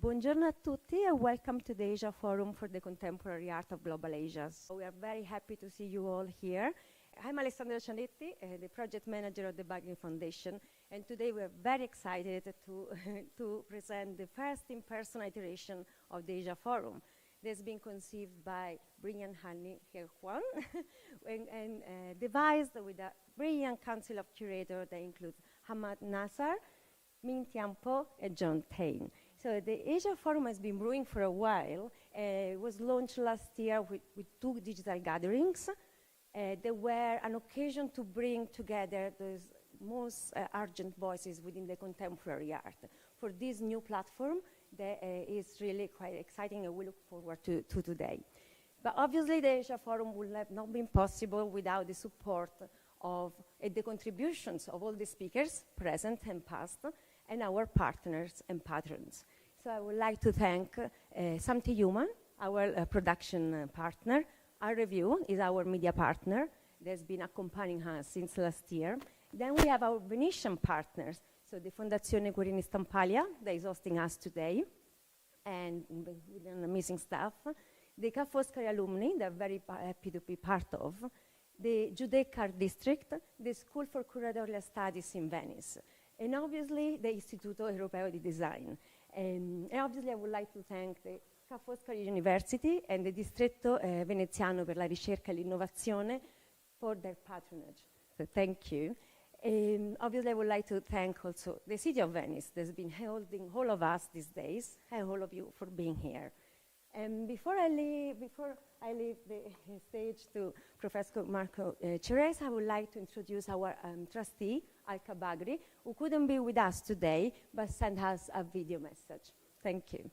Buongiorno a tutti and welcome to the Asia Forum for the Contemporary Art of Global Asia. So we are very happy to see you all here. I'm Alessandra Cianetti, the project manager of the Bagri Foundation, and today we are very excited to present the first in-person iteration of the Asia Forum. That's been conceived by brilliant Hani Huan and devised with a brilliant council of curators that includes Hamad Nassar, Min Tian Po, and John Tain. So the Asia Forum has been brewing for a while. It was launched last year with 2 digital gatherings. They were an occasion to bring together those most urgent voices within the contemporary art. For this new platform, that is really quite exciting, and we look forward to today. But obviously, the Asia Forum would have not been possible without the support of the contributions of all the speakers, present and past, and our partners and patrons. So I would like to thank Samti Human, our production partner. Our Review is our media partner that's been accompanying us since last year. Then we have our Venetian partners, so the Fondazione Querini Stampalia that is hosting us today, and with an amazing staff. The Ca' Foscari alumni, they're very happy to be part of. The Giudecca Art District, the School for Curatorial Studies in Venice, and obviously the Istituto Europeo di Design. And obviously I would like to thank the Ca' Foscari University and the Distretto Veneziano per la Ricerca e l'Innovazione for their patronage. So thank you. Obviously I would like to thank also the City of Venice that's been holding all of us these days, and all of you for being here. And before I leave the stage to Professor Marco Ceresa, I would like to introduce our trustee, Alka Bagri, who couldn't be with us today, but sent us a video message. Thank you.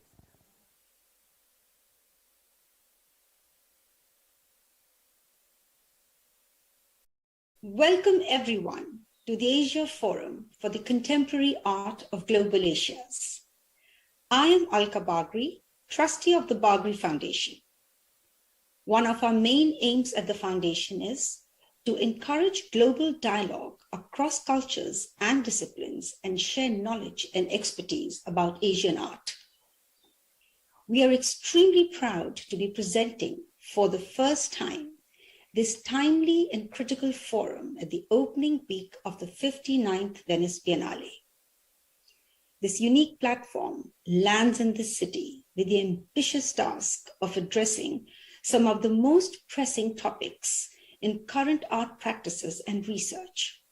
Welcome everyone to the Asia Forum for the Contemporary Art of Global Asias. I am Alka Bagri, trustee of the Bagri Foundation. One of our main aims at the foundation is to encourage global dialogue across cultures and disciplines and share knowledge and expertise about Asian art. We are extremely proud to be presenting for the first time this timely and critical forum at the opening week of the 59th Venice Biennale. This unique platform lands in this city with the ambitious task of addressing some of the most pressing topics in current art practices and research.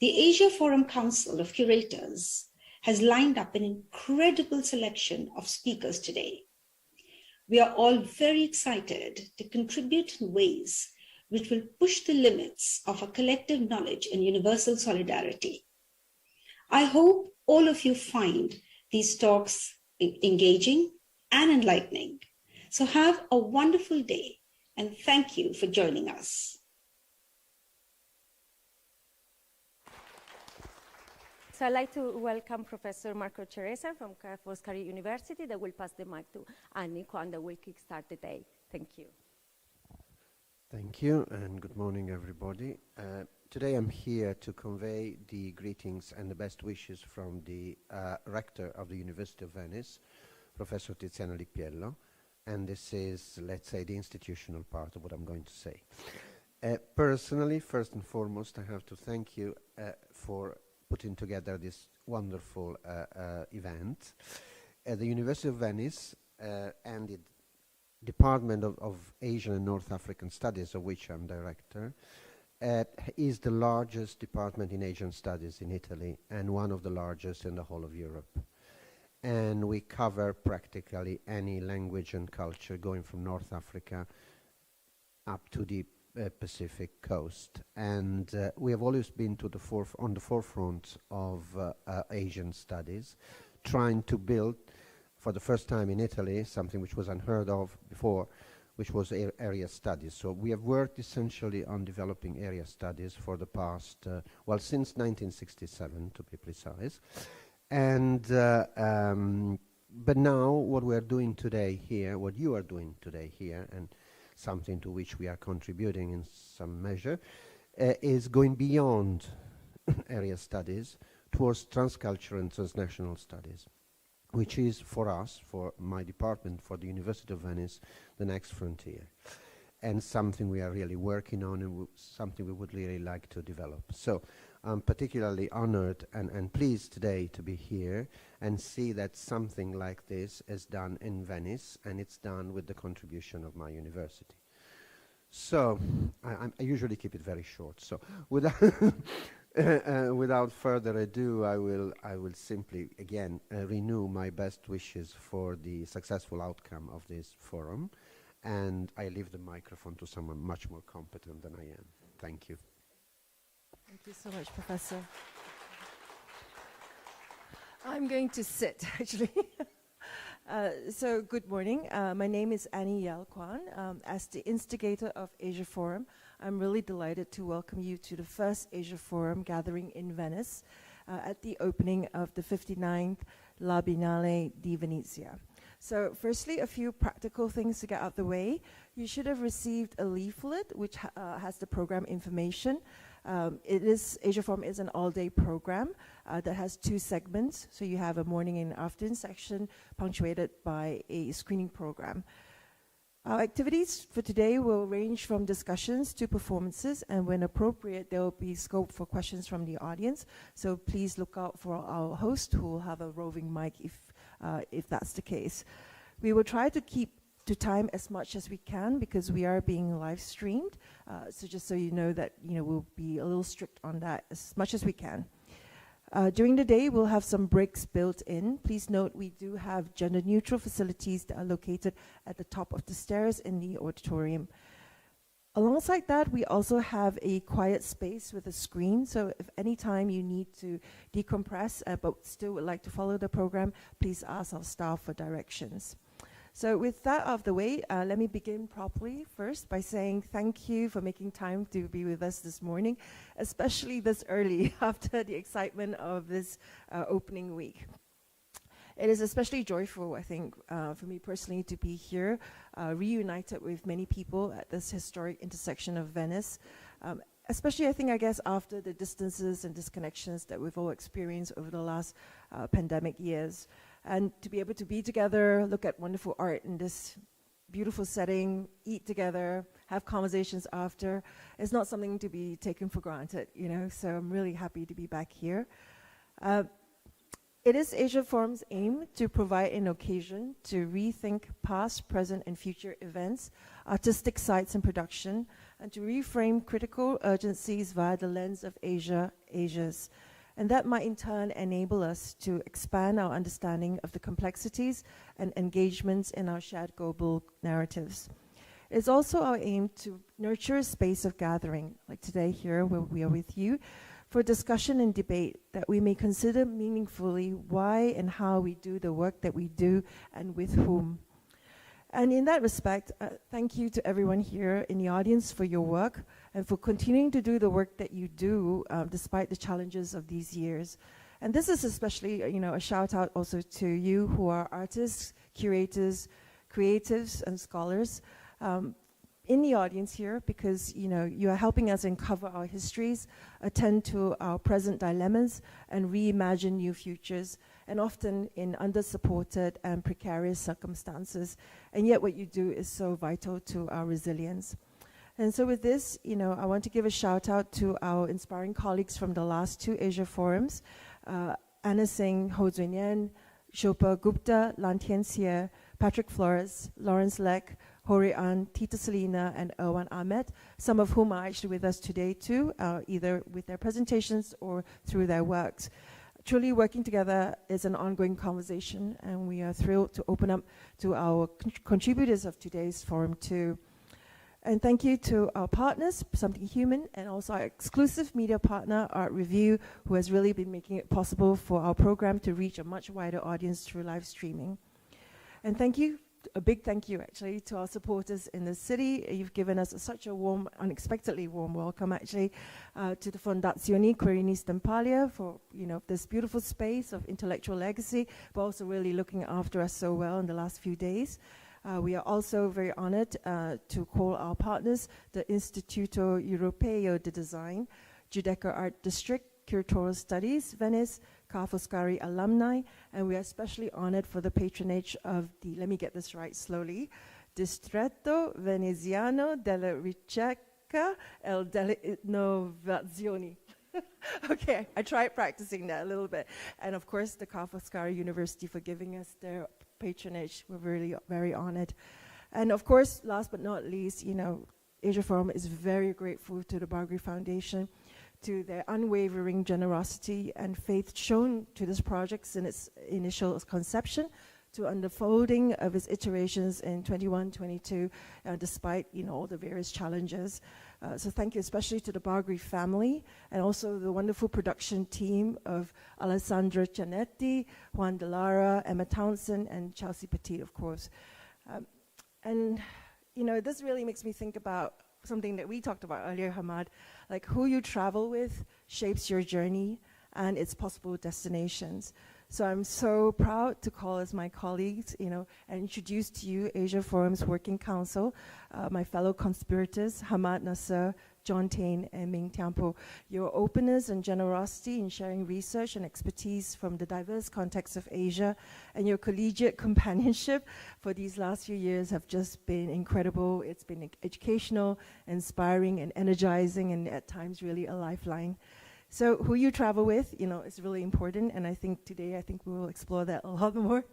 The Asia Forum Council of Curators has lined up an incredible selection of speakers today. We are all very excited to contribute in ways which will push the limits of our collective knowledge and universal solidarity. I hope all of you find these talks engaging and enlightening. So have a wonderful day, and thank you for joining us. So I'd like to welcome Professor Marco Ceresa from Ca' Foscari University that will pass the mic to Annie Kwan that will kickstart the day. Thank you. Thank you, and good morning, everybody. Today I'm here to convey the greetings and the best wishes from the rector of the University of Venice, Professor Tiziano Lippiello, and this is, let's say, the institutional part of what I'm going to say. Personally, first and foremost, I have to thank you for putting together this wonderful event. The University of Venice and the Department of Asian and North African Studies, of which I'm director, is the largest department in Asian studies in Italy and one of the largest in the whole of Europe. And we cover practically any language and culture going from North Africa up to the Pacific coast. And we have always been on the forefront of Asian studies, trying to build, for the first time in Italy, something which was unheard of before, which was area studies. So we have worked essentially on developing area studies for the past, since 1967 to be precise. And but now what we're doing today here, what you are doing today here, and something to which we are contributing in some measure, is going beyond area studies towards transcultural and transnational studies. which is for us, for my department, for the University of Venice, the next frontier, and something we are really working on and something we would really like to develop. So I'm particularly honored and pleased today to be here and see that something like this is done in Venice, and it's done with the contribution of my university. So I usually keep it very short. So without further ado, I will simply again renew my best wishes for the successful outcome of this forum, and I leave the microphone to someone much more competent than I am. Thank you. Thank you so much, Professor. I'm going to sit, actually. So good morning. My name is Annie Yal Kwan. As the instigator of Asia Forum, I'm really delighted to welcome you to the first Asia Forum gathering in Venice at the opening of the 59th La Biennale di Venezia. So firstly, a few practical things to get out the way. You should have received a leaflet which has the program information. Asia Forum is an all-day program that has 2 segments. So you have a morning and afternoon section punctuated by a screening program. Our activities for today will range from discussions to performances, and when appropriate, there will be scope for questions from the audience. So please look out for our host, who will have a roving mic if that's the case. We will try to keep to time as much as we can because we are being live streamed. So just so you know that we'll be a little strict on that as much as we can. During the day, we'll have some breaks built in. Please note we do have gender-neutral facilities that are located at the top of the stairs in the auditorium. Alongside that, we also have a quiet space with a screen, so if any time you need to decompress but still would like to follow the program, please ask our staff for directions. So with that out of the way, let me begin properly first by saying thank you for making time to be with us this morning, especially this early after the excitement of this opening week. It is especially joyful, I think, for me personally to be here, reunited with many people at this historic intersection of Venice, especially, I guess, after the distances and disconnections that we've all experienced over the last pandemic years. And to be able to be together, look at wonderful art in this beautiful setting, eat together, have conversations after, is not something to be taken for granted, so I'm really happy to be back here. It is Asia Forum's aim to provide an occasion to rethink past, present, and future events, artistic sites and production, and to reframe critical urgencies via the lens of Asia's. And that might in turn enable us to expand our understanding of the complexities and engagements in our shared global narratives. It's also our aim to nurture a space of gathering, like today here where we are with you, for discussion and debate that we may consider meaningfully why and how we do the work that we do and with whom. And in that respect, thank you to everyone here in the audience for your work and for continuing to do the work that you do despite the challenges of these years. And this is especially, a shout out also to you who are artists, curators, creatives, and scholars in the audience here because, you are helping us uncover our histories, attend to our present dilemmas, and reimagine new futures, and often in under-supported and precarious circumstances. And yet what you do is so vital to our resilience. And so with this, I want to give a shout out to our inspiring colleagues from the last 2 Asia Forums, Anna Singh, Ho Zuen-Yen, Shilpa Gupta, Lan Tian-Xie, Patrick Flores, Lawrence Leck, Hori An, Tita Selina, and Erwan Ahmed, some of whom are actually with us today too, either with their presentations or through their works. Truly working together is an ongoing conversation, and we are thrilled to open up to our contributors of today's forum too. And thank you to our partners, Something Human, and also our exclusive media partner, Art Review, who has really been making it possible for our program to reach a much wider audience through live streaming. And thank you, a big thank you actually to our supporters in the city. You've given us such a warm, unexpectedly warm welcome actually to the Fondazione Querini Stampalia for this beautiful space of intellectual legacy, but also really looking after us so well in the last few days. We are also very honored to call our partners the Istituto Europeo di Design, Giudecca Art District, Curatorial Studies, Venice, Ca' Foscari alumni, and we are especially honored for the patronage of the, let me get this right slowly, Distretto Veneziano della Ricerca e delle Innovazioni. Okay, I tried practicing that a little bit. And of course, the Ca' Foscari University for giving us their patronage. We're really very honored. And of course, last but not least, you know, Asia Forum is very grateful to the Bagri Foundation, to their unwavering generosity and faith shown to this project since its initial conception to unfolding of its iterations in 21, 22, despite, you know, all the various challenges. So thank you especially to the Bagri family and also the wonderful production team of Alessandra Cianetti, Juan De Lara, Emma Townsend, and Chelsea Petit, of course. And, you know, this really makes me think about something that we talked about earlier, Hamad, like who you travel with shapes your journey and its possible destinations. So I'm so proud to call as my colleagues, you know, and introduce to you Asia Forum's Working Council, my fellow conspirators, Hamad Nasser, John Tain, and Ming Tiampo. Your openness and generosity in sharing research and expertise from the diverse contexts of Asia and your collegiate companionship for these last few years have just been incredible. It's been educational, inspiring, and energizing, and at times really a lifeline. So who you travel with, you know, is really important, and I think today, we will explore that a lot more.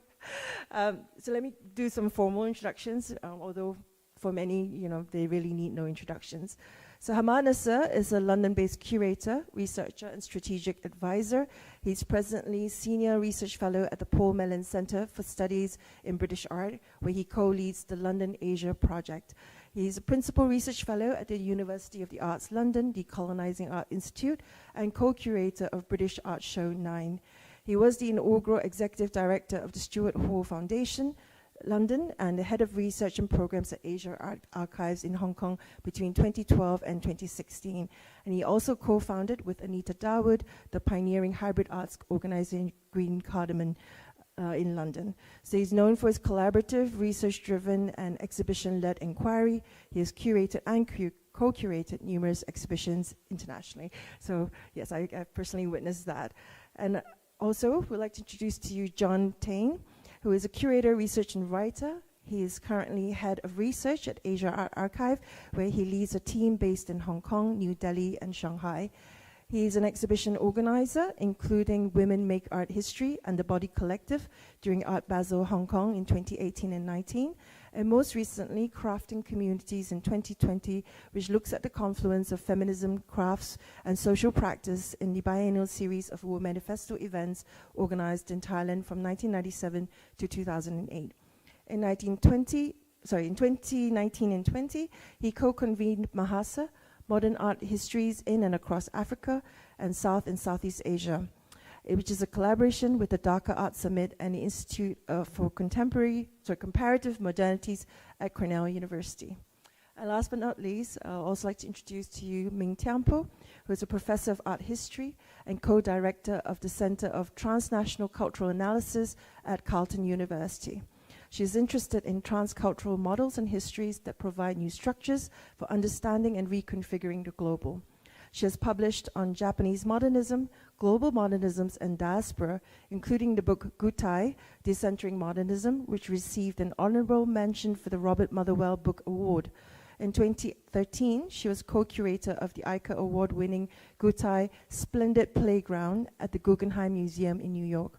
So let me do some formal introductions, although for many, you know, they really need no introductions. So Hamad Nasser is a London-based curator, researcher, and strategic advisor. He's presently Senior Research Fellow at the Paul Mellon Centre for Studies in British Art, where he co-leads the London Asia Project. He's a Principal Research Fellow at the University of the Arts London, Decolonising Art Institute, and co-curator of British Art Show 9. He was the inaugural Executive Director of the Stuart Hall Foundation, London, and the Head of Research and Programs at Asia Art Archives in Hong Kong between 2012 and 2016. And he also co-founded with Anita Dawood the pioneering hybrid arts organization Green Cardamom in London. So he's known for his collaborative, research-driven, and exhibition-led inquiry. He has curated and co-curated numerous exhibitions internationally. So yes, I personally witnessed that. And also, we'd like to introduce to you John Tain, who is a curator, researcher, and writer. He is currently head of research at Asia Art Archive, where he leads a team based in Hong Kong, New Delhi, and Shanghai. He is an exhibition organizer, including Women Make Art History and the Body Collective during Art Basel Hong Kong in 2018 and 19, and most recently, Crafting Communities in 2020, which looks at the confluence of feminism, crafts, and social practice in the biennial series of War Manifesto events organized in Thailand from 1997 to 2008. In 2019 and 20, he co-convened Mahasa, Modern Art Histories in and Across Africa and South and Southeast Asia, which is a collaboration with the Dhaka Art Summit and the Institute for Comparative Modernities at Cornell University. And last but not least, I'd also like to introduce to you Ming Tiampo, who is a professor of art history and co-director of the Center of Transnational Cultural Analysis at Carleton University. She is interested in transcultural models and histories that provide new structures for understanding and reconfiguring the global. She has published on Japanese modernism, global modernisms, and diaspora, including the book Gutai, Decentering Modernism, which received an honorable mention for the Robert Motherwell Book Award. In 2013, she was co-curator of the ICA award-winning Gutai Splendid Playground at the Guggenheim Museum in New York.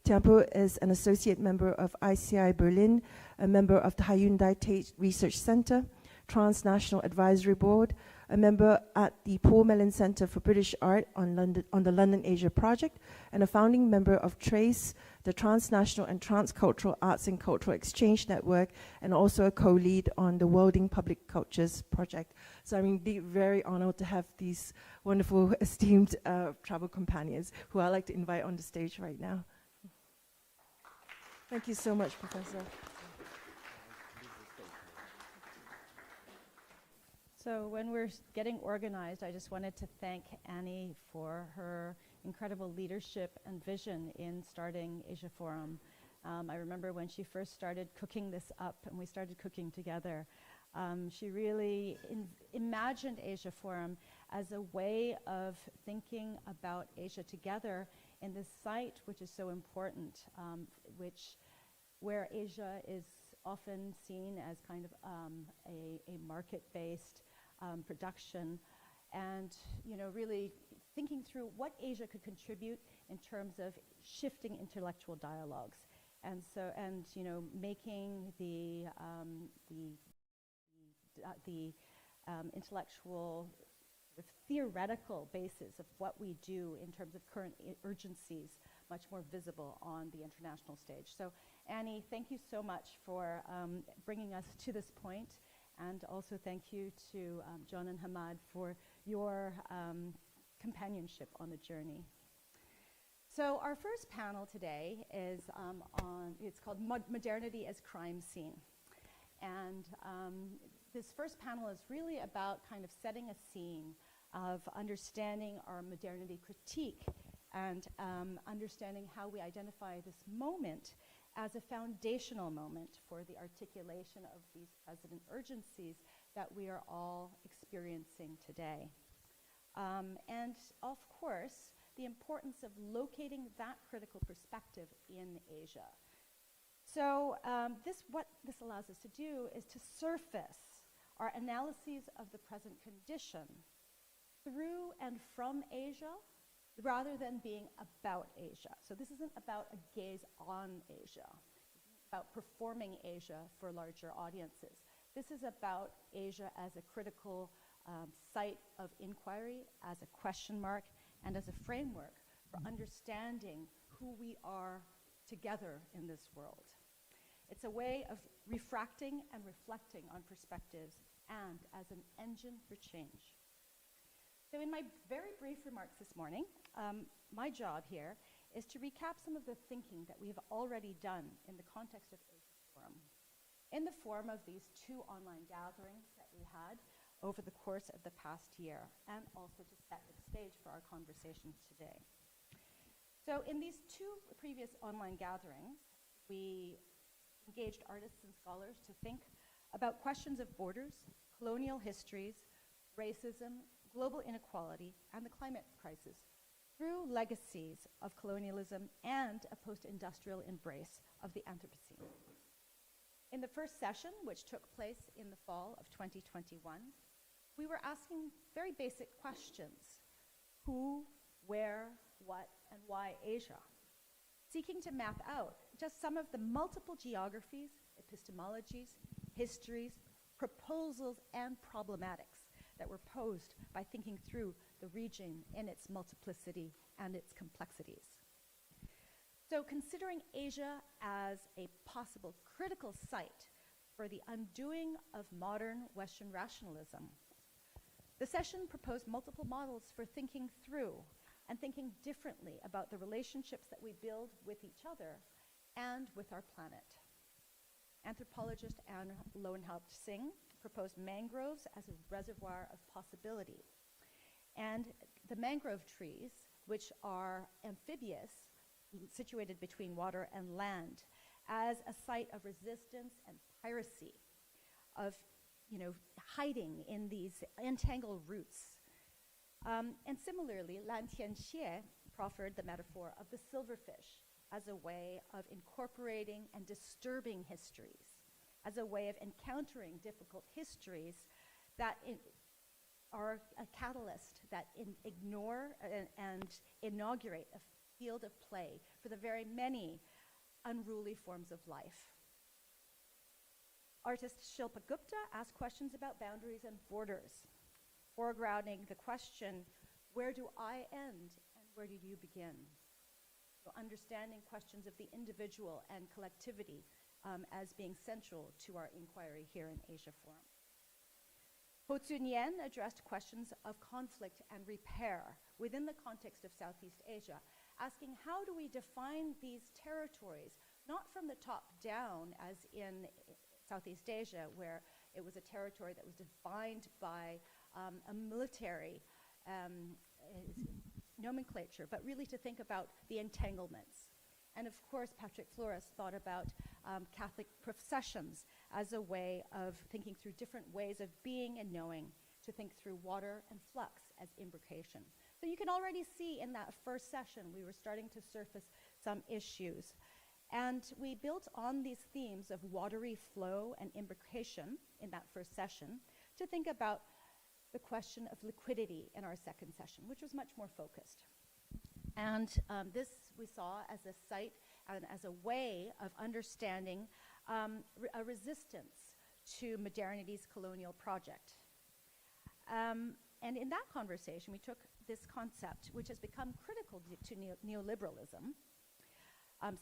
Tiampo is an associate member of ICI Berlin, a member of the Hyundai Tate Research Center, Transnational Advisory Board, a member at the Paul Mellon Center for British Art on the London Asia Project, and a founding member of TRACE, the Transnational and Transcultural Arts and Cultural Exchange Network, and also a co-lead on the Worlding Public Cultures Project. So I'm indeed very honored to have these wonderful, esteemed travel companions who I'd like to invite on the stage right now. Thank you so much, Professor. So when we're getting organized, I just wanted to thank Annie for her incredible leadership and vision in starting Asia Forum. I remember when she first started cooking this up and we started cooking together, she really imagined Asia Forum as a way of thinking about Asia together in this site, which is so important, where Asia is often seen as kind of a market-based production, and really thinking through what Asia could contribute in terms of shifting intellectual dialogues, and making the intellectual sort of theoretical basis of what we do in terms of current urgencies much more visible on the international stage. So Annie, thank you so much for bringing us to this point, and also thank you to John and Hamad for your companionship on the journey. So our first panel today is it's called Modernity as Crime Scene. And this first panel is really about kind of setting a scene of understanding our modernity critique and understanding how we identify this moment as a foundational moment for the articulation of these present urgencies that we are all experiencing today. And of course, the importance of locating that critical perspective in Asia. So what this allows us to do is to surface our analyses of the present condition through and from Asia, rather than being about Asia. So this isn't about a gaze on Asia. This isn't about performing Asia for larger audiences. This is about Asia as a critical site of inquiry, as a question mark, and as a framework for understanding who we are together in this world. It's a way of refracting and reflecting on perspectives, and as an engine for change. So in my very brief remarks this morning, my job here is to recap some of the thinking that we have already done in the context of Asia Forum, in the form of these 2 online gatherings that we had over the course of the past year, and also to set the stage for our conversation today. So in these 2 previous online gatherings, we engaged artists and scholars to think about questions of borders, colonial histories, racism, global inequality, and the climate crisis through legacies of colonialism and a post-industrial embrace of the Anthropocene. In the first session, which took place in the fall of 2021, we were asking very basic questions: who, where, what, and why Asia? Seeking to map out just some of the multiple geographies, epistemologies, histories, proposals, and problematics that were posed by thinking through the region in its multiplicity and its complexities. So considering Asia as a possible critical site for the undoing of modern Western rationalism, the session proposed multiple models for thinking through and thinking differently about the relationships that we build with each other and with our planet. Anthropologist Anne Lowenhaupt Singh proposed mangroves as a reservoir of possibility, and the mangrove trees, which are amphibious, situated between water and land, as a site of resistance and piracy, of hiding in these entangled roots. And similarly, Lan Tianxie proffered the metaphor of the silverfish as a way of incorporating and disturbing histories, as a way of encountering difficult histories that are a catalyst that ignore and inaugurate a field of play for the very many unruly forms of life. Artist Shilpa Gupta asked questions about boundaries and borders, foregrounding the question, where do I end and where do you begin? So understanding questions of the individual and collectivity as being central to our inquiry here in Asia Forum. Ho Tzu Nyen addressed questions of conflict and repair within the context of Southeast Asia, asking how do we define these territories, not from the top down as in Southeast Asia, where it was a territory that was defined by a military nomenclature, but really to think about the entanglements. And of course, Patrick Flores thought about Catholic processions as a way of thinking through different ways of being and knowing, to think through water and flux as imbrication. So you can already see in that first session, we were starting to surface some issues. And we built on these themes of watery flow and imbrication in that first session to think about the question of liquidity in our second session, which was much more focused. And this we saw as a site and as a way of understanding a resistance to modernity's colonial project. And in that conversation, we took this concept, which has become critical to neoliberalism,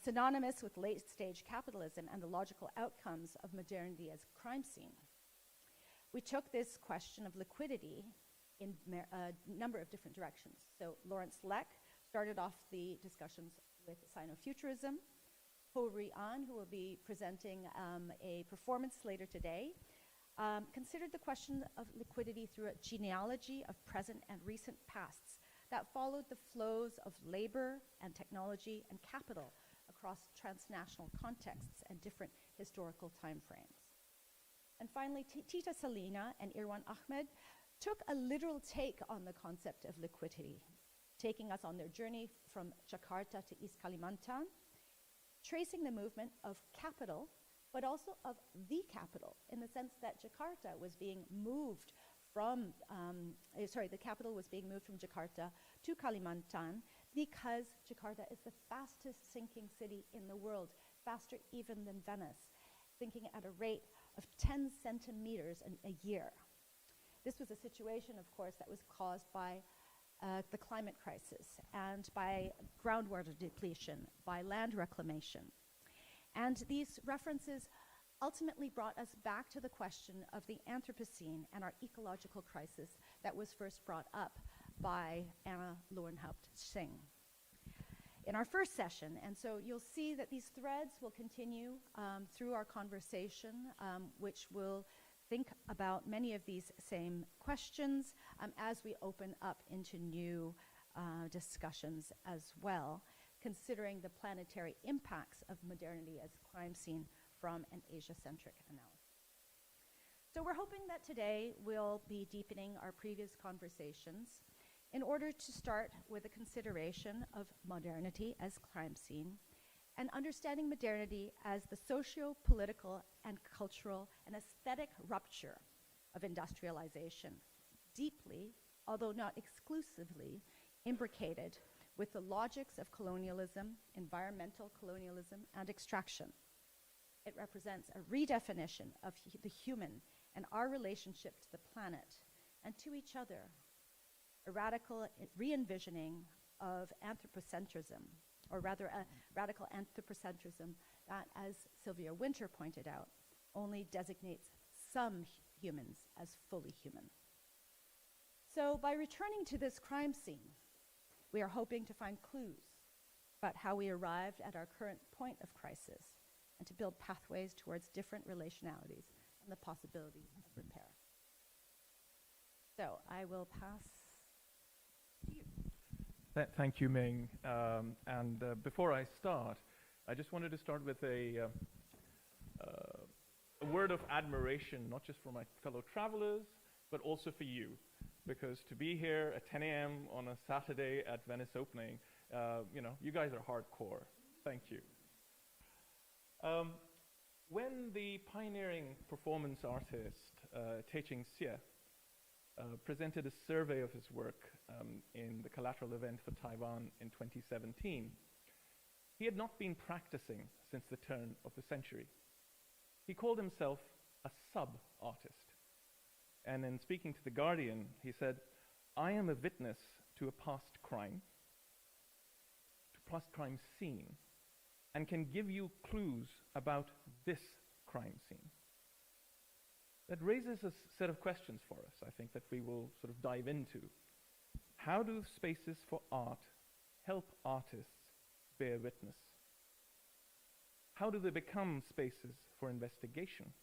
synonymous with late-stage capitalism and the logical outcomes of modernity as crime scene. We took this question of liquidity in a number of different directions. So Lawrence Leck started off the discussions with Sino-futurism. Ho Ri-an, who will be presenting a performance later today, considered the question of liquidity through a genealogy of present and recent pasts that followed the flows of labor and technology and capital across transnational contexts and different historical timeframes. And finally, Tita Salina and Irwan Ahmed took a literal take on the concept of liquidity, taking us on their journey from Jakarta to East Kalimantan, tracing the movement of capital, but also of the capital, in the sense that Jakarta was being moved from, the capital was being moved from Jakarta to Kalimantan because Jakarta is the fastest sinking city in the world, faster even than Venice, sinking at a rate of 10 centimeters a year. This was a situation, of course, that was caused by the climate crisis and by groundwater depletion, by land reclamation. And these references ultimately brought us back to the question of the Anthropocene and our ecological crisis that was first brought up by Anna Lowenhaupt Singh in our first session. And so you'll see that these threads will continue through our conversation, which will think about many of these same questions as we open up into new discussions as well, considering the planetary impacts of modernity as crime scene from an Asia-centric analysis. So we're hoping that today we'll be deepening our previous conversations in order to start with a consideration of modernity as crime scene and understanding modernity as the socio-political and cultural and aesthetic rupture of industrialization, deeply, although not exclusively, imbricated with the logics of colonialism, environmental colonialism, and extraction. It represents a redefinition of the human and our relationship to the planet and to each other, a radical re-envisioning of anthropocentrism, or rather a radical anthropocentrism that, as Sylvia Wynter pointed out, only designates some humans as fully human. So by returning to this crime scene, we are hoping to find clues about how we arrived at our current point of crisis and to build pathways towards different relationalities and the possibilities of repair. So I will pass to you. Thank you, Ming. Before I start, I just wanted to start with a word of admiration, not just for my fellow travelers, but also for you. Because to be here at 10 a.m. on a Saturday at Venice opening, you guys are hardcore. Thank you. When the pioneering performance artist, Taeching Xie, presented a survey of his work in the Collateral event for Taiwan in 2017, he had not been practicing since the turn of the century. He called himself a sub-artist. And in speaking to The Guardian, he said, "I am a witness to a past crime scene, and can give you clues about this crime scene." That raises a set of questions for us, I think, that we will sort of dive into. How do spaces for art help artists bear witness? How do they become spaces for investigation,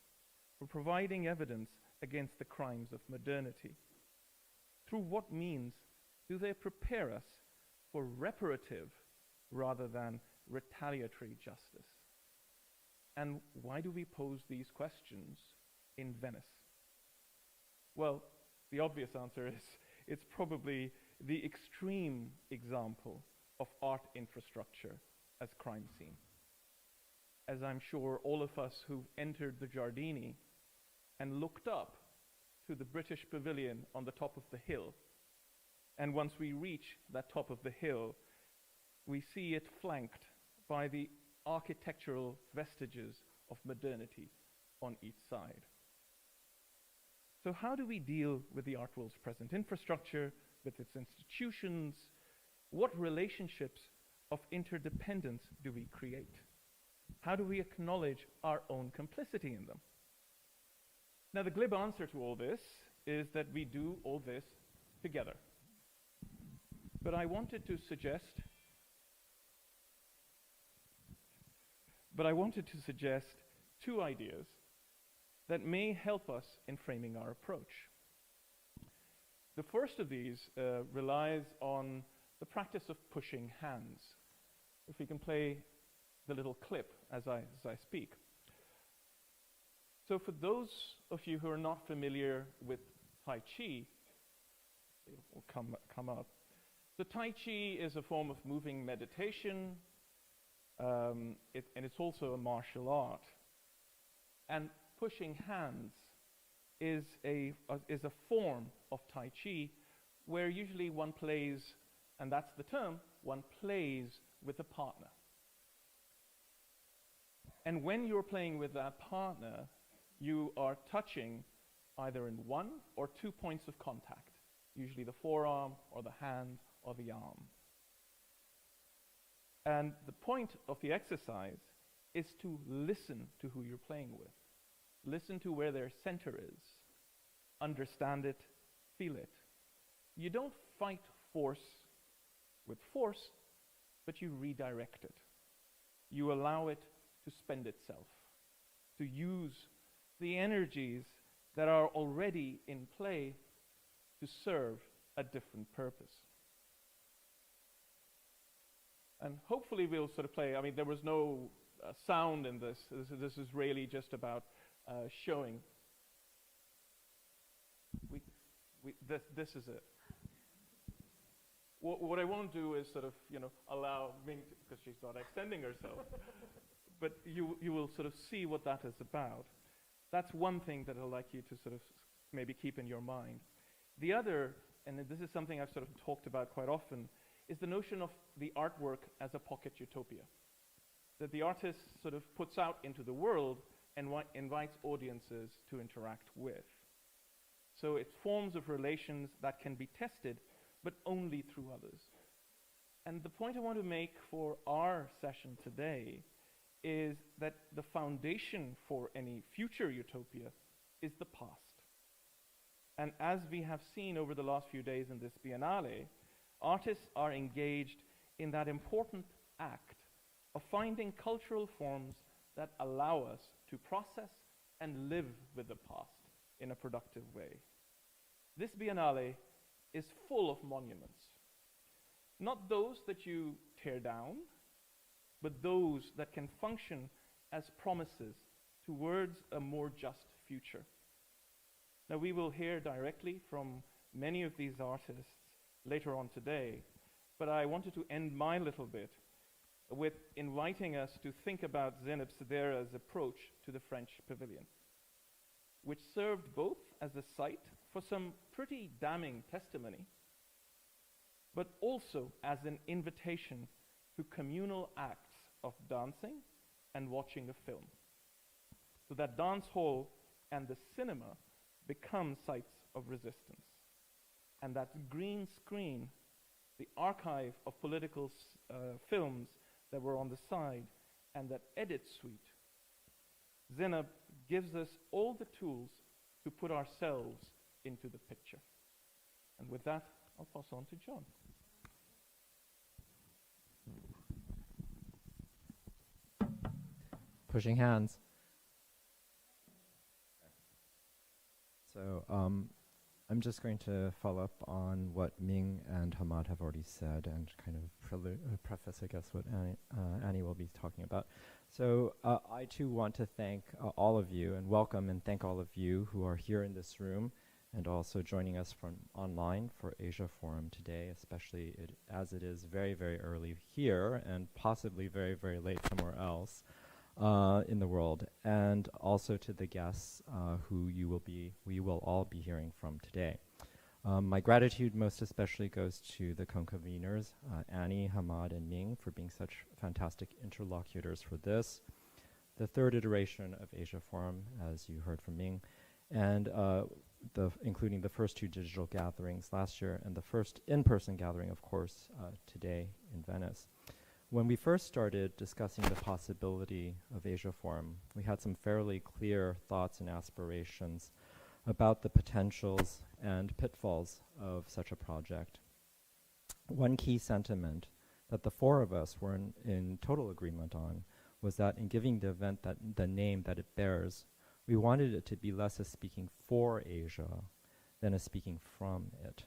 for providing evidence against the crimes of modernity? Through what means do they prepare us for reparative rather than retaliatory justice? And why do we pose these questions in Venice? Well, the obvious answer is it's probably the extreme example of art infrastructure as crime scene. As I'm sure all of us who entered the Giardini and looked up to the British Pavilion on the top of the hill, and once we reach that top of the hill, we see it flanked by the architectural vestiges of modernity on each side. So how do we deal with the art world's present infrastructure, with its institutions? What relationships of interdependence do we create? How do we acknowledge our own complicity in them? Now, the glib answer to all this is that we do all this together. But I wanted to suggest two ideas that may help us in framing our approach. The first of these relies on the practice of pushing hands. If we can play the little clip as I speak. So for those of you who are not familiar with Tai Chi, it will come up. So Tai Chi is a form of moving meditation, and it's also a martial art. And pushing hands is a form of Tai Chi where usually one plays, and that's the term, one plays with a partner. And when you're playing with that partner, you are touching either in one or 2 points of contact, usually the forearm or the hand or the arm. And the point of the exercise is to listen to who you're playing with. Listen to where their center is. Understand it, feel it. You don't fight force with force, but you redirect it. You allow it to spend itself, to use the energies that are already in play to serve a different purpose. And hopefully we'll sort of play, I mean, there was no sound in this. This is really just about showing. This is it. What I won't do is sort of, allow Ming, because she's not extending herself, but you will sort of see what that is about. That's one thing that I'd like you to sort of maybe keep in your mind. The other, and this is something I've sort of talked about quite often, is the notion of the artwork as a pocket utopia. That the artist sort of puts out into the world and invites audiences to interact with. So it's forms of relations that can be tested, but only through others. And the point I want to make for our session today is that the foundation for any future utopia is the past. And as we have seen over the last few days in this Biennale, artists are engaged in that important act of finding cultural forms that allow us to process and live with the past in a productive way. This Biennale is full of monuments. Not those that you tear down, but those that can function as promises towards a more just future. Now, we will hear directly from many of these artists later on today, but I wanted to end my little bit with inviting us to think about Zeynep Sedera's approach to the French Pavilion, which served both as a site for some pretty damning testimony, but also as an invitation to communal acts of dancing and watching a film. So that dance hall and the cinema become sites of resistance. And that green screen, the archive of political films that were on the side, and that edit suite, Zeynep gives us all the tools to put ourselves into the picture. And with that, I'll pass on to John. Pushing hands. So I'm just going to follow up on what Ming and Hamad have already said and kind of preface, I guess, what Annie will be talking about. So I too want to thank all of you and welcome and thank all of you who are here in this room and also joining us from online for Asia Forum today, especially as it is very, very early here and possibly very, very late somewhere else in the world, and also to the guests who we will all be hearing from today. My gratitude most especially goes to the co-conveners, Annie, Hamad, and Ming, for being such fantastic interlocutors for this, the third iteration of Asia Forum, as you heard from Ming, and including the first two digital gatherings last year and the first in-person gathering, of course, today in Venice. When we first started discussing the possibility of Asia Forum, we had some fairly clear thoughts and aspirations about the potentials and pitfalls of such a project. One key sentiment that the four of us were in total agreement on was that in giving the event the name that it bears, we wanted it to be less a speaking for Asia than a speaking from it.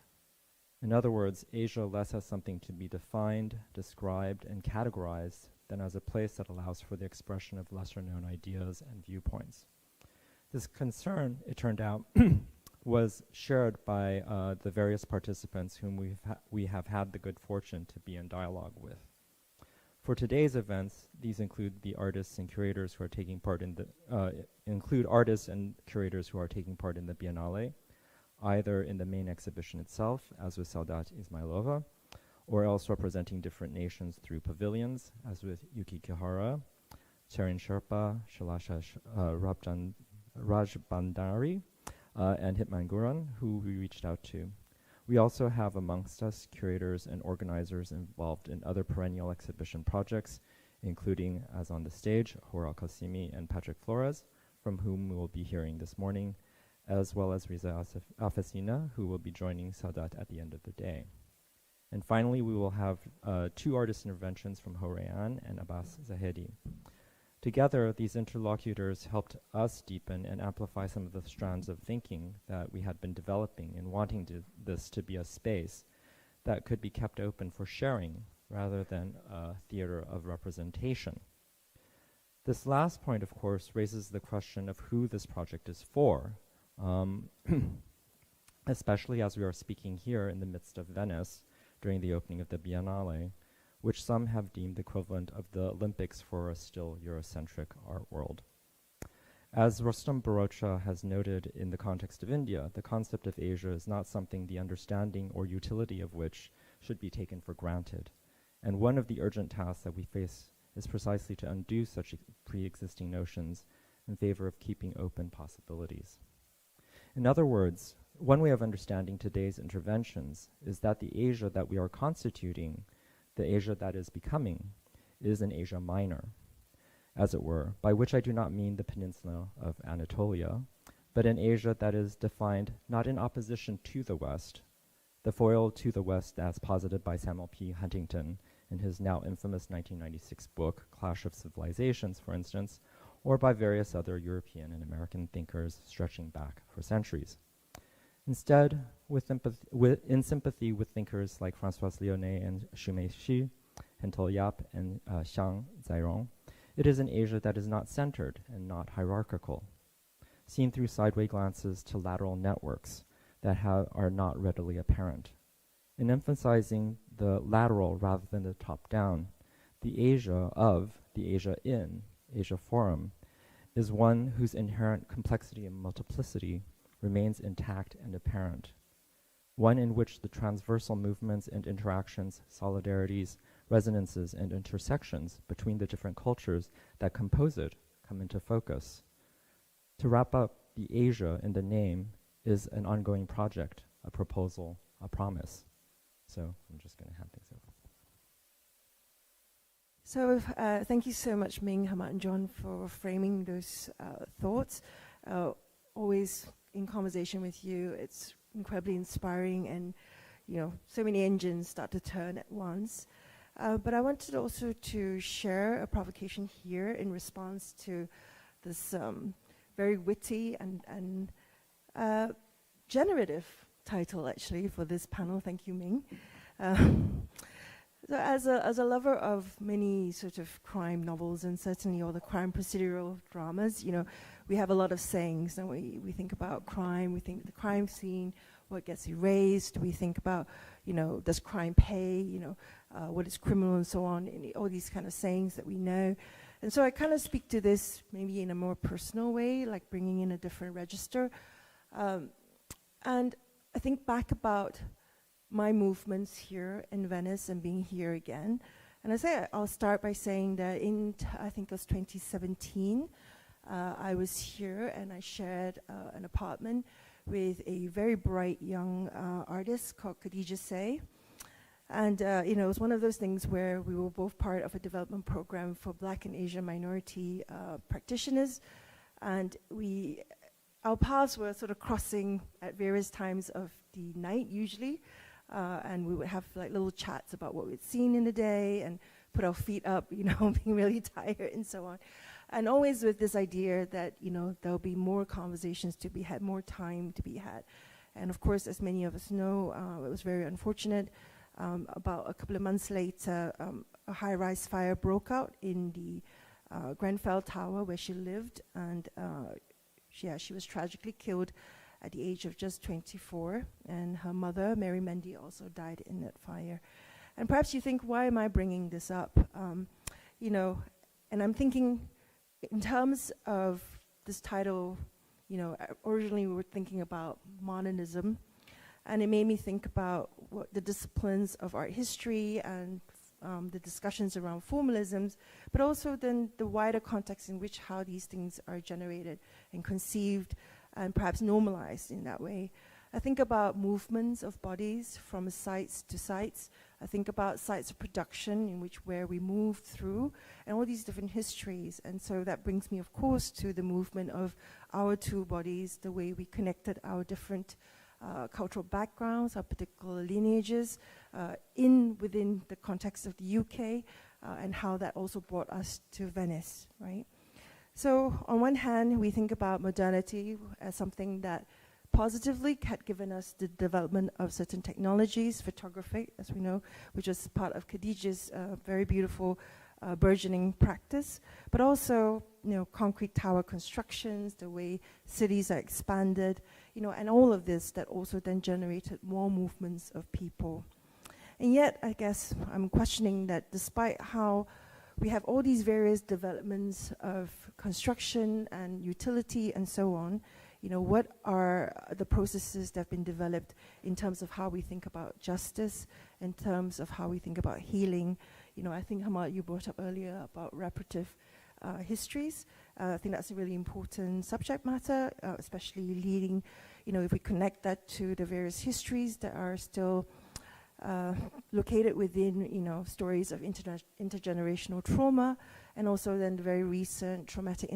In other words, Asia less as something to be defined, described, and categorized than as a place that allows for the expression of lesser-known ideas and viewpoints. This concern, it turned out, was shared by the various participants whom we have had the good fortune to be in dialogue with. For today's events, these include the artists and curators who are taking part in the Biennale, either in the main exhibition itself, as with Saudat Ismailova, or else representing different nations through pavilions, as with Yuki Kihara, Cherin Sherpa, Shalasha Rajbandari, and Hitman Guran, who we reached out to. We also have amongst us curators and organizers involved in other perennial exhibition projects, including, as on the stage, Hora Qasimi and Patrick Flores, from whom we will be hearing this morning, as well as Riza Afesina, who will be joining Saudat at the end of the day. And finally, we will have two artist interventions from Horayan and Abbas Zahedi. Together, these interlocutors helped us deepen and amplify some of the strands of thinking that we had been developing in wanting this to be a space that could be kept open for sharing rather than a theater of representation. This last point, of course, raises the question of who this project is for, especially as we are speaking here in the midst of Venice during the opening of the Biennale, which some have deemed equivalent of the Olympics for a still Eurocentric art world. As Rostam Barocha has noted in the context of India, the concept of Asia is not something the understanding or utility of which should be taken for granted. And one of the urgent tasks that we face is precisely to undo such pre-existing notions in favor of keeping open possibilities. In other words, one way of understanding today's interventions is that the Asia that we are constituting, the Asia that is becoming, is an Asia Minor, as it were, by which I do not mean the peninsula of Anatolia, but an Asia that is defined not in opposition to the West, the foil to the West as posited by Samuel P. Huntington in his now infamous 1996 book, Clash of Civilizations, for instance, or by various other European and American thinkers stretching back for centuries. Instead, in sympathy with thinkers like François Lyonnais and Shumei Shi, Hentel Yap, and Xiang Zairong, it is an Asia that is not centered and not hierarchical, seen through sideway glances to lateral networks that are not readily apparent. In emphasizing the lateral rather than the top-down, the Asia of, the Asia in, Asia Forum, is one whose inherent complexity and multiplicity remains intact and apparent, one in which the transversal movements and interactions, solidarities, resonances, and intersections between the different cultures that compose it come into focus. To wrap up, the Asia in the name is an ongoing project, a proposal, a promise. So I'm just going to hand things over. So thank you so much, Ming, Hamad, and John, for framing those thoughts. Always in conversation with you, it's incredibly inspiring, and so many engines start to turn at once. But I wanted also to share a provocation here in response to this very witty and generative title, actually, for this panel. Thank you, Ming. So as a lover of many sort of crime novels, and certainly all the crime procedural dramas, we have a lot of sayings, and we think about crime, we think the crime scene, what gets erased, we think about, does crime pay, what is criminal and so on, and all these kind of sayings that we know. And so I kind of speak to this maybe in a more personal way, like bringing in a different register. And I think back about my movements here in Venice and being here again. And I'll start by saying that I think it was 2017, I was here and I shared an apartment with a very bright young artist called Khadija Say. And it was one of those things where we were both part of a development program for Black and Asian minority practitioners. And our paths were sort of crossing at various times of the night usually. And we would have like little chats about what we'd seen in the day and put our feet up, being really tired and so on. And always with this idea that, there'll be more conversations to be had, more time to be had. And of course, as many of us know, it was very unfortunate. About a couple of months later, a high-rise fire broke out in the Grenfell Tower where she lived. And she was tragically killed at the age of just 24, and her mother, Mary Mendy, also died in that fire. And perhaps you think, why am I bringing this up? And I'm thinking in terms of this title, originally we were thinking about modernism, and it made me think about what the disciplines of art history and the discussions around formalisms, but also then the wider context in which how these things are generated and conceived and perhaps normalized in that way. I think about movements of bodies from sites to sites. I think about sites of production in where we move through and all these different histories. And so that brings me, of course, to the movement of our two bodies, the way we connected our different cultural backgrounds, our particular lineages within the context of the UK, and how that also brought us to Venice, right? So on one hand, we think about modernity as something that positively had given us the development of certain technologies, photography, as we know, which was part of Khadija's very beautiful burgeoning practice, but also, concrete tower constructions, the way cities are expanded, and all of this that also then generated more movements of people. And yet, I guess I'm questioning that despite how we have all these various developments of construction and utility and so on, what are the processes that have been developed in terms of how we think about justice, in terms of how we think about healing. I think, Hamad, you brought up earlier about reparative histories. I think that's a really important subject matter, especially leading, if we connect that to the various histories that are still located within, stories of intergenerational trauma, and also then the very recent traumatic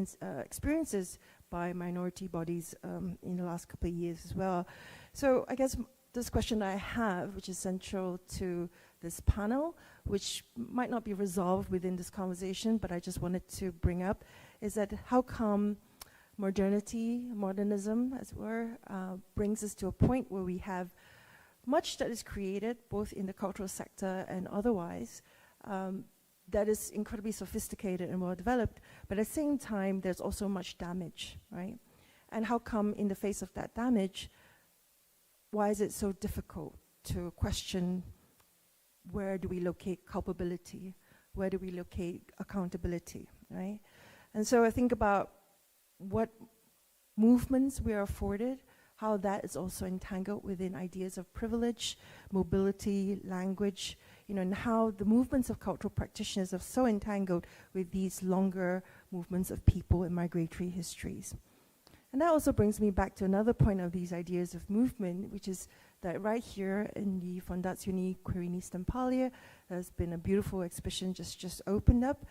experiences by minority bodies in the last couple of years as well. So I guess this question I have, which is central to this panel, which might not be resolved within this conversation, but I just wanted to bring up, is that how come modernism, as it were, brings us to a point where we have much that is created, both in the cultural sector and otherwise, that is incredibly sophisticated and well developed, but at the same time, there's also much damage, right? And how come in the face of that damage, why is it so difficult to question where do we locate culpability? Where do we locate accountability, right? And so I think about what movements we are afforded, how that is also entangled within ideas of privilege, mobility, language, and how the movements of cultural practitioners are so entangled with these longer movements of people and migratory histories. And that also brings me back to another point of these ideas of movement, which is that right here in the Fondazione Querini Stampalia, there's been a beautiful exhibition just opened up,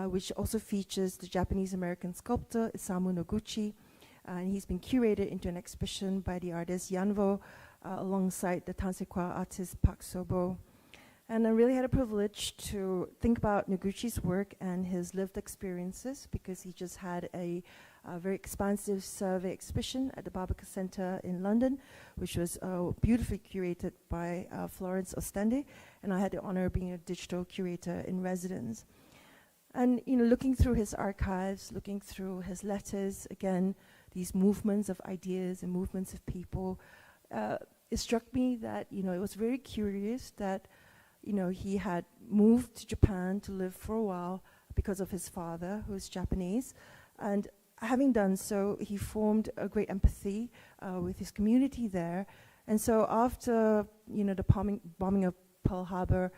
which also features the Japanese-American sculptor Isamu Noguchi. And he's been curated into an exhibition by the artist Yanvo, alongside the Tansekwa artist Park Sobo. And I really had a privilege to think about Noguchi's work and his lived experiences, because he just had a very expansive survey exhibition at the Barbican Centre in London, which was beautifully curated by Florence Ostende, and I had the honor of being a digital curator in residence. And looking through his archives, looking through his letters, again, these movements of ideas and movements of people, it struck me that it was very curious that he had moved to Japan to live for a while because of his father, who is Japanese, and having done so, he formed a great empathy with his community there. And so after the bombing of Pearl Harbor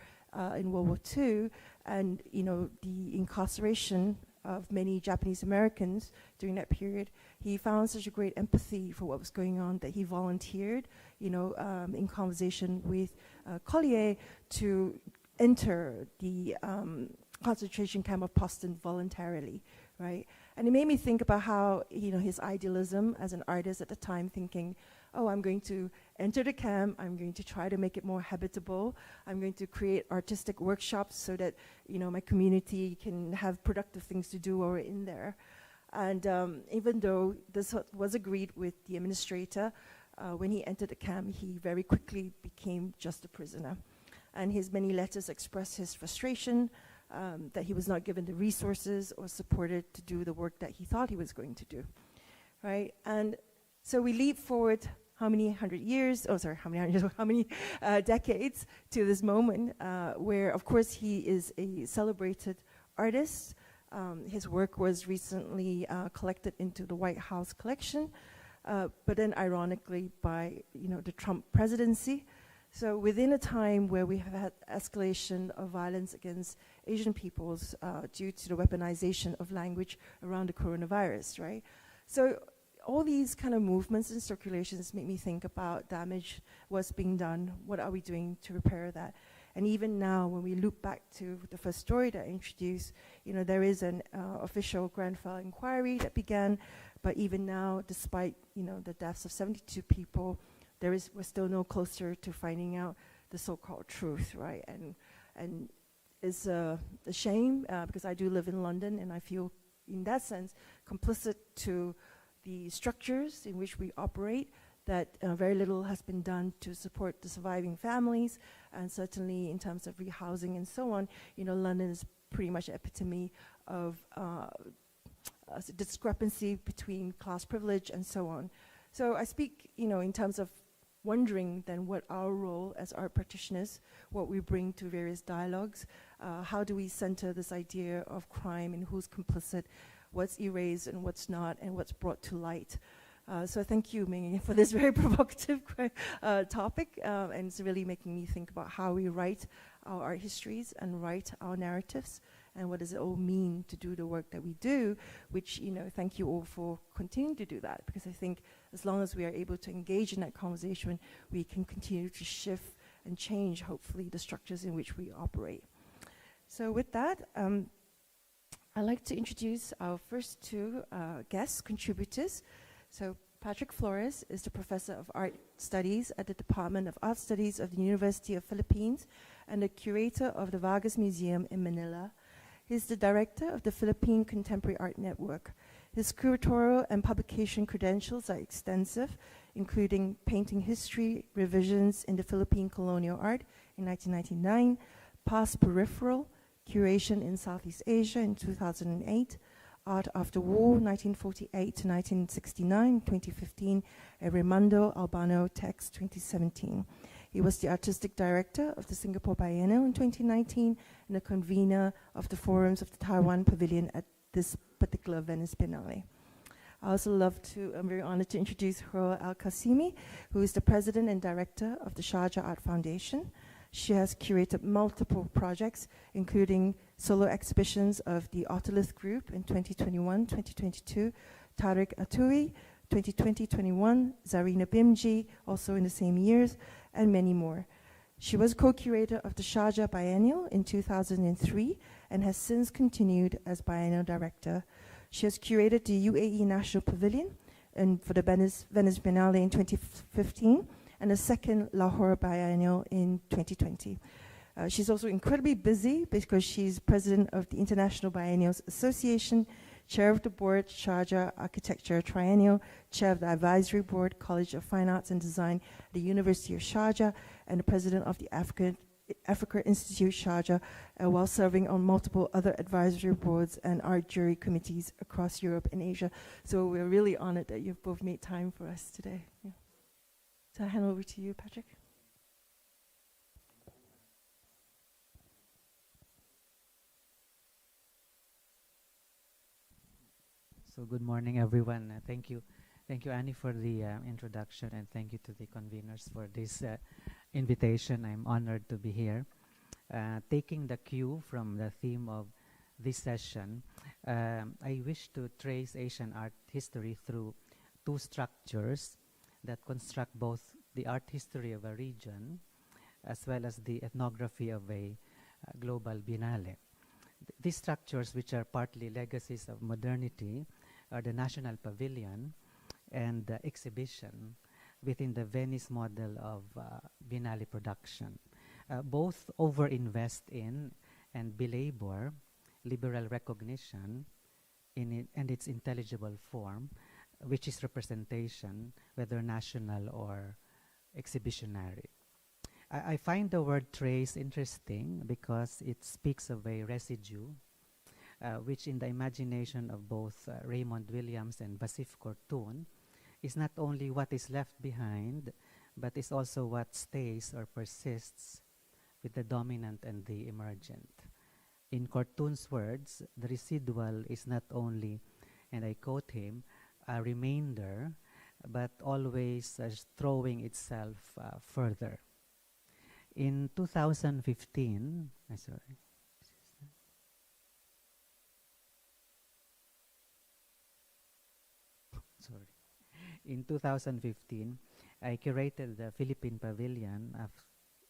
in World War II, and the incarceration of many Japanese Americans during that period, he found such a great empathy for what was going on that he volunteered, in conversation with Collier, to enter the concentration camp of Poston voluntarily, right? And it made me think about how his idealism as an artist at the time, thinking, oh, I'm going to enter the camp, I'm going to try to make it more habitable, I'm going to create artistic workshops so that my community can have productive things to do while we're in there. And even though this was agreed with the administrator, when he entered the camp, he very quickly became just a prisoner. And his many letters expressed his frustration that he was not given the resources or supported to do the work that he thought he was going to do, right? And so we leap forward how many decades to this moment where, of course, he is a celebrated artist. His work was recently collected into the White House collection, but then ironically by the Trump presidency. So within a time where we have had escalation of violence against Asian peoples due to the weaponization of language around the coronavirus, right? So all these kind of movements and circulations make me think about damage, what's being done, what are we doing to repair that? And even now, when we loop back to the first story that I introduced, there is an official grand file inquiry that began, but even now, despite the deaths of 72 people, we're still no closer to finding out the so-called truth, right? And it's a shame because I do live in London, and I feel, in that sense, complicit to the structures in which we operate, that very little has been done to support the surviving families, and certainly in terms of rehousing and so on. London is pretty much an epitome of a discrepancy between class privilege and so on. So I speak, in terms of wondering then what our role as art practitioners, what we bring to various dialogues, how do we center this idea of crime and who's complicit, what's erased and what's not, and what's brought to light. So thank you, Ming, for this very provocative topic, and it's really making me think about how we write our art histories and write our narratives, and what does it all mean to do the work that we do, which, thank you all for continuing to do that, because I think as long as we are able to engage in that conversation, we can continue to shift and change, hopefully, the structures in which we operate. So with that, I'd like to introduce our first two guest contributors. So Patrick Flores is the Professor of Art Studies at the Department of Art Studies of the University of Philippines and the Curator of the Vargas Museum in Manila. He's the Director of the Philippine Contemporary Art Network. His curatorial and publication credentials are extensive, including painting history, revisions in the Philippine colonial art in 1999, past peripheral, curation in Southeast Asia in 2008, Art After War, 1948 to 1969, 2015, and Raimondo Albano Text, 2017. He was the artistic director of the Singapore Biennale in 2019 and the convener of the forums of the Taiwan Pavilion at this particular Venice Biennale. I also I'm very honored to introduce Hura Al-Qasimi, who is the president and director of the Sharjah Art Foundation. She has curated multiple projects, including solo exhibitions of the Otolith Group in 2021, 2022, Tariq Atui, 2020-21, Zarina Bimji, also in the same years, and many more. She was co-curator of the Sharjah Biennial in 2003 and has since continued as biennial director. She has curated the UAE National Pavilion and for the Venice Biennale in 2015, and the second Lahore Biennial in 2020. She's also incredibly busy because she's president of the International Biennials Association, chair of the board, Sharjah Architecture Triennial, chair of the advisory board, College of Fine Arts and Design at the University of Sharjah, and the president of the African Africa Institute Sharjah, while serving on multiple other advisory boards and art jury committees across Europe and Asia. So we're really honored that you've both made time for us today. Yeah. So I'll hand over to you, Patrick. So good morning, everyone. Thank you, Annie, for the introduction, and thank you to the conveners for this invitation. I'm honored to be here. Taking the cue from the theme of this session, I wish to trace Asian art history through two structures that construct both the art history of a region as well as the ethnography of a global biennale. These structures, which are partly legacies of modernity, are the National Pavilion and the exhibition within the Venice model of biennale production. Both overinvest in and belabor liberal recognition in it and its intelligible form, which is representation, whether national or exhibitionary. I find the word trace interesting because it speaks of a residue, which in the imagination of both Raymond Williams and Basif Kortun is not only what is left behind, but is also what stays or persists with the dominant and the emergent. In Kortun's words, the residual is not only, and I quote him, a remainder, but always throwing itself further. In 2015, In 2015, I curated the Philippine Pavilion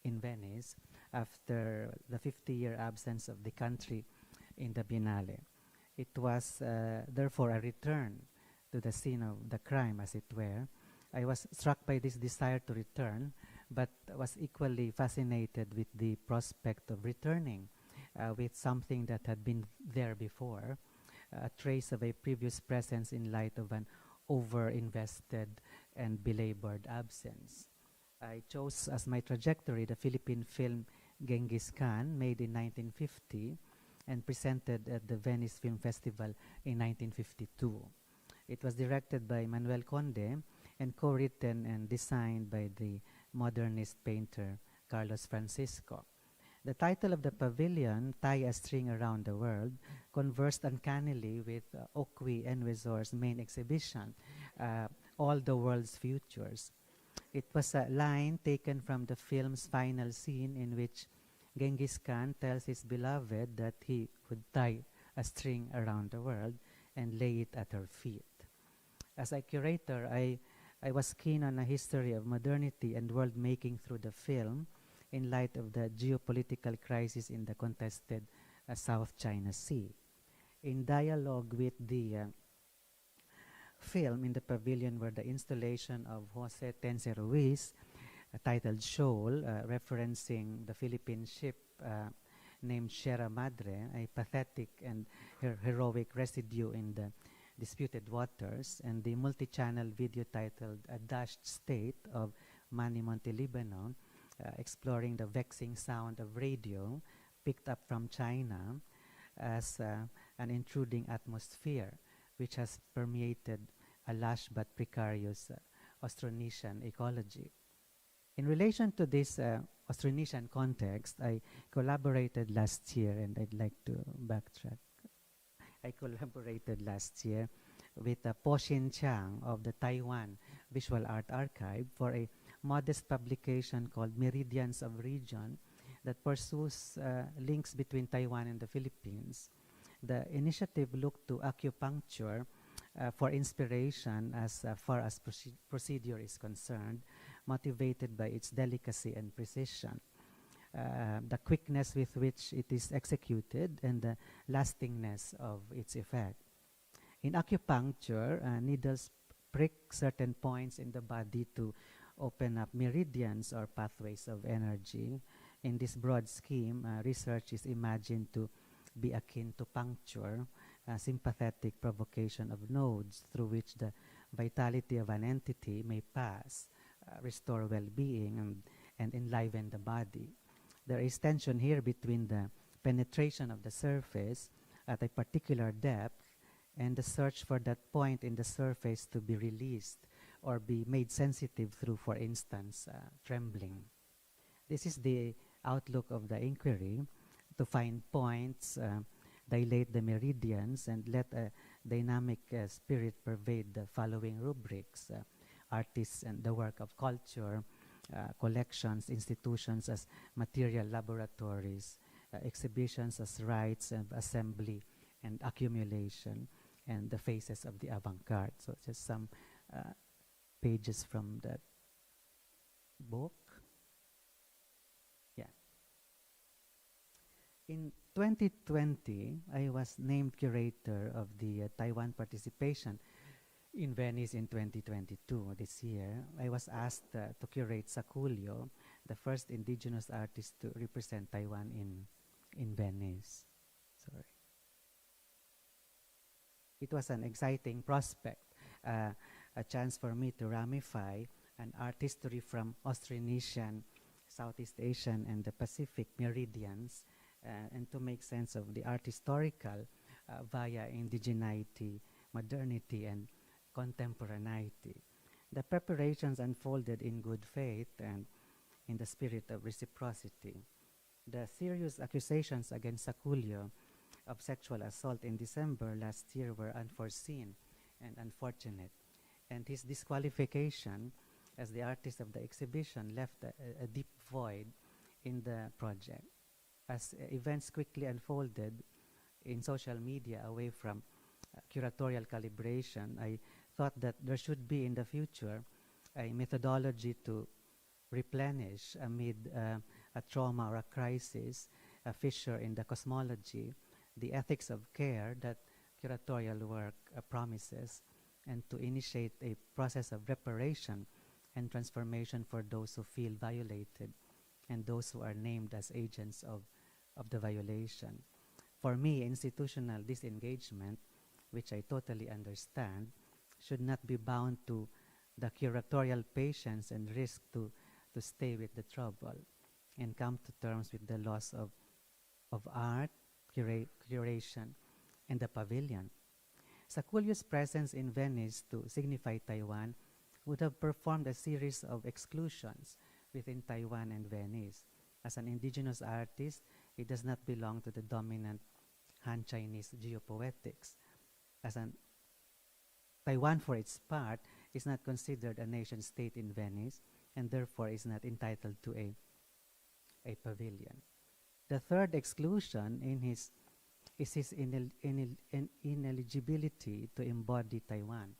in Venice after the 50-year absence of the country in the Biennale. It was therefore a return to the scene of the crime, as it were. I was struck by this desire to return, but was equally fascinated with the prospect of returning with something that had been there before, a trace of a previous presence in light of an over-invested and belabored absence. I chose as my trajectory the Philippine film Genghis Khan, made in 1950 and presented at the Venice Film Festival in 1952. It was directed by Manuel Conde and co-written and designed by the modernist painter Carlos Francisco. The title of the pavilion, Tie a String Around the World, conversed uncannily with Okwi Enwezor's main exhibition, All the World's Futures. It was a line taken from the film's final scene in which Genghis Khan tells his beloved that he would tie a string around the world and lay it at her feet. As a curator, I was keen on a history of modernity and world-making through the film in light of the geopolitical crisis in the contested South China Sea. In dialogue with the film in the pavilion were the installation of Jose Tense Ruiz, titled Shoal, referencing the Philippine ship named Sierra Madre, a pathetic and heroic residue in the disputed waters, and the multi-channel video titled A Dashed State of Manny Montelibano, exploring the vexing sound of radio picked up from China as an intruding atmosphere which has permeated a lush but precarious Austronesian ecology. In relation to this Austronesian context, I collaborated last year, and I'd like to backtrack. I collaborated last year with Po Shin Chiang of the Taiwan Visual Art Archive for a modest publication called Meridians of Region that pursues links between Taiwan and the Philippines. The initiative looked to acupuncture for inspiration as far as procedure is concerned, motivated by its delicacy and precision, the quickness with which it is executed, and the lastingness of its effect. In acupuncture, needles prick certain points in the body to open up meridians or pathways of energy. In this broad scheme, research is imagined to be akin to puncture, a sympathetic provocation of nodes through which the vitality of an entity may pass, restore well-being, and enliven the body. there is tension here between the penetration of the surface at a particular depth and the search for that point in the surface to be released or be made sensitive through, for instance, trembling. This is the outlook of the inquiry, to find points, dilate the meridians, and let a dynamic spirit pervade the following rubrics: artists and the work of culture, collections, institutions as material laboratories, exhibitions as rites of assembly and accumulation, and the faces of the avant-garde. So just some pages from that book. Yeah. In 2020, I was named curator of the Taiwan participation in Venice in 2022. This year, I was asked to curate Sakulyo, the first indigenous artist to represent Taiwan in Venice. Sorry. It was an exciting prospect, a chance for me to ramify an art history from Austronesian, Southeast Asian, and the Pacific meridians, and to make sense of the art historical via indigeneity, modernity, and contemporaneity. The preparations unfolded in good faith and in the spirit of reciprocity. The serious accusations against Sakulyo of sexual assault in December last year were unforeseen and unfortunate, and his disqualification as the artist of the exhibition left a deep void in the project. As events quickly unfolded in social media away from curatorial calibration, I thought that there should be in the future a methodology to replenish amid a trauma or a crisis, a fissure in the cosmology, the ethics of care that curatorial work promises, and to initiate a process of reparation and transformation for those who feel violated and those who are named as agents of the violation. For me, institutional disengagement, which I totally understand, should not be bound to the curatorial patience and risk to stay with the trouble and come to terms with the loss of art, curation, and the pavilion. Sakulyo's presence in Venice to signify Taiwan would have performed a series of exclusions within Taiwan and Venice. As an indigenous artist, he does not belong to the dominant Han Chinese geopoetics. Taiwan, for its part, is not considered a nation state in Venice and therefore is not entitled to a pavilion. The third exclusion is his ineligibility to embody Taiwan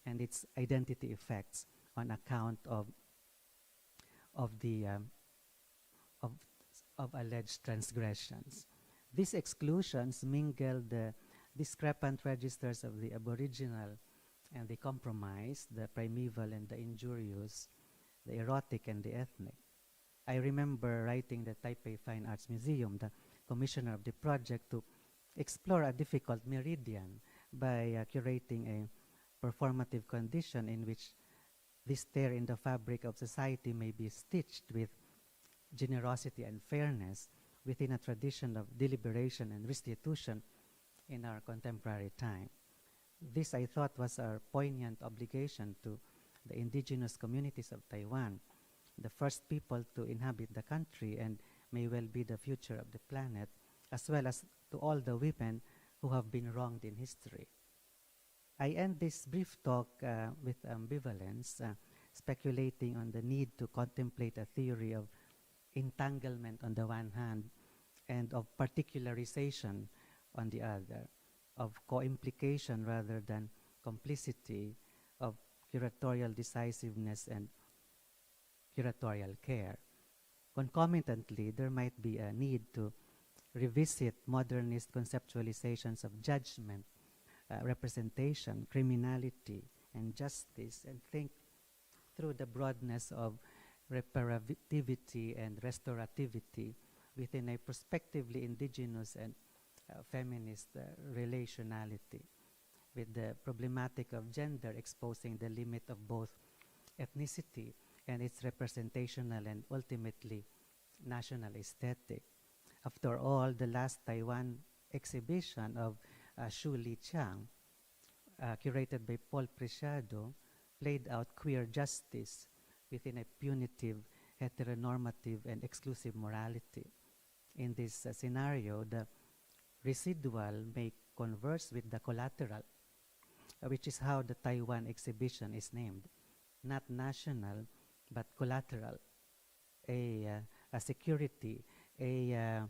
and its identity effects on account of alleged transgressions. These exclusions mingle the discrepant registers of the aboriginal and the compromised, the primeval and the injurious, the erotic and the ethnic. I remember writing the Taipei Fine Arts Museum, the commissioner of the project, to explore a difficult meridian by curating a performative condition in which this tear in the fabric of society may be stitched with generosity and fairness within a tradition of deliberation and restitution in our contemporary time. This, I thought, was our poignant obligation to the indigenous communities of Taiwan, the first people to inhabit the country and may well be the future of the planet, as well as to all the women who have been wronged in history. I end this brief talk with ambivalence, speculating on the need to contemplate a theory of entanglement on the one hand and of particularization on the other, of co-implication rather than complicity, of curatorial decisiveness and curatorial care. Concomitantly, there might be a need to revisit modernist conceptualizations of judgment, representation, criminality, and justice, and think through the broadness of reparativity and restorativity within a prospectively indigenous and feminist relationality, with the problematic of gender exposing the limit of both ethnicity and its representational and ultimately national aesthetic. After all, the last Taiwan exhibition of Shu Li Chang, curated by Paul Preciado, played out queer justice within a punitive, heteronormative, and exclusive morality. In this scenario, the residual may converse with the collateral, which is how the Taiwan exhibition is named. Not national, but collateral, a security, a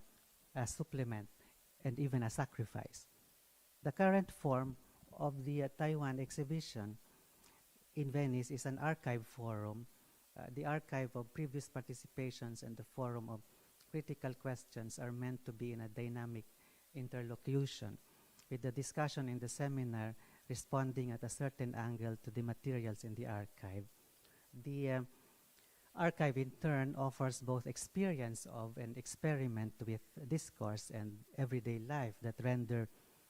supplement, and even a sacrifice. The current form of the Taiwan exhibition in Venice is an archive forum, the archive of previous participations and the forum of critical questions are meant to be in a dynamic interlocution, with the discussion in the seminar responding at a certain angle to the materials in the archive. The archive in turn offers both experience of and experiment with discourse and everyday life that render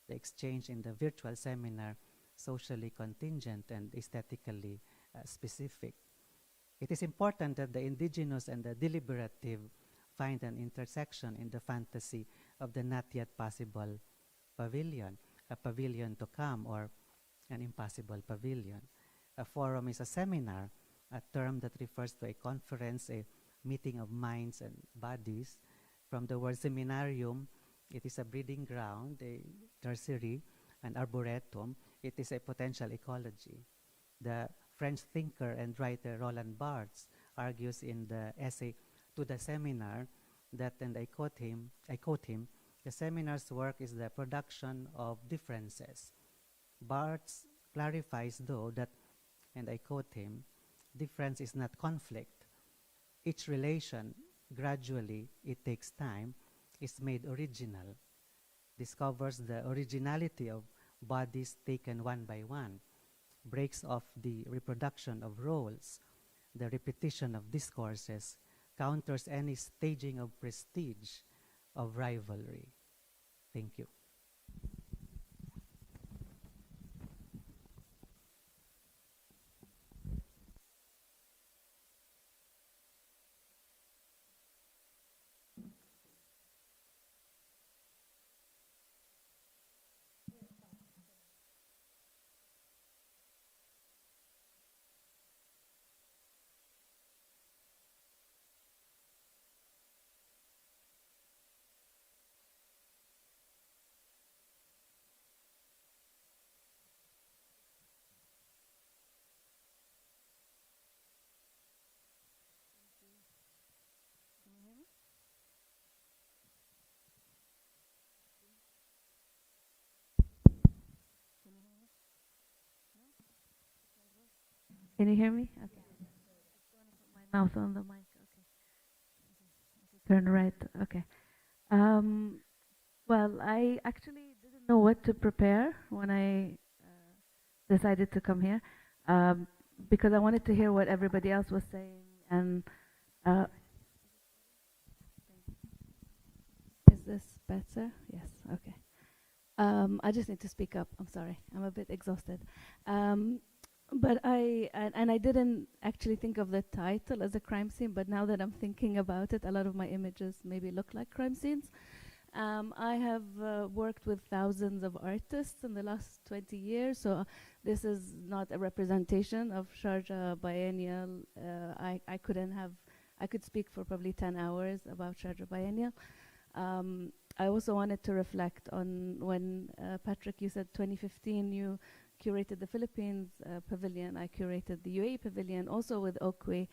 the exchange in the virtual seminar socially contingent and aesthetically specific. It is important that the indigenous and the deliberative find an intersection in the fantasy of the not yet possible pavilion, a pavilion to come, or an impossible pavilion. A forum is a seminar, a term that refers to a conference, a meeting of minds and bodies. From the word seminarium, it is a breeding ground, a tertiary, an arboretum. It is a potential ecology. The French thinker and writer Roland Barthes argues in the essay To the Seminar that, and I quote him, the seminar's work is the production of differences. Barthes clarifies, though, that, and I quote him, difference is not conflict. Each relation, gradually, it takes time, is made original, discovers the originality of bodies taken one by one, breaks off the reproduction of roles, the repetition of discourses, counters any staging of prestige, of rivalry. Thank you. Can you hear me? Okay. My mouth on the mic. Okay. Turn right. Okay. Well, I actually didn't know what to prepare when I decided to come here, because I wanted to hear what everybody else was saying. And is this better? Yes. Okay. I just need to speak up. I'm sorry. I'm a bit exhausted. But I didn't actually think of the title as a crime scene, but now that I'm thinking about it, a lot of my images maybe look like crime scenes. I have worked with thousands of artists in the last 20 years, so this is not a representation of Sharjah Biennial. I could speak for probably 10 hours about Sharjah Biennial. I also wanted to reflect on when, Patrick, you said 2015, you curated the Philippines pavilion. I curated the UAE pavilion, also with Okwe.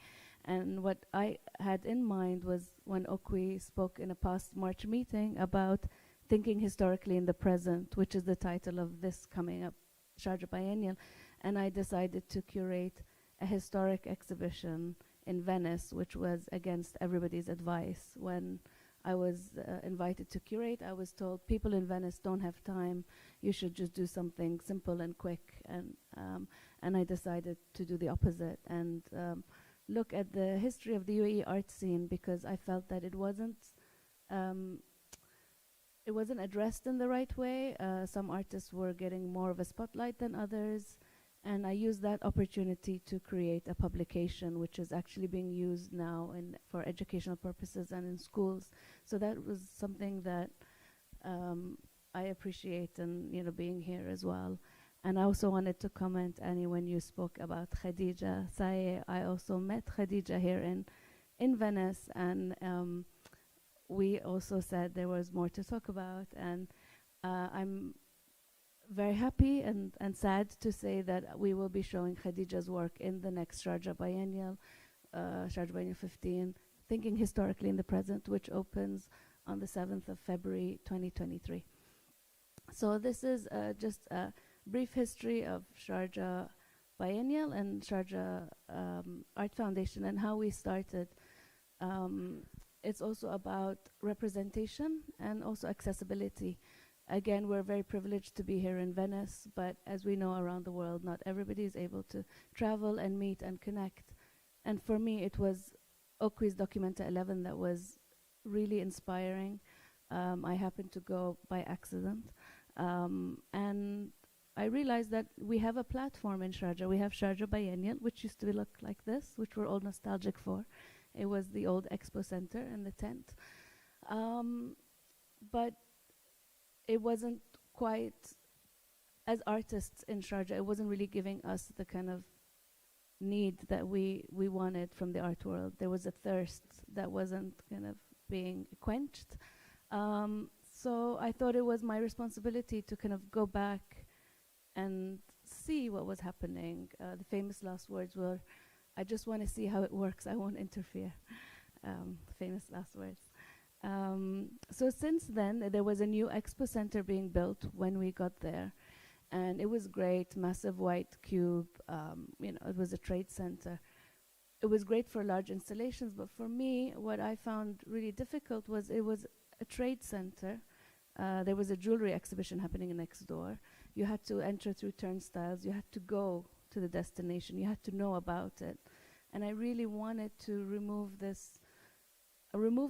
And what I had in mind was when Okwe spoke in a past March meeting about thinking historically in the present, which is the title of this coming up Sharjah Biennial. And I decided to curate a historic exhibition in Venice, which was against everybody's advice. When I was invited to curate, I was told people in Venice don't have time. You should just do something simple and quick. And I decided to do the opposite and look at the history of the UAE art scene, because I felt that it wasn't addressed in the right way. Some artists were getting more of a spotlight than others, And I used that opportunity to create a publication, which is actually being used now for educational purposes and in schools. So that was something that I appreciate, and being here as well. And I also wanted to comment, Annie, when you spoke about Khadija Saye. I also met Khadija here in Venice, and we also said there was more to talk about. And I'm very happy and sad to say that we will be showing Khadija's work in the next Sharjah Biennial, Sharjah Biennial 15, Thinking Historically in the Present, which opens on the 7th of February 2023. So this is just a brief history of Sharjah Biennial and Sharjah Art Foundation and how we started. It's also about representation and also accessibility. Again, we're very privileged to be here in Venice, but as we know around the world, not everybody is able to travel and meet and connect. And for me, it was Okwi's Documenta 11 that was really inspiring. I happened to go by accident. And I realized that we have a platform in Sharjah. We have Sharjah Biennial, which used to look like this, which we're all nostalgic for. It was the old expo center and the tent. But it wasn't quite, as artists in Sharjah, it wasn't really giving us the kind of need that we wanted from the art world. There was a thirst that wasn't kind of being quenched. So I thought it was my responsibility to kind of go back and see what was happening. The famous last words were, "I just want to see how it works, I won't interfere." Famous last words. So since then, there was a new expo center being built when we got there. And it was great, massive white cube, it was a trade center. It was great for large installations, but for me, what I found really difficult was it was a trade center. There was a jewelry exhibition happening next door. You had to enter through turnstiles. You had to go to the destination. You had to know about it. And I really wanted to remove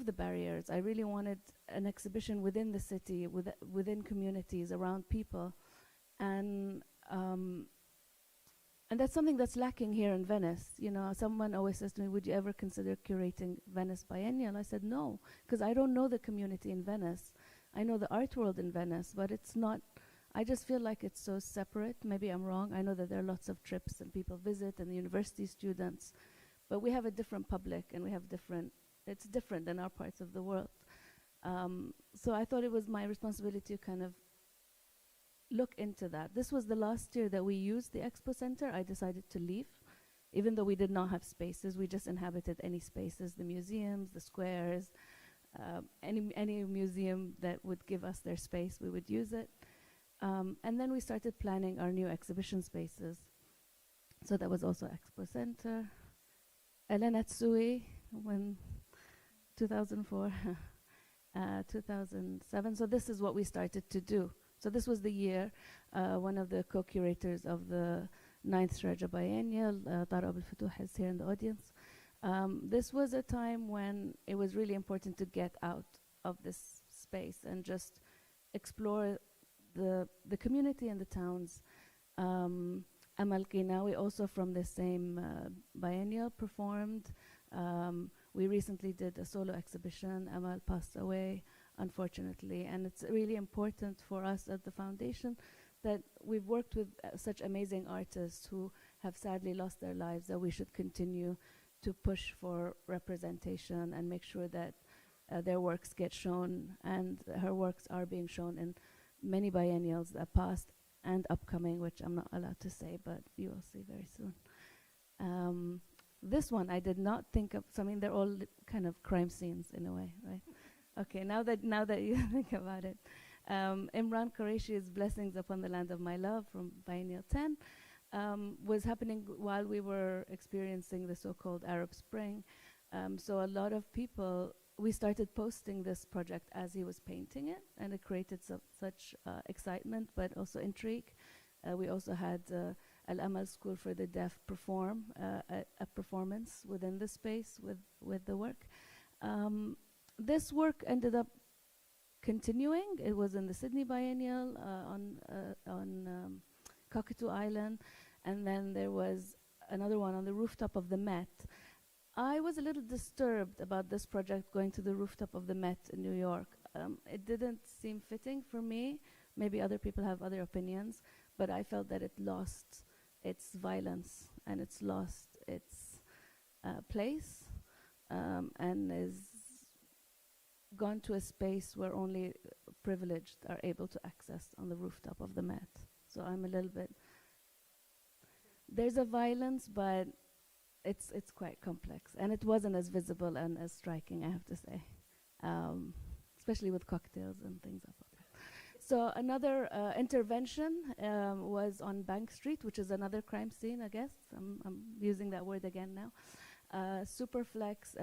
the barriers. I really wanted an exhibition within the city, within communities, around people. And that's something that's lacking here in Venice. Someone always says to me, "Would you ever consider curating Venice Biennial?" I said no, because I don't know the community in Venice. I know the art world in Venice, but it's not, I just feel like it's so separate. Maybe I'm wrong. I know that there are lots of trips and people visit and the university students, but we have a different public and we have it's different than our parts of the world. So I thought it was my responsibility to kind of look into that. This was the last year that we used the expo center. I decided to leave, even though we did not have spaces. We just inhabited any spaces, the museums, the squares, any museum that would give us their space, we would use it. And then we started planning our new exhibition spaces. So that was also Expo Center. Elena Tsui, when 2004, 2007. So this is what we started to do. So this was the year, one of the co-curators of the 9th Sharjah Biennial, Tara Abul Futuh, is here in the audience. This was a time when it was really important to get out of this space and just explore the community and the towns. Amal Qinawi, also from the same biennial, performed. We recently did a solo exhibition. Amal passed away, unfortunately, and it's really important for us at the foundation that we've worked with such amazing artists who have sadly lost their lives, that we should continue to push for representation and make sure that their works get shown, and her works are being shown in many biennials, past and upcoming, which I'm not allowed to say, but you will see very soon. This one I did not think of. So I mean, they're all kind of crime scenes in a way, right? Okay, now that you think about it, Imran Qureshi's "Blessings Upon the Land of My Love" from Biennial 10 was happening while we were experiencing the so-called Arab Spring. So a lot of people, we started posting this project as he was painting it, and it created such excitement, but also intrigue. We also had Al-Amal School for the Deaf perform a performance within the space with the work. This work ended up continuing. It was in the Sydney Biennial on Cockatoo Island, And then there was another one on the rooftop of the Met. I was a little disturbed about this project going to the rooftop of the Met in New York. It didn't seem fitting for me. Maybe other people have other opinions, but I felt that it lost its violence and it's lost its place, and is gone to a space where only privileged are able to access on the rooftop of the Met. So I'm a little bit, there's a violence, but it's quite complex, and it wasn't as visible and as striking, I have to say, especially with cocktails and things like that. So another intervention was on Bank Street, which is another crime scene, I guess. I'm using that word again now. Superflex.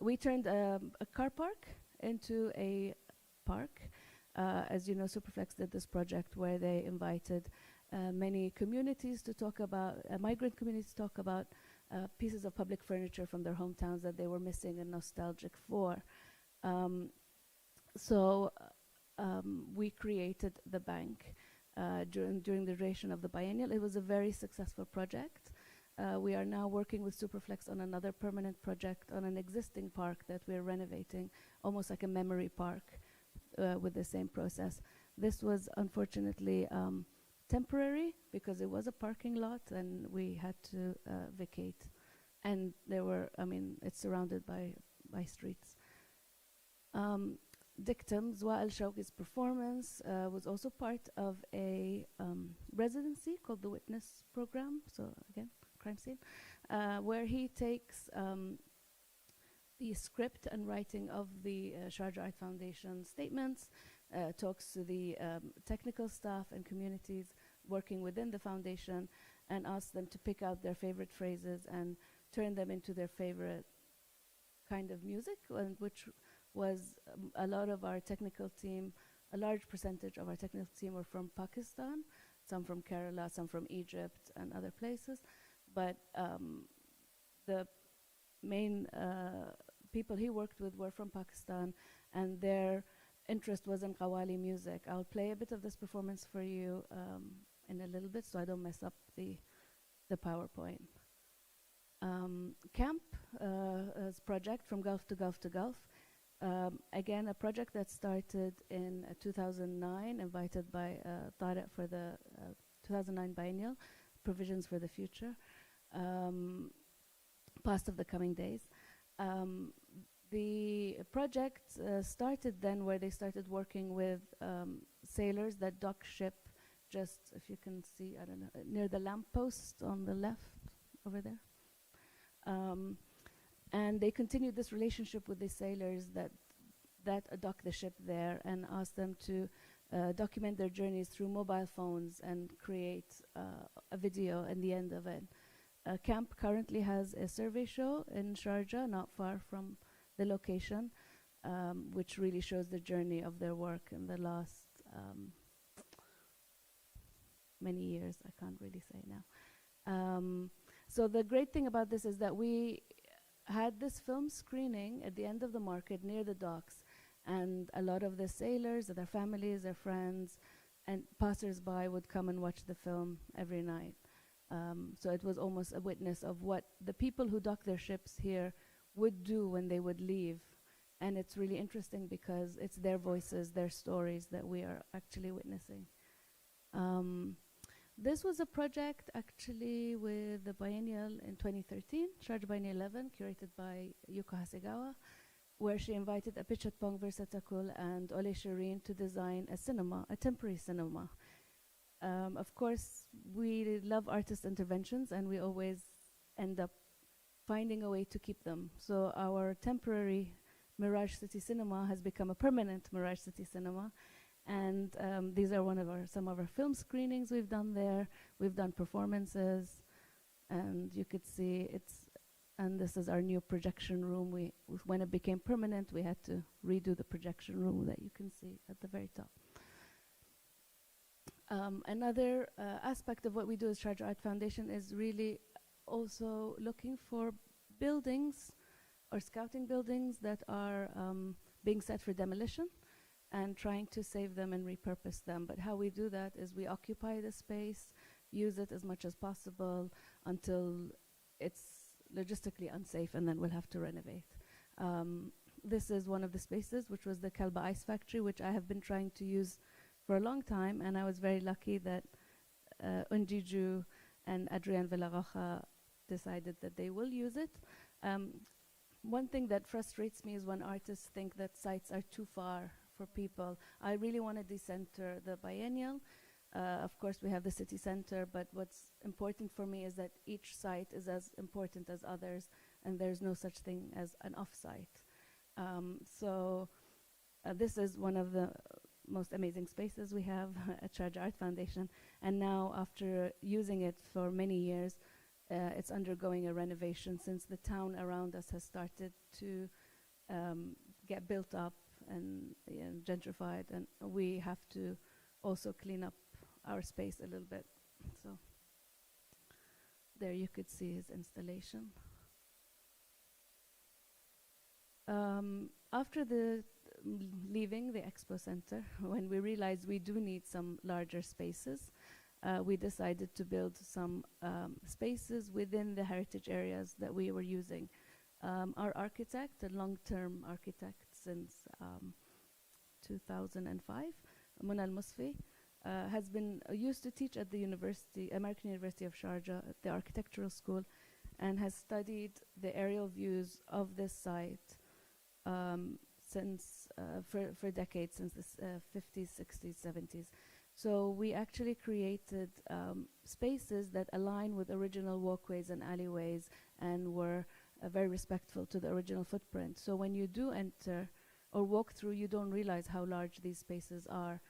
We turned a car park into a park. As you know, Superflex did this project where they invited many communities to talk about, migrant communities to talk about pieces of public furniture from their hometowns that they were missing and nostalgic for. We created the bank during the duration of the biennial. It was a very successful project. We are now working with Superflex on another permanent project on an existing park that we're renovating, almost like a memory park with the same process. This was unfortunately temporary because it was a parking lot and we had to vacate. And there were, it's surrounded by streets. Dictum, Zwa al-Shawqi's performance was also part of a residency called the Witness Program, so again, crime scene, where he takes the script and writing of the Sharjah Art Foundation statements, talks to the technical staff and communities working within the foundation, and asks them to pick out their favorite phrases and turn them into their favorite kind of music, which was a lot of our technical team, a large percentage of our technical team were from Pakistan, some from Kerala, some from Egypt and other places. But the main people he worked with were from Pakistan, and their interest was in Qawwali music. I'll play a bit of this performance for you in a little bit so I don't mess up the PowerPoint. Camp is project from Gulf to Gulf to Gulf. Again, a project that started in 2009, invited by Tariq for the 2009 biennial, Provisions for the Future, Past of the Coming Days. The project started then where they started working with sailors that dock ship just, if you can see, I don't know, near the lamppost on the left over there. And they continued this relationship with the sailors that dock the ship there and asked them to document their journeys through mobile phones and create a video in the end of it. Camp currently has a survey show in Sharjah, not far from the location, which really shows the journey of their work in the last many years. I can't really say now. So the great thing about this is that we had this film screening at the end of the market near the docks, and a lot of the sailors, their families, their friends, and passers-by would come and watch the film every night. So it was almost a witness of what the people who dock their ships here would do when they would leave. And it's really interesting because it's their voices, their stories that we are actually witnessing. This was a project actually with the biennial in 2013, Sharjah Biennial 11, curated by Yuko Hasegawa, where she invited Apichatpong Versatacul and Ole Shireen to design a cinema, a temporary cinema. Of course, we love artist interventions, and we always end up finding a way to keep them. So our temporary Mirage City Cinema has become a permanent Mirage City Cinema. And these are some of our film screenings we've done there. We've done performances, and you could see and this is our new projection room. When it became permanent, we had to redo the projection room that you can see at the very top. Another aspect of what we do as Sharjah Art Foundation is really also looking for buildings or scouting buildings that are being set for demolition, and trying to save them and repurpose them. But how we do that is we occupy the space, use it as much as possible until it's logistically unsafe, and then we'll have to renovate. This is one of the spaces, which was the Kalba Ice Factory, which I have been trying to use for a long time, and I was very lucky that Undiju and Adrian Villaroja decided that they will use it. One thing that frustrates me is when artists think that sites are too far for people. I really want to decenter the biennial. Of course, we have the city center, but what's important for me is that each site is as important as others, and there's no such thing as an off-site. This is one of the most amazing spaces we have at Sharjah Art Foundation, and now after using it for many years, it's undergoing a renovation since the town around us has started to get built up and gentrified, and we have to also clean up our space a little bit. So there you could see his installation. After leaving the expo center, when we realized we do need some larger spaces, we decided to build some spaces within the heritage areas that we were using. Our architect, a long-term architect since 2005, Mona Al-Musfi, has been used to teach at the American University of Sharjah at the architectural school, and has studied the aerial views of this site since for decades, since the 50s, 60s, 70s. So we actually created spaces that align with original walkways and alleyways, and were very respectful to the original footprint. So when you do enter or walk through, you don't realize how large these spaces are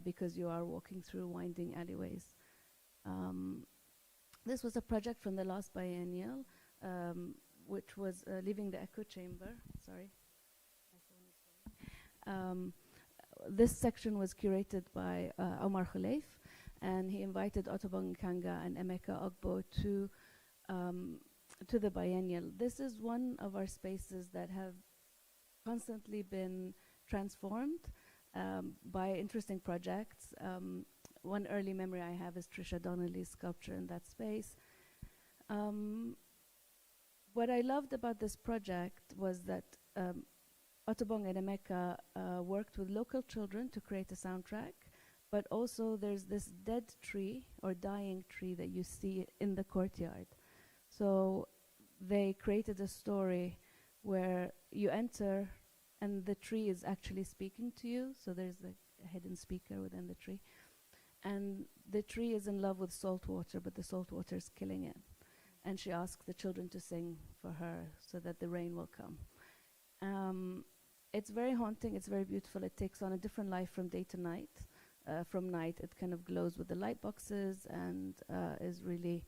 because you are walking through winding alleyways. This was a project from the last biennial, which was leaving the echo chamber. Sorry. This section was curated by Omar Khulaif, and he invited Otobong Kanga and Emeka Ogbo to the biennial. This is one of our spaces that have constantly been transformed by interesting projects. One early memory I have is Trisha Donnelly's sculpture in that space. What I loved about this project was that Otobong and Emeka worked with local children to create a soundtrack, but also there's this dead tree or dying tree that you see in the courtyard. So they created a story where you enter and the tree is actually speaking to you. So there's a hidden speaker within the tree. And the tree is in love with salt water, but the salt water is killing it. And she asks the children to sing for her so that the rain will come. It's very haunting, it's very beautiful. It takes on a different life from day to night. From night, it kind of glows with the light boxes and is really,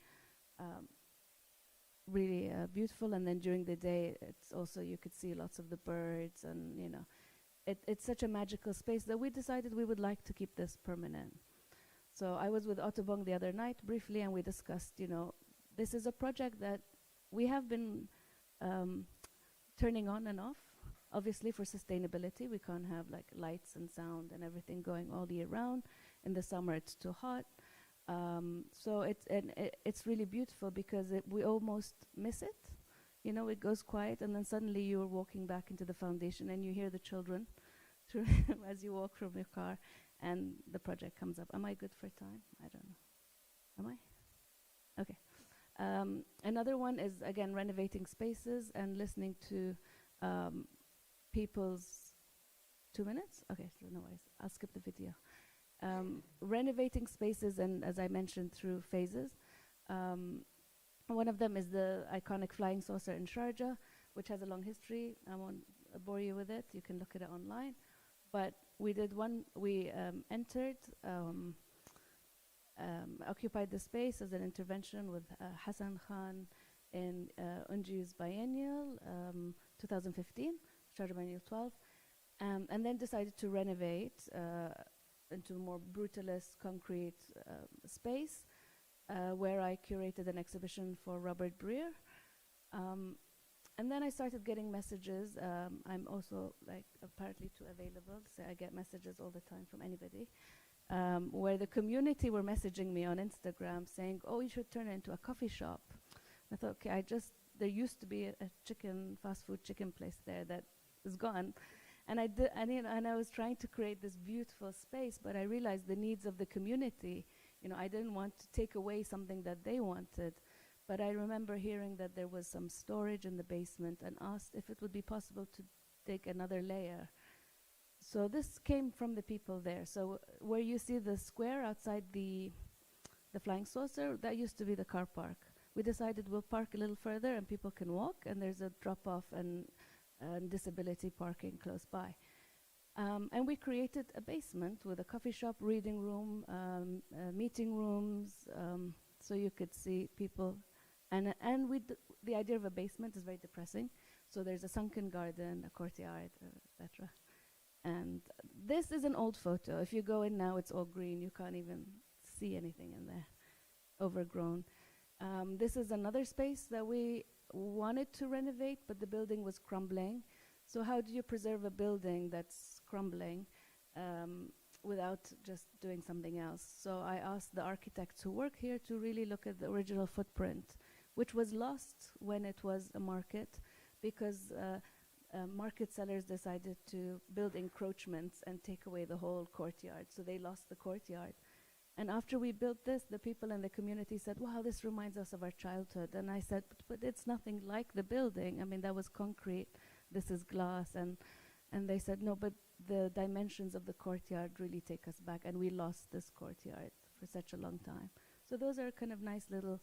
really beautiful. And then during the day, it's also, you could see lots of the birds, and you know, it's such a magical space that we decided we would like to keep this permanent. So I was with Otobong the other night briefly, and we discussed, you know, this is a project that we have been turning on and off. Obviously, for sustainability, we can't have like lights and sound and everything going all year round. In the summer, it's too hot. So it's really beautiful because we almost miss it. You know, it goes quiet, and then suddenly you're walking back into the foundation, and you hear the children as you walk from your car, and the project comes up. Am I good for time? I don't know. Am I? Okay. Another one is, again, renovating spaces and listening to people's 2 minutes? Okay, so no worries. I'll skip the video. Renovating spaces, and as I mentioned, through phases. One of them is the iconic flying saucer in Sharjah, which has a long history. I won't bore you with it. You can look at it online. But we did one, we entered, occupied the space as an intervention with Hassan Khan in Unji's biennial, 2015, Sharjah Biennial 12, and then decided to renovate into a more brutalist concrete space where I curated an exhibition for Robert Breer. And then I started getting messages. I'm also like apparently too available, so I get messages all the time from anybody. where the community were messaging me on Instagram saying, "Oh, you should turn it into a coffee shop." I thought, okay, there used to be a fast food chicken place there that is gone. And I was trying to create this beautiful space, but I realized the needs of the community. I didn't want to take away something that they wanted. But I remember hearing that there was some storage in the basement and asked if it would be possible to take another layer. So this came from the people there. So where you see the square outside the flying saucer, that used to be the car park. We decided we'll park a little further and people can walk, and there's a drop-off and disability parking close by. And we created a basement with a coffee shop, reading room, meeting rooms, so you could see people. And the idea of a basement is very depressing. So there's a sunken garden, a courtyard, etc. And this is an old photo. If you go in now, it's all green. You can't even see anything in there, overgrown. This is another space that we wanted to renovate, but the building was crumbling. So how do you preserve a building that's crumbling without just doing something else? So I asked the architects who work here to really look at the original footprint, which was lost when it was a market, because market sellers decided to build encroachments and take away the whole courtyard. So they lost the courtyard. And after we built this, the people in the community said, "Wow, this reminds us of our childhood." And I said, but it's nothing like the building. I mean, that was concrete. This is glass. And they said, "No, but the dimensions of the courtyard really take us back." And we lost this courtyard for such a long time. So those are kind of nice little,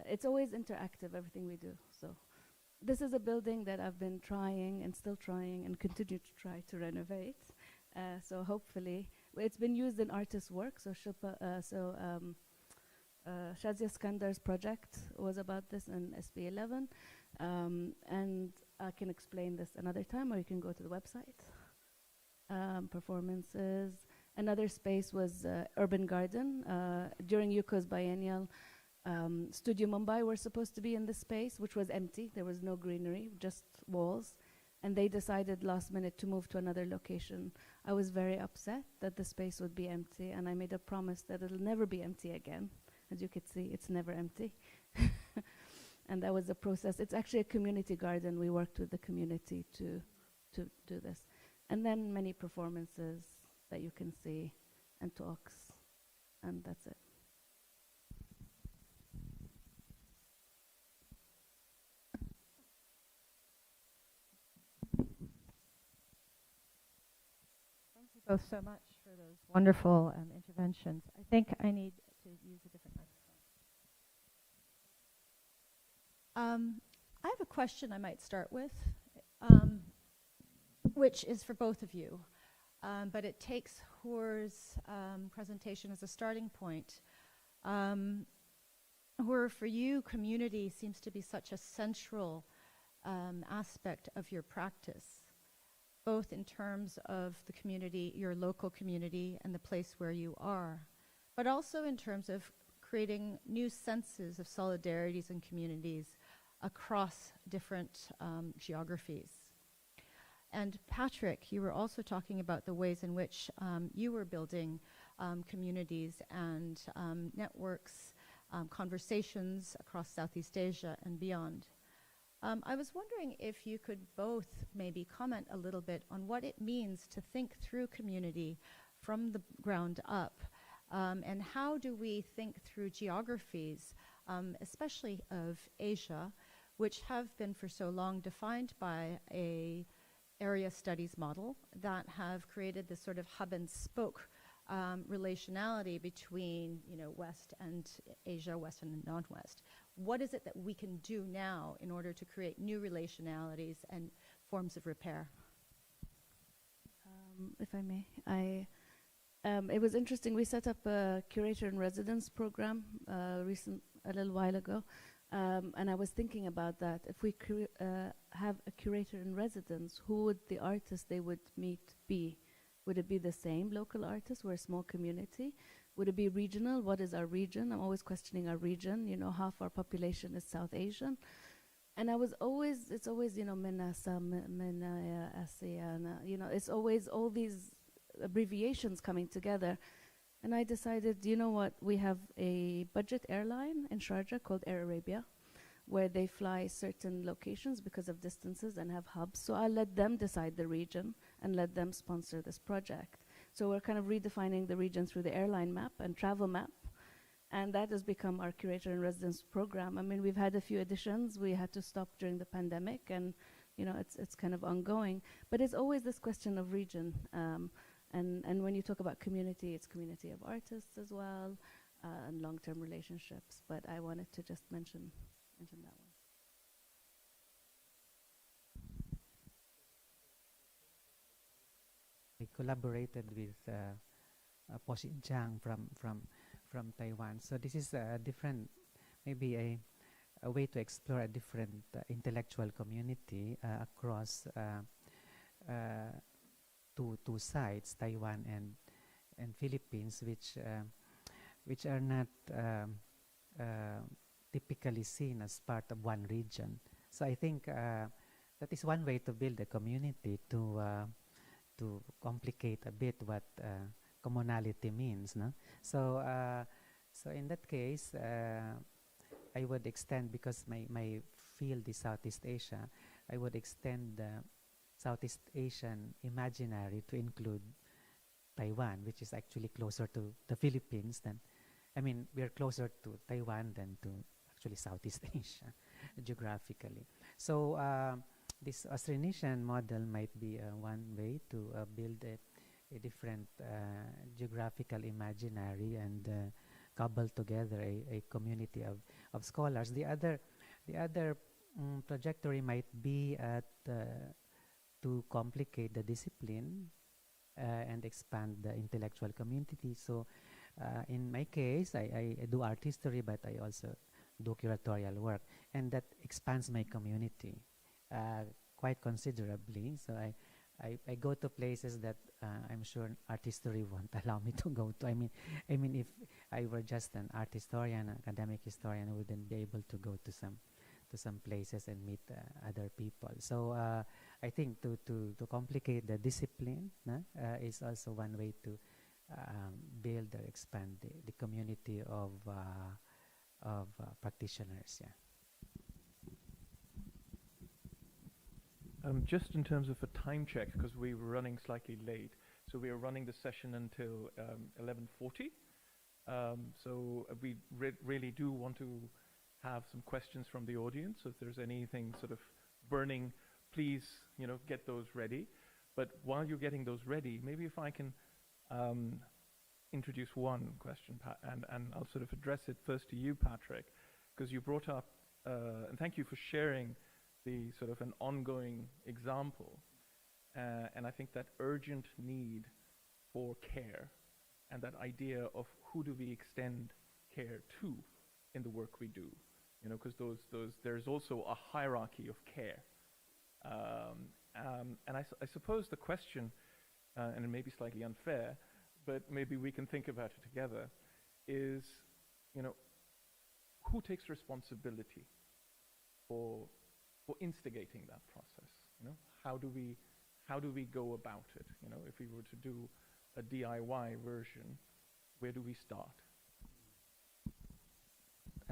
it's always interactive, everything we do. So this is a building that I've been trying and still trying and continue to try to renovate. So hopefully, it's been used in artist work. So Shazia Skandar's project was about this in SB11. And I can explain this another time, or you can go to the website. Performances. Another space was Urban Garden. During Yuko's biennial, Studio Mumbai were supposed to be in this space, which was empty. There was no greenery, just walls. And they decided last minute to move to another location. I was very upset that the space would be empty, and I made a promise that it'll never be empty again. As you could see, it's never empty. And that was the process. It's actually a community garden. We worked with the community to do this. And then many performances that you can see, and talks, and that's it. Thank you both so much for those wonderful interventions. I think I need to use a different microphone. I have a question I might start with, which is for both of you, but it takes Hoor's presentation as a starting point. Hoor, for you, community seems to be such a central aspect of your practice, both in terms of the community, your local community, and the place where you are, but also in terms of creating new senses of solidarities and communities across different geographies. And Patrick, you were also talking about the ways in which you were building communities and networks, conversations across Southeast Asia and beyond. I was wondering if you could both maybe comment a little bit on what it means to think through community from the ground up, and how do we think through geographies, especially of Asia, which have been for so long defined by a area studies model that have created this sort of hub and spoke relationality between, West and Asia, West and non-West. What is it that we can do now in order to create new relationalities and forms of repair? If I may, it was interesting. We set up a curator in residence program a little while ago, and I was thinking about that. If we have a curator in residence, who would the artist they would meet be? Would it be the same local artists? We're a small community. Would it be regional? What is our region? I'm always questioning our region. Half our population is South Asian. And it's always, Minasa, Minaya, ASEAN, it's always all these abbreviations coming together. And I decided, you know what, we have a budget airline in Sharjah called Air Arabia, where they fly certain locations because of distances and have hubs. So I'll let them decide the region and let them sponsor this project. So we're kind of redefining the region through the airline map and travel map. And that has become our curator in residence program. I mean, we've had a few editions. We had to stop during the pandemic, and you know, it's kind of ongoing. But it's always this question of region. And when you talk about community, it's community of artists as well, and long-term relationships. But I wanted to just mention that one. I collaborated with Po Xin Jiang from Taiwan. So this is a different, maybe a way to explore a different intellectual community across two sides, Taiwan and Philippines, which are not typically seen as part of one region. So I think that is one way to build a community, to complicate a bit what commonality means, no? So in that case, I would extend, because my field is Southeast Asia, I would extend the Southeast Asian imaginary to include Taiwan, which is actually closer to the Philippines than, I mean, we're closer to Taiwan than to actually Southeast Asia geographically. So this Austronesian model might be one way to build a different geographical imaginary and cobble together a community of scholars. The other trajectory might be to complicate the discipline and expand the intellectual community. So in my case, I do art history, but I also do curatorial work, and that expands my community quite considerably. So I go to places that I'm sure art history won't allow me to go to. I mean, if I were just an art historian, academic historian, I wouldn't be able to go to some places and meet other people. So I think to complicate the discipline is also one way to build or expand the community of practitioners. Yeah. Just in terms of a time check, because we were running slightly late, so we are running the session until 11:40. So we really do want to have some questions from the audience. So if there's anything sort of burning, please, get those ready. But while you're getting those ready, maybe if I can introduce one question, and I'll sort of address it first to you, Patrick, because you brought up, and thank you for sharing the sort of an ongoing example. And I think that urgent need for care and that idea of who do we extend care to in the work we do, because there's also a hierarchy of care. And I suppose the question, and it may be slightly unfair, but maybe we can think about it together, is, who takes responsibility for instigating that process? How do we go about it? If we were to do a DIY version, where do we start?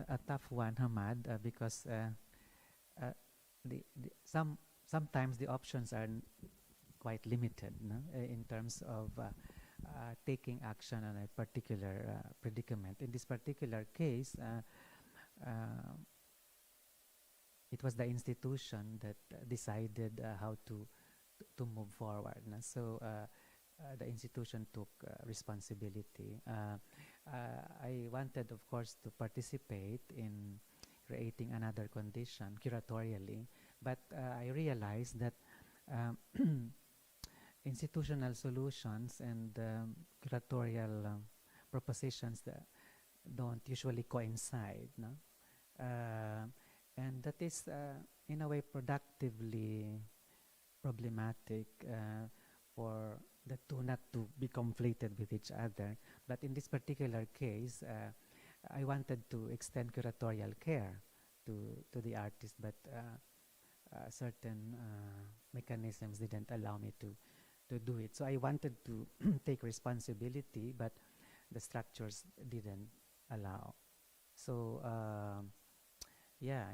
A tough one, Hamad, because sometimes the options are quite limited, in terms of taking action on a particular predicament. In this particular case, it was the institution that decided how to move forward. So the institution took responsibility. I wanted, of course, to participate in creating another condition curatorially, but I realized that institutional solutions and curatorial propositions that don't usually coincide. And that is, in a way, productively problematic for the two not to be conflated with each other. But in this particular case, I wanted to extend curatorial care to the artist, but certain mechanisms didn't allow me to do it. So I wanted to take responsibility, but the structures didn't allow. So yeah,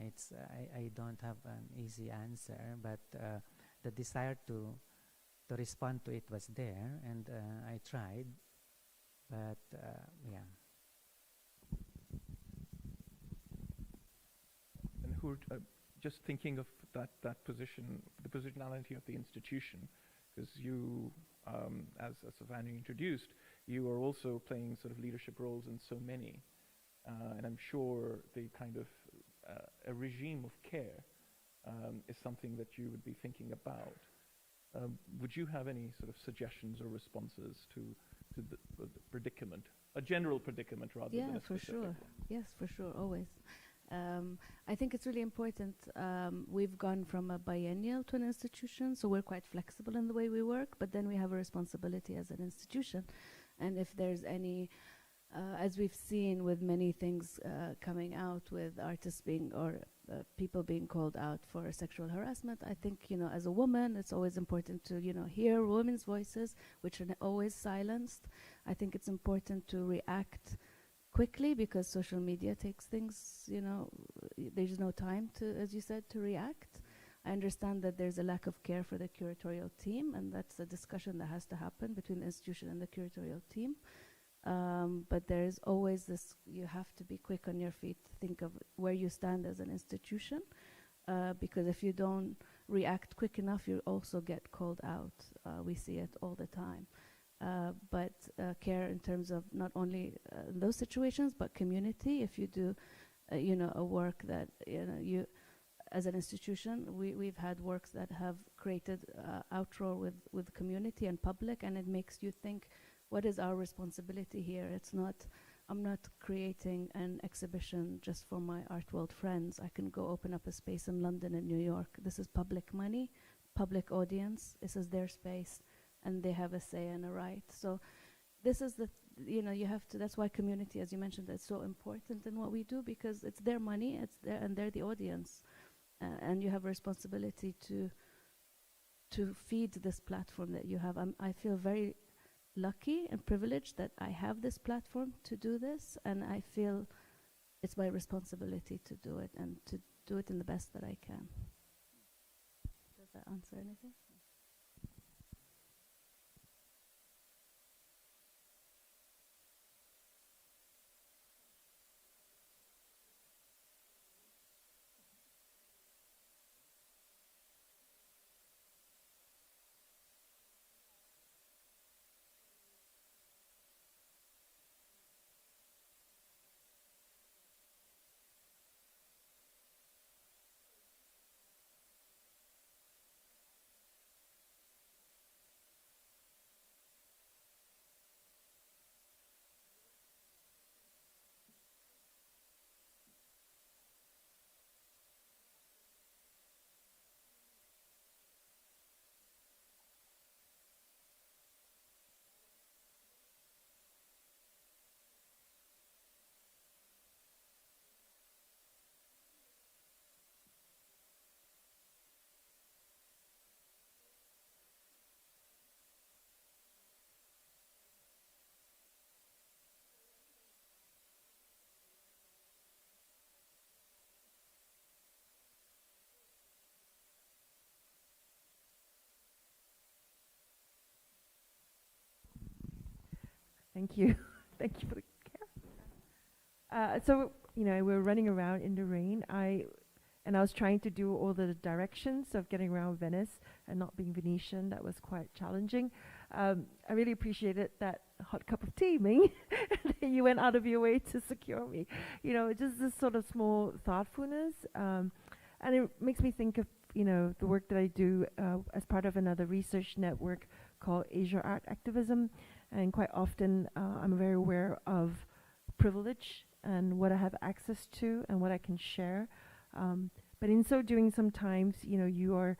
I don't have an easy answer, but the desire to respond to it was there, and I tried, but yeah. And who, just thinking of that position, the positionality of the institution, because you, as Savannah introduced, you are also playing sort of leadership roles in so many, and I'm sure the kind of a regime of care is something that you would be thinking about. Would you have any sort of suggestions or responses to the predicament, a general predicament rather than a Yeah, for specific sure. one? Yes, for sure, always. I think it's really important. We've gone from a biennial to an institution, so we're quite flexible in the way we work, but then we have a responsibility as an institution. And if there's any, as we've seen with many things coming out with artists being, or people being called out for sexual harassment, I think, you know, as a woman, it's always important to, you know, hear women's voices, which are always silenced. I think it's important to react quickly, because social media takes things, you know, there's no time to, as you said, to react. I understand that there's a lack of care for the curatorial team, and that's a discussion that has to happen between the institution and the curatorial team. But there is always this, you have to be quick on your feet, think of where you stand as an institution, because if you don't react quick enough, you also get called out. We see it all the time. But care in terms of not only those situations, but community. If you do, you know, a work that, you know, you, as an institution, we've had works that have created outroar with community and public, and it makes you think, what is our responsibility here? It's not, I'm not creating an exhibition just for my art world friends. I can go open up a space in London and New York. This is public money, public audience. This is their space, and they have a say and a right. So this is the, you know, you have to, that's why community, as you mentioned, is so important in what we do, because it's their money, it's their, and they're the audience. And you have a responsibility to feed this platform that you have. I feel very lucky and privileged that I have this platform to do this, and I feel it's my responsibility to do it, and to do it in the best that I can. Does that answer anything? Thank you. Thank you for the care. So, you know, we're running around in the rain. I was trying to do all the directions of getting around Venice and not being Venetian. That was quite challenging. I really appreciated that hot cup of tea, Ming. You went out of your way to secure me. You know, just this sort of small thoughtfulness. And it makes me think of, you know, the work that I do as part of another research network called Asia Art Activism. And quite often, I'm very aware of privilege and what I have access to and what I can share. But in so doing, sometimes, you know, you are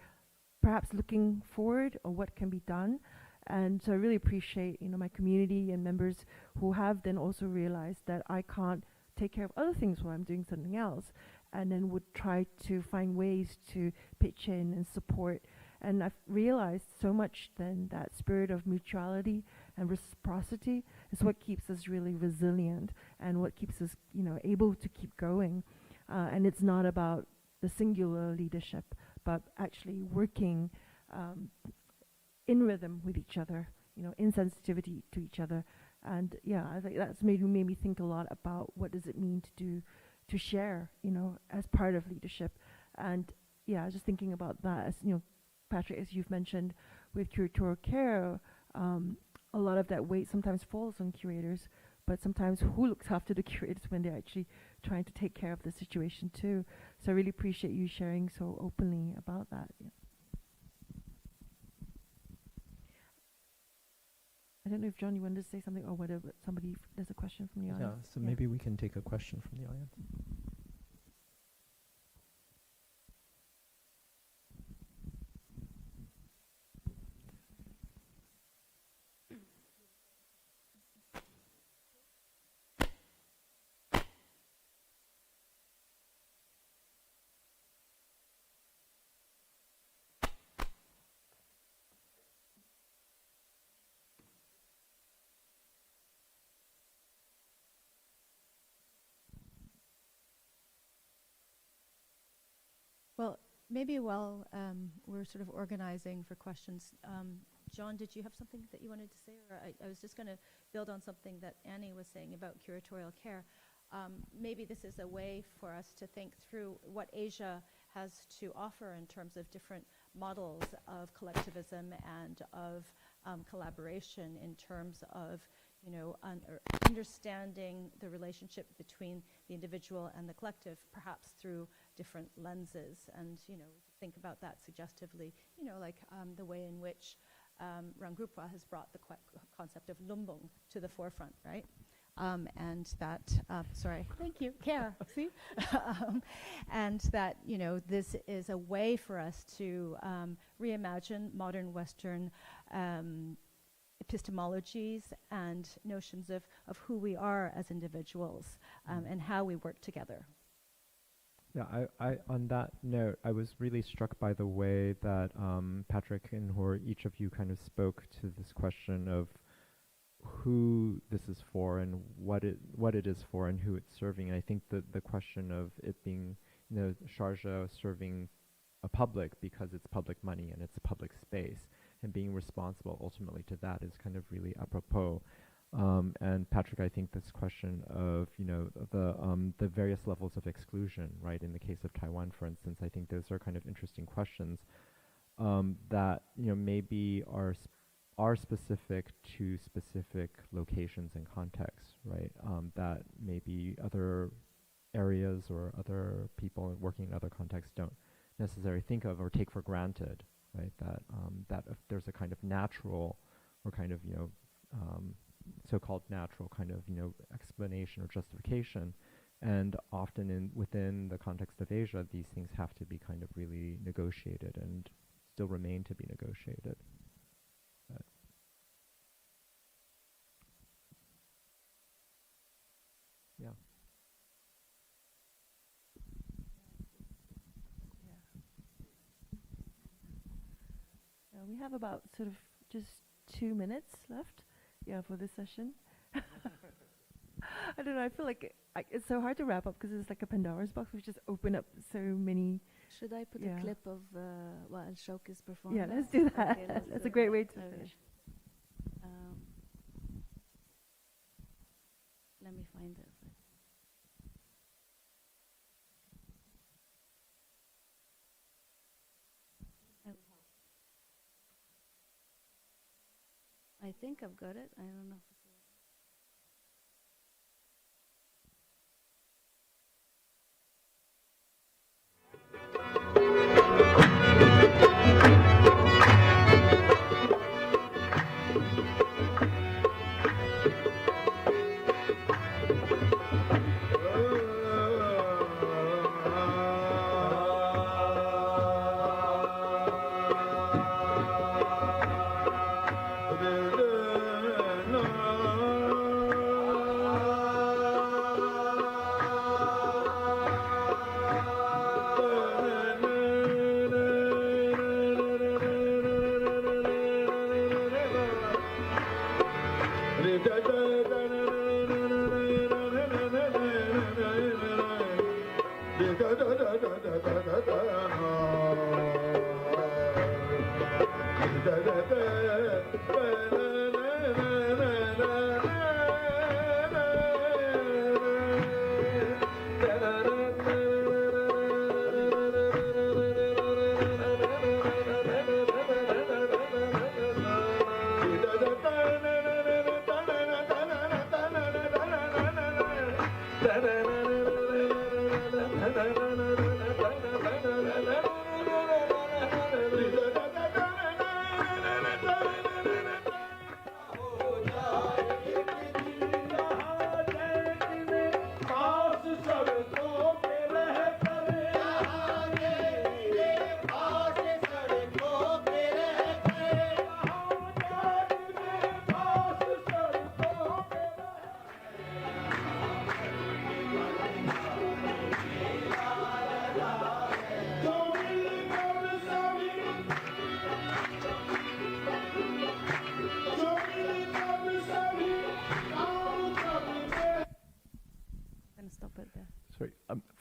perhaps looking forward or what can be done. And so I really appreciate, you know, my community and members who have then also realized that I can't take care of other things while I'm doing something else, and then would try to find ways to pitch in and support. And I've realized so much then that spirit of mutuality and reciprocity is what keeps us really resilient and what keeps us, able to keep going. And it's not about the singular leadership, but actually working in rhythm with each other, in sensitivity to each other. And yeah, I think that's made me think a lot about what does it mean to share, as part of leadership. And yeah, I was just thinking about that as, Patrick, as you've mentioned, with curatorial care, a lot of that weight sometimes falls on curators, but sometimes who looks after the curators when they're actually trying to take care of the situation too. So I really appreciate you sharing so openly about that. Yeah. I don't know if John, you wanted to say something, or whether there's a question from the audience. Yeah, so maybe we can take a question from the audience. Well, maybe while we're sort of organizing for questions, John, did you have something that you wanted to say? Or I was just going to build on something that Annie was saying about curatorial care. Maybe this is a way for us to think through what Asia has to offer in terms of different models of collectivism and of collaboration in terms of understanding the relationship between the individual and the collective, perhaps through different lenses, and think about that suggestively. Like the way in which Rangrupa has brought the concept of lumbung to the forefront, right? And that, sorry, thank you, care, see? And that, this is a way for us to reimagine modern Western epistemologies and notions of who we are as individuals and how we work together. Yeah, I on that note, I was really struck by the way that Patrick and Hor, each of you kind of spoke to this question of who this is for and what it is for and who it's serving. And I think that the question of it being, Sharjah serving a public because it's public money and it's a public space, and being responsible ultimately to that is kind of really apropos. And Patrick, I think this question of the various levels of exclusion, right? In the case of Taiwan, for instance, I think those are kind of interesting questions that maybe are specific to specific locations and contexts, right? That maybe other areas or other people working in other contexts don't necessarily think of or take for granted, right? That if there's a kind of natural or kind of so-called natural kind of explanation or justification, and often within the context of Asia, these things have to be kind of really negotiated and still remain to be negotiated. Yeah. We have about sort of just 2 minutes left, for this session. I don't know, I feel like it's so hard to wrap up because it's like a Pandora's box. We've just opened up so many. Should I put a clip of what Al-Shawk is performing? Yeah, let's do that. Okay, That's a great way to finish. Let me find it. I think I've got it. I don't know. No. Gonna stop it there. Sorry.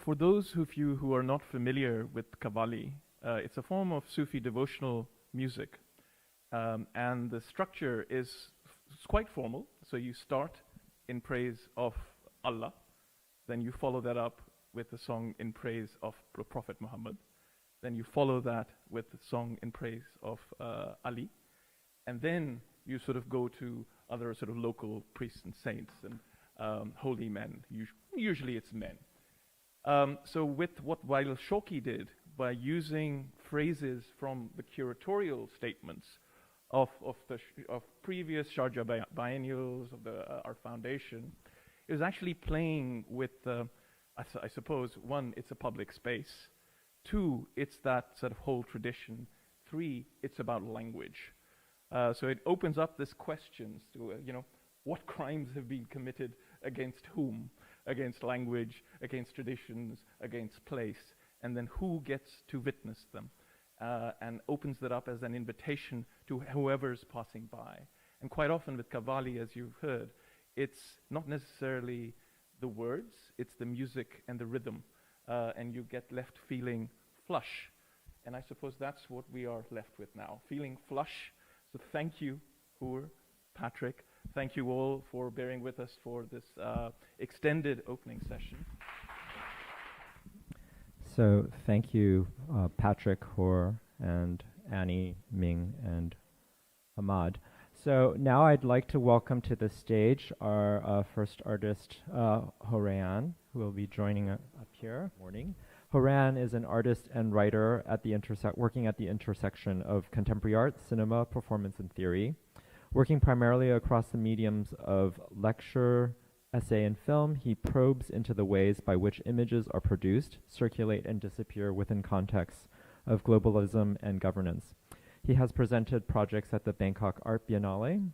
For those of you who are not familiar with Qawwali, it's a form of Sufi devotional music. And the structure is it's quite formal. So you start in praise of Allah, then you follow that up with a song in praise of Prophet Muhammad, then you follow that with a song in praise of Ali, and then you sort of go to other sort of local priests and saints and holy men. Usually it's men. So with what Wael Shoki did, by using phrases from the curatorial statements of previous Sharjah biennials of our foundation, it was actually playing with, I suppose, one, it's a public space. Two, it's that sort of whole tradition. Three, it's about language. So it opens up this questions to, what crimes have been committed against whom? Against language, against traditions, against place, and then who gets to witness them? And opens that up as an invitation to whoever's passing by. And quite often with Qawwali, as you've heard, it's not necessarily the words, it's the music and the rhythm. And you get left feeling flush. And I suppose that's what we are left with now, feeling flush. So thank you, Hur, Patrick. Thank you all for bearing with us for this extended opening session. So thank you, Patrick, Hur, and Annie, Ming, and Ahmad. So now I'd like to welcome to the stage our first artist, Horayan, who will be joining up here. Morning. Horan is an artist and writer at the working at the intersection of contemporary art, cinema, performance, and theory. Working primarily across the mediums of lecture, essay, and film, he probes into the ways by which images are produced, circulate, and disappear within contexts of globalism and governance. He has presented projects at the Bangkok Art Biennale,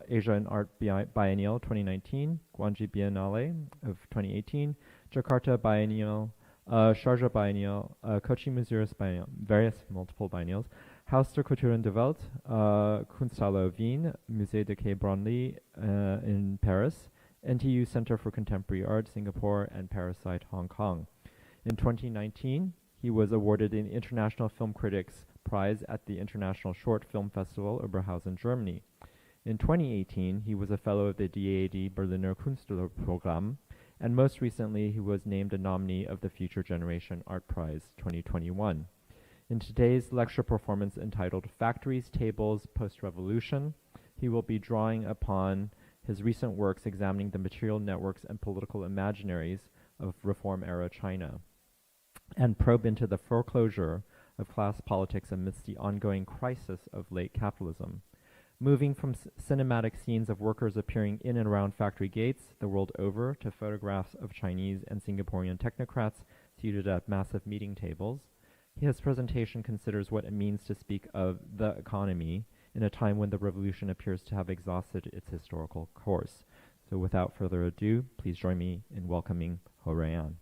Asian Art Biennial 2019, Guangzhou Biennale of 2018, Jakarta Biennial, Sharjah Biennial, Kochi Museums Biennial, various multiple biennials, Haus der Kulturen der Welt, Kunsthalle Wien, Musée de Quai Branly in Paris, NTU Center for Contemporary Art, Singapore, and Parasite, Hong Kong. In 2019, he was awarded an International Film Critics Prize at the International Short Film Festival, Oberhausen, Germany. In 2018, he was a fellow of the DAAD Berliner Künstlerprogramm, and most recently, he was named a nominee of the Future Generation Art Prize 2021. In today's lecture performance entitled Factories, Tables, Post-Revolution, he will be drawing upon his recent works examining the material networks and political imaginaries of reform-era China, and probe into the foreclosure of class politics amidst the ongoing crisis of late capitalism. Moving from cinematic scenes of workers appearing in and around factory gates the world over to photographs of Chinese and Singaporean technocrats seated at massive meeting tables, his presentation considers what it means to speak of the economy in a time when the revolution appears to have exhausted its historical course. So without further ado, please join me in welcoming Horayan.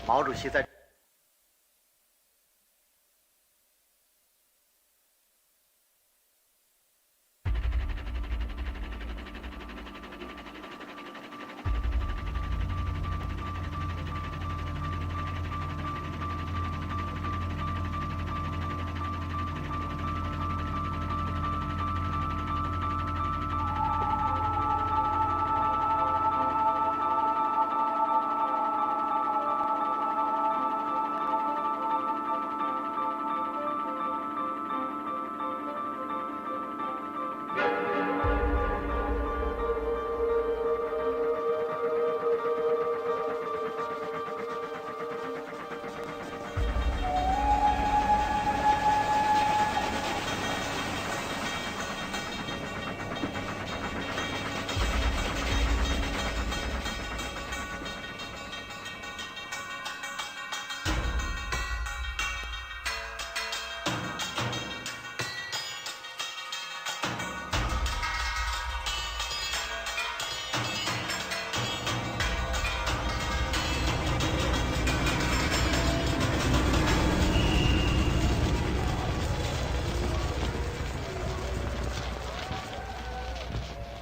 毛主席在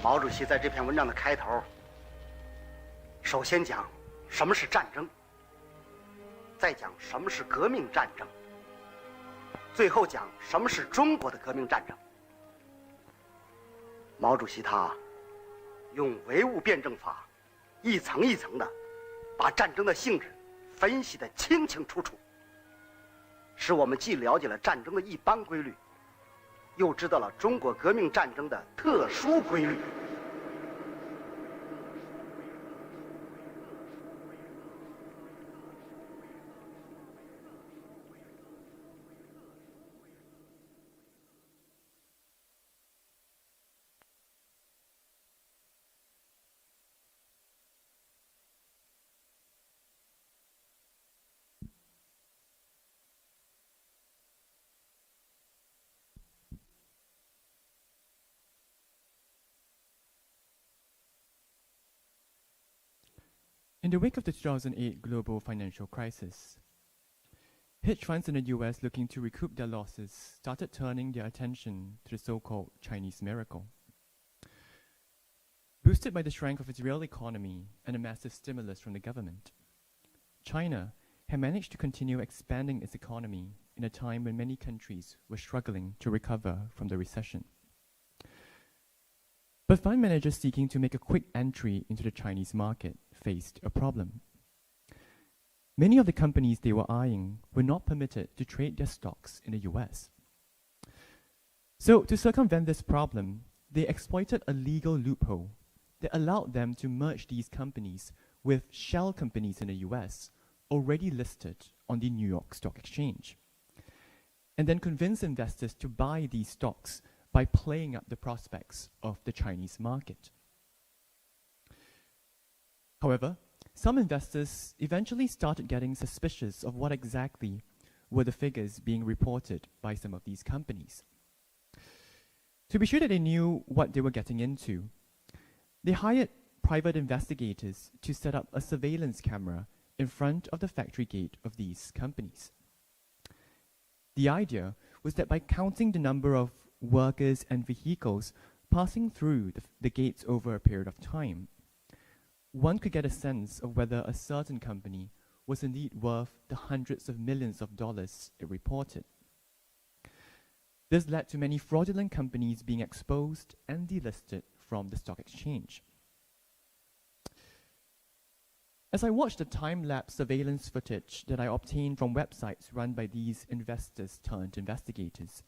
毛主席在这篇文章的开头，首先讲什么是战争，再讲什么是革命战争，最后讲什么是中国的革命战争。毛主席他用唯物辩证法，一层一层的把战争的性质分析得清清楚楚，使我们既了解了战争的一般规律，又知道了中国革命战争的特殊规律。In the wake of the 2008 global financial crisis, hedge funds in the US looking to recoup their losses started turning their attention to the so-called Chinese miracle. Boosted by the strength of its real economy and a massive stimulus from the government, China had managed to continue expanding its economy in a time when many countries were struggling to recover from the recession. But fund managers seeking to make a quick entry into the Chinese market faced a problem. Many of the companies they were eyeing were not permitted to trade their stocks in the US. So to circumvent this problem, they exploited a legal loophole that allowed them to merge these companies with shell companies in the US already listed on the New York Stock Exchange, and then convince investors to buy these stocks by playing up the prospects of the Chinese market. However, some investors eventually started getting suspicious of what exactly were the figures being reported by some of these companies. To be sure that they knew what they were getting into, they hired private investigators to set up a surveillance camera in front of the factory gate of these companies. The idea was that by counting the number of workers and vehicles passing through the gates over a period of time, one could get a sense of whether a certain company was indeed worth the hundreds of millions of dollars it reported. This led to many fraudulent companies being exposed and delisted from the stock exchange. As I watched the time-lapse surveillance footage that I obtained from websites run by these investors turned investigators,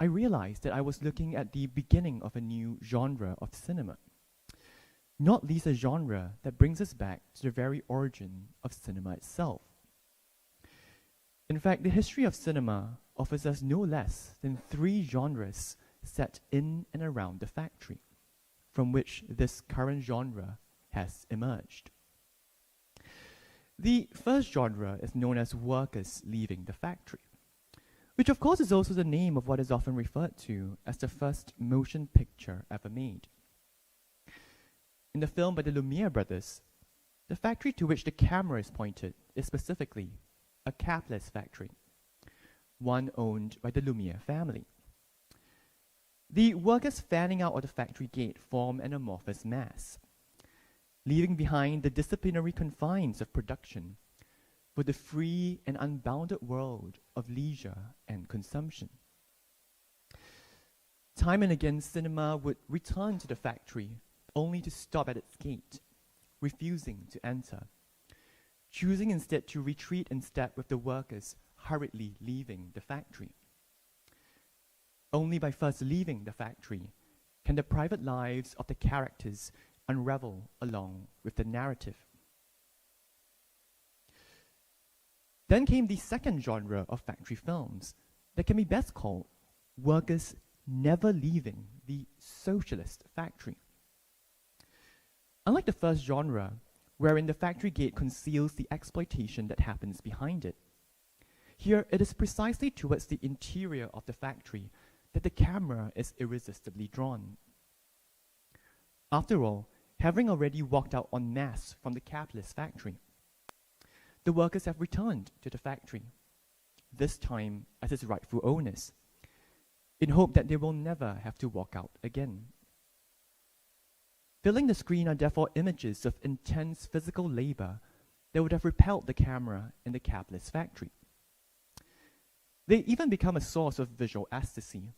I realized that I was looking at the beginning of a new genre of cinema, not least a genre that brings us back to the very origin of cinema itself. In fact, the history of cinema offers us no less than 3 genres set in and around the factory, from which this current genre has emerged. The first genre is known as workers leaving the factory, which of course is also the name of what is often referred to as the first motion picture ever made. In the film by the Lumiere brothers, The factory to which the camera is pointed is specifically a capless factory, one owned by the Lumiere family. The workers fanning out of the factory gate form an amorphous mass, leaving behind the disciplinary confines of production for the free and unbounded world of leisure and consumption. Time and again, cinema would return to the factory only to stop at its gate, refusing to enter, choosing instead to retreat in step with the workers hurriedly leaving the factory. Only by first leaving the factory can the private lives of the characters unravel along with the narrative. Then came the second genre of factory films that can be best called workers never leaving the socialist factory. Unlike the first genre, wherein the factory gate conceals the exploitation that happens behind it, here it is precisely towards the interior of the factory that the camera is irresistibly drawn. After all, having already walked out en masse from the capitalist factory, the workers have returned to the factory, this time as its rightful owners, in hope that they will never have to walk out again. Filling the screen are therefore images of intense physical labor that would have repelled the camera in the capitalist factory. They even become a source of visual ecstasy,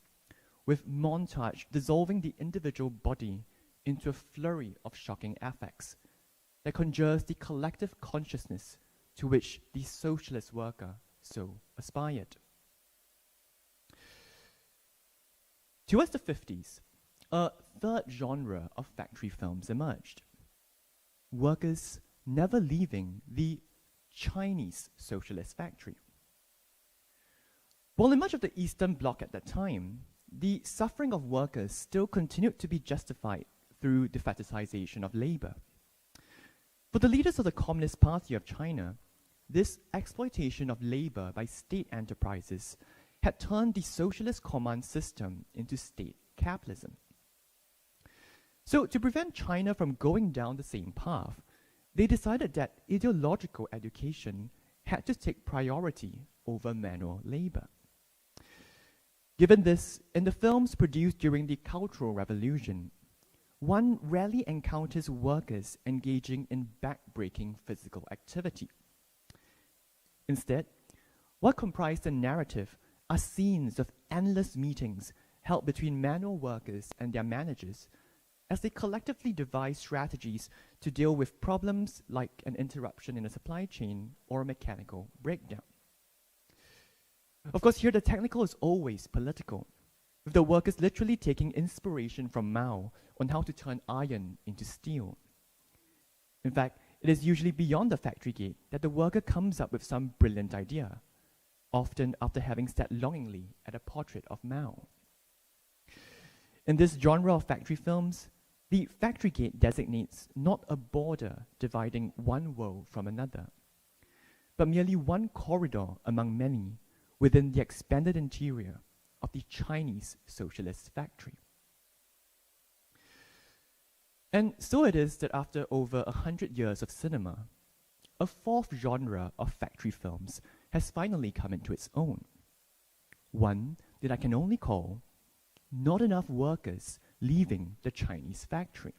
with montage dissolving the individual body into a flurry of shocking effects that conjures the collective consciousness to which the socialist worker so aspired. Towards the 50s, a third genre of factory films emerged, workers never leaving the Chinese socialist factory. While in much of the Eastern Bloc at that time, the suffering of workers still continued to be justified through the fetishization of labor. For the leaders of the Communist Party of China, this exploitation of labor by state enterprises had turned the socialist command system into state capitalism. So, to prevent China from going down the same path, they decided that ideological education had to take priority over manual labor. Given this, in the films produced during the Cultural Revolution, one rarely encounters workers engaging in back-breaking physical activity. Instead, what comprise the narrative are scenes of endless meetings held between manual workers and their managers as they collectively devise strategies to deal with problems like an interruption in a supply chain or a mechanical breakdown. Of course, here the technical is always political, with the workers literally taking inspiration from Mao on how to turn iron into steel. In fact, it is usually beyond the factory gate that the worker comes up with some brilliant idea, often after having stared longingly at a portrait of Mao. In this genre of factory films, the factory gate designates not a border dividing one world from another, but merely one corridor among many within the expanded interior of the Chinese socialist factory. And so it is that after over 100 years of cinema, a fourth genre of factory films has finally come into its own. One that I can only call Not Enough Workers Leaving the Chinese Factory.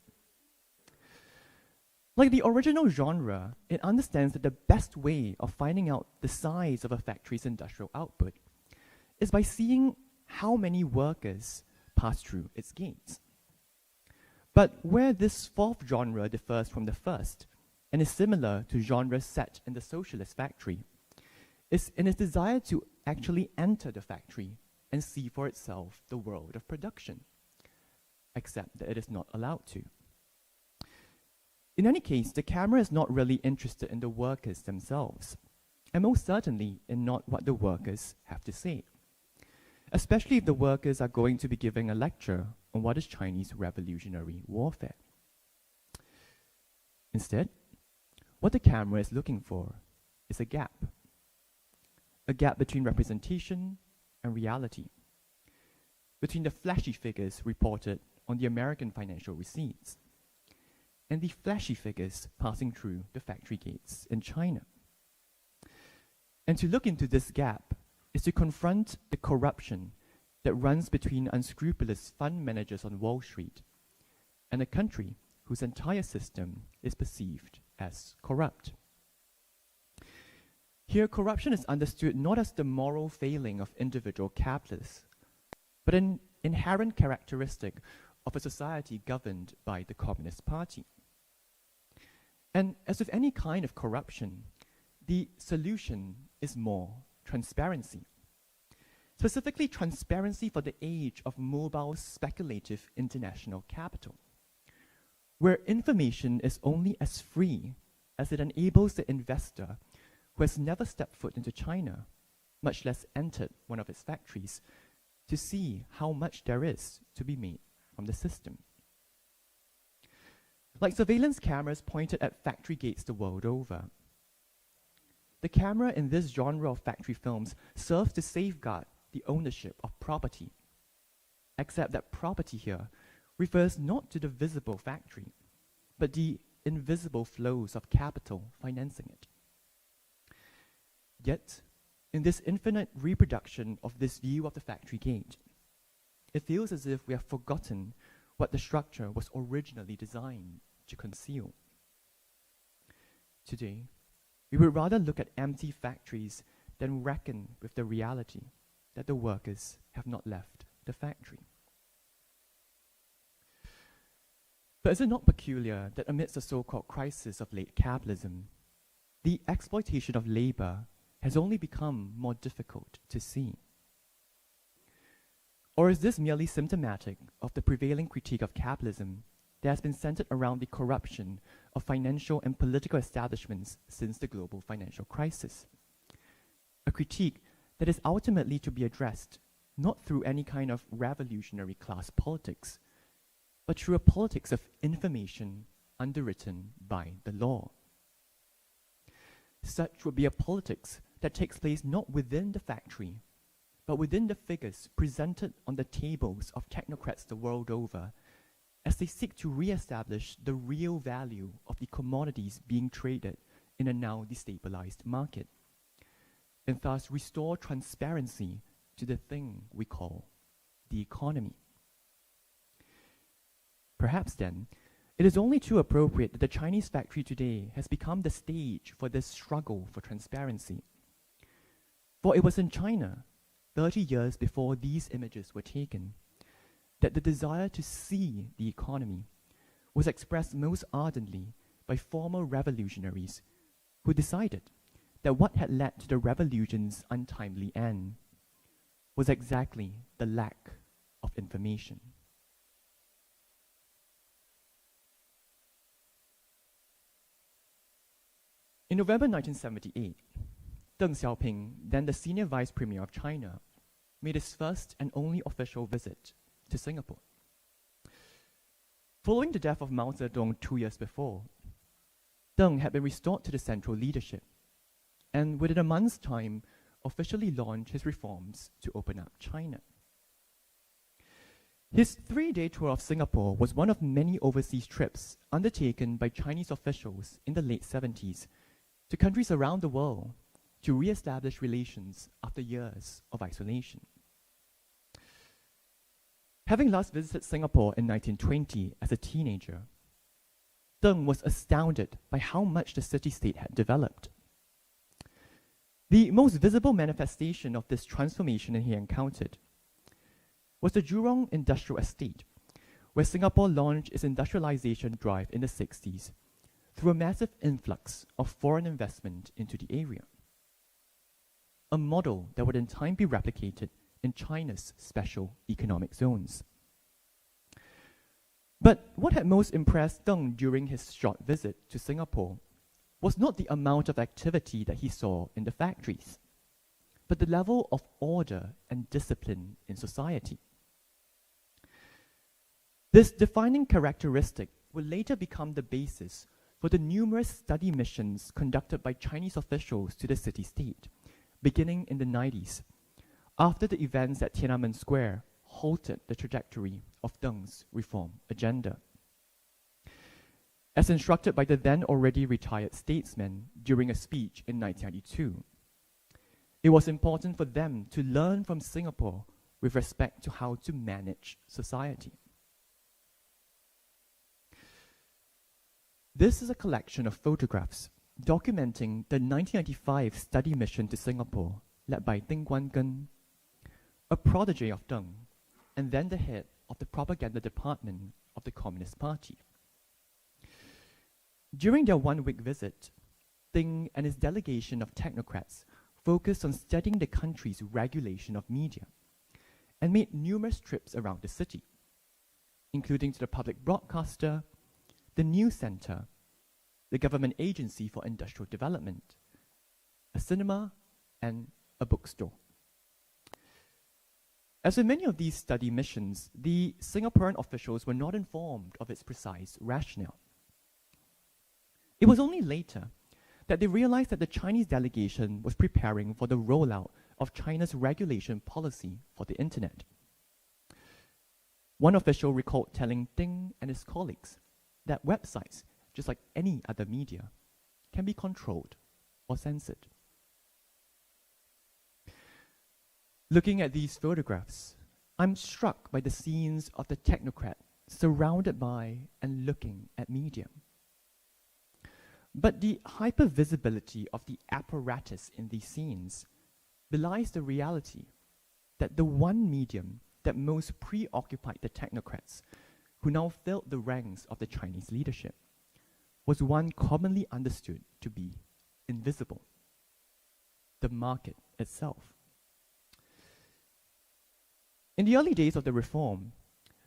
Like the original genre, it understands that the best way of finding out the size of a factory's industrial output is by seeing how many workers pass through its gates. But where this fourth genre differs from the first, and is similar to genres set in the socialist factory, is in its desire to actually enter the factory and see for itself the world of production, except that it is not allowed to. In any case, the camera is not really interested in the workers themselves, and most certainly in not what the workers have to say, especially if the workers are going to be giving a lecture on what is Chinese revolutionary warfare. Instead, what the camera is looking for is a gap between representation and reality, between the flashy figures reported on the American financial receipts and the flashy figures passing through the factory gates in China. And to look into this gap is to confront the corruption that runs between unscrupulous fund managers on Wall Street and a country whose entire system is perceived as corrupt. Here, corruption is understood not as the moral failing of individual capitalists, but an inherent characteristic of a society governed by the Communist Party. And as with any kind of corruption, the solution is more transparency. Specifically, transparency for the age of mobile speculative international capital, where information is only as free as it enables the investor who has never stepped foot into China, much less entered one of its factories, to see how much there is to be made from the system. Like surveillance cameras pointed at factory gates the world over, the camera in this genre of factory films serves to safeguard the ownership of property, except that property here refers not to the visible factory, but the invisible flows of capital financing it. Yet, in this infinite reproduction of this view of the factory gate, it feels as if we have forgotten what the structure was originally designed to conceal. Today, we would rather look at empty factories than reckon with the reality that the workers have not left the factory. But is it not peculiar that amidst the so-called crisis of late capitalism, the exploitation of labor has only become more difficult to see? Or is this merely symptomatic of the prevailing critique of capitalism that has been centered around the corruption of financial and political establishments since the global financial crisis? A critique that is ultimately to be addressed not through any kind of revolutionary class politics, but through a politics of information underwritten by the law. Such would be a politics that takes place not within the factory, but within the figures presented on the tables of technocrats the world over, as they seek to re-establish the real value of the commodities being traded in a now destabilized market, and thus restore transparency to the thing we call the economy. Perhaps then, it is only too appropriate that the Chinese factory today has become the stage for this struggle for transparency. For it was in China, 30 years before these images were taken, that the desire to see the economy was expressed most ardently by former revolutionaries who decided that what had led to the revolution's untimely end was exactly the lack of information. In November 1978, Deng Xiaoping, then the senior vice premier of China, made his first and only official visit to Singapore. Following the death of Mao Zedong 2 years before, Deng had been restored to the central leadership, and within a month's time, officially launched his reforms to open up China. His 3-day tour of Singapore was one of many overseas trips undertaken by Chinese officials in the late 70s to countries around the world to re-establish relations after years of isolation. Having last visited Singapore in 1920 as a teenager, Deng was astounded by how much the city-state had developed. The most visible manifestation of this transformation he encountered was the Jurong Industrial Estate, where Singapore launched its industrialization drive in the 60s through a massive influx of foreign investment into the area, a model that would in time be replicated in China's special economic zones. But what had most impressed Deng during his short visit to Singapore was not the amount of activity that he saw in the factories, but the level of order and discipline in society. This defining characteristic would later become the basis for the numerous study missions conducted by Chinese officials to the city-state, beginning in the 90s, after the events at Tiananmen Square halted the trajectory of Deng's reform agenda. as instructed by the then already retired statesman during a speech in 1992. It was important for them to learn from Singapore with respect to how to manage society. This is a collection of photographs documenting the 1995 study mission to Singapore led by Ding Guangen, a protege of Deng, and then the head of the propaganda department of the Communist Party. During their one-week visit, Deng and his delegation of technocrats focused on studying the country's regulation of media and made numerous trips around the city, including to the public broadcaster, the news center, the government agency for industrial development, a cinema, and a bookstore. As with many of these study missions, the Singaporean officials were not informed of its precise rationale. It was only later that they realized that the Chinese delegation was preparing for the rollout of China's regulation policy for the internet. One official recalled telling Deng and his colleagues that websites, just like any other media, can be controlled or censored. Looking at these photographs, I'm struck by the scenes of the technocrat surrounded by and looking at media. But the hypervisibility of the apparatus in these scenes belies the reality that the one medium that most preoccupied the technocrats, who now filled the ranks of the Chinese leadership, was one commonly understood to be invisible: the market itself. In the early days of the reform,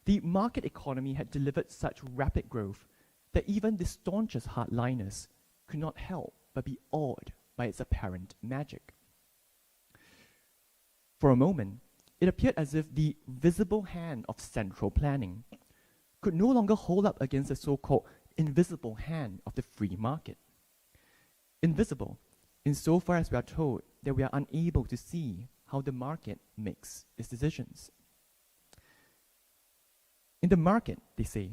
the market economy had delivered such rapid growth that even the staunchest hardliners could not help but be awed by its apparent magic. For a moment, it appeared as if the visible hand of central planning could no longer hold up against the so-called invisible hand of the free market. Invisible, insofar as we are told that we are unable to see how the market makes its decisions. In the market, they say,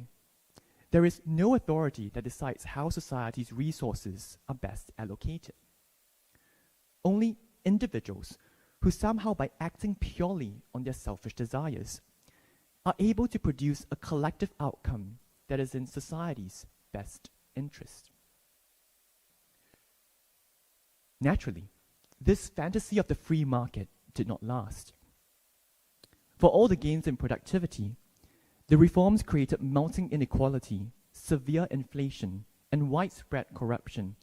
there is no authority that decides how society's resources are best allocated. Only individuals who somehow, by acting purely on their selfish desires, are able to produce a collective outcome that is in society's best interest. Naturally, this fantasy of the free market did not last. For all the gains in productivity, the reforms created mounting inequality, severe inflation, and widespread corruption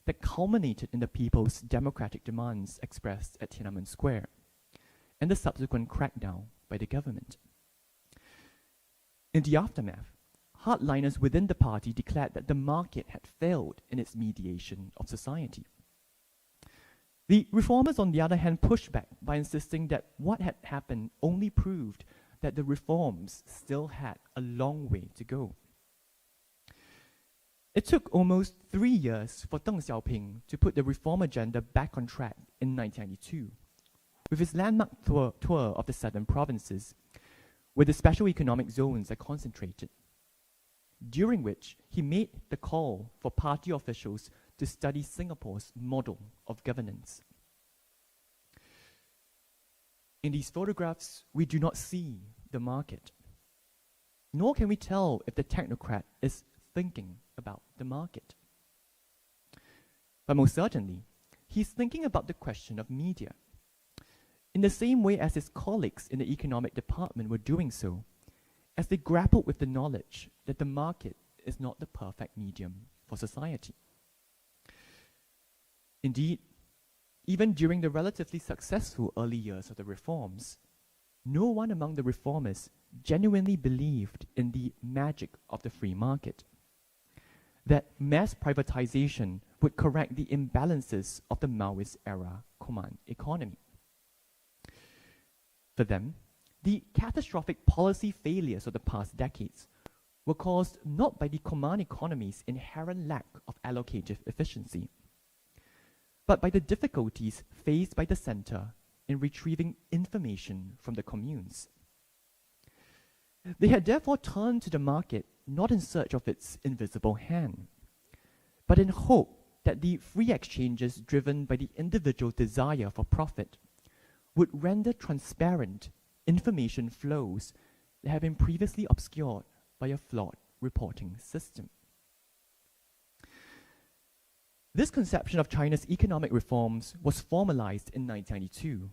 that culminated in the people's democratic demands expressed at Tiananmen Square, and the subsequent crackdown by the government. In the aftermath, hardliners within the party declared that the market had failed in its mediation of society. The reformers, on the other hand, pushed back by insisting that what had happened only proved that the reforms still had a long way to go. It took almost 3 years for Deng Xiaoping to put the reform agenda back on track in 1992, with his landmark tour of the southern provinces, where the special economic zones are concentrated, during which he made the call for party officials to study Singapore's model of governance. In these photographs, we do not see the market, nor can we tell if the technocrat is thinking about the market. But most certainly, he's thinking about the question of media, in the same way as his colleagues in the economic department were doing so, as they grappled with the knowledge that the market is not the perfect medium for society. Indeed, even during the relatively successful early years of the reforms, no one among the reformers genuinely believed in the magic of the free market, that mass privatization would correct the imbalances of the Maoist era command economy. For them, the catastrophic policy failures of the past decades were caused not by the command economy's inherent lack of allocative efficiency, but by the difficulties faced by the center in retrieving information from the communes. They had therefore turned to the market not in search of its invisible hand, but in hope that the free exchanges driven by the individual desire for profit would render transparent information flows that have been previously obscured by a flawed reporting system. This conception of China's economic reforms was formalized in 1992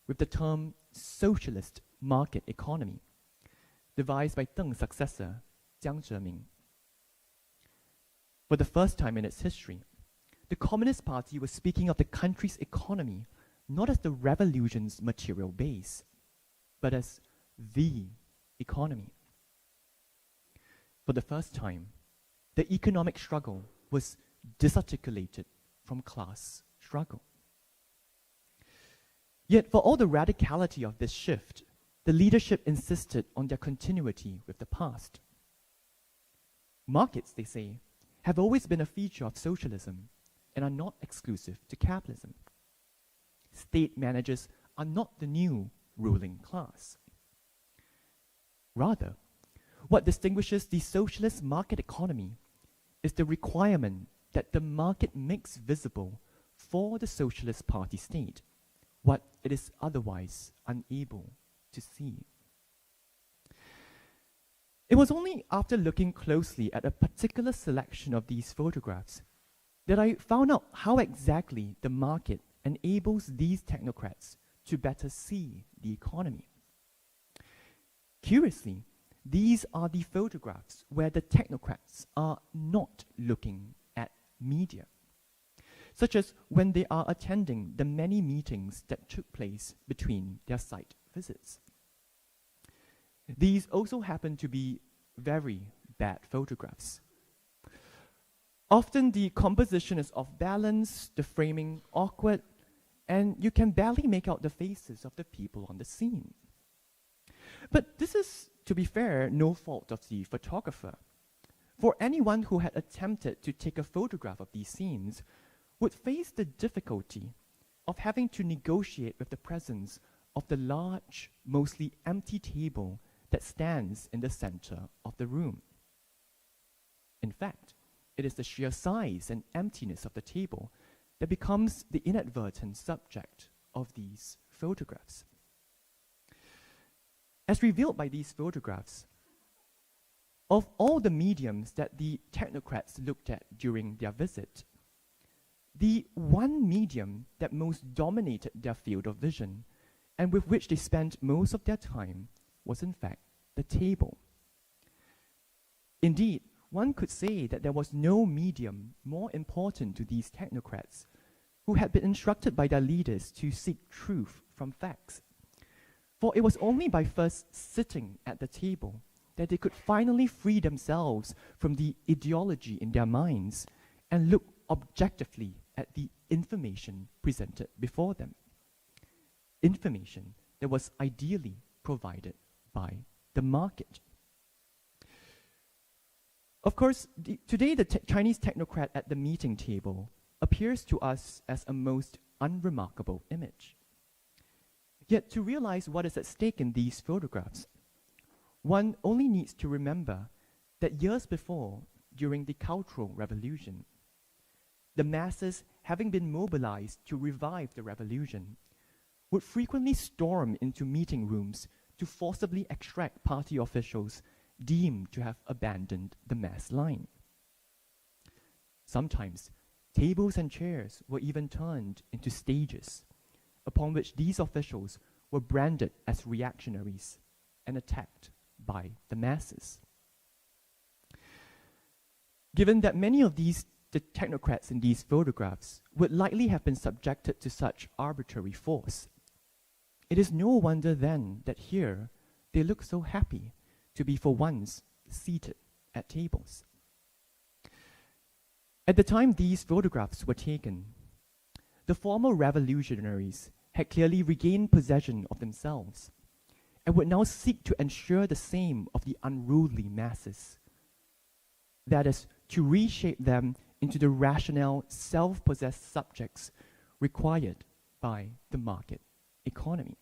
with the term socialist market economy, devised by Deng's successor, Jiang Zemin. For the first time in its history, the Communist Party was speaking of the country's economy not as the revolution's material base, but as the economy. For the first time, the economic struggle was disarticulated from class struggle. Yet for all the radicality of this shift, the leadership insisted on their continuity with the past. Markets, they say, have always been a feature of socialism and are not exclusive to capitalism. State managers are not the new ruling class. Rather, what distinguishes the socialist market economy is the requirement that the market makes visible for the Socialist Party state what it is otherwise unable to see. It was only after looking closely at a particular selection of these photographs that I found out how exactly the market enables these technocrats to better see the economy. Curiously, these are the photographs where the technocrats are not looking at media, such as when they are attending the many meetings that took place between their site visits. These also happen to be very bad photographs. Often the composition is off balance, the framing awkward, and you can barely make out the faces of the people on the scene. But this is, to be fair, no fault of the photographer. For anyone who had attempted to take a photograph of these scenes would face the difficulty of having to negotiate with the presence of the large, mostly empty table that stands in the center of the room. In fact, it is the sheer size and emptiness of the table that becomes the inadvertent subject of these photographs. As revealed by these photographs, of all the mediums that the technocrats looked at during their visit, the one medium that most dominated their field of vision and with which they spent most of their time was in fact the table. Indeed, one could say that there was no medium more important to these technocrats who had been instructed by their leaders to seek truth from facts. For it was only by first sitting at the table that they could finally free themselves from the ideology in their minds and look objectively at the information presented before them. Information that was ideally provided by the market. Of course, today the Chinese technocrat at the meeting table appears to us as a most unremarkable image. Yet to realize what is at stake in these photographs, one only needs to remember that years before, during the Cultural Revolution, the masses, having been mobilized to revive the revolution, would frequently storm into meeting rooms to forcibly extract party officials deemed to have abandoned the mass line. Sometimes, tables and chairs were even turned into stages, upon which these officials were branded as reactionaries and attacked by the masses. Given that many of the technocrats in these photographs would likely have been subjected to such arbitrary force, it is no wonder then that here they look so happy to be for once seated at tables. At the time these photographs were taken, the former revolutionaries had clearly regained possession of themselves and would now seek to ensure the same of the unruly masses. That is, to reshape them into the rational, self-possessed subjects required by the market economy.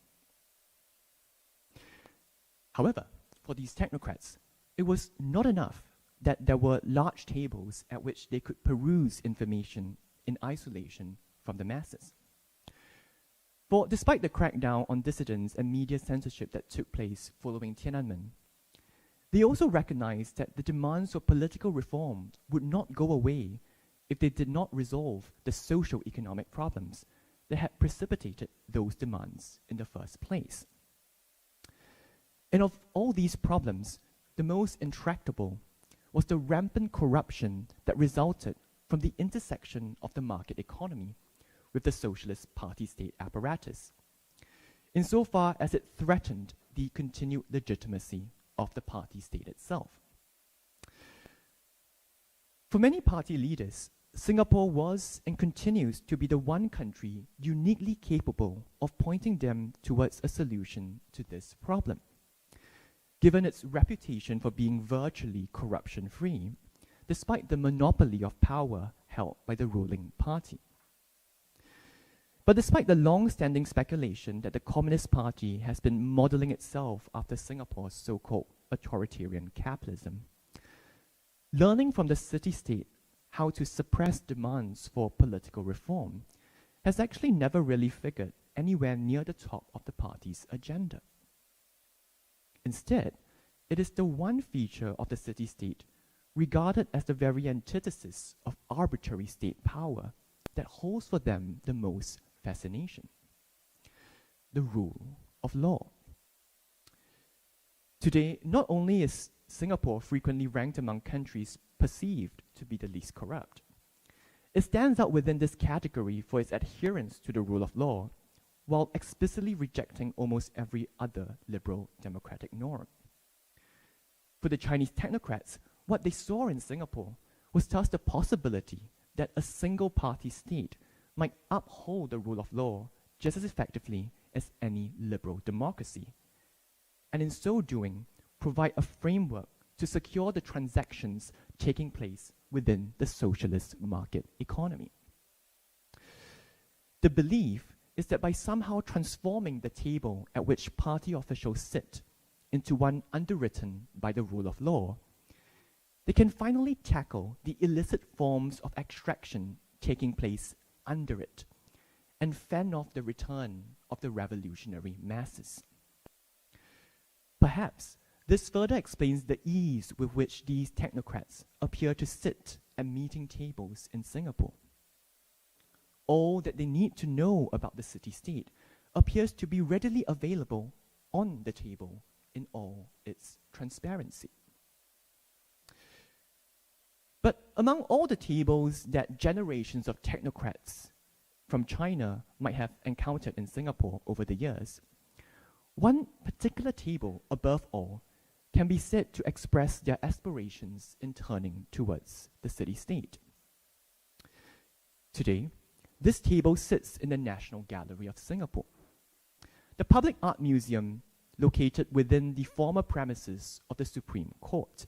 However, for these technocrats, it was not enough that there were large tables at which they could peruse information in isolation from the masses. For despite the crackdown on dissidents and media censorship that took place following Tiananmen, they also recognized that the demands for political reform would not go away if they did not resolve the socio-economic problems that had precipitated those demands in the first place. And of all these problems, the most intractable was the rampant corruption that resulted from the intersection of the market economy with the Socialist Party-state apparatus, insofar as it threatened the continued legitimacy of the party-state itself. For many party leaders, Singapore was and continues to be the one country uniquely capable of pointing them towards a solution to this problem, given its reputation for being virtually corruption-free, despite the monopoly of power held by the ruling party. But despite the long-standing speculation that the Communist Party has been modeling itself after Singapore's so-called authoritarian capitalism, learning from the city-state how to suppress demands for political reform has actually never really figured anywhere near the top of the party's agenda. Instead, it is the one feature of the city-state regarded as the very antithesis of arbitrary state power that holds for them the most fascination: the rule of law. Today, not only is Singapore frequently ranked among countries perceived to be the least corrupt, it stands out within this category for its adherence to the rule of law, while explicitly rejecting almost every other liberal democratic norm. For the Chinese technocrats, what they saw in Singapore was thus the possibility that a single-party state might uphold the rule of law just as effectively as any liberal democracy, and in so doing, provide a framework to secure the transactions taking place within the socialist market economy. The belief is that by somehow transforming the table at which party officials sit into one underwritten by the rule of law, they can finally tackle the illicit forms of extraction taking place under it and fend off the return of the revolutionary masses. Perhaps this further explains the ease with which these technocrats appear to sit at meeting tables in Singapore. All that they need to know about the city-state appears to be readily available on the table in all its transparency. But among all the tables that generations of technocrats from China might have encountered in Singapore over the years, one particular table above all can be said to express their aspirations in turning towards the city-state. Today, this table sits in the National Gallery of Singapore, the public art museum located within the former premises of the Supreme Court.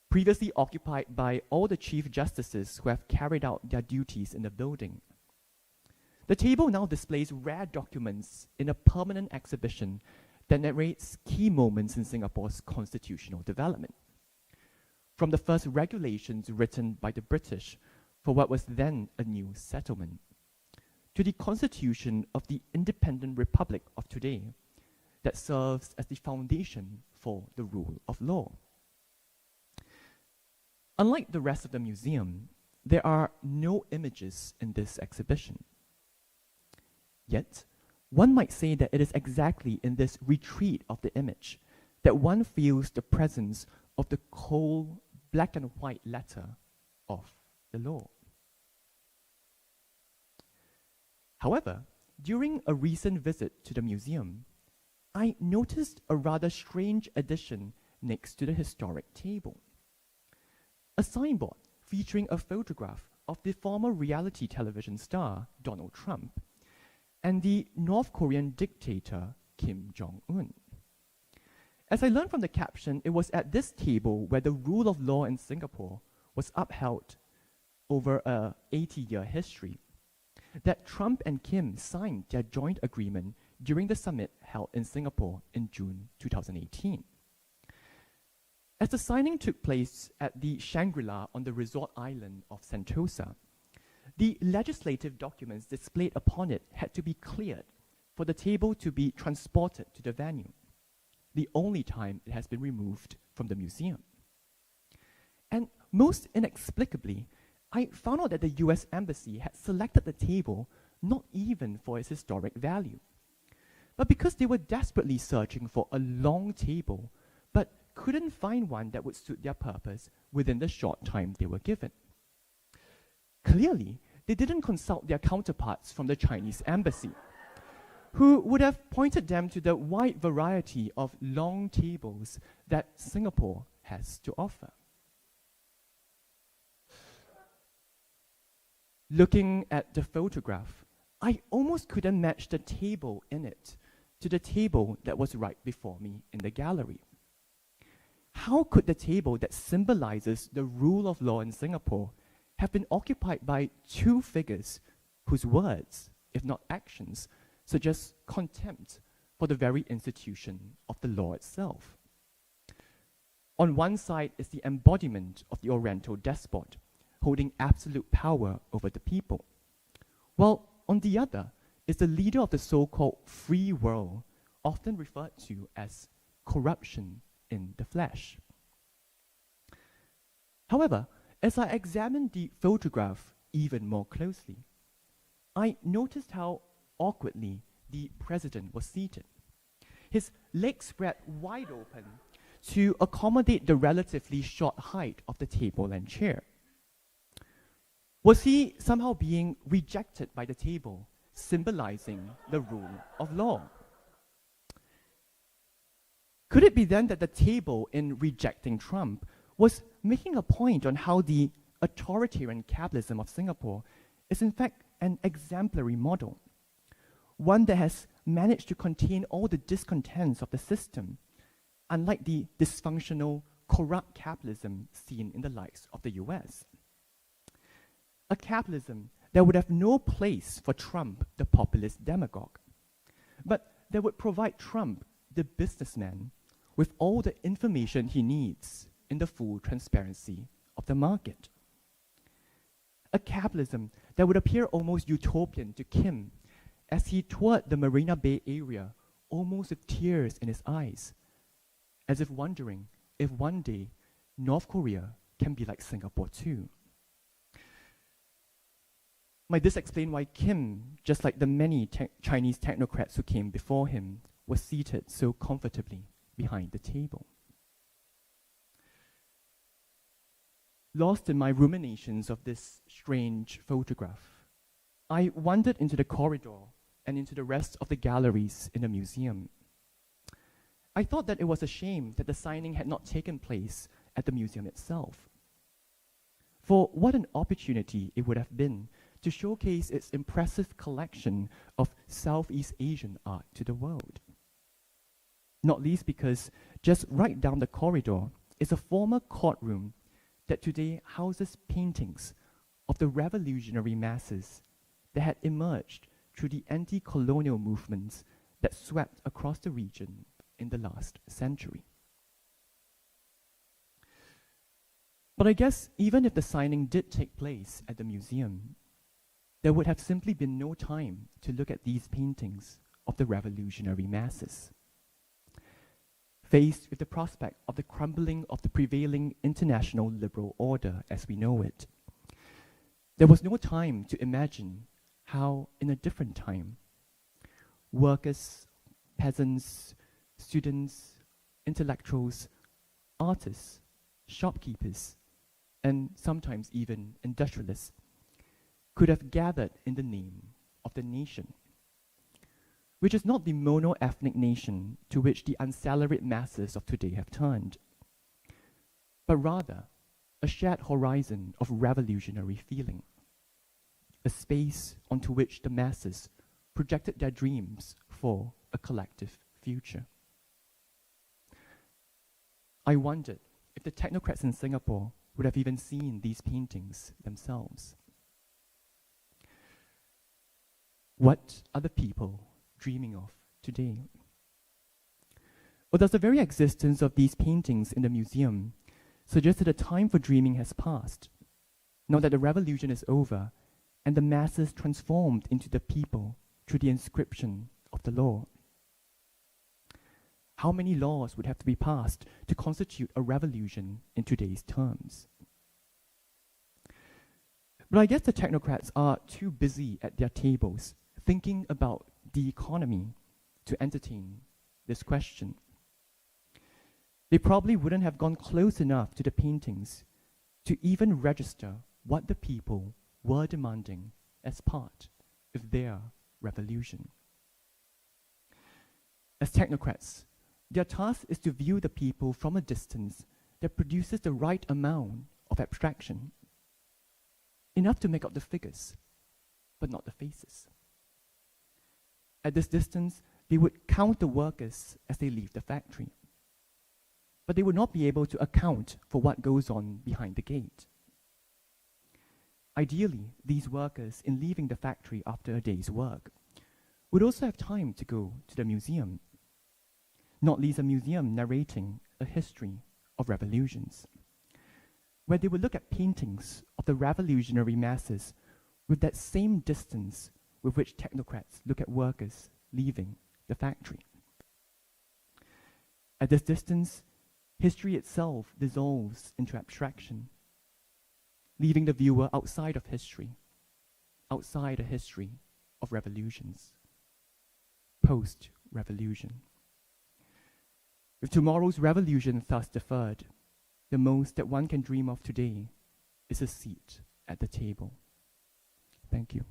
Previously occupied by all the Chief Justices who have carried out their duties in the building, the table now displays rare documents in a permanent exhibition that narrates key moments in Singapore's constitutional development, from the first regulations written by the British for what was then a new settlement, to the constitution of the independent republic of today that serves as the foundation for the rule of law. Unlike the rest of the museum, there are no images in this exhibition. Yet, one might say that it is exactly in this retreat of the image that one feels the presence of the cold black and white letter of the law. However, during a recent visit to the museum, I noticed a rather strange addition next to the historic table. A signboard featuring a photograph of the former reality television star Donald Trump and the North Korean dictator Kim Jong-un. As I learned from the caption, it was at this table where the rule of law in Singapore was upheld over a 80-year history that Trump and Kim signed their joint agreement during the summit held in Singapore in June 2018. As the signing took place at the Shangri-La on the resort island of Sentosa, the legislative documents displayed upon it had to be cleared for the table to be transported to the venue, the only time it has been removed from the museum. And most inexplicably, I found out that the US Embassy had selected the table not even for its historic value, but because they were desperately searching for a long table, but couldn't find one that would suit their purpose within the short time they were given. Clearly, they didn't consult their counterparts from the Chinese embassy, who would have pointed them to the wide variety of long tables that Singapore has to offer. Looking at the photograph, I almost couldn't match the table in it to the table that was right before me in the gallery. How could the table that symbolizes the rule of law in Singapore have been occupied by two figures whose words, if not actions, suggest contempt for the very institution of the law itself? On one side is the embodiment of the Oriental despot, holding absolute power over the people, while on the other is the leader of the so-called free world, often referred to as corruption in the flesh. However, as I examined the photograph even more closely, I noticed how awkwardly the president was seated, his legs spread wide open to accommodate the relatively short height of the table and chair. Was he somehow being rejected by the table, symbolizing the rule of law? Could it be then that the table, in rejecting Trump, was making a point on how the authoritarian capitalism of Singapore is in fact an exemplary model, one that has managed to contain all the discontents of the system, unlike the dysfunctional, corrupt capitalism seen in the likes of the US? A capitalism that would have no place for Trump, the populist demagogue, but that would provide Trump, the businessman, with all the information he needs in the full transparency of the market. A capitalism that would appear almost utopian to Kim as he toured the Marina Bay area almost with tears in his eyes, as if wondering if one day North Korea can be like Singapore too. Might this explain why Kim, just like the many Chinese technocrats who came before him, was seated so comfortably behind the table? Lost in my ruminations of this strange photograph, I wandered into the corridor and into the rest of the galleries in the museum. I thought that it was a shame that the signing had not taken place at the museum itself. For what an opportunity it would have been to showcase its impressive collection of Southeast Asian art to the world. Not least because just right down the corridor is a former courtroom that today houses paintings of the revolutionary masses that had emerged through the anti-colonial movements that swept across the region in the last century. But I guess even if the signing did take place at the museum, there would have simply been no time to look at these paintings of the revolutionary masses. Faced with the prospect of the crumbling of the prevailing international liberal order as we know it, there was no time to imagine how, in a different time, workers, peasants, students, intellectuals, artists, shopkeepers, and sometimes even industrialists could have gathered in the name of the nation, which is not the mono-ethnic nation to which the unsalaried masses of today have turned, but rather a shared horizon of revolutionary feeling, a space onto which the masses projected their dreams for a collective future. I wondered if the technocrats in Singapore would have even seen these paintings themselves. What are the people dreaming of today? Or does the very existence of these paintings in the museum suggest that the time for dreaming has passed, now that the revolution is over and the masses transformed into the people through the inscription of the law? How many laws would have to be passed to constitute a revolution in today's terms? But I guess the technocrats are too busy at their tables thinking about the economy to entertain this question. They probably wouldn't have gone close enough to the paintings to even register what the people were demanding as part of their revolution. As technocrats, their task is to view the people from a distance that produces the right amount of abstraction, enough to make out the figures, but not the faces. At this distance, they would count the workers as they leave the factory, but they would not be able to account for what goes on behind the gate. Ideally, these workers, in leaving the factory after a day's work, would also have time to go to the museum, not least a museum narrating a history of revolutions, where they would look at paintings of the revolutionary masses with that same distance with which technocrats look at workers leaving the factory. At this distance, history itself dissolves into abstraction, leaving the viewer outside of history, outside a history of revolutions, post-revolution. With tomorrow's revolution thus deferred, the most that one can dream of today is a seat at the table. Thank you.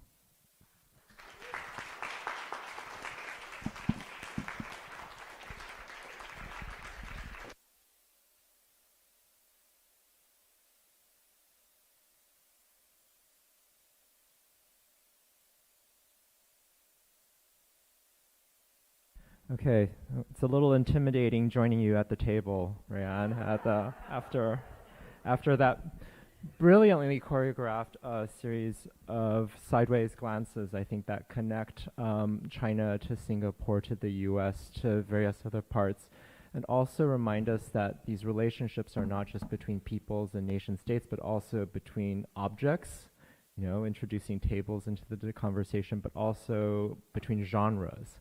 Okay, it's a little intimidating joining you at the table, Rayan, after that brilliantly choreographed series of sideways glances, I think, that connect China to Singapore to the US to various other parts, and also remind us that these relationships are not just between peoples and nation states, but also between objects, you know, introducing tables into the conversation, but also between genres.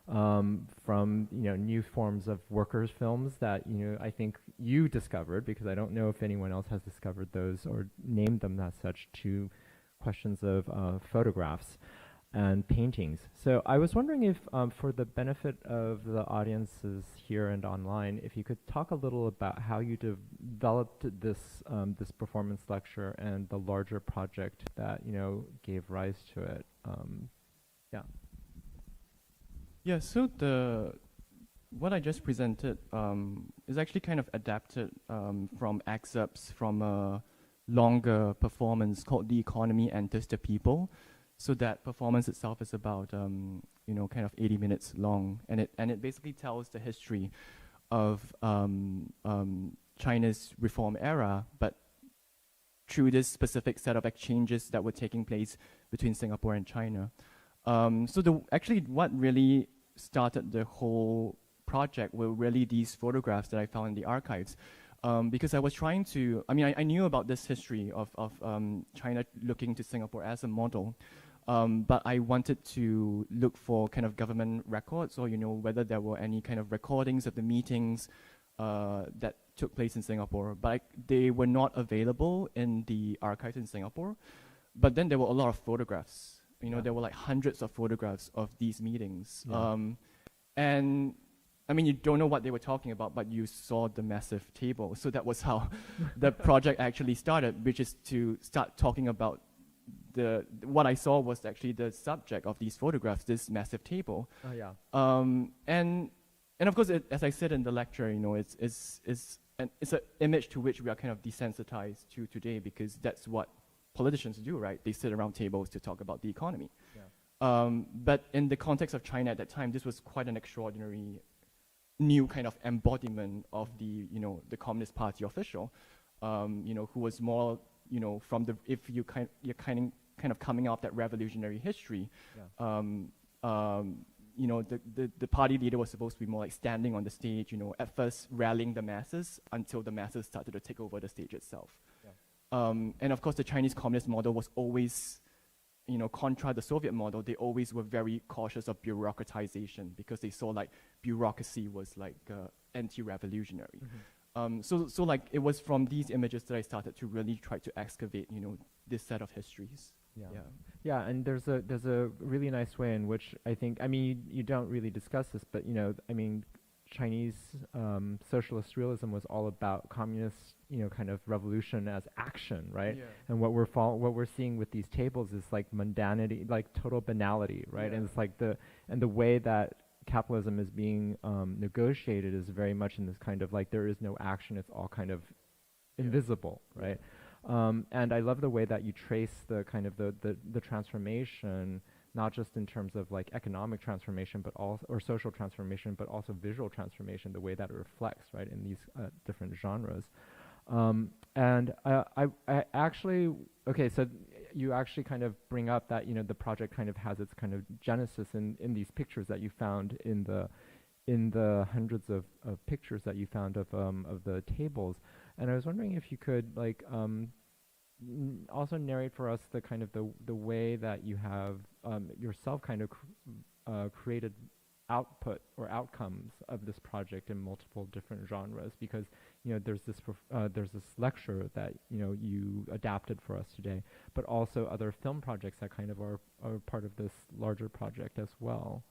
From new forms of workers' films that I think you discovered, because I don't know if anyone else has discovered those or named them as such, to questions of photographs and paintings. So I was wondering if, for the benefit of the audiences here and online, if you could talk a little about how you developed this this performance lecture and the larger project that gave rise to it. Yeah. Yeah, so what I just presented is actually kind of adapted from excerpts from a longer performance called The Economy Enters the People. So that performance itself is about kind of 80 minutes long, and it basically tells the history of China's reform era, but through this specific set of exchanges that were taking place between Singapore and China. So what really started the whole project were really these photographs that I found in the archives, because I was trying to, I knew about this history of China looking to Singapore as a model, but I wanted to look for kind of government records, or whether there were any kind of recordings of the meetings that took place in Singapore, but they were not available in the archives in Singapore. But then there were a lot of photographs. There were like hundreds of photographs of these meetings. Yeah. And you don't know what they were talking about, but you saw the massive table. So that was how the project actually started, which is to start talking about what I saw was actually the subject of these photographs, this massive table. Oh yeah. And of course, as I said in the lecture, it's an image to which we are kind of desensitized to today, because that's what politicians do, right? They sit around tables to talk about the economy. Yeah. But in the context of China at that time, this was quite an extraordinary new kind of embodiment of the Communist Party official, who was more, from the, if you're kind of coming off that revolutionary history, yeah. the party leader was supposed to be more like standing on the stage, at first rallying the masses until the masses started to take over the stage itself. Yeah. And of course, the Chinese communist model was always, contra the Soviet model, they always were very cautious of bureaucratization because they saw like bureaucracy was like anti-revolutionary. So like it was from these images that I started to really try to excavate, this set of histories. Yeah, and there's a really nice way in which I think, you don't really discuss this, but Chinese socialist realism was all about communist, kind of revolution as action, right? Yeah. And what we're seeing with these tables is like mundanity, like total banality, right? Yeah. And it's like the way that capitalism is being negotiated is very much in this kind of like there is no action; it's all kind of invisible, right? And I love the way that you trace the kind of the transformation, not just in terms of like economic transformation, but also or social transformation, but also visual transformation, the way that it reflects, right, in these different genres. And I actually, okay, so you actually kind of bring up that, the project kind of has its kind of genesis in these pictures that you found in the hundreds of pictures that you found of the tables. And I was wondering if you could like also narrate for us the kind of the way that you have yourself kind of created output or outcomes of this project in multiple different genres, because there's this lecture that you adapted for us today, but also other film projects that kind of are part of this larger project as well.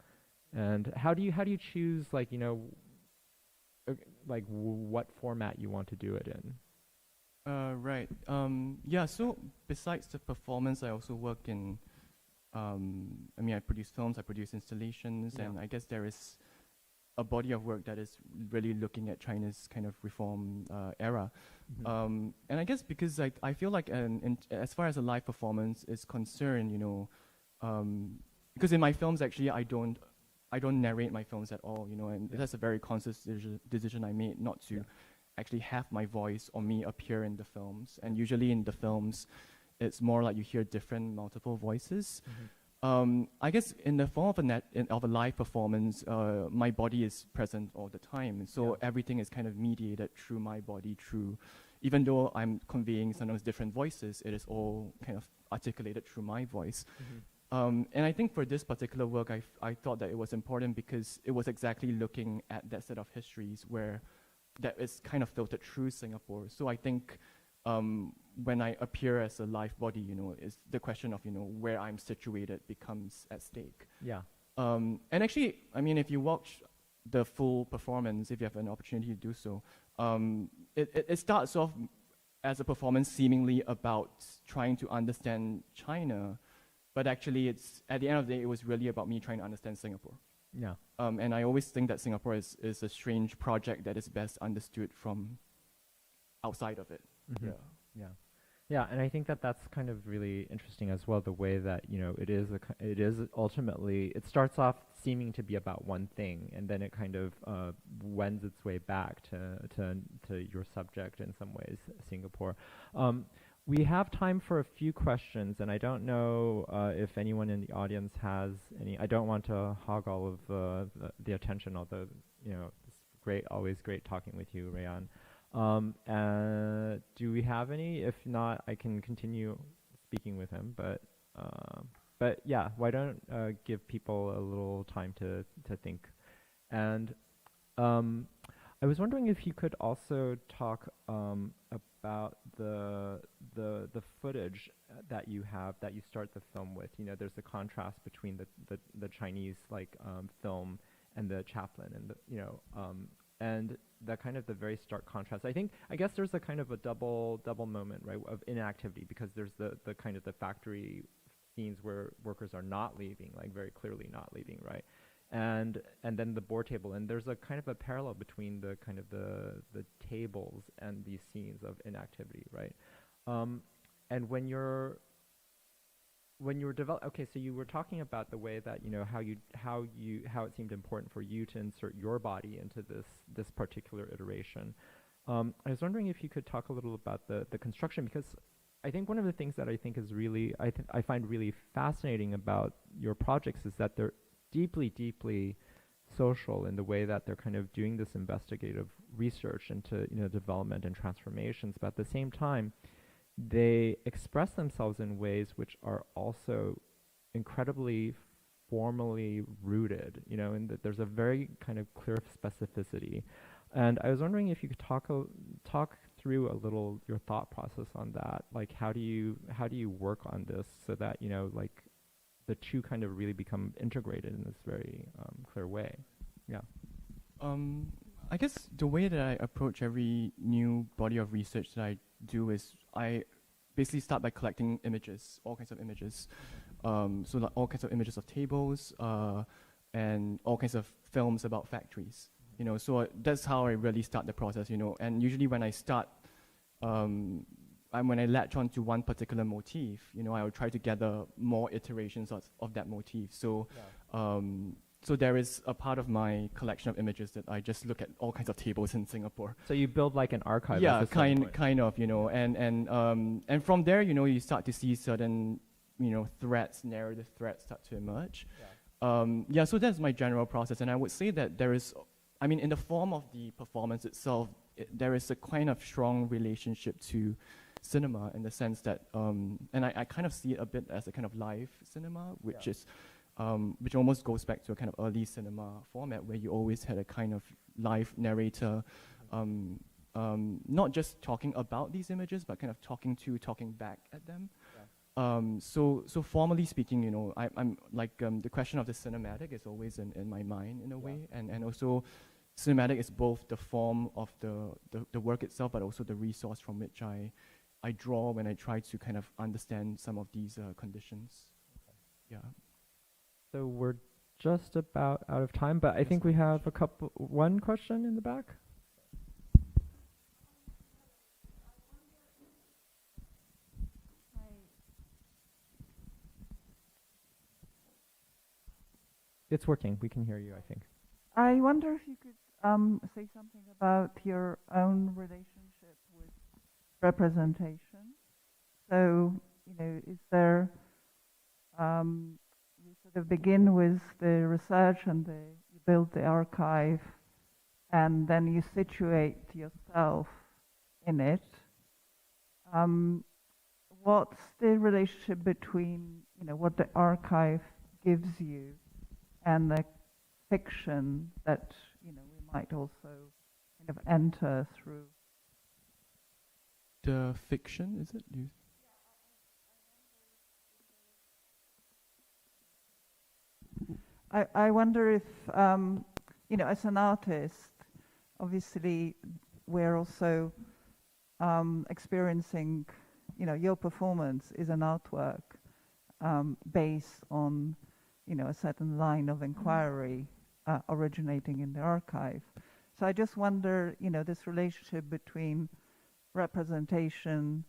And how do you choose like what format you want to do it in? Right. So besides the performance, I also work in, I produce films, I produce installations, and I guess there is a body of work that is really looking at China's kind of reform era. And I guess because I feel like as far as a live performance is concerned, because in my films, actually, I don't narrate my films at all, and that's a very conscious decision I made not to actually have my voice or me appear in the films. And usually in the films, it's more like you hear different multiple voices. I guess in the form of a live performance, my body is present all the time. So everything is kind of mediated through my body, even though I'm conveying sometimes different voices, it is all kind of articulated through my voice. And I think for this particular work, I thought that it was important because it was exactly looking at that set of histories where that is kind of filtered through Singapore. So I think when I appear as a live body, is the question of, where I'm situated becomes at stake. Yeah. And actually, if you watch the full performance, if you have an opportunity to do so, it starts off as a performance seemingly about trying to understand China, but actually it's, at the end of the day, it was really about me trying to understand Singapore. Yeah. And I always think that Singapore is a strange project that is best understood from outside of it. Yeah, and I think that that's kind of really interesting as well, the way that, it is ultimately, it starts off seeming to be about one thing, and then it kind of wends its way back to your subject in some ways, Singapore. We have time for a few questions, and I don't know if anyone in the audience has any. I don't want to hog all of the attention, although, it's always great talking with you, Rayan. Do we have any? If not, I can continue speaking with him, but yeah, why don't give people a little time to think. And I was wondering if you could also talk about the footage that you have, that you start the film with. There's a contrast between the Chinese film and the Chaplin, and and the kind of the very stark contrast. I guess there's a kind of a double moment, right, of inactivity, because there's the kind of the factory scenes where workers are not leaving, very clearly not leaving, right? And then the board table, and there's a kind of a parallel between the kind of the tables and these scenes of inactivity, right? And when you're okay, so you were talking about the way that how it seemed important for you to insert your body into this particular iteration. I was wondering if you could talk a little about the construction, because I think one of the things that I think is really I find really fascinating about your projects is that they're deeply, deeply social in the way that they're kind of doing this investigative research into, you know, development and transformations, but at the same time, they express themselves in ways which are also incredibly formally rooted, you know, and that there's a very kind of clear specificity. And I was wondering if you could talk through a little your thought process on that. Like, how do you work on this so that, you know, like the two kind of really become integrated in this very clear way? Yeah. I guess the way that I approach every new body of research that I do is I basically start by collecting images, all kinds of images. So like all kinds of images of tables and all kinds of films about factories. You know, so that's how I really start the process, you know. And usually when I start, when I latch on to one particular motif, you know, I will try to gather more iterations of that motif. So, so there is a part of my collection of images that I just look at all kinds of tables in Singapore. So you build like an archive. Yeah, kind of, you know, and from there, you know, you start to see certain, you know, threads, narrative threads start to emerge. Yeah, so that's my general process, and I would say that there is, I mean, in the form of the performance itself, there is a kind of strong relationship to cinema in the sense that, and I kind of see it a bit as a kind of live cinema, which is, which almost goes back to a kind of early cinema format where you always had a kind of live narrator, not just talking about these images, but kind of talking back at them. So formally speaking, you know, I'm like, the question of the cinematic is always in my mind in a way, and also cinematic is both the form of the work itself, but also the resource from which I draw when I try to kind of understand some of these conditions. Yeah. So we're just about out of time, but I think we have one question in the back. It's working. We can hear you, I think. I wonder if you could say something about your own relationship with representation. So, you know, is there, you sort of begin with the research and you build the archive, and then you situate yourself in it. What's the relationship between, you know, what the archive gives you and the fiction that, you know, we might also kind of enter through? The fiction, is it? I wonder if, you know, as an artist, obviously we're also experiencing, you know, your performance is an artwork based on, you know, a certain line of inquiry originating in the archive. So I just wonder, you know, this relationship between representation,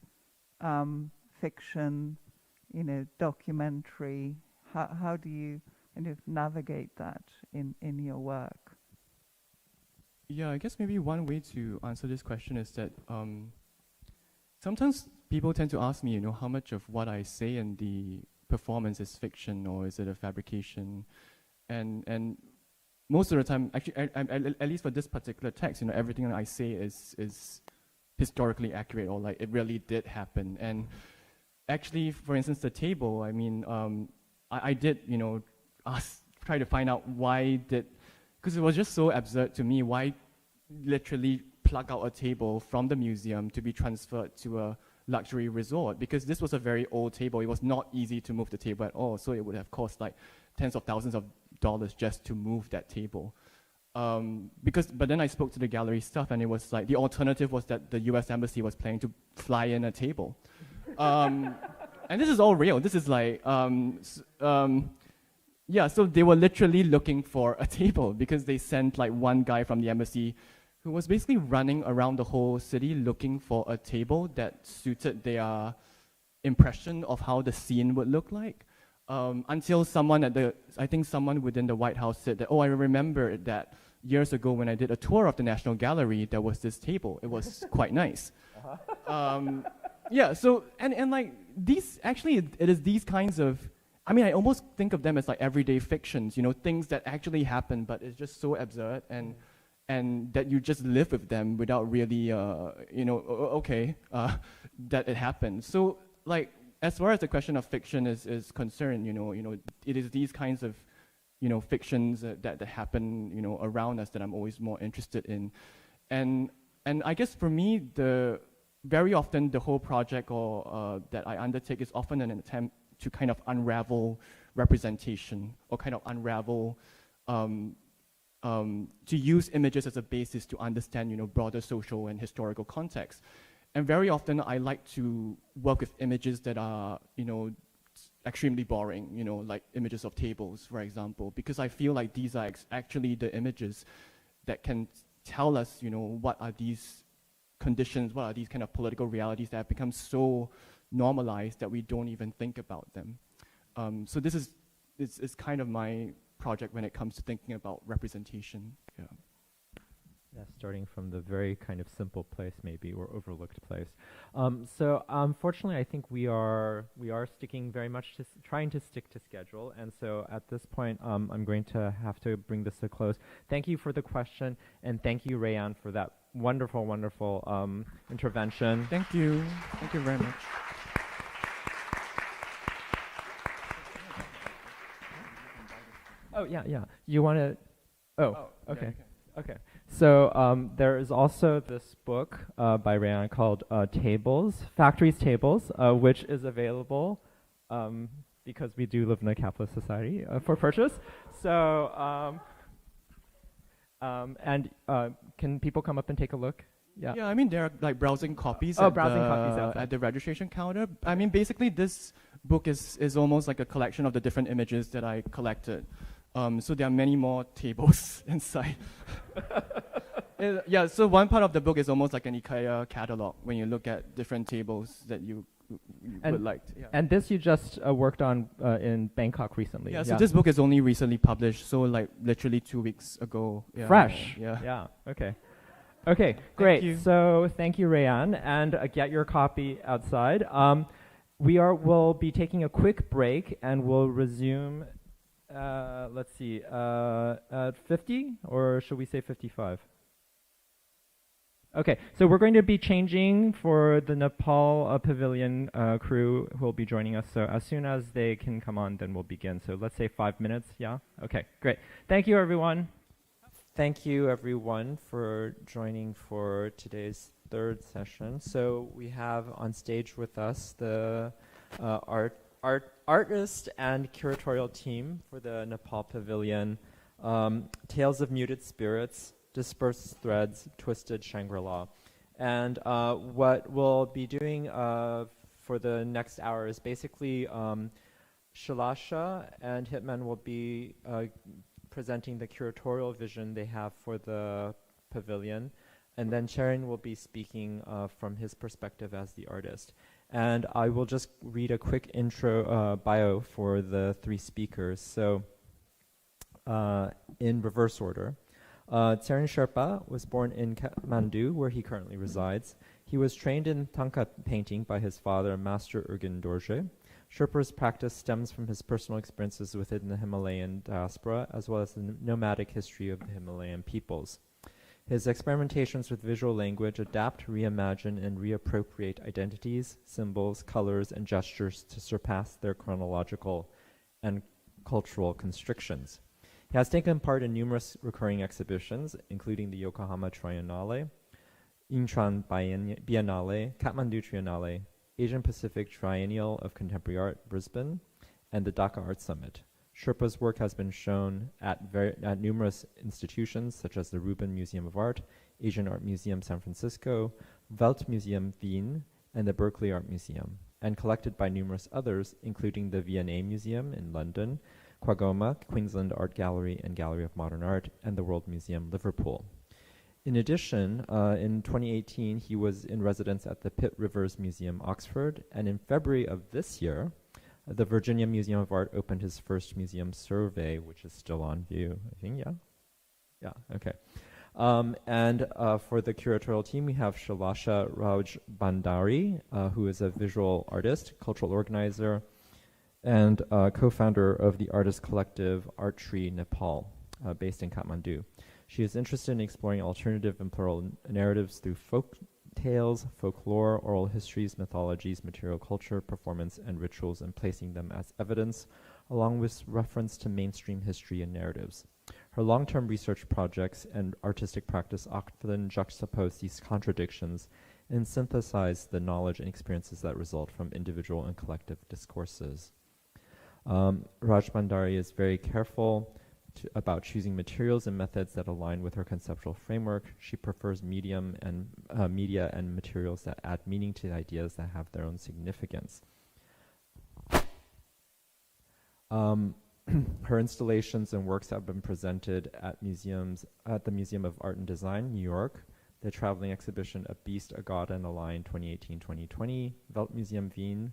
fiction, you know, documentary, how do you kind of navigate that in your work? Yeah, I guess maybe one way to answer this question is that sometimes people tend to ask me, you know, how much of what I say in the performance is fiction or is it a fabrication, and most of the time, actually, at least for this particular text, you know, everything that I say is historically accurate, or like it really did happen. And actually, for instance, the table, I mean, I did, you know, try to find out why because it was just so absurd to me, why literally plug out a table from the museum to be transferred to a luxury resort, because this was a very old table. It was not easy to move the table at all, so it would have cost like tens of thousands of dollars just to move that table. But then I spoke to the gallery staff, and it was like the alternative was that the US Embassy was planning to fly in a table. And this is all real. This is like, yeah, so they were literally looking for a table because they sent like one guy from the embassy who was basically running around the whole city looking for a table that suited their impression of how the scene would look like. Until someone I think someone within the White House said that, oh, I remember that years ago when I did a tour of the National Gallery, there was this table. It was quite nice. Yeah, so, and like these, actually it is these kinds of I mean, I almost think of them as like everyday fictions, you know, things that actually happen, but it's just so absurd, and that you just live with them without really, you know, that it happened. So, like, as far as the question of fiction is concerned, you know, it is these kinds of, you know, fictions that happen, you know, around us that I'm always more interested in, and I guess for me, very often the whole project or that I undertake is often an attempt to kind of unravel representation, or kind of unravel, to use images as a basis to understand, you know, broader social and historical context. And very often I like to work with images that are, you know, extremely boring, you know, like images of tables, for example, because I feel like these are actually the images that can tell us, you know, what are these conditions, what are these kind of political realities that have become so normalized that we don't even think about them. So this is kind of my project when it comes to thinking about representation. Yeah. Yeah, starting from the very kind of simple place, maybe, or overlooked place. So unfortunately, I think we are sticking very much to trying to stick to schedule, and so at this point, I'm going to have to bring this to a close. Thank you for the question, and thank you, Rayan, for that wonderful, wonderful intervention. Thank you. Thank you very much. Oh, yeah, yeah. You want to... Oh, okay. Yeah, okay. So there is also this book by Rayan called Factories Tables, which is available because we do live in a capitalist society for purchase. So, can people come up and take a look? Yeah. Yeah, I mean, there are like browsing copies, at the registration counter. I mean, basically, this book is almost like a collection of the different images that I collected. So there are many more tables inside. Yeah, so one part of the book is almost like an IKEA catalog when you look at different tables that you would like. Yeah. And this you just worked on in Bangkok recently. Yeah, so this book is only recently published, so like literally 2 weeks ago. Yeah. Fresh. Yeah. Yeah, okay. Okay, great. So thank you, Rayan, and get your copy outside. We'll be taking a quick break, and we'll resume, let's see, at 50, or should we say 55? Okay, so we're going to be changing for the Nepal Pavilion crew who will be joining us. So as soon as they can come on, then we'll begin. So let's say 5 minutes, yeah? Okay, great. Thank you, everyone. Thank you, everyone, for joining for today's third session. So we have on stage with us the artist and curatorial team for the Nepal Pavilion, Tales of Muted Spirits, Dispersed Threads, Twisted Shangri-La. And what we'll be doing for the next hour is basically Shalasha and Hitman will be presenting the curatorial vision they have for the pavilion, and then Sharon will be speaking from his perspective as the artist. And I will just read a quick intro bio for the three speakers. So in reverse order. Tserin Sherpa was born in Kathmandu, where he currently resides. He was trained in Thangka painting by his father, Master Urgen Dorje. Sherpa's practice stems from his personal experiences within the Himalayan diaspora, as well as the nomadic history of the Himalayan peoples. His experimentations with visual language adapt, reimagine, and reappropriate identities, symbols, colors, and gestures to surpass their chronological and cultural constrictions. He has taken part in numerous recurring exhibitions, including the Yokohama Triennale, Incheon Biennale, Kathmandu Triennale, Asian Pacific Triennial of Contemporary Art, Brisbane, and the Dhaka Art Summit. Sherpa's work has been shown at numerous institutions, such as the Rubin Museum of Art, Asian Art Museum San Francisco, Welt Museum Wien, and the Berkeley Art Museum, and collected by numerous others, including the V&A Museum in London, Quagoma, Queensland Art Gallery and Gallery of Modern Art, and the World Museum, Liverpool. In addition, in 2018, he was in residence at the Pitt Rivers Museum, Oxford, and in February of this year, the Virginia Museum of Art opened his first museum survey, which is still on view, I think, yeah? Yeah, okay. And for the curatorial team, we have Shalasha Raj Bandari, who is a visual artist, cultural organizer, and co-founder of the artist collective Art Tree Nepal, based in Kathmandu. She is interested in exploring alternative and plural narratives through folk tales, folklore, oral histories, mythologies, material culture, performance, and rituals, and placing them as evidence, along with reference to mainstream history and narratives. Her long-term research projects and artistic practice often juxtapose these contradictions and synthesize the knowledge and experiences that result from individual and collective discourses. Raj Bhandari is very careful about choosing materials and methods that align with her conceptual framework. She prefers media and materials that add meaning to the ideas that have their own significance. Her installations and works have been presented at museums, at the Museum of Art and Design, New York, the traveling exhibition A Beast, a God, and a Lion 2018-2020, Weltmuseum Wien,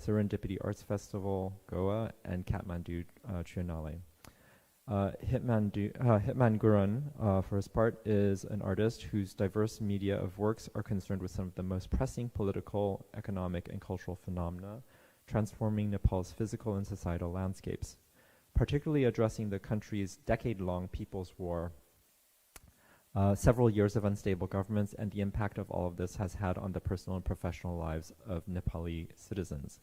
Serendipity Arts Festival, Goa, and Kathmandu Triennale. Hitman Gurun, for his part, is an artist whose diverse media of works are concerned with some of the most pressing political, economic, and cultural phenomena, transforming Nepal's physical and societal landscapes, particularly addressing the country's decade-long People's War, several years of unstable governments, and the impact of all of this has had on the personal and professional lives of Nepali citizens.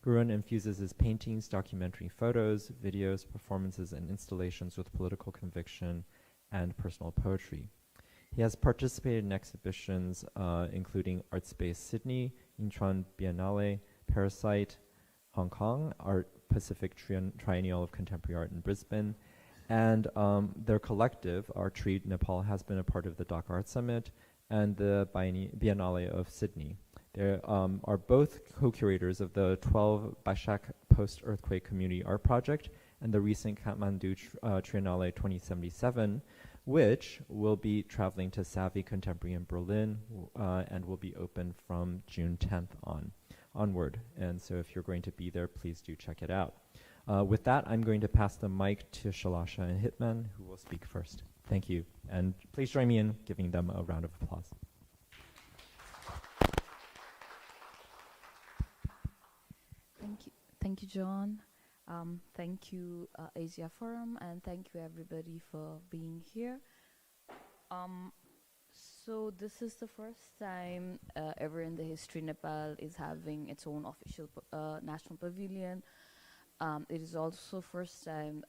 Gurun infuses his paintings, documentary photos, videos, performances, and installations with political conviction and personal poetry. He has participated in exhibitions including Art Space Sydney, Incheon Biennale, Parasite, Hong Kong, Art Pacific Triennial of Contemporary Art in Brisbane, and their collective, Art Tree Nepal, has been a part of the Dhaka Art Summit and the Biennale of Sydney. They are both co-curators of the 12 Baishak Post-Earthquake Community Art Project and the recent Kathmandu Triennale 2077, which will be traveling to Savvy Contemporary in Berlin and will be open from June 10th onward. And so if you're going to be there, please do check it out. With that, I'm going to pass the mic to Shalasha and Hitman, who will speak first. Thank you. And please join me in giving them a round of applause. Thank you, John. Thank you, Asia Forum, and thank you everybody for being here. So this is the first time ever in the history Nepal is having its own official national pavilion. It is also first time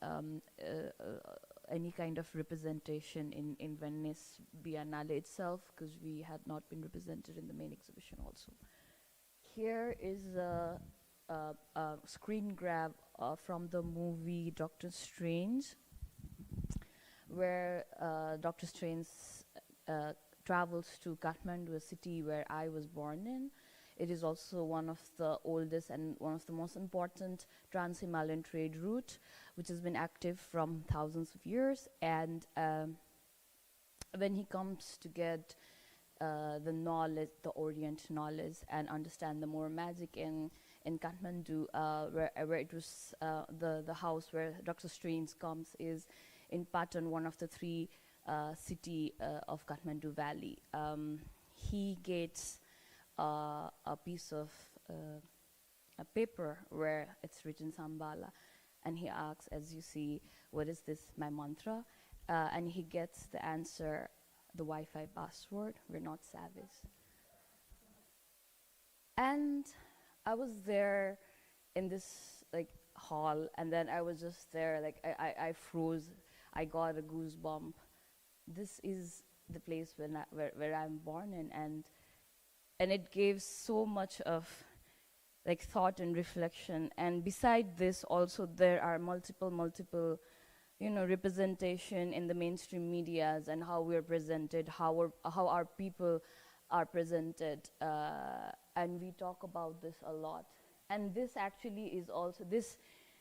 any kind of representation in Venice Biennale itself, because we had not been represented in the main exhibition also. Here is a screen grab from the movie Doctor Strange, where Doctor Strange travels to Kathmandu, a city where I was born in. It is also one of the oldest and one of the most important trans-Himalayan trade route, which has been active from thousands of years. And when he comes to get the knowledge, the Orient knowledge, and understand the more magic in Kathmandu, where it was the house where Dr. Strange comes is in Patan, one of the three city of Kathmandu Valley. He gets a piece of a paper where it's written Sambala, and he asks, as you see, what is this, my mantra? And he gets the answer, the Wi-Fi password, we're not savage. And I was there in this like hall, and then I was just there, like I froze, I got a goosebump. This is the place where I'm born in, and it gave so much of like thought and reflection. And beside this also there are multiple representation in the mainstream medias and how we're presented, how our people are presented, and we talk about this a lot. And this actually is also,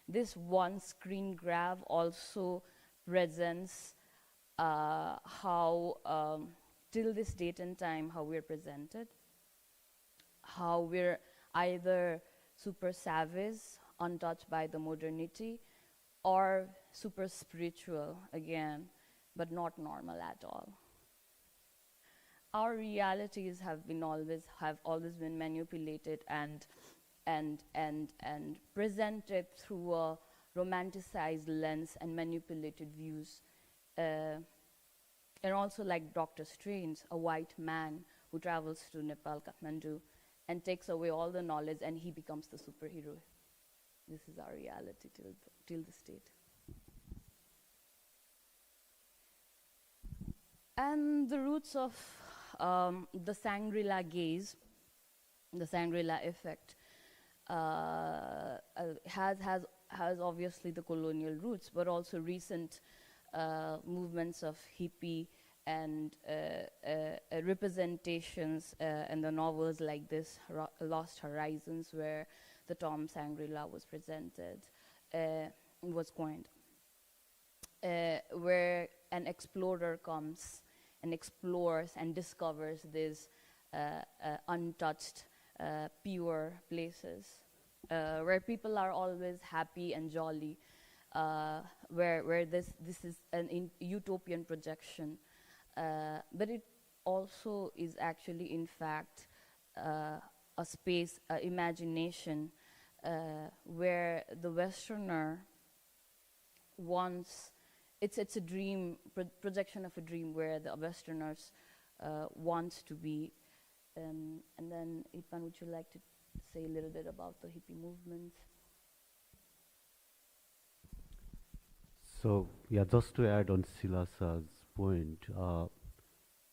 this one screen grab also presents how till this date and time how we're presented, how we're either super savage, untouched by the modernity, or super spiritual again, but not normal at all. Our realities have always been manipulated and and presented through a romanticized lens and manipulated views. And also like Dr. Strange, a white man who travels to Nepal, Kathmandu, and takes away all the knowledge, and he becomes the superhero. This is our reality till this date. And the roots of the Shangri-La gaze, the Shangri-La effect, has obviously the colonial roots, but also recent movements of hippie and representations in the novels like this, Lost Horizons, where the term Shangri-La was presented, was coined, where an explorer comes and explores and discovers these untouched, pure places, where people are always happy and jolly, where this is an utopian projection, but it also is actually, in fact, a space, imagination, where the Westerner wants, it's a dream, projection of a dream where the Westerners want to be. And then, Itman, would you like to say a little bit about the hippie movement? So, yeah, just to add on Silasa's point,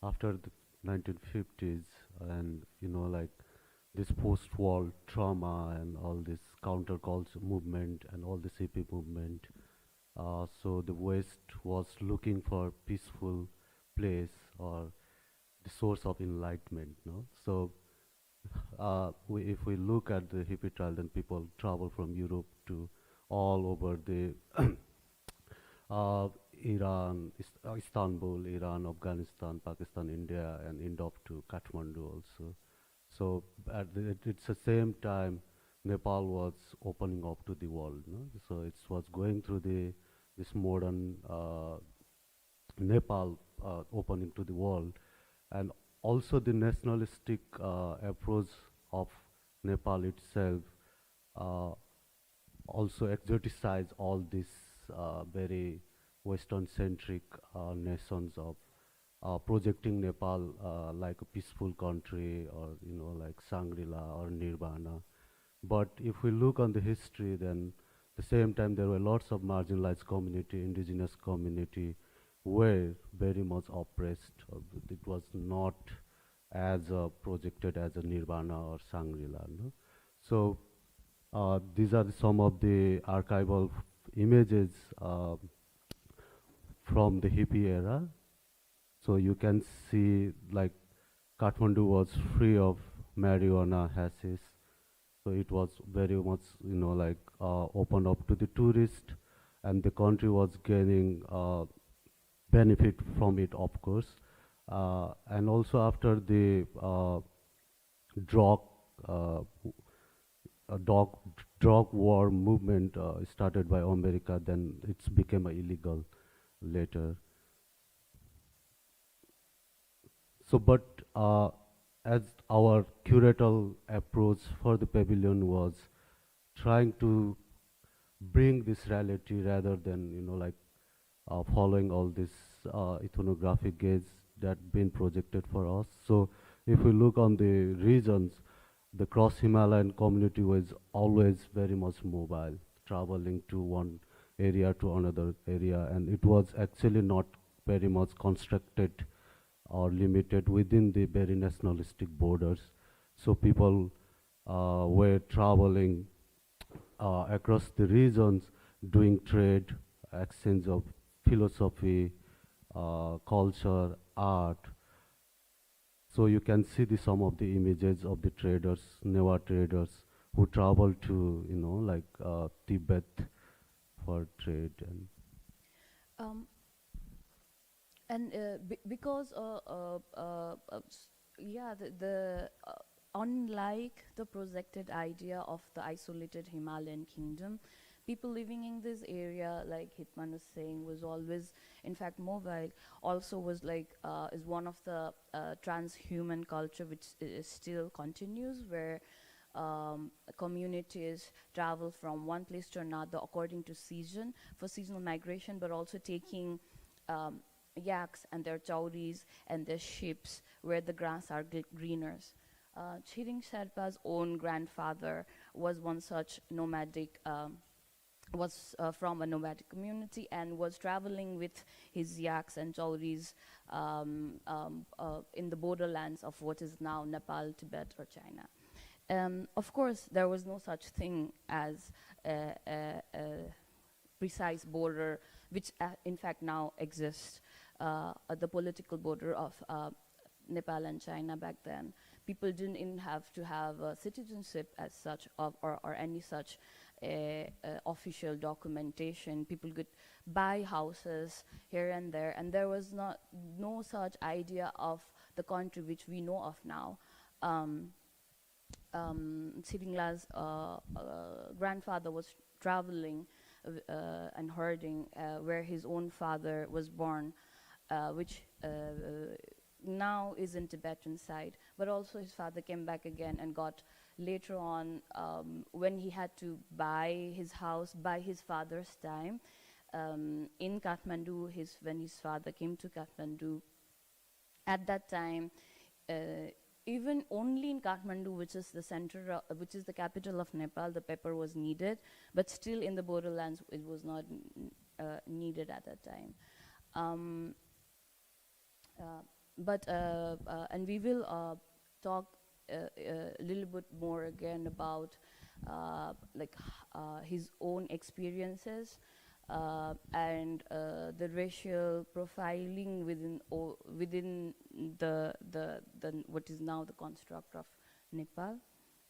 after the 1950s and, like this post-war trauma and all this counterculture movement and all this hippie movement, so the West was looking for peaceful place or the source of enlightenment, no? So if we look at the hippie trial, then people travel from Europe to all over the Iran, Istanbul, Iran, Afghanistan, Pakistan, India, and end up to Kathmandu also. So it's the same time Nepal was opening up to the world, no? So it was going through this modern Nepal opening to the world, and also the nationalistic approach of Nepal itself also exoticized all these very Western-centric nations of projecting Nepal like a peaceful country, or like Shangri-La or Nirvana. But if we look on the history, then at the same time there were lots of marginalized community, indigenous community, were very much oppressed. It was not as projected as a Nirvana or Shangri-La, no? So these are some of the archival images from the hippie era. So you can see, like, Kathmandu was free of marijuana, hashish. So it was very much, like opened up to the tourist, and the country was gaining benefit from it, of course. And also after the drug war movement started by America, then it's became illegal later. So, but as our curatorial approach for the pavilion was trying to bring this reality rather than, like following all this ethnographic gaze that been projected for us. So if we look on the regions, the cross-Himalayan community was always very much mobile, traveling to one area to another area, and it was actually not very much constructed or limited within the very nationalistic borders. So people were traveling across the regions, doing trade, exchange of philosophy, culture, art. So you can see some of the images of the traders, Newa traders, who traveled to, like Tibet for trade. Because unlike the projected idea of the isolated Himalayan kingdom, people living in this area, like Hitman was saying, was always, in fact, mobile. Also was like, is one of the transhuman culture which still continues, where communities travel from one place to another according to season for seasonal migration, but also taking yaks and their chauris and their ships where the grass are greener. Chiring Sherpa's own grandfather was one such nomadic, from a nomadic community and was traveling with his yaks and chauris in the borderlands of what is now Nepal, Tibet, or China. Of course, there was no such thing as a precise border, which in fact now exists, the political border of Nepal and China back then. People didn't even have to have citizenship as such or any such official documentation. People could buy houses here and there was no such idea of the country which we know of now. Siringla's grandfather was traveling and herding where his own father was born, which now is in Tibetan side, but also his father came back again and got later on when he had to buy his house by his father's time in Kathmandu. When his father came to Kathmandu, at that time, even only in Kathmandu, which is the center, which is the capital of Nepal, the pepper was needed, but still in the borderlands, it was not needed at that time. And we will talk a little bit more again about his own experiences and the racial profiling within the what is now the construct of Nepal.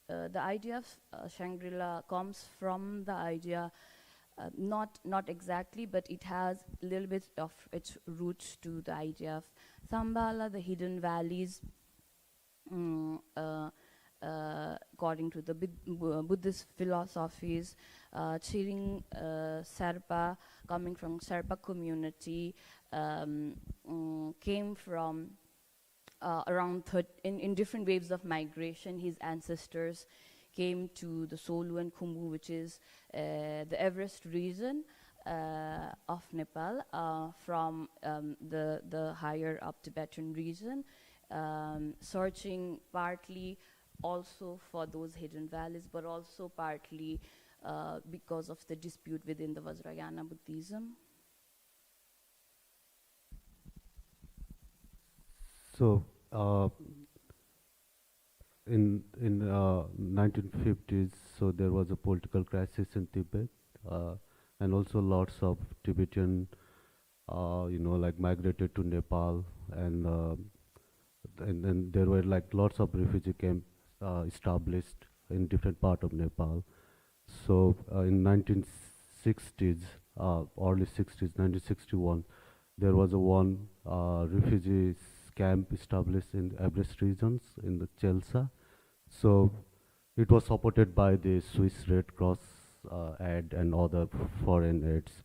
The idea of Shangri-La comes from the idea, not exactly, but it has a little bit of its roots to the idea of Shambhala, the hidden valleys, according to the Buddhist philosophies. Chiring Sherpa, coming from Sherpa community, came from around in different waves of migration. His ancestors came to the Solu and Khumbu, which is the Everest region of Nepal, from the higher up Tibetan region, searching partly also for those hidden valleys, but also partly because of the dispute within the Vajrayana Buddhism. So in 1950s, so there was a political crisis in Tibet, and also lots of Tibetan, migrated to Nepal, and then there were lots of refugee camps established in different part of Nepal. So in 1960s, early 60s, 1961, there was one refugee camp established in Everest regions in the Chelsa. So it was supported by the Swiss Red Cross aid and other foreign aids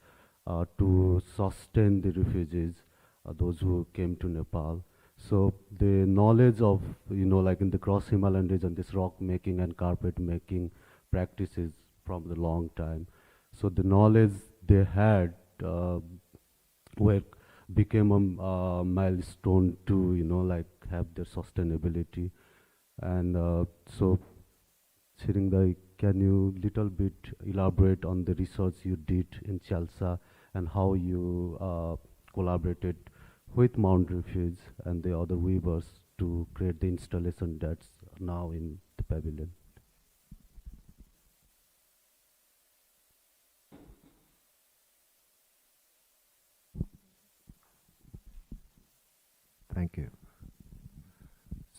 to sustain the refugees, those who came to Nepal. So the knowledge of, in the cross Himalayan region, this rock making and carpet making practices from the long time. So the knowledge they had became a milestone to, have their sustainability. And so, Chiringdai, can you little bit elaborate on the research you did in Chalsa and how you collaborated with Mount Refuge and the other weavers to create the installation that's now in the pavilion? Thank you.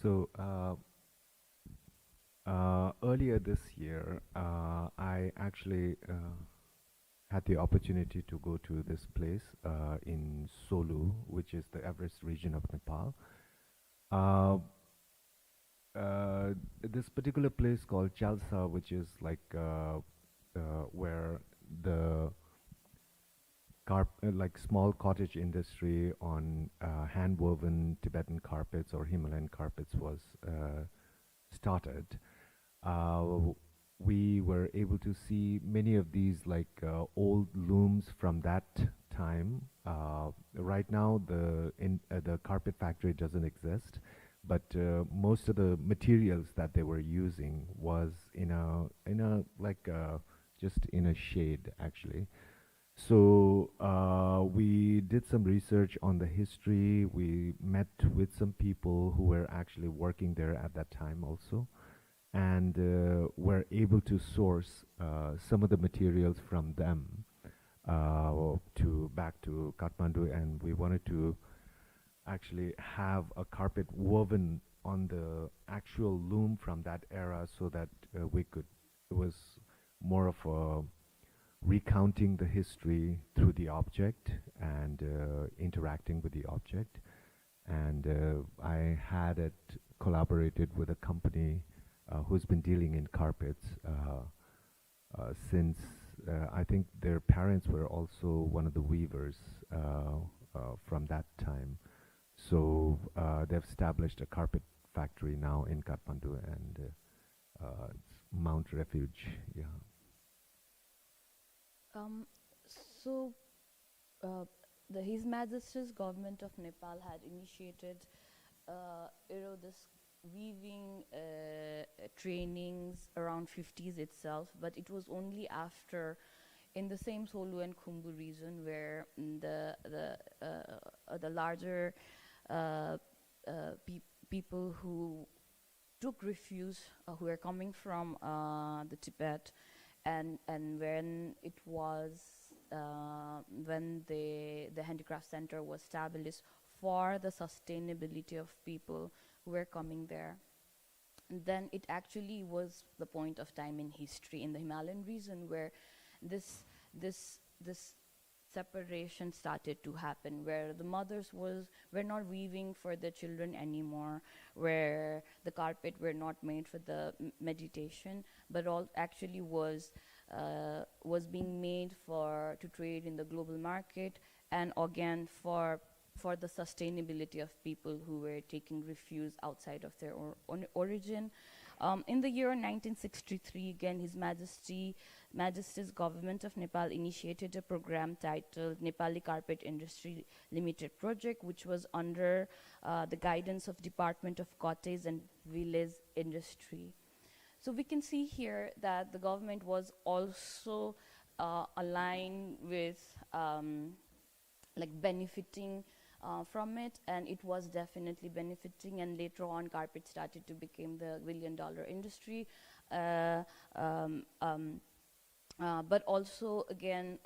So earlier this year, I actually had the opportunity to go to this place in Solu, which is the Everest region of Nepal. This particular place called Chalsa, which is where the small cottage industry on hand-woven Tibetan carpets or Himalayan carpets was started. we were able to see many of these old looms from that time. Right now, the carpet factory doesn't exist, but most of the materials that they were using was just in a shade actually. So we did some research on the history. We met with some people who were actually working there at that time also, and were able to source some of the materials from them to back to Kathmandu, and we wanted to actually have a carpet woven on the actual loom from that era, so that it was more of a recounting the history through the object and interacting with the object. And I had it collaborated with a company who's been dealing in carpets since I think their parents were also one of the weavers from that time. So they've established a carpet factory now in Kathmandu, and it's Mount Refuge. Yeah. So His Majesty's government of Nepal had initiated this weaving trainings around 50s itself, but it was only after, in the same Solu and Khumbu region, where the larger people who took refuge, who were coming from the Tibet, and when it was when the handicraft center was established for the sustainability of people who were coming there. And then it actually was the point of time in history in the Himalayan region where this separation started to happen, where the mothers were not weaving for the children anymore, where the carpet were not made for the meditation, but all actually was being made to trade in the global market, and again for the sustainability of people who were taking refuge outside of their origin. In the year 1963, again, His Majesty's government of Nepal initiated a program titled Nepali Carpet Industry Limited Project, which was under the guidance of Department of Cottage and Village Industry. So we can see here that the government was also aligned with benefiting from it, and it was definitely benefiting, and later on carpet started to become the billion-dollar industry. But also again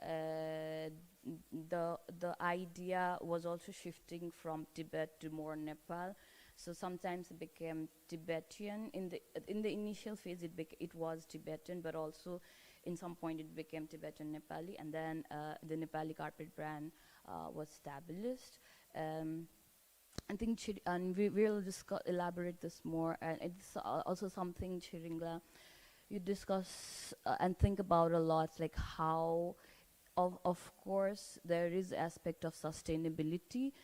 the idea was also shifting from Tibet to more Nepal. So sometimes it became Tibetan. In the initial phase it was Tibetan, but also in some point it became Tibetan Nepali, and then the Nepali carpet brand was established. I think and we will elaborate this more, and it's also something, Chiringla, you discuss and think about a lot, like how of course there is aspect of sustainability,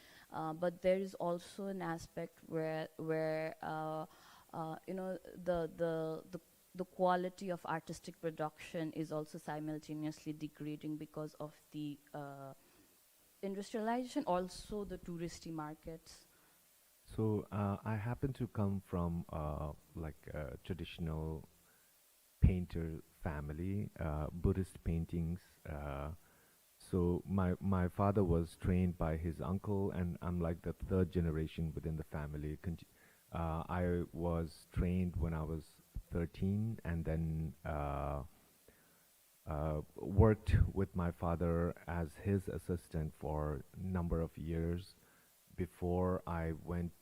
but there is also an aspect where you know the quality of artistic production is also simultaneously degrading because of the industrialization, also the touristy markets. So I happen to come from like a traditional painter family, Buddhist paintings. So my father was trained by his uncle, and I'm like the third generation within the family. I was trained when I was 13, and then worked with my father as his assistant for a number of years before I went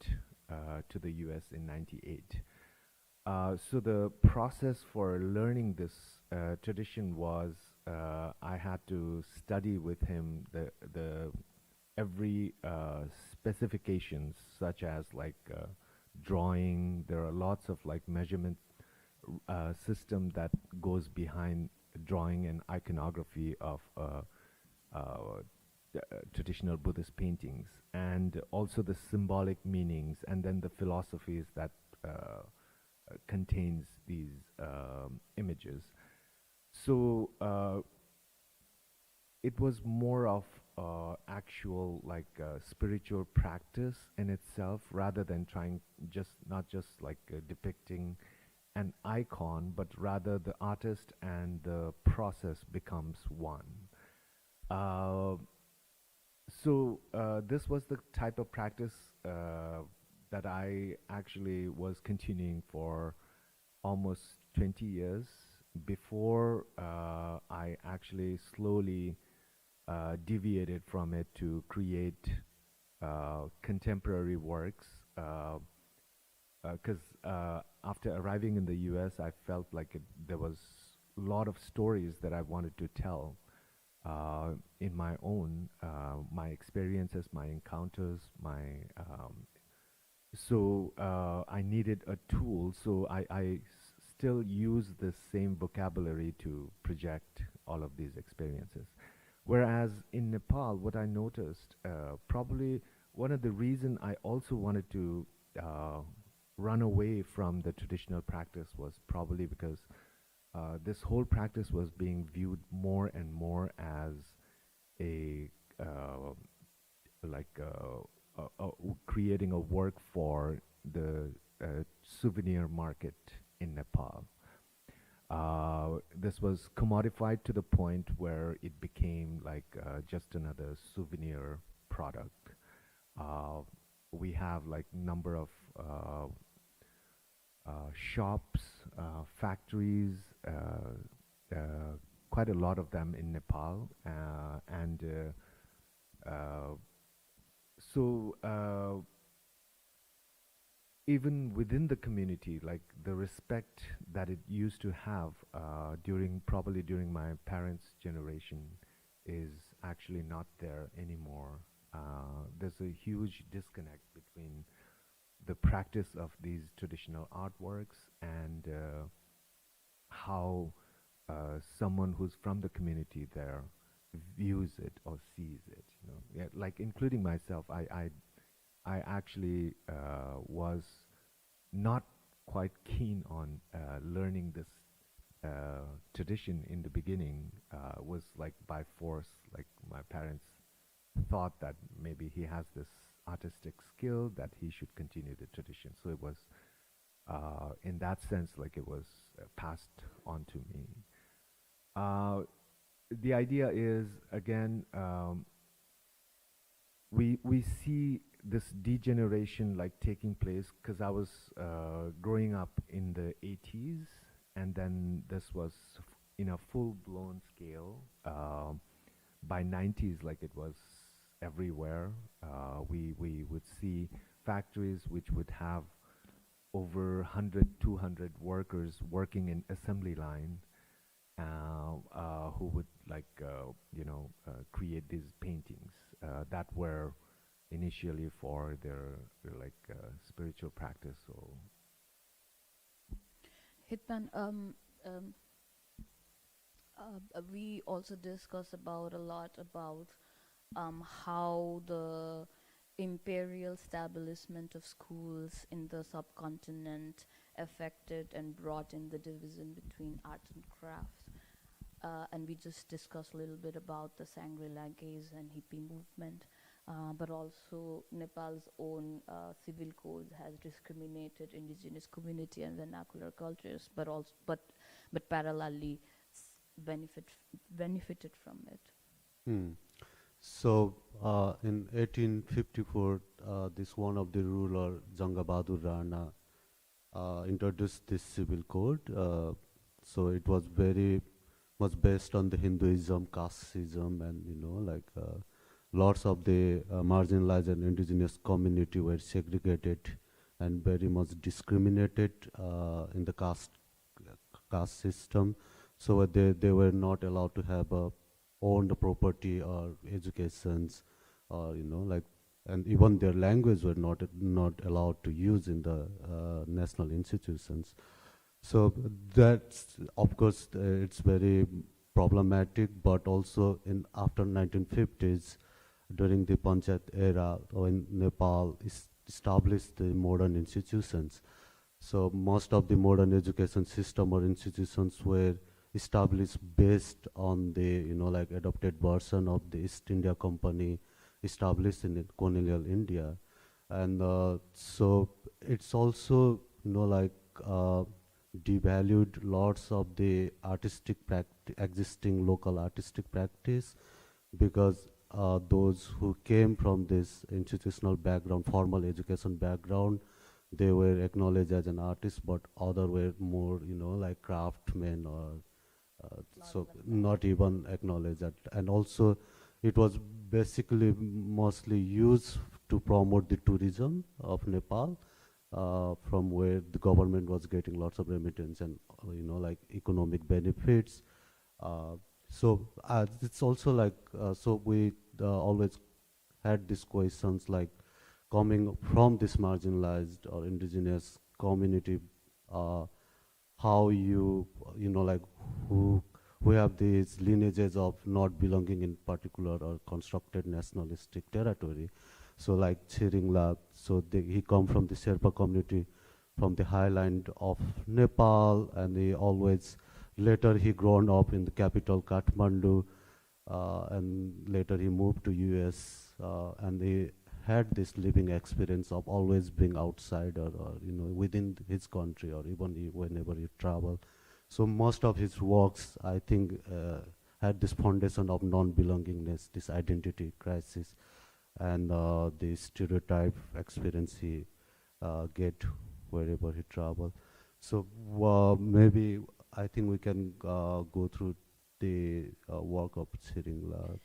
to the US in '98. So the process for learning this tradition was I had to study with him the every specifications, such as like drawing. There are lots of like measurement system that goes behind drawing and iconography of traditional Buddhist paintings, and also the symbolic meanings, and then the philosophies that contains these images. So it was more of actual spiritual practice in itself, rather than trying not just depicting an icon, but rather the artist and the process becomes one. This was the type of practice that I actually was continuing for almost 20 years before I actually slowly deviated from it to create contemporary works. Because after arriving in the US, I felt like there was a lot of stories that I wanted to tell in my own, my experiences, my encounters, so I needed a tool. So I still use the same vocabulary to project all of these experiences. Whereas in Nepal, what I noticed, probably one of the reasons I also wanted to run away from the traditional practice was probably because this whole practice was being viewed more and more as creating a work for the souvenir market in Nepal. This was commodified to the point where it became just another souvenir product. We have number of shops, factories, quite a lot of them in Nepal, and so even within the community, the respect that it used to have probably during my parents' generation is actually not there anymore. There's a huge disconnect between the practice of these traditional artworks and how someone who's from the community there views it or sees it. Including myself, I actually was not quite keen on learning this tradition in the beginning. Was by force. My parents thought that maybe he has this artistic skill that he should continue the tradition. So it was, in that sense, it was passed on to me. The idea is, again, we see this degeneration taking place because I was growing up in the 80s, and then this was in a full-blown scale. By 90s, it was everywhere. We would see factories which would have over 100, 200 workers working in assembly line, who would create these paintings that were initially for their spiritual practice. So Hitman, we also discuss a lot about how the imperial establishment of schools in the subcontinent affected and brought in the division between art and crafts. And we just discussed a little bit about the Shangri-La gaze and hippie movement, but also Nepal's own civil code has discriminated indigenous community and vernacular cultures, but parallelly benefited from it. So in 1854, this one of the ruler, Janga Bahadur Rana, introduced this civil code. So it was very much based on the Hinduism, casteism, and lots of the marginalized and indigenous community were segregated and very much discriminated in the caste system. So they were not allowed to have owned property or educations, or and even their language were not allowed to use in the national institutions. So that's, of course, it's very problematic, but also after 1950s, during the Panchayat era, when Nepal established the modern institutions, So most of the modern education system or institutions were established based on the, like adopted version of the East India Company established in colonial India. And so it's also, like devalued lots of the artistic existing local artistic practice, because those who came from this institutional background, formal education background, they were acknowledged as an artist, but other were more, like craftsmen or not even acknowledged that. And also, it was basically mostly used to promote the tourism of Nepal, from where the government was getting lots of remittance and like economic benefits. So it's also like so we always had these questions like coming from this marginalized or indigenous community, how like who have these lineages of not belonging in particular or constructed nationalistic territory. So like Chiringla, so he come from the Sherpa community from the highland of Nepal, and he always, later he grown up in the capital Kathmandu, and later he moved to US, and he had this living experience of always being outsider or within his country, or even whenever he travel. So most of his works, I think, had this foundation of non-belongingness, this identity crisis, and the stereotype experience he get wherever he travel. So maybe I think we can go through the work of Chiringla.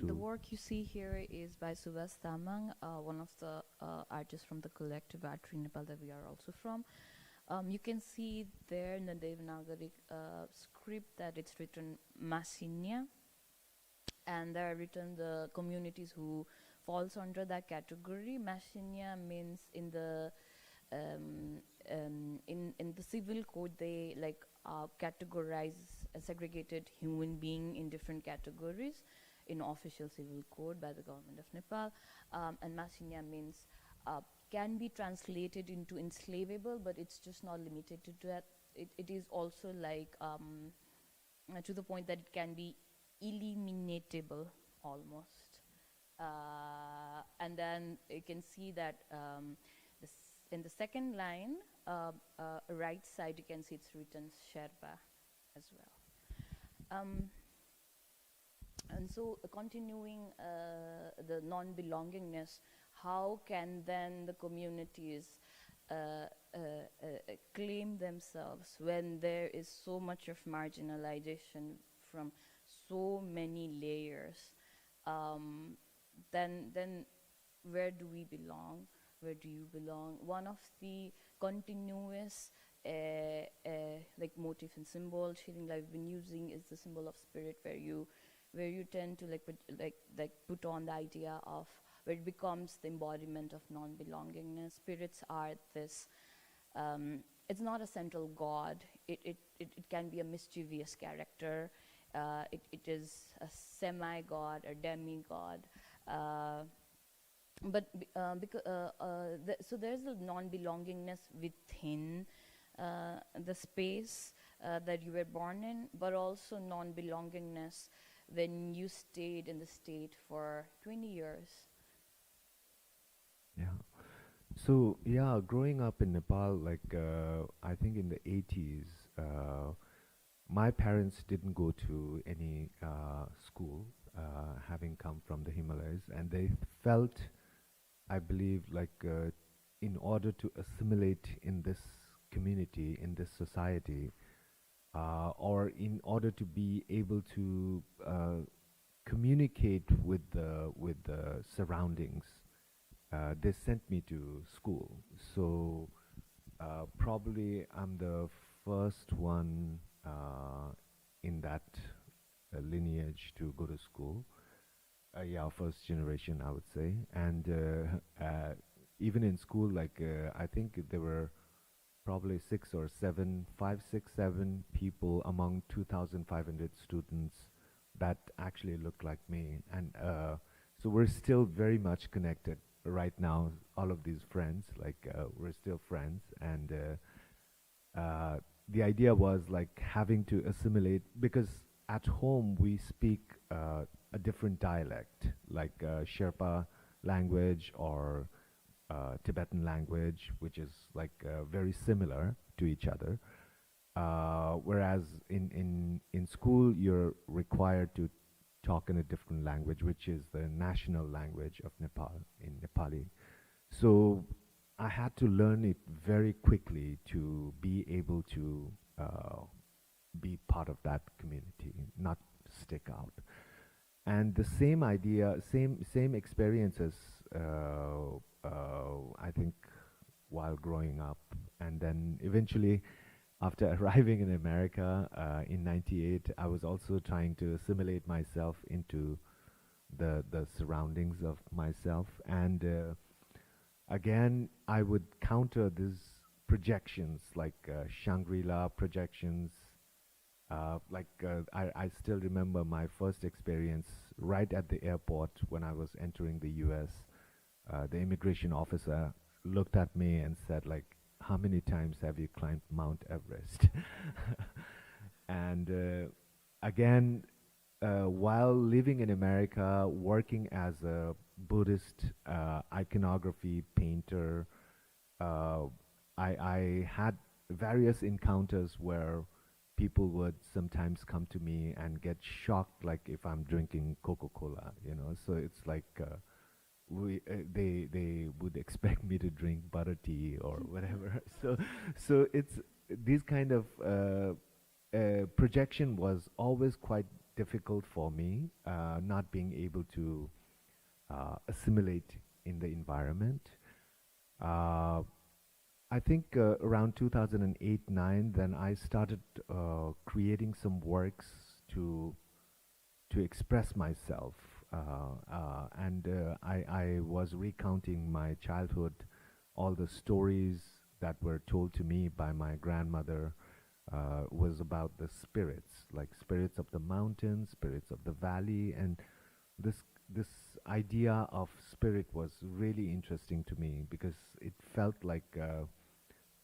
The work you see here is by Subhas Tamang, one of the artists from the collective Artry Nepal that we are also from. You can see there in the Devanagari script that it's written Masinya, and there are written the communities who falls under that category. Masinya means in the in the civil code they like categorize a segregated human being in different categories in official civil code by the government of Nepal, and Masinya means can be translated into enslavable, but it's just not limited to that. It is also like to the point that it can be eliminatable almost. And then you can see that in the second line, right side, you can see it's written Sherpa as well. And so continuing the non-belongingness, how can then the communities claim themselves when there is so much of marginalization from so many layers? Then where do we belong? Where do you belong? One of the continuous like motif and symbol Chiringla I've been using is the symbol of spirit, where you tend to put on the idea of where it becomes the embodiment of non-belongingness. Spirits are this, it's not a central god, it can be a mischievous character, it is a semi-god or demigod, so there's a non-belongingness within the space that you were born in, but also non-belongingness when you stayed in the state for 20 years. Yeah. So yeah, growing up in Nepal, like I think in the 80s, my parents didn't go to any school, having come from the Himalayas, and they felt, I believe, like in order to assimilate in this community, in this society, or in order to be able to communicate with the surroundings, they sent me to school. So probably I'm the first one in that lineage to go to school. Yeah, first generation, I would say. And even in school, like I think there were probably 5, 6, 7 people among 2,500 students that actually look like me. And so we're still very much connected right now, all of these friends, like we're still friends. And the idea was like having to assimilate, because at home we speak a different dialect, like Sherpa language or Tibetan language, which is like very similar to each other. Whereas in school, you're required to talk in a different language, which is the national language of Nepal, in Nepali. So I had to learn it very quickly to be able to be part of that community, not stick out. And the same idea, same experiences, I think, while growing up, and then eventually, after arriving in America in '98, I was also trying to assimilate myself into the surroundings of myself, and again, I would counter these projections, like Shangri-La projections. I still remember my first experience right at the airport when I was entering the US. The immigration officer looked at me and said, like, how many times have you climbed Mount Everest? And again, while living in America, working as a Buddhist iconography painter, I had various encounters where people would sometimes come to me and get shocked, like if I'm drinking Coca-Cola, you know. So it's like they would expect me to drink butter tea or whatever. So it's these kind of projection was always quite difficult for me, not being able to assimilate in the environment. I think around 2008-9, then I started creating some works to express myself, and I was recounting my childhood, all the stories that were told to me by my grandmother. Was about the spirits, like spirits of the mountains, spirits of the valley, and this idea of spirit was really interesting to me because it felt like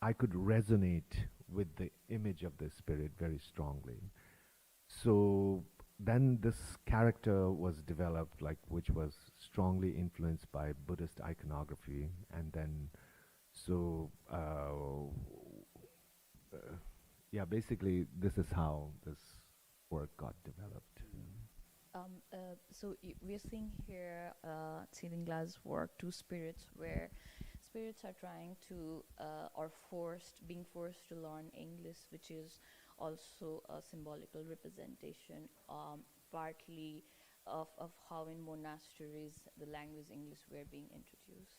I could resonate with the image of the spirit very strongly. So then this character was developed, like, which was strongly influenced by Buddhist iconography, and then so yeah, basically this is how this work got developed. So we're seeing here Ceiling Glass work, two spirits, where spirits are trying to or being forced to learn English, which is also a symbolical representation, partly of how in monasteries the language English were being introduced.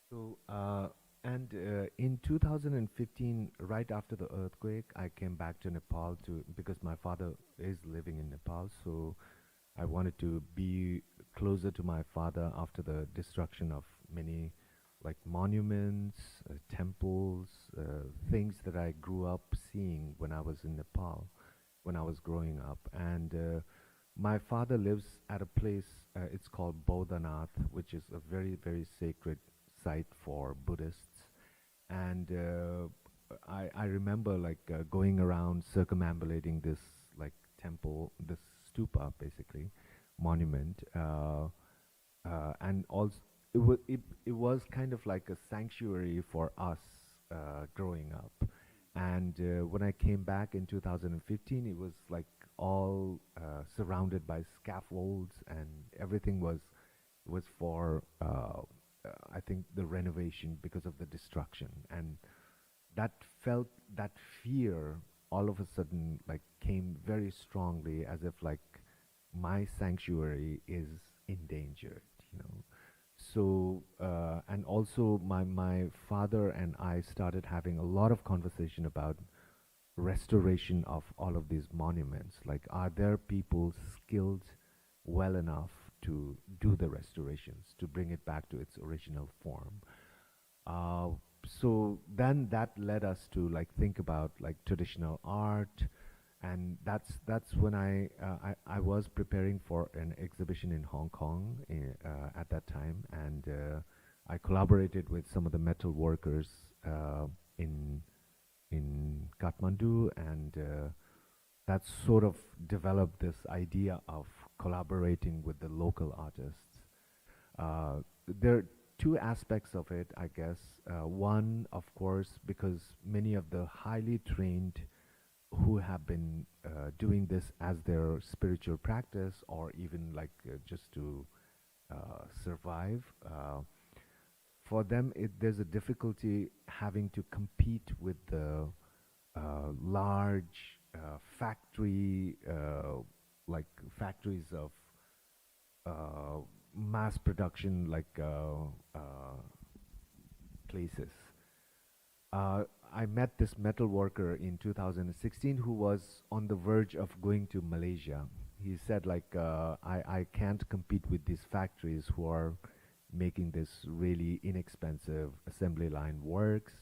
So, in 2015, right after the earthquake, I came back to Nepal because my father is living in Nepal, so I wanted to be closer to my father after the destruction of many, like, monuments, temples, things that I grew up seeing when I was in Nepal, when I was growing up. And my father lives at a place, it's called Bodhanath, which is a very, very sacred site for Buddhists. And I remember, like, going around circumambulating this, like, temple, this stupa, basically, monument, and also it was kind of like a sanctuary for us growing up. And when I came back in 2015, it was like all surrounded by scaffolds, and everything was for I think the renovation because of the destruction. And that fear all of a sudden, like, came very strongly, as if like my sanctuary is endangered, you know. So and also my father and I started having a lot of conversation about restoration of all of these monuments. Like, are there people skilled well enough to do the restorations, to bring it back to its original form? So then that led us to, like, think about, like, traditional art and that's when I was preparing for an exhibition in Hong Kong at that time, and I collaborated with some of the metal workers in Kathmandu, and that sort of developed this idea of collaborating with the local artists. There are two aspects of it, I guess. One, of course, because many of the highly trained who have been doing this as their spiritual practice, or even like just to survive, for them there's a difficulty having to compete with the large factories of mass production, like places. I met this metal worker in 2016 who was on the verge of going to Malaysia. He said, like, I can't compete with these factories who are making this really inexpensive assembly line works.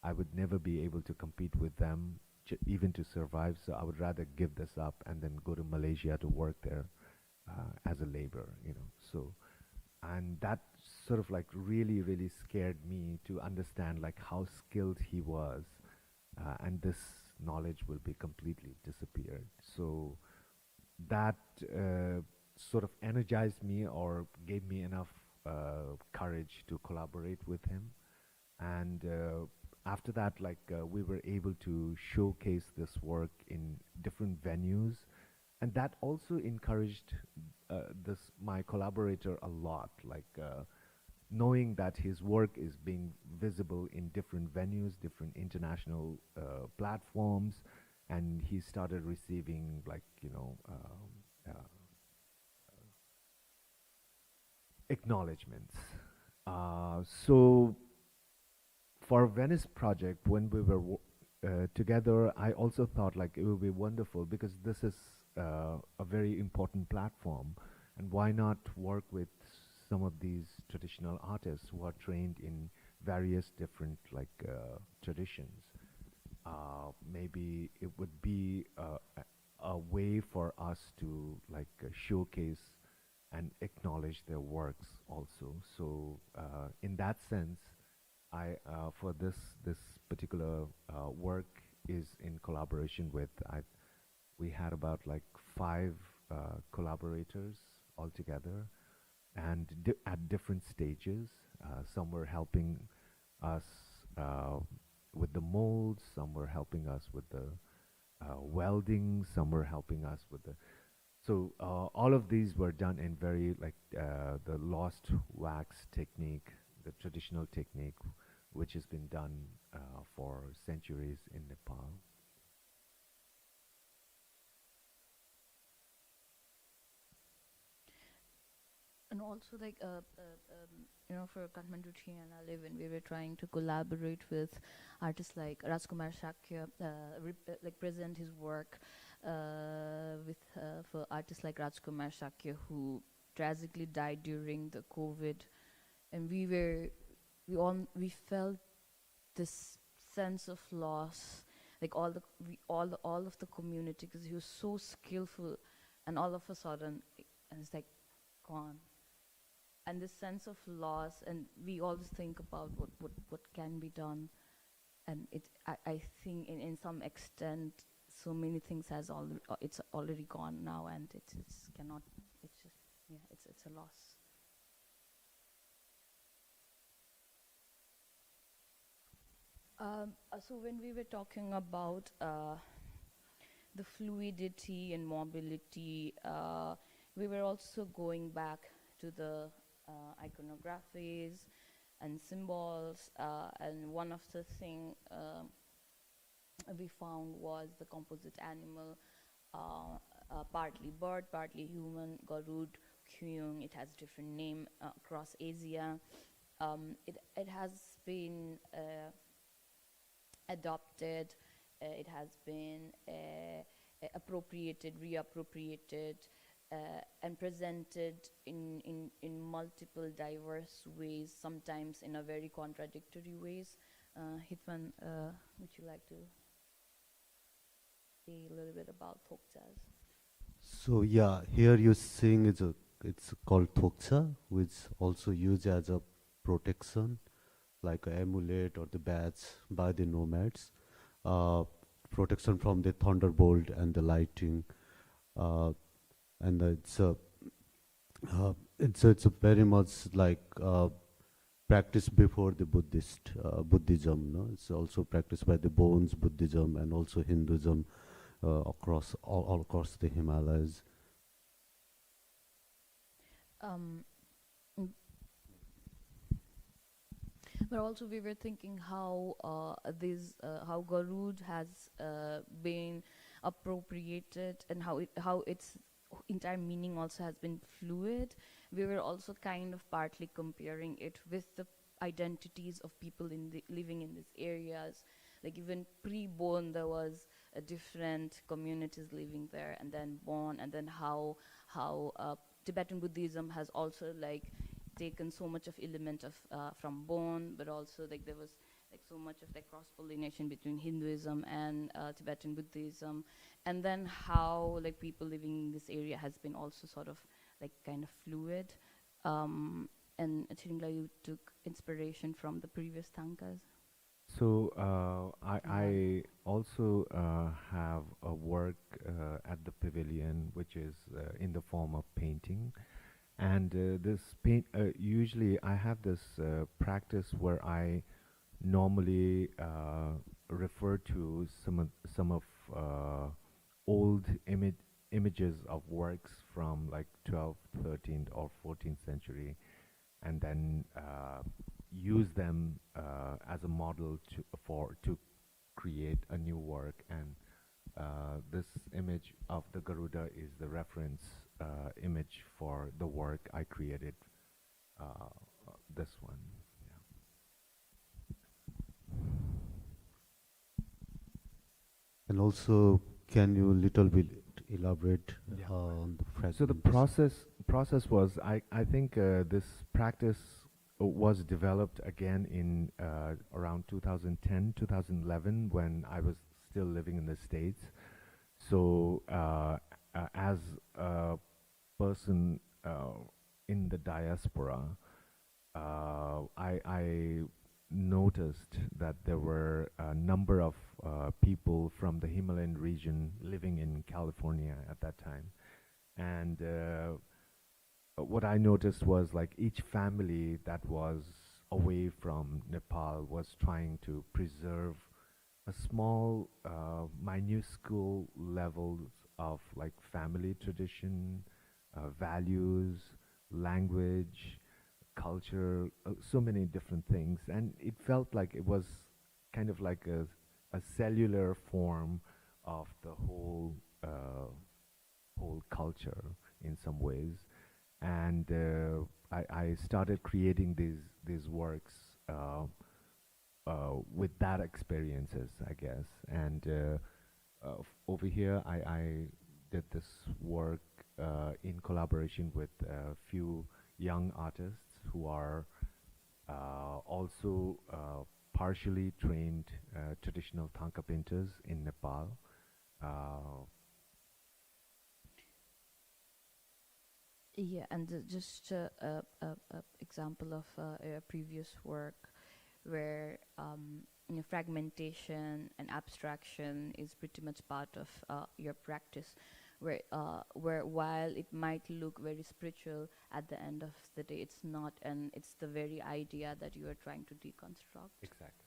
I would never be able to compete with them, even to survive. So I would rather give this up and then go to Malaysia to work there as a laborer, you know. So, and that sort of like really, really scared me to understand like how skilled he was, and this knowledge will be completely disappeared. So that sort of energized me, or gave me enough courage to collaborate with him. And after that, like we were able to showcase this work in different venues, and that also encouraged my collaborator a lot, like knowing that his work is being visible in different venues, different international platforms, and he started receiving, like, you know, acknowledgements. So for Venice project, when we were together, I also thought like it would be wonderful, because this is a very important platform, and why not work with some of these traditional artists who are trained in various different like traditions. Maybe it would be a way for us to like showcase and acknowledge their works also. So in that sense, I for this particular work is in collaboration with, we had about like 5 collaborators altogether, and at different stages. Some were helping us with the molds, some were helping us with the welding, some were helping us with the. So all of these were done in very like the lost wax technique, the traditional technique, which has been done for centuries in Nepal. And also, like, you know, for Kathmandu Triennale, when we were trying to collaborate with artists like Rajkumar Shakya, like present his work for artists like Rajkumar Shakya, who tragically died during the COVID, and we felt this sense of loss, like all of the community, because he was so skillful, and all of a sudden, and it's like gone. And this sense of loss, and we always think about what can be done, and I think in some extent, so many things it's already gone now, and it's just yeah, it's a loss. So when we were talking about the fluidity and mobility, we were also going back to the iconographies and symbols, and one of the things we found was the composite animal, partly bird, partly human, Garud, Kuyung. It has different name across Asia. It has been adopted, it has been appropriated, reappropriated, and presented in multiple diverse ways, sometimes in a very contradictory ways. Hitman, would you like to? say a little bit about Tokjas. So yeah, here you're seeing it's called Toksa, which also used as a protection, like an amulet or the badge by the nomads. Protection from the thunderbolt and the lightning, and it's a very much like practice before the Buddhism. No, it's also practiced by the Bones Buddhism and also Hinduism across all across the Himalayas. But also we were thinking how how Garud has been appropriated and how its entire meaning also has been fluid. We were also kind of partly comparing it with the identities of people living in these areas. Like even pre-Bon, there was a different communities living there, and then Bon, and then how Tibetan Buddhism has also like taken so much of element of from Bon, but also like there was like so much of like cross-pollination between Hinduism and Tibetan Buddhism, and then how like people living in this area has been also sort of like kind of fluid. And Chiringla, you took inspiration from the previous tankas. So I also have a work at the pavilion, which is in the form of painting. And usually I have this practice where I normally refer to some of old images of works from like 12th, 13th, or 14th century, and then use them as a model to create a new work. And this image of the Garuda is the reference image for the work I created. This one. And also, can you little bit elaborate on the fragment? So the process was, I think this practice was developed again in around 2010, 2011, when I was still living in the States. So as a person in the diaspora, I noticed that there were a number of people from the Himalayan region living in California at that time. And what I noticed was like each family that was away from Nepal was trying to preserve a small, minuscule levels of like family tradition, values, language, culture, so many different things. And it felt like it was kind of like a cellular form of the whole culture in some ways. And I started creating these works with that experiences, I guess. And over here, I did this work in collaboration with a few young artists who are also partially trained traditional Thangka painters in Nepal. Yeah, and just a example of a previous work where fragmentation and abstraction is pretty much part of your practice, where while it might look very spiritual, at the end of the day it's not, and it's the very idea that you are trying to deconstruct. Exactly.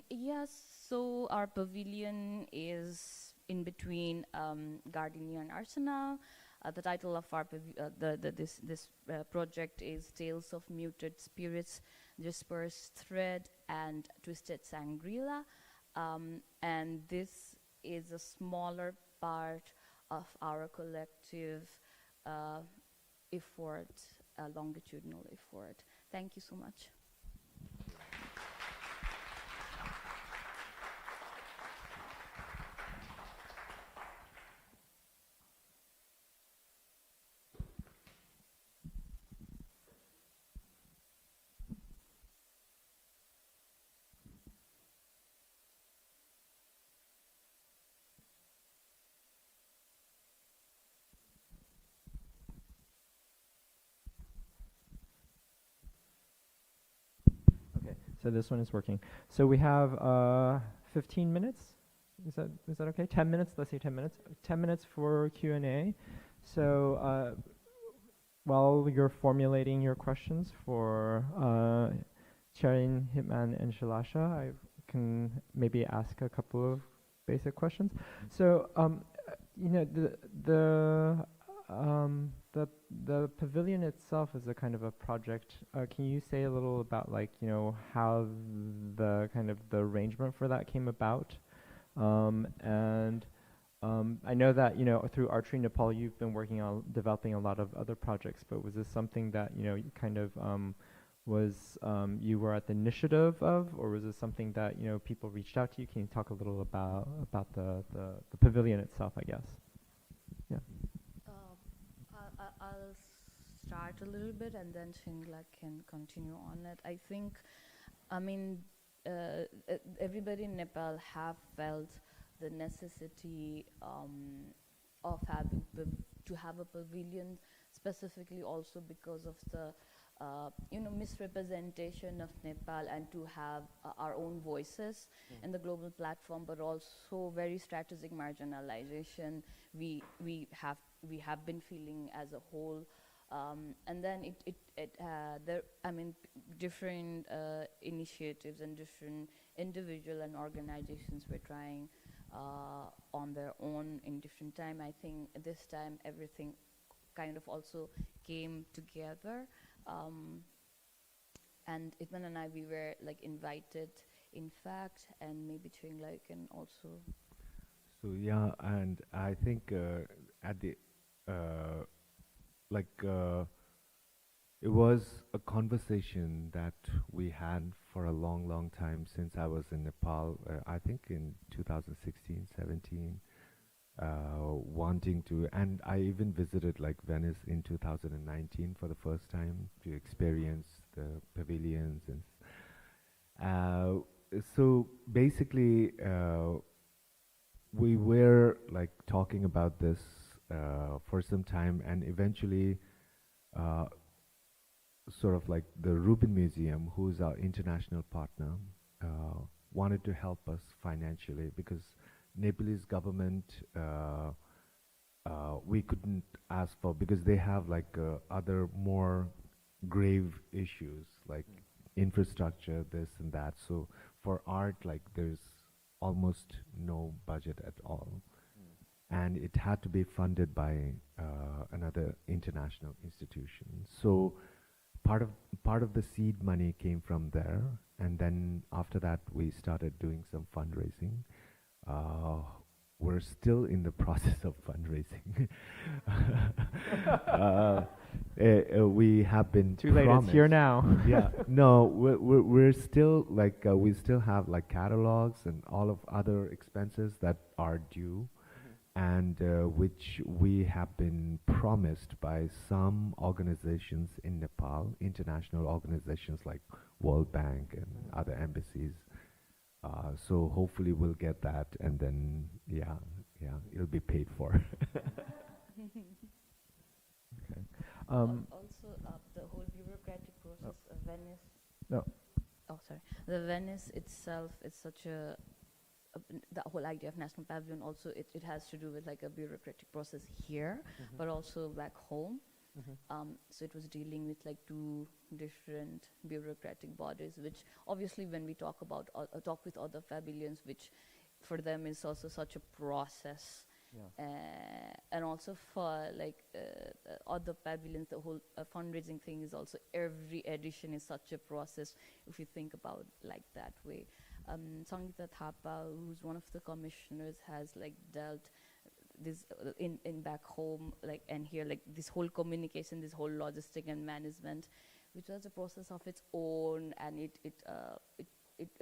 Yes, so our pavilion is in between Gardenia and Arsenal. The title of our this project is Tales of Muted Spirits, Dispersed Thread, and Twisted Sangrila. And this is a smaller part of our collective effort, longitudinal effort. Thank you so much. So this one is working. So we have 15 minutes. Is that okay? 10 minutes. Let's say 10 minutes. 10 minutes for Q&A. So while you're formulating your questions for Charin, Hitman, and Shilasha, I can maybe ask a couple of basic questions. So you know, the pavilion itself is a kind of a project. Can you say a little about, like, you know, how the kind of the arrangement for that came about? And I know that, you know, through Archery Nepal, you've been working on developing a lot of other projects, but was this something that, you know, you kind of you were at the initiative of, or was this something that, you know, people reached out to you? Can you talk a little about the pavilion itself, I guess? Yeah. I'll start a little bit, and then Shingla can continue on it. I think, I mean, everybody in Nepal have felt the necessity of having to have a pavilion, specifically also because of the you know, misrepresentation of Nepal, and to have our own voices in the global platform, but also very strategic marginalization we have been feeling as a whole. And then there, I mean, different initiatives and different individual and organizations were trying on their own in different time. I think this time everything kind of also came together. And Itman and I, we were like invited, in fact, and maybe Chingla can also. So yeah, and I think at the it was a conversation that we had for a long, long time since I was in Nepal. I think in 2016, 17. Wanting to, and I even visited like Venice in 2019 for the first time to experience the pavilions, and so basically we were like talking about this for some time, and eventually sort of like the Rubin Museum, who's our international partner, wanted to help us financially, because Nepalese government we couldn't ask for, because they have like other more grave issues like infrastructure, this and that. So for art, like there's almost no budget at all, and it had to be funded by another international institution. So part of the seed money came from there, and then after that we started doing some fundraising. We're still in the process of fundraising. We have been too late. It's here now. Yeah, no, we're still like we still have like catalogs and all of other expenses that are due, and which we have been promised by some organizations in Nepal, international organizations like World Bank and other embassies. So hopefully we'll get that, and then yeah, it'll be paid for. Okay. Also, the whole bureaucratic process of Venice. No. Oh, sorry. The Venice itself is such a the whole idea of National Pavilion. Also, it has to do with like a bureaucratic process here, but also back home. So it was dealing with like two different bureaucratic bodies, which obviously when we talk about talk with other pavilions, which for them is also such a process. And also for like other pavilions, the whole fundraising thing is also, every edition is such a process if you think about like that way. Sangeeta Thapa, who's one of the commissioners, has like dealt this in back home, like, and here, like this whole communication, this whole logistic and management, which was a process of its own, and it a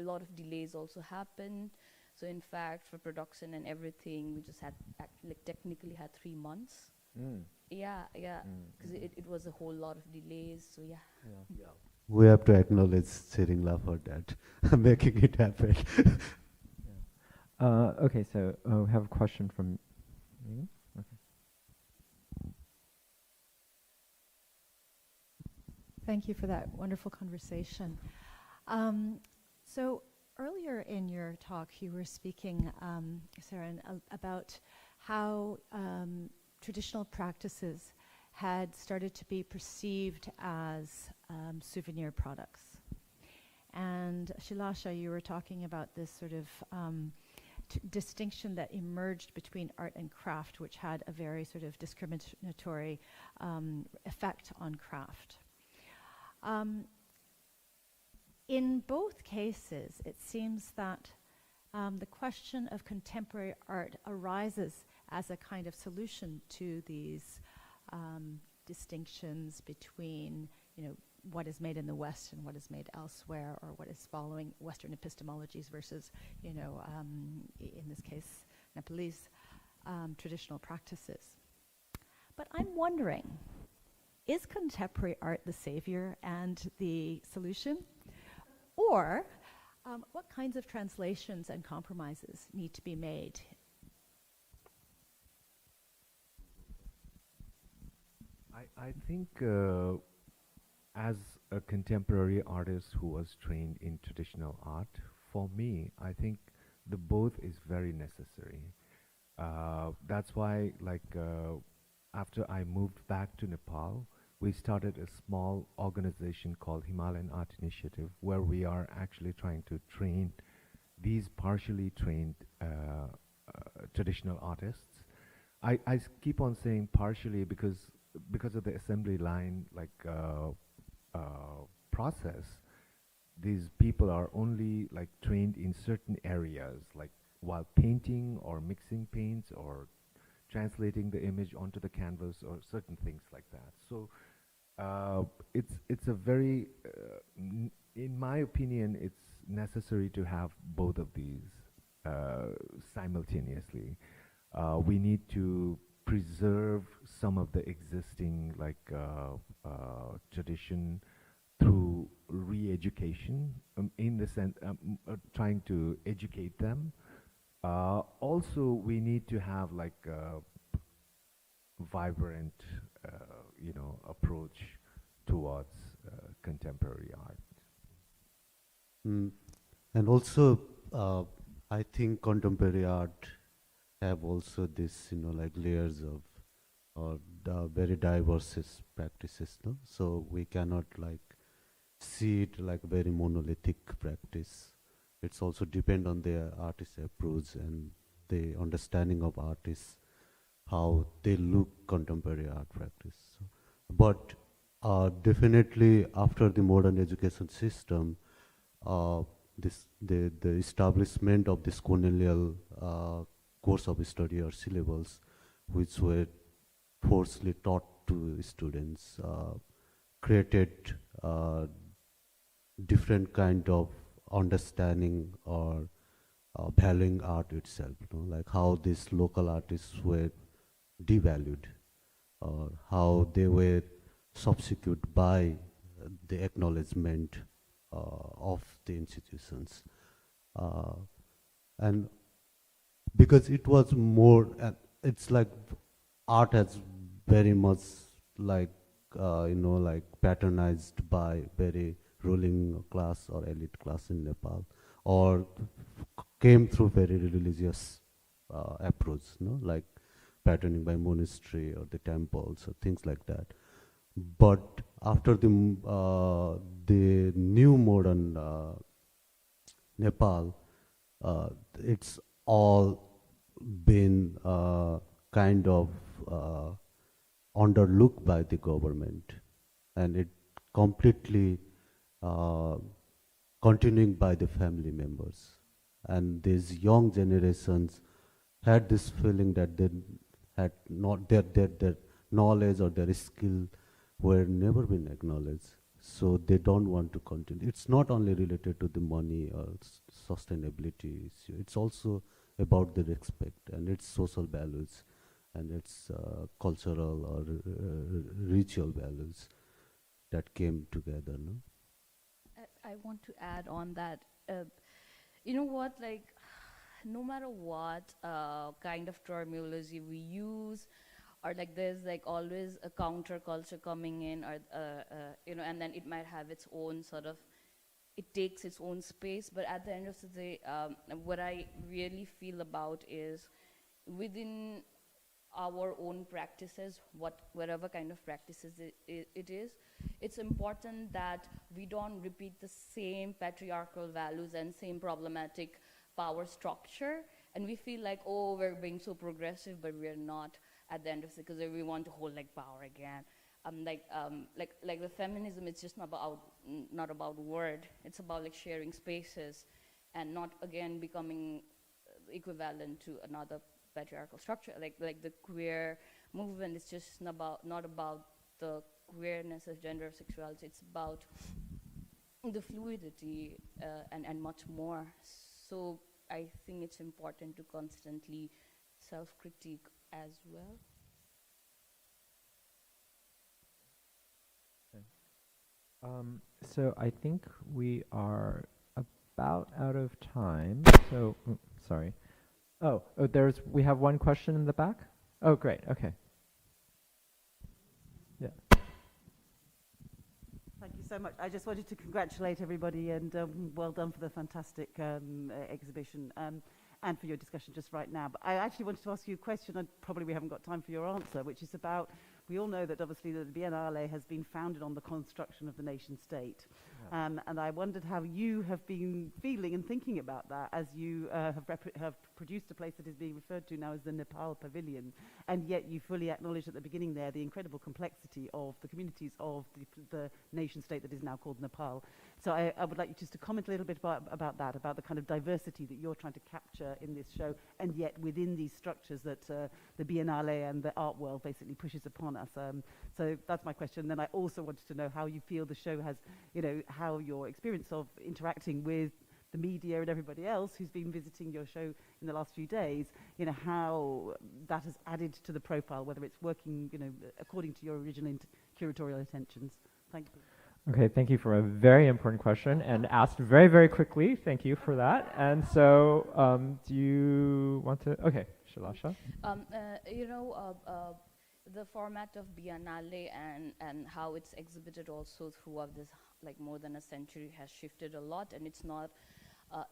lot of delays also happened. So in fact, for production and everything, we just had like technically had 3 months. Yeah, because it was a whole lot of delays. So yeah. We have to acknowledge Chiringla for that, making it happen. Okay, so we have a question from you. Okay. Thank you for that wonderful conversation. So earlier in your talk, you were speaking, Saren, about how traditional practices had started to be perceived as souvenir products. And Shilasha, you were talking about this sort of distinction that emerged between art and craft, which had a very sort of discriminatory effect on craft. In both cases, it seems that the question of contemporary art arises as a kind of solution to these distinctions between, what is made in the West and what is made elsewhere, or what is following Western epistemologies versus, in this case, Nepalese traditional practices. But I'm wondering, is contemporary art the savior and the solution? Or what kinds of translations and compromises need to be made? I think as a contemporary artist who was trained in traditional art, for me, I think the both is very necessary. That's why, after I moved back to Nepal, we started a small organization called Himalayan Art Initiative, where we are actually trying to train these partially trained traditional artists. I keep on saying partially because of the assembly line process. These people are only trained in certain areas, like while painting or mixing paints or translating the image onto the canvas or certain things like that. So it's a very, in my opinion, it's necessary to have both of these simultaneously. We need to preserve some of the existing tradition through re-education, in the sense trying to educate them. Also, we need to have vibrant, approach towards contemporary art. And also, I think contemporary art have also this, layers of or very diverse practices. No? So we cannot see it like very monolithic practice. It's also depend on the artist's approach and the understanding of artists, how they look contemporary art practice. So, but definitely after the modern education system, the establishment of this colonial course of study or syllables, which were forcefully taught to students, created different kind of understanding or valuing art itself, like how these local artists were devalued, or how they were substituted by the acknowledgement of the institutions. And because it was more, it's like art has very much patronized by very ruling class or elite class in Nepal, or came through very religious approach, like patterning by monastery or the temples or things like that. But after the new modern Nepal, it's all been kind of underlooked by the government, and it completely continuing by the family members. And these young generations had this feeling that they had not their knowledge or their skill were never been acknowledged. So they don't want to continue. It's not only related to the money or sustainability issue. It's also about the respect and its social values and its cultural or ritual values that came together. No? I want to add on that. You know what? No matter what kind of terminology we use, or there's always a counter culture coming in, or and then it might have its own sort of it takes its own space. But at the end of the day, what I really feel about is within our own practices, whatever kind of practices it is, it's important that we don't repeat the same patriarchal values and same problematic power structure. And we feel like, oh, we're being so progressive, but we're not at the end of it, because we want to hold like power again. Like the feminism, it's just not about word. It's about like sharing spaces, and not again becoming equivalent to another patriarchal structure. Like the queer movement is just not about the queerness of gender or sexuality. It's about the fluidity and much more. So I think it's important to constantly self-critique as well. So I think we are about out of time. So, sorry. We have one question in the back. Oh, great. Okay. Yeah. Thank you so much. I just wanted to congratulate everybody, and well done for the fantastic exhibition and for your discussion just right now. But I actually wanted to ask you a question, and probably we haven't got time for your answer, which is about, we all know that obviously the Biennale has been founded on the construction of the nation state. Yeah. And I wondered how you have been feeling and thinking about that as you have produced a place that is being referred to now as the Nepal Pavilion, and yet you fully acknowledged at the beginning there the incredible complexity of the communities of the nation state that is now called Nepal. So I would like you just to comment a little bit about that, about the kind of diversity that you're trying to capture in this show, and yet within these structures that the Biennale and the art world basically pushes upon us. So that's my question. Then I also wanted to know how you feel the show has, how your experience of interacting with the media and everybody else who's been visiting your show in the last few days, how that has added to the profile, whether it's working, according to your original curatorial intentions. Thank you. Okay, thank you for a very important question, and asked very, very quickly. Thank you for that. And so, do you want to? Okay, Shalasha. The format of Biennale and how it's exhibited also throughout this like more than a century has shifted a lot, and it's not.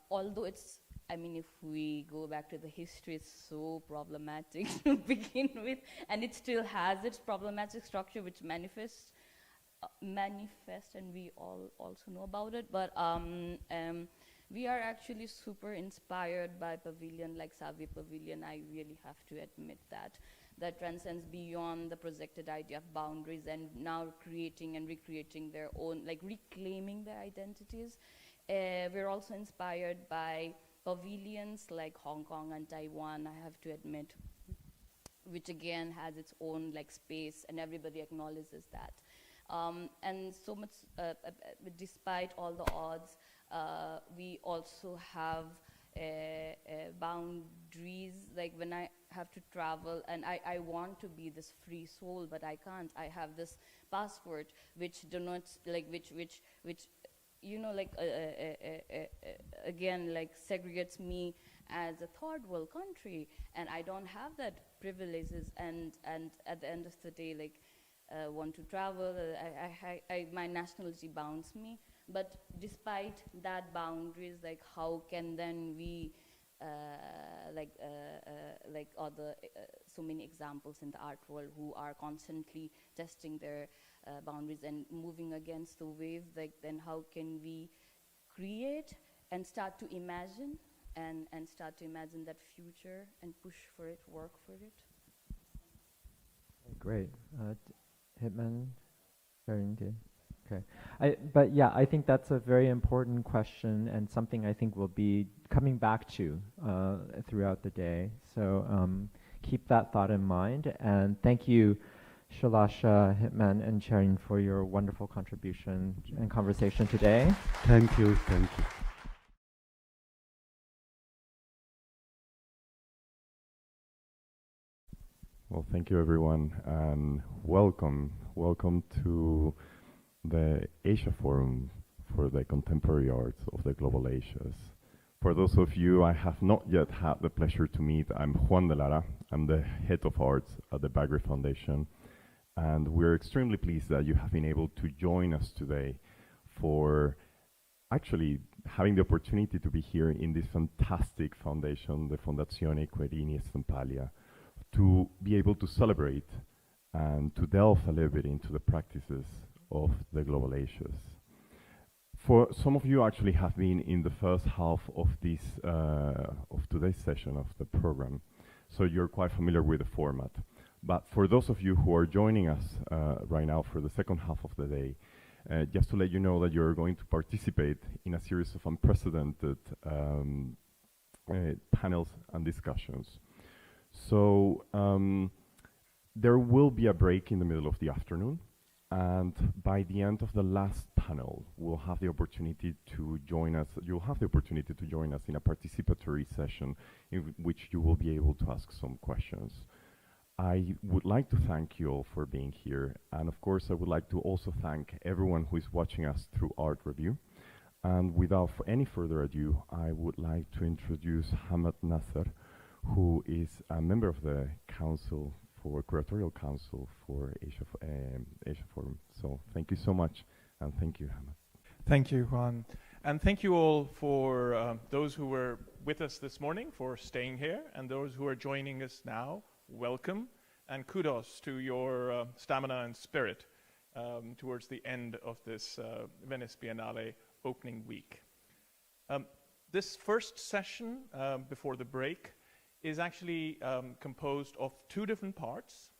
Although it's, if we go back to the history, it's so problematic to begin with, and it still has its problematic structure, which manifest, and we all also know about it. But we are actually super inspired by pavilion like Savvy Pavilion. I really have to admit that transcends beyond the projected idea of boundaries, and now creating and recreating their own, like reclaiming their identities. We're also inspired by pavilions like Hong Kong and Taiwan, I have to admit, which again has its own like space, and everybody acknowledges that. And so much, despite all the odds, we also have boundaries. Like when I have to travel, and I want to be this free soul, but I can't. I have this passport which denotes, like, which again, like segregates me as a third world country, and I don't have that privileges, and at the end of the day, like, want to travel, my nationality bounds me. But despite that boundaries, like how can then we so many examples in the art world who are constantly testing their boundaries and moving against the wave, like then how can we create and start to imagine and start to imagine that future and push for it, work for it. Great. Hitman, okay. But yeah, I think that's a very important question, and something I think we'll be coming back to throughout the day. So keep that thought in mind, and thank you, Shalasha, Hitman, and Charin for your wonderful contribution and conversation today. Thank you, thank you. Well, thank you everyone, and welcome to the Asia Forum for the Contemporary Arts of the Global Asias. For those of you I have not yet had the pleasure to meet, I'm Juan de Lara. I'm the head of arts at the Bagri Foundation, and we're extremely pleased that you have been able to join us today for actually having the opportunity to be here in this fantastic foundation, the Fondazione Querini Stampalia, to be able to celebrate and to delve a little bit into the practices of the global Asians. For some of you actually have been in the first half of this of today's session of the program, so you're quite familiar with the format. But for those of you who are joining us right now for the second half of the day, just to let you know that you're going to participate in a series of unprecedented panels and discussions. So there will be a break in the middle of the afternoon, and by the end of the last panel, we'll have the opportunity to join us. You'll have the opportunity to join us in a participatory session in which you will be able to ask some questions. I would like to thank you all for being here, and of course I would like to also thank everyone who is watching us through Art Review. And without any further ado, I would like to introduce Hamad Nasser, who is a member of the Council for Curatorial Council for Asia Forum. So thank you so much, and thank you, Hamad. Thank you, Juan. And thank you all for those who were with us this morning for staying here, and those who are joining us now. Welcome, and kudos to your stamina and spirit towards the end of this Venice Biennale opening week. This first session before the break is actually composed of two different parts.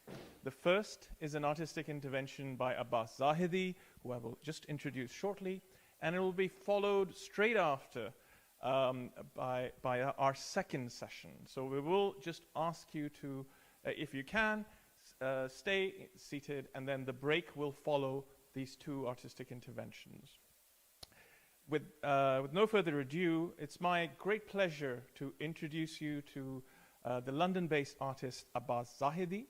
The first is an artistic intervention by Abbas Zahidi, who I will just introduce shortly, and it will be followed straight after by our second session. So we will just ask you to, if you can, stay seated, and then the break will follow these two artistic interventions. With no further ado, it's my great pleasure to introduce you to the London-based artist Abbas Zahidi,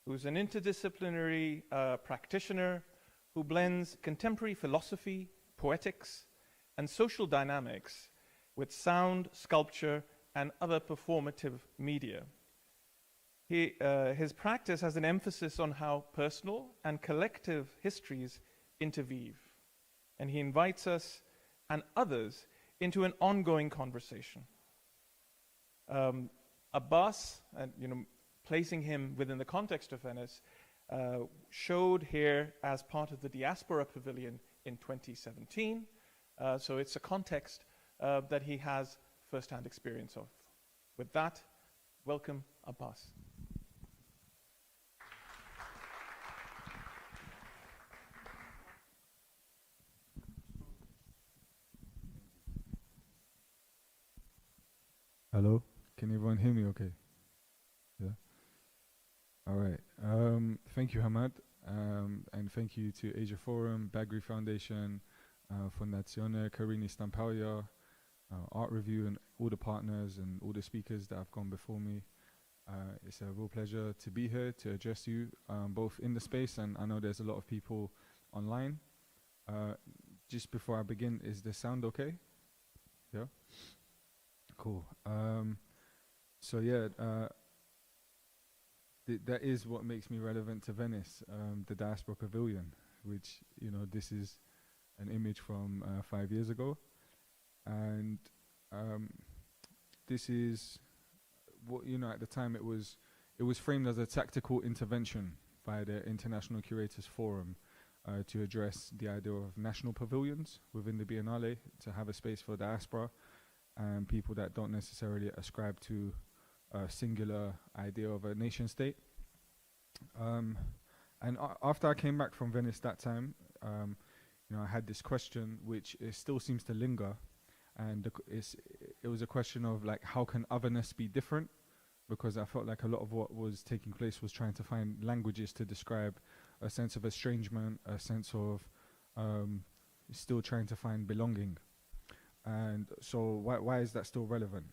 who's an interdisciplinary practitioner who blends contemporary philosophy, poetics, and social dynamics with sound, sculpture, and other performative media. His practice has an emphasis on how personal and collective histories interweave, and he invites us and others into an ongoing conversation. Abbas, placing him within the context of Venice, showed here as part of the Diaspora Pavilion in 2017. So it's a context that he has first-hand experience of. With that, welcome, Abbas. Hello, can everyone hear me okay? Yeah. All right. Thank you, Hamad, and thank you to Asia Forum, Bagri Foundation, Fondazione Querini Stampalia, Art Review, and all the partners and all the speakers that have gone before me. It's a real pleasure to be here to address you, both in the space, and I know there's a lot of people online. Just before I begin, is the sound okay? Yeah? Cool. So yeah, that is what makes me relevant to Venice, the Diaspora Pavilion, which, this is an image from 5 years ago. And this is what, at the time it was framed as a tactical intervention by the International Curators Forum to address the idea of national pavilions within the Biennale, to have a space for diaspora and people that don't necessarily ascribe to a singular idea of a nation state. And after I came back from Venice that time, I had this question which still seems to linger, and it was a question of how can otherness be different? Because I felt like a lot of what was taking place was trying to find languages to describe a sense of estrangement, a sense of still trying to find belonging. And so why is that still relevant?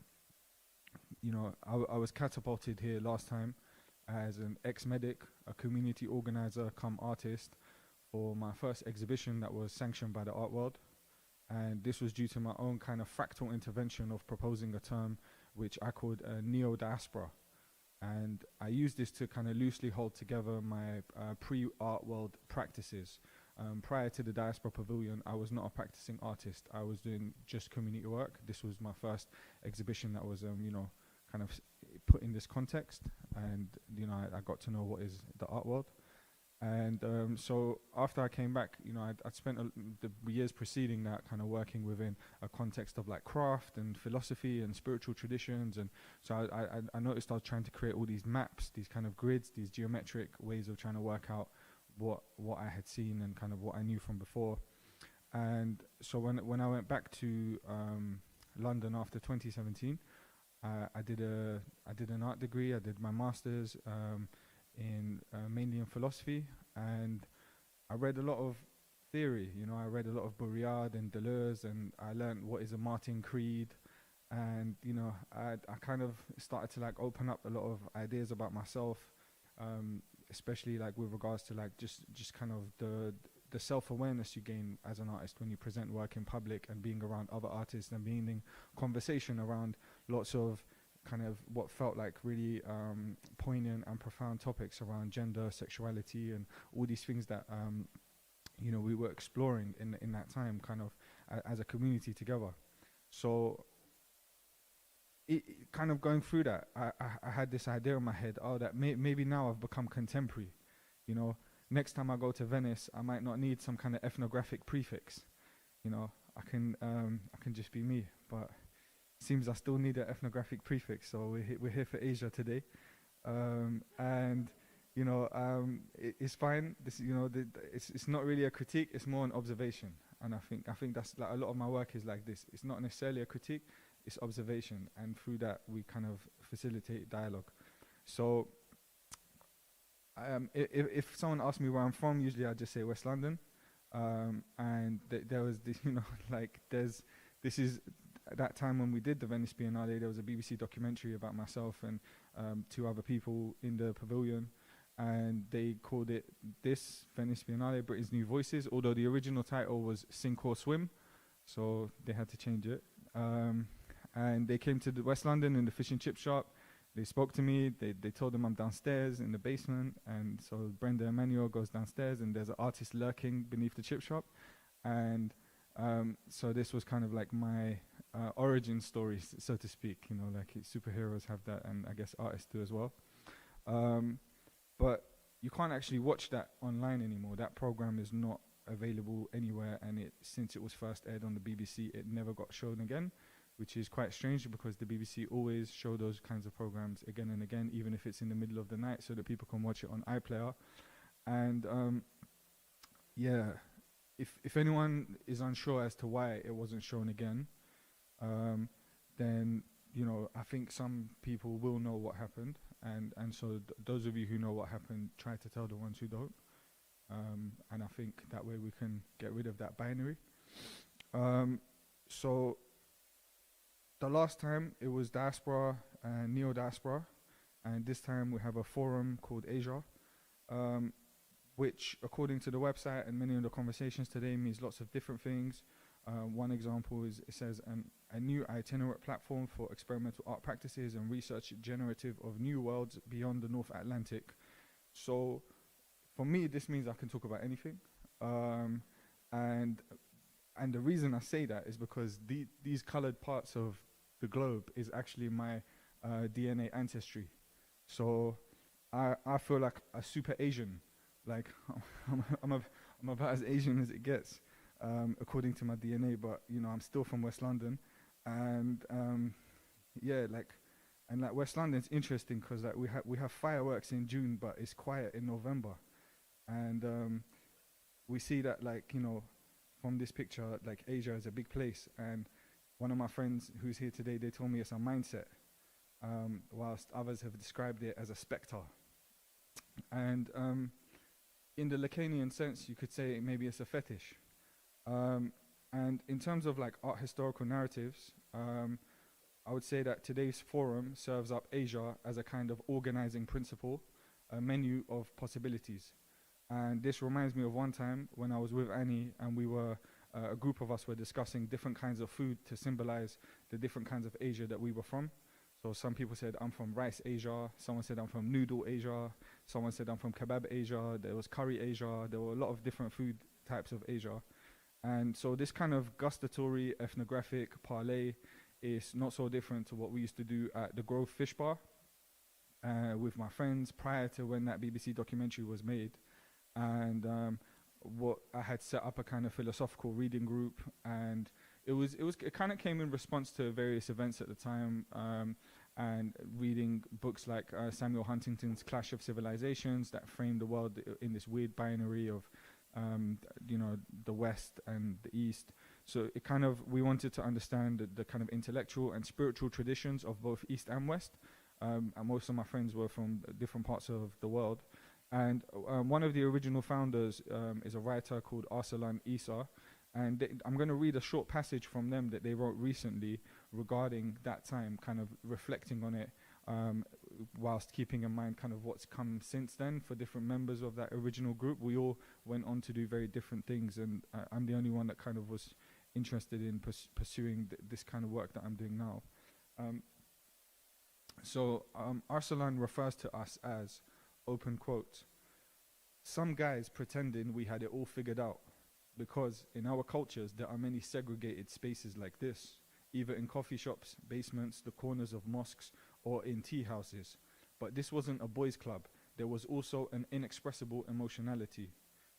I was catapulted here last time as an ex-medic, a community organizer come artist for my first exhibition that was sanctioned by the art world. And this was due to my own kind of fractal intervention of proposing a term which I called neo-diaspora. And I used this to kind of loosely hold together my pre-art world practices Prior to the Diaspora Pavilion, I was not a practicing artist. I was doing just community work. This was my first exhibition that was, kind of put in this context. And, I got to know what is the art world. And so after I came back, I'd spent the years preceding that kind of working within a context of like craft and philosophy and spiritual traditions. And so I noticed I was trying to create all these maps, these kind of grids, these geometric ways of trying to work out what I had seen and kind of what I knew from before. And so when I went back to London after 2017, I did an art degree. I did my master's mainly in philosophy, and I read a lot of theory. I read a lot of Baudrillard and Deleuze, and I learned what is a Martin Creed, and I kind of started to like open up a lot of ideas about myself, especially like with regards to like just kind of the self-awareness you gain as an artist when you present work in public and being around other artists and being in conversation around lots of kind of what felt like really poignant and profound topics around gender, sexuality, and all these things that we were exploring in that time, kind of as a community together. So kind of going through that, I had this idea in my head, that maybe now I've become contemporary. Next time I go to Venice, I might not need some kind of ethnographic prefix. I can just be me, but seems I still need an ethnographic prefix, so we're here for Asia today, and it's fine. This it's not really a critique; it's more an observation, and I think that's like a lot of my work is like this. It's not necessarily a critique; it's observation, and through that we kind of facilitate dialogue. So, if someone asks me where I'm from, usually I just say West London, and there was this, this is. At that time when we did the Venice Biennale, there was a BBC documentary about myself and two other people in the pavilion, and they called it this Venice Biennale, Britain's New Voices, although the original title was Sink or Swim, so they had to change it. And they came to the West London in the fish and chip shop. They spoke to me, they told them I'm downstairs in the basement, and so Brenda Emmanuel goes downstairs and there's an artist lurking beneath the chip shop, and so this was kind of like my origin story, so to speak. Like superheroes have that, and I guess artists do as well. But you can't actually watch that online anymore. That program is not available anywhere, and since it was first aired on the BBC, it never got shown again, which is quite strange because the BBC always show those kinds of programs again and again, even if it's in the middle of the night, so that people can watch it on iPlayer. And if anyone is unsure as to why it wasn't shown again, then I think some people will know what happened, and so those of you who know what happened, try to tell the ones who don't, and I think that way we can get rid of that binary. So the last time it was diaspora and neo-diaspora, and this time we have a forum called Asia, which according to the website and many of the conversations today means lots of different things. One example is it says a new itinerant platform for experimental art practices and research generative of new worlds beyond the North Atlantic. So for me, this means I can talk about anything. And the reason I say that is because these colored parts of the globe is actually my DNA ancestry. So I feel like a super Asian. Like I'm about as Asian as it gets, according to my DNA. But I'm still from West London, and West London's interesting because like we have fireworks in June, but it's quiet in November, and we see that from this picture, like Asia is a big place. And one of my friends who's here today, they told me it's a mindset, whilst others have described it as a spectre. And in the Lacanian sense, you could say maybe it's a fetish. And in terms of like art historical narratives, I would say that today's forum serves up Asia as a kind of organizing principle, a menu of possibilities. And this reminds me of one time when I was with Annie, and we were, a group of us were discussing different kinds of food to symbolize the different kinds of Asia that we were from. So some people said, I'm from rice Asia. Someone said, I'm from noodle Asia. Someone said, I'm from kebab Asia. There was curry Asia. There were a lot of different food types of Asia. And so this kind of gustatory ethnographic parlay is not so different to what we used to do at the Grove Fish Bar with my friends prior to when that BBC documentary was made. And what I had set up a kind of philosophical reading group, and it kind of came in response to various events at the time, and reading books like Samuel Huntington's Clash of Civilizations that framed the world in this weird binary of the West and the East. So it kind of, we wanted to understand the kind of intellectual and spiritual traditions of both East and West. And most of my friends were from different parts of the world. And one of the original founders is a writer called Arsalan Isa. And I'm going to read a short passage from them that they wrote recently regarding that time, kind of reflecting on it, whilst keeping in mind kind of what's come since then for different members of that original group. We all went on to do very different things, and I'm the only one that kind of was interested in pursuing this kind of work that I'm doing now. So Arsalan refers to us as, open quote, some guys pretending we had it all figured out, because in our cultures there are many segregated spaces like this, either in coffee shops, basements, the corners of mosques, or in tea houses. But this wasn't a boys' club. There was also an inexpressible emotionality.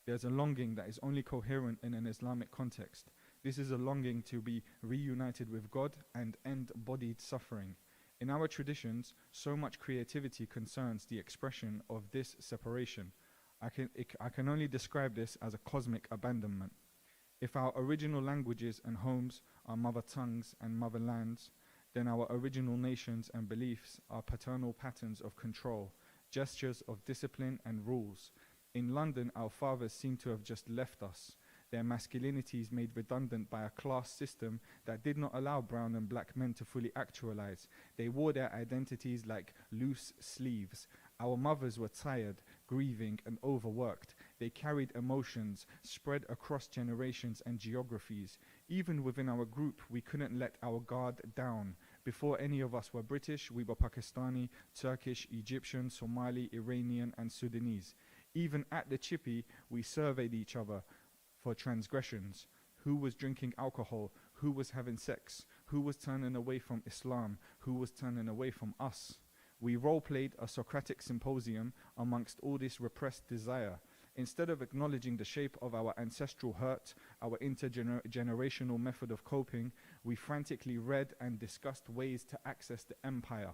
There's a longing that is only coherent in an Islamic context. This is a longing to be reunited with God and end bodied suffering. In our traditions, so much creativity concerns the expression of this separation. I can only describe this as a cosmic abandonment. If our original languages and homes are mother tongues and motherlands, then our original nations and beliefs are paternal patterns of control, gestures of discipline and rules. In London, our fathers seem to have just left us, their masculinities made redundant by a class system that did not allow brown and black men to fully actualize. They wore their identities like loose sleeves. Our mothers were tired, grieving, and overworked. They carried emotions spread across generations and geographies. Even within our group, we couldn't let our guard down. Before any of us were British, we were Pakistani, Turkish, Egyptian, Somali, Iranian, and Sudanese. Even at the chippy, we surveyed each other for transgressions. Who was drinking alcohol? Who was having sex? Who was turning away from Islam? Who was turning away from us? We role-played a Socratic symposium amongst all this repressed desire. Instead of acknowledging the shape of our ancestral hurt, our intergenerational method of coping, we frantically read and discussed ways to access the empire.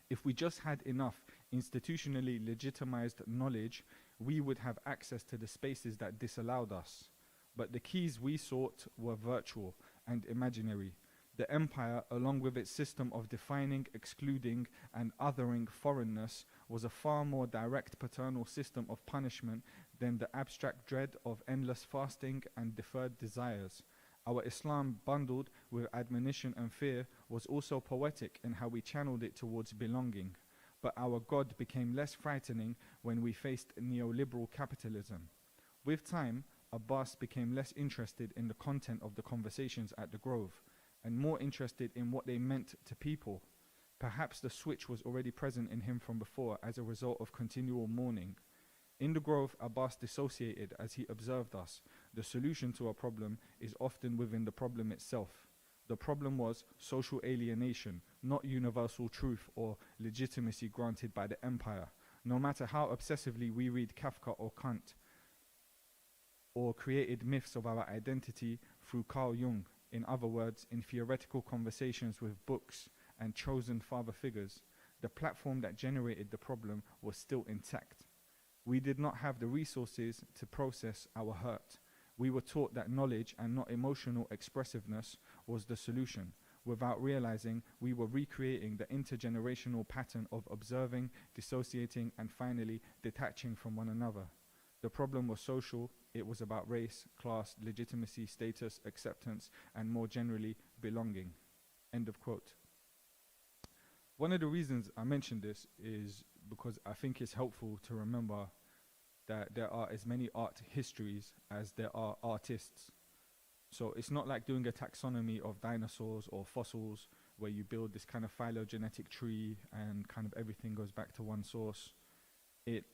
If we just had enough institutionally legitimized knowledge, we would have access to the spaces that disallowed us. But the keys we sought were virtual and imaginary. The empire, along with its system of defining, excluding, and othering foreignness, was a far more direct paternal system of punishment than the abstract dread of endless fasting and deferred desires. Our Islam, bundled with admonition and fear, was also poetic in how we channeled it towards belonging. But our God became less frightening when we faced neoliberal capitalism. With time, Abbas became less interested in the content of the conversations at the Grove, and more interested in what they meant to people. Perhaps the switch was already present in him from before as a result of continual mourning. In the Grove, Abbas dissociated as he observed us. The solution to a problem is often within the problem itself. The problem was social alienation, not universal truth or legitimacy granted by the empire. No matter how obsessively we read Kafka or Kant, or created myths of our identity through Carl Jung, in other words, in theoretical conversations with books and chosen father figures, the platform that generated the problem was still intact. We did not have the resources to process our hurt. We were taught that knowledge and not emotional expressiveness was the solution. Without realizing, we were recreating the intergenerational pattern of observing, dissociating, and finally detaching from one another. The problem was social. It was about race, class, legitimacy, status, acceptance, and more generally, belonging. End of quote. One of the reasons I mention this is because I think it's helpful to remember that there are as many art histories as there are artists. So it's not like doing a taxonomy of dinosaurs or fossils where you build this kind of phylogenetic tree and kind of everything goes back to one source. It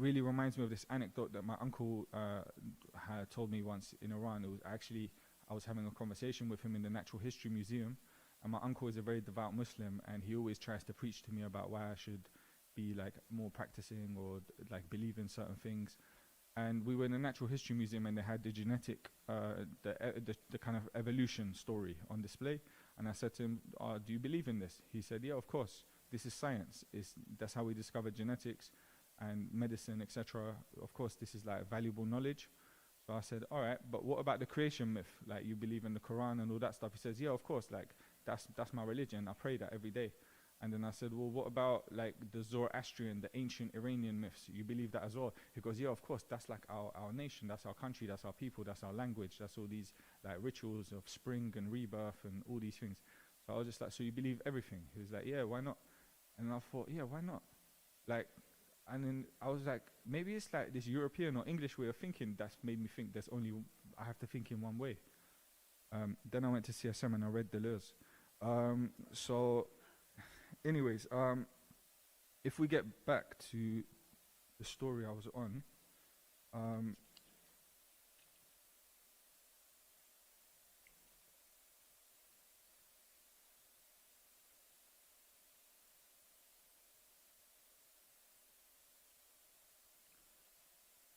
really reminds me of this anecdote that my uncle had told me once in Iran. It was actually, I was having a conversation with him in the Natural History Museum, and my uncle is a very devout Muslim, and he always tries to preach to me about why I should be like more practicing or like believe in certain things. And we were in the Natural History Museum, and they had the genetic, the kind of evolution story on display. And I said to him, do you believe in this? He said, yeah, of course. This is science. That's how we discovered genetics and medicine, etc. Of course, this is like valuable knowledge. So I said, all right, but what about the creation myth? Like, you believe in the Quran and all that stuff? He says, yeah, of course. Like, that's my religion. I pray that every day. And then I said, well, what about like the Zoroastrian, the ancient Iranian myths? You believe that as well? He goes, yeah, of course. That's like our nation. That's our country. That's our people. That's our language. That's all these like rituals of spring and rebirth and all these things. So I was just like, so you believe everything? He was like, yeah, why not? And I thought, yeah, why not? Like, and then I was like, maybe it's like this European or English way of thinking that's made me think I have to think in one way. Then I went to CSM and I read Deleuze. So anyways, if we get back to the story I was on,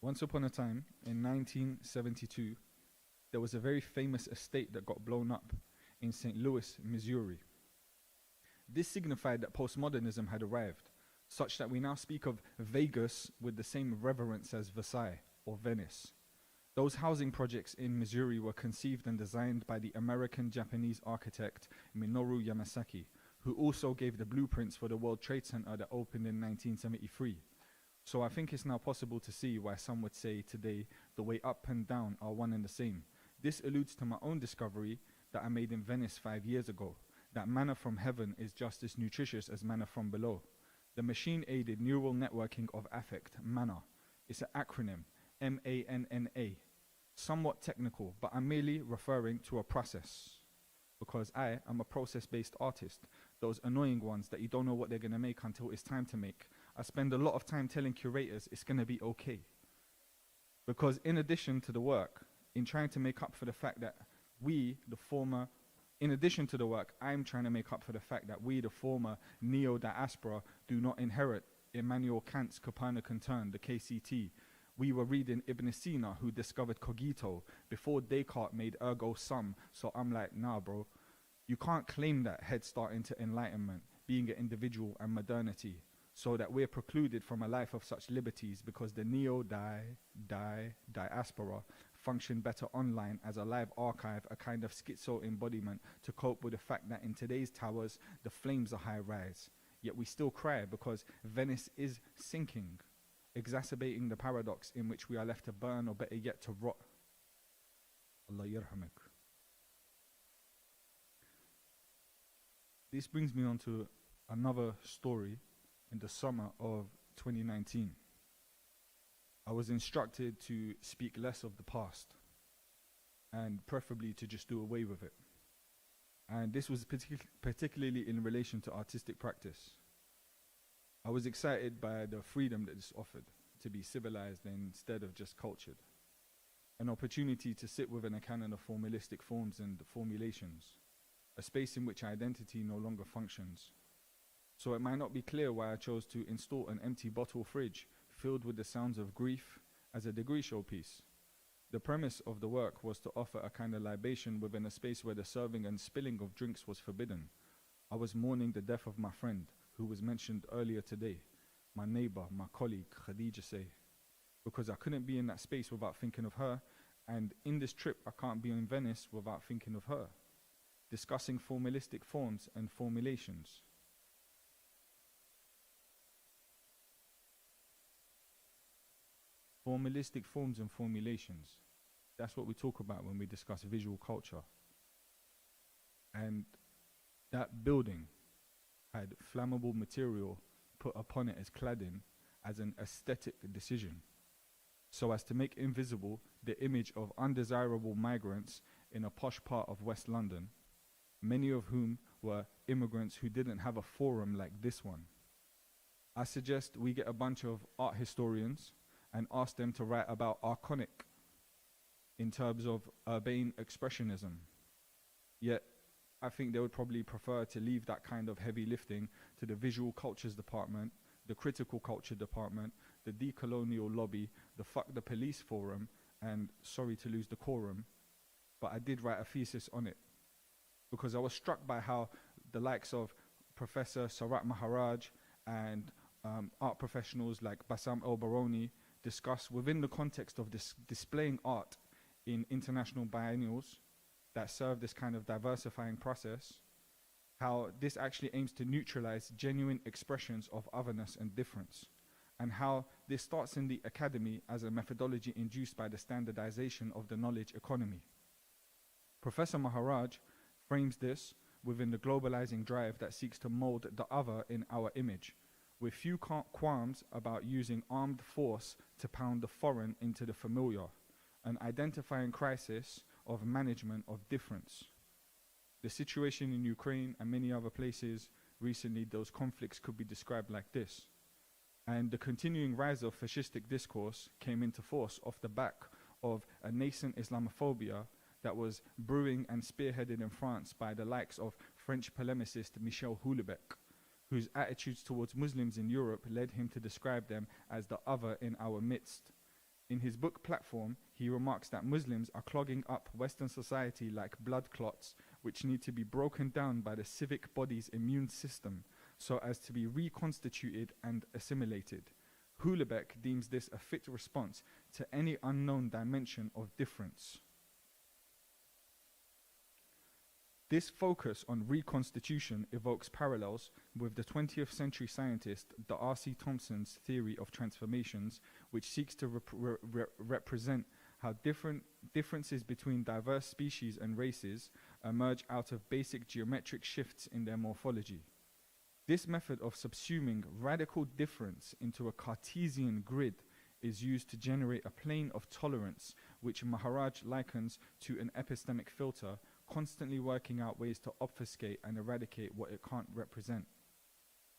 once upon a time, in 1972, there was a very famous estate that got blown up in St. Louis, Missouri. This signified that postmodernism had arrived, such that we now speak of Vegas with the same reverence as Versailles or Venice. Those housing projects in Missouri were conceived and designed by the American-Japanese architect Minoru Yamasaki, who also gave the blueprints for the World Trade Center that opened in 1973. So I think it's now possible to see why some would say today the way up and down are one and the same. This alludes to my own discovery that I made in Venice 5 years ago, that manna from heaven is just as nutritious as manna from below. The machine-aided neural networking of affect, MANA. It's an acronym, M-A-N-N-A. Somewhat technical, but I'm merely referring to a process, because I am a process-based artist. Those annoying ones that you don't know what they're gonna make until it's time to make. I spend a lot of time telling curators it's gonna be okay. Because in addition to the work, in trying to make up for the fact that in addition to the work, I'm trying to make up for the fact that we, the former neo-diaspora, do not inherit Immanuel Kant's Copernican turn, the KCT. We were reading Ibn Sina, who discovered cogito, before Descartes made ergo sum. So I'm like, nah, bro, you can't claim that head start into enlightenment, being an individual and modernity, so that we're precluded from a life of such liberties because the neo-diaspora function better online as a live archive, a kind of schizo embodiment to cope with the fact that in today's towers, the flames are high rise. Yet we still cry because Venice is sinking, exacerbating the paradox in which we are left to burn, or better yet, to rot. Allah yarhamak. This brings me on to another story. In the summer of 2019, I was instructed to speak less of the past and preferably to just do away with it. And this was particularly in relation to artistic practice. I was excited by the freedom that this offered, to be civilized instead of just cultured. An opportunity to sit within a canon of formalistic forms and formulations, a space in which identity no longer functions. So it might not be clear why I chose to install an empty bottle fridge filled with the sounds of grief as a degree showpiece. The premise of the work was to offer a kind of libation within a space where the serving and spilling of drinks was forbidden. I was mourning the death of my friend, who was mentioned earlier today, my neighbor, my colleague, Khadija Say, because I couldn't be in that space without thinking of her, and in this trip I can't be in Venice without thinking of her. Discussing formalistic forms and formulations. Formalistic forms and formulations. That's what we talk about when we discuss visual culture. And that building had flammable material put upon it as cladding as an aesthetic decision, so as to make invisible the image of undesirable migrants in a posh part of West London, many of whom were immigrants who didn't have a forum like this one. I suggest we get a bunch of art historians and ask them to write about archonic in terms of urbane expressionism. Yet, I think they would probably prefer to leave that kind of heavy lifting to the visual cultures department, the critical culture department, the decolonial lobby, the fuck the police forum, and sorry to lose decorum, but I did write a thesis on it because I was struck by how the likes of Professor Sarat Maharaj and art professionals like Bassam El-Baroni discuss within the context of displaying art in international biennials that serve this kind of diversifying process, how this actually aims to neutralize genuine expressions of otherness and difference, and how this starts in the academy as a methodology induced by the standardization of the knowledge economy. Professor Maharaj frames this within the globalizing drive that seeks to mold the other in our image, with few qualms about using armed force to pound the foreign into the familiar, an identifying crisis of management of difference. The situation in Ukraine and many other places recently, those conflicts could be described like this. And the continuing rise of fascistic discourse came into force off the back of a nascent Islamophobia that was brewing and spearheaded in France by the likes of French polemicist Michel Houellebecq, whose attitudes towards Muslims in Europe led him to describe them as the other in our midst. In his book Platform, he remarks that Muslims are clogging up Western society like blood clots, which need to be broken down by the civic body's immune system so as to be reconstituted and assimilated. Houellebecq deems this a fit response to any unknown dimension of difference. This focus on reconstitution evokes parallels with the 20th century scientist R.C. Thompson's theory of transformations, which seeks to represent how differences between diverse species and races emerge out of basic geometric shifts in their morphology. This method of subsuming radical difference into a Cartesian grid is used to generate a plane of tolerance, which Maharaj likens to an epistemic filter, constantly working out ways to obfuscate and eradicate what it can't represent.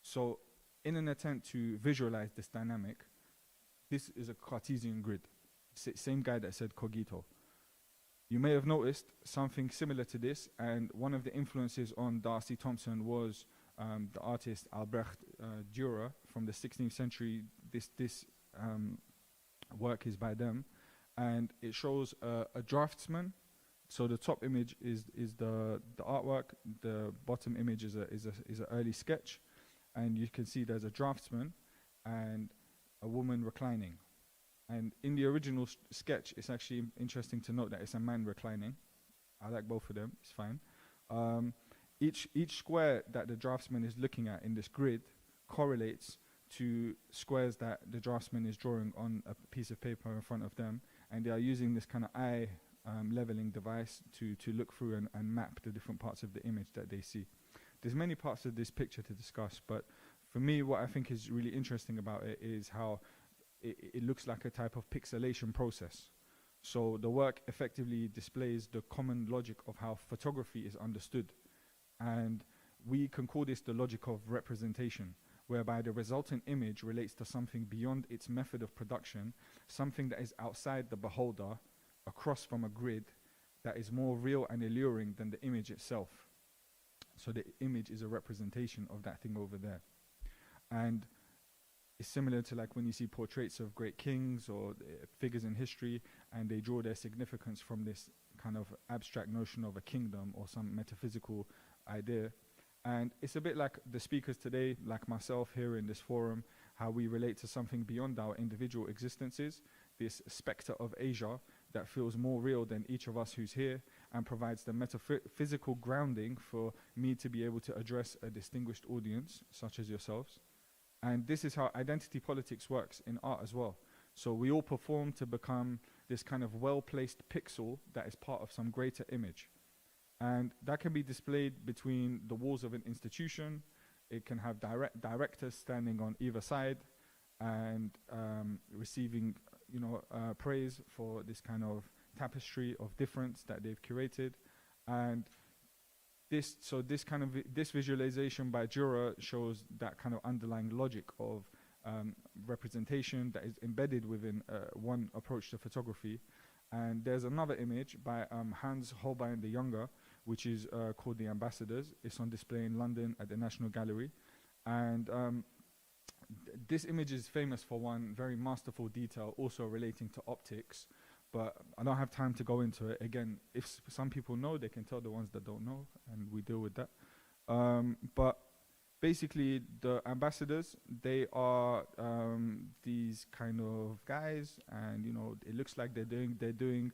So, in an attempt to visualize this dynamic, this is a Cartesian grid. Same guy that said cogito. You may have noticed something similar to this, and one of the influences on Darcy Thompson was the artist Albrecht Dürer from the 16th century. This work is by them, and it shows a draftsman. So the top image is the artwork. The bottom image is an early sketch, and you can see there's a draftsman and a woman reclining. And in the original sketch, it's actually interesting to note that it's a man reclining. I like both of them. It's fine. Each square that the draftsman is looking at in this grid correlates to squares that the draftsman is drawing on a piece of paper in front of them, and they are using this kind of eye leveling device to look through and map the different parts of the image that they see. There's many parts of this picture to discuss, but for me, what I think is really interesting about it is how it looks like a type of pixelation process. So the work effectively displays the common logic of how photography is understood. And we can call this the logic of representation, whereby the resultant image relates to something beyond its method of production, something that is outside the beholder, across from a grid that is more real and alluring than the image itself. So the image is a representation of that thing over there. And it's similar to like when you see portraits of great kings or figures in history, and they draw their significance from this kind of abstract notion of a kingdom or some metaphysical idea. And it's a bit like the speakers today, like myself here in this forum, how we relate to something beyond our individual existences, this spectre of Asia that feels more real than each of us who's here and provides the metaphysical grounding for me to be able to address a distinguished audience such as yourselves. And this is how identity politics works in art as well. So we all perform to become this kind of well-placed pixel that is part of some greater image. And that can be displayed between the walls of an institution. It can have directors standing on either side and receiving praise for this kind of tapestry of difference that they've curated. And this visualization by Jura shows that kind of underlying logic of representation that is embedded within one approach to photography. And there's another image by Hans Holbein the Younger, which is called The Ambassadors. It's on display in London at the National Gallery. And this image is famous for one very masterful detail, also relating to optics. But I don't have time to go into it. Again, if some people know, they can tell the ones that don't know, and we deal with that. But basically, the ambassadors, they are these kind of guys, and it looks like they're doing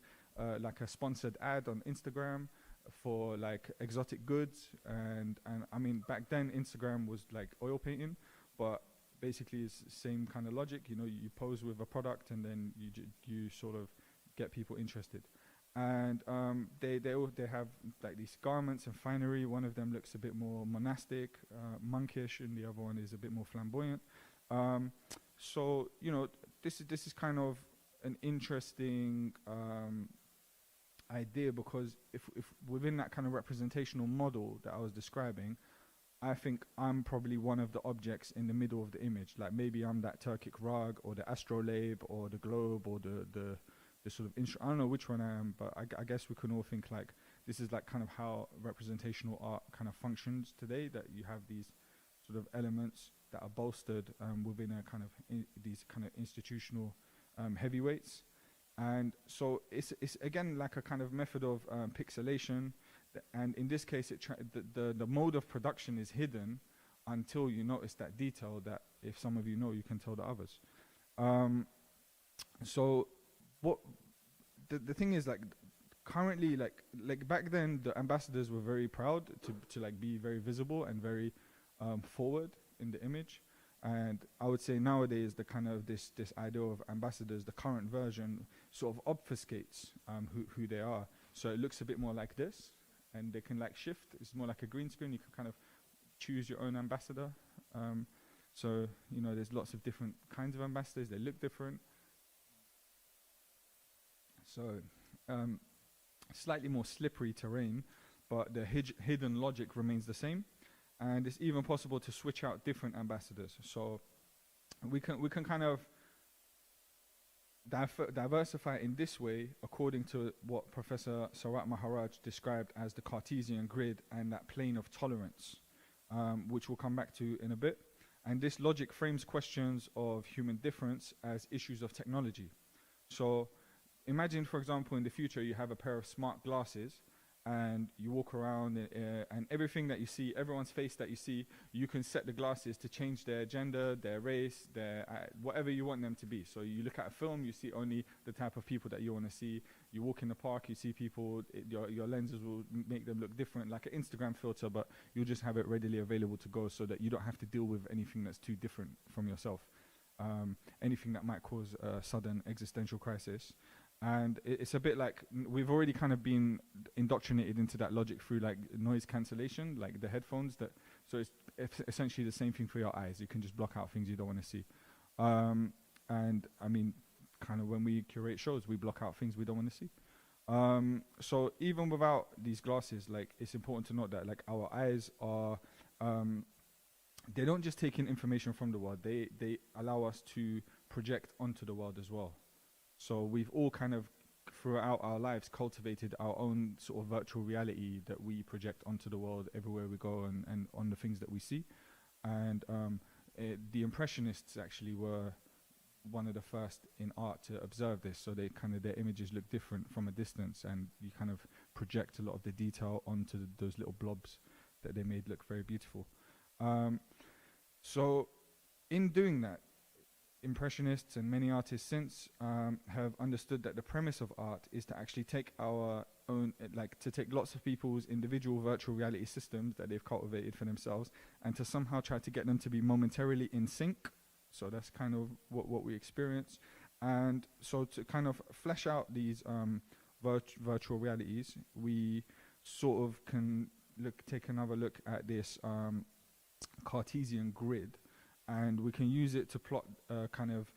like a sponsored ad on Instagram for like exotic goods, and I mean back then Instagram was like oil painting, but basically it's the same kind of logic. You pose with a product, and then you sort of get people interested. And they have like these garments and finery. One of them looks a bit more monastic, monkish, and the other one is a bit more flamboyant. So this is kind of an interesting idea, because if within that kind of representational model that I was describing, I think I'm probably one of the objects in the middle of the image. Like maybe I'm that Turkic rug, or the astrolabe, or the globe, or the sort of I don't know which one I am, but I guess we can all think like this is like kind of how representational art kind of functions today, that you have these sort of elements that are bolstered within a kind of these kind of institutional heavyweights. And so it's again like a kind of method of pixelation, and in this case the mode of production is hidden until you notice that detail that if some of you know, you can tell the others. So what the thing is, like currently, like back then the ambassadors were very proud to like be very visible and very forward in the image. And I would say nowadays the kind of this idea of ambassadors, the current version, sort of obfuscates who they are. So it looks a bit more like this, and they can like shift. It's more like a green screen. You can kind of choose your own ambassador. So there's lots of different kinds of ambassadors. They look different. So slightly more slippery terrain, but the hidden logic remains the same. And it's even possible to switch out different ambassadors. So we can kind of diversify in this way, according to what Professor Sarat Maharaj described as the Cartesian grid and that plane of tolerance, which we'll come back to in a bit. And this logic frames questions of human difference as issues of technology. So imagine, for example, in the future you have a pair of smart glasses, and you walk around and everything that you see, everyone's face that you see, you can set the glasses to change their gender, their race, their whatever you want them to be. So you look at a film, you see only the type of people that you want to see. You walk in the park, you see people, your lenses will make them look different, like an Instagram filter, but you'll just have it readily available to go, so that you don't have to deal with anything that's too different from yourself, anything that might cause a sudden existential crisis. And it's a bit like we've already kind of been indoctrinated into that logic through like noise cancellation, like the headphones. So it's essentially the same thing for your eyes. You can just block out things you don't want to see. And I mean, kind of when we curate shows, we block out things we don't want to see. So even without these glasses, like it's important to note that like our eyes are, they don't just take in information from the world. They allow us to project onto the world as well. So we've all kind of, throughout our lives, cultivated our own sort of virtual reality that we project onto the world everywhere we go, and on the things that we see. And the Impressionists actually were one of the first in art to observe this. So their images look different from a distance, and you kind of project a lot of the detail onto those little blobs that they made look very beautiful. So in doing that, Impressionists and many artists since have understood that the premise of art is to actually take our own, to take lots of people's individual virtual reality systems that they've cultivated for themselves, and to somehow try to get them to be momentarily in sync. So that's kind of what we experience. And so to kind of flesh out these virtual realities, we sort of can take another look at this Cartesian grid. And we can use it to plot a kind of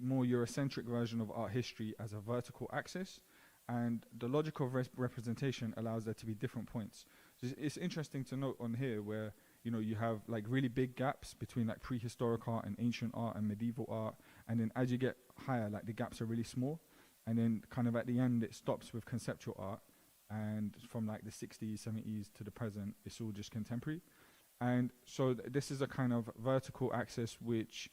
more Eurocentric version of art history as a vertical axis. And the logic of representation allows there to be different points. So it's interesting to note on here where, you know, you have like really big gaps between like prehistoric art and ancient art and medieval art. And then as you get higher, like the gaps are really small. And then kind of at the end, it stops with conceptual art. And from like the 60s, 70s to the present, it's all just contemporary. And so this is a kind of vertical axis which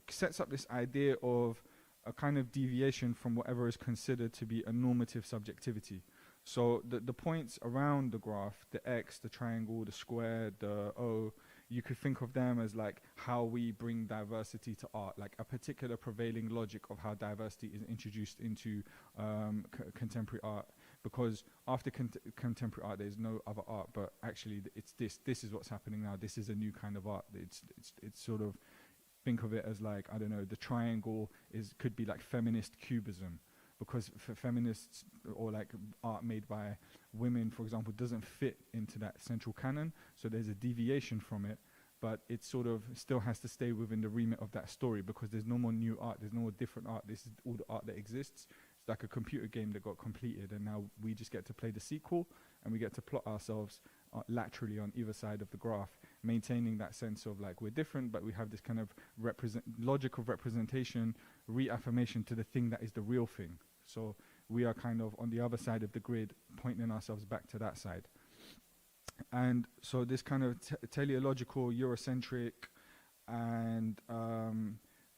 sets up this idea of a kind of deviation from whatever is considered to be a normative subjectivity. So the points around the graph, the X, the triangle, the square, the O, you could think of them as like how we bring diversity to art, like a particular prevailing logic of how diversity is introduced into contemporary art. Because after contemporary art, there's no other art, but actually it's this is what's happening now. This is a new kind of art. It's sort of, think of it as like, I don't know, the triangle could be like feminist cubism, because for feminists or like art made by women, for example, doesn't fit into that central canon. So there's a deviation from it, but it sort of still has to stay within the remit of that story, because there's no more new art, there's no more different art. This is all the art that exists. It's like a computer game that got completed, and now we just get to play the sequel, and we get to plot ourselves laterally on either side of the graph, maintaining that sense of like we're different, but we have this kind of logic of representation, reaffirmation to the thing that is the real thing. So we are kind of on the other side of the grid, pointing ourselves back to that side. And so this kind of teleological, Eurocentric, and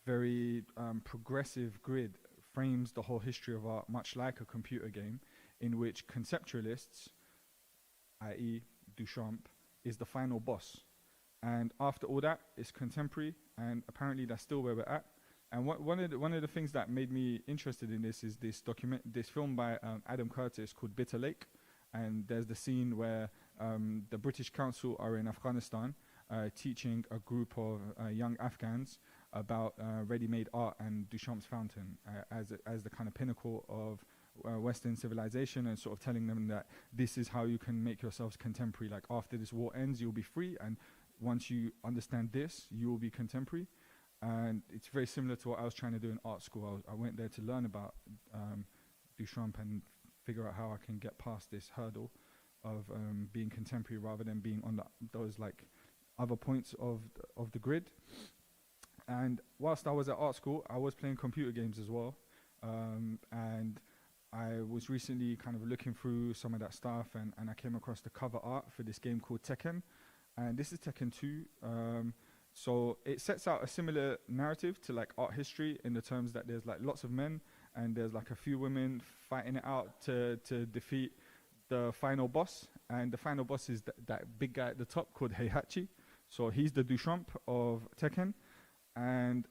very progressive grid frames the whole history of art, much like a computer game, in which conceptualists, i.e. Duchamp, is the final boss. And after all that, it's contemporary, and apparently that's still where we're at. And one of the things that made me interested in this is this film by Adam Curtis called Bitter Lake. And there's the scene where the British Council are in Afghanistan teaching a group of young Afghans about ready-made art and Duchamp's fountain as the kind of pinnacle of Western civilization, and sort of telling them that this is how you can make yourselves contemporary. Like after this war ends, you'll be free, and once you understand this, you will be contemporary. And it's very similar to what I was trying to do in art school. I went there to learn about Duchamp and figure out how I can get past this hurdle of being contemporary rather than being on those like other points of the grid. And whilst I was at art school, I was playing computer games as well. And I was recently kind of looking through some of that stuff, and I came across the cover art for this game called Tekken. And this is Tekken 2. So it sets out a similar narrative to like art history, in the terms that there's like lots of men and there's like a few women fighting it out to defeat the final boss. And the final boss is that big guy at the top called Heihachi. So he's the Duchamp of Tekken. And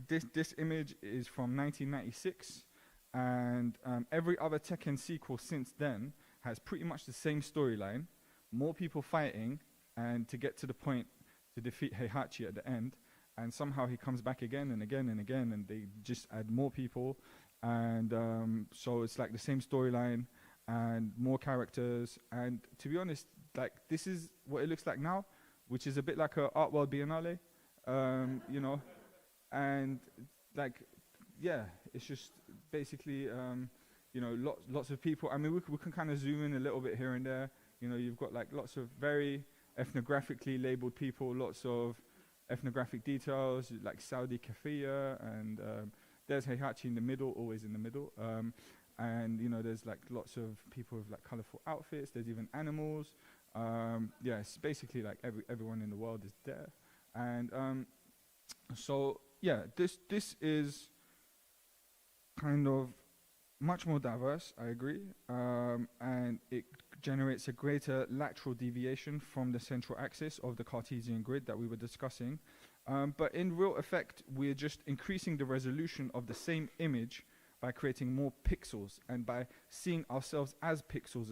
this image is from 1996. And every other Tekken sequel since then has pretty much the same storyline. More people fighting, and to get to the point to defeat Heihachi at the end. And somehow he comes back again and again and again, and they just add more people. And so it's like the same storyline and more characters. And to be honest, like this is what it looks like now, which is a bit like a Art World Biennale, you know. And like, yeah, it's just basically, you know, lots of people. I mean, we can kind of zoom in a little bit here and there. You know, you've got like lots of very ethnographically labeled people, lots of ethnographic details, like Saudi Kafia, and there's Heihachi in the middle, always in the middle. And, you know, there's like lots of people with like colorful outfits. There's even animals. Yeah, it's basically like everyone in the world is there. And so, yeah, this is kind of much more diverse, I agree, and it generates a greater lateral deviation from the central axis of the Cartesian grid that we were discussing. But in real effect, we're just increasing the resolution of the same image by creating more pixels and by seeing ourselves as pixels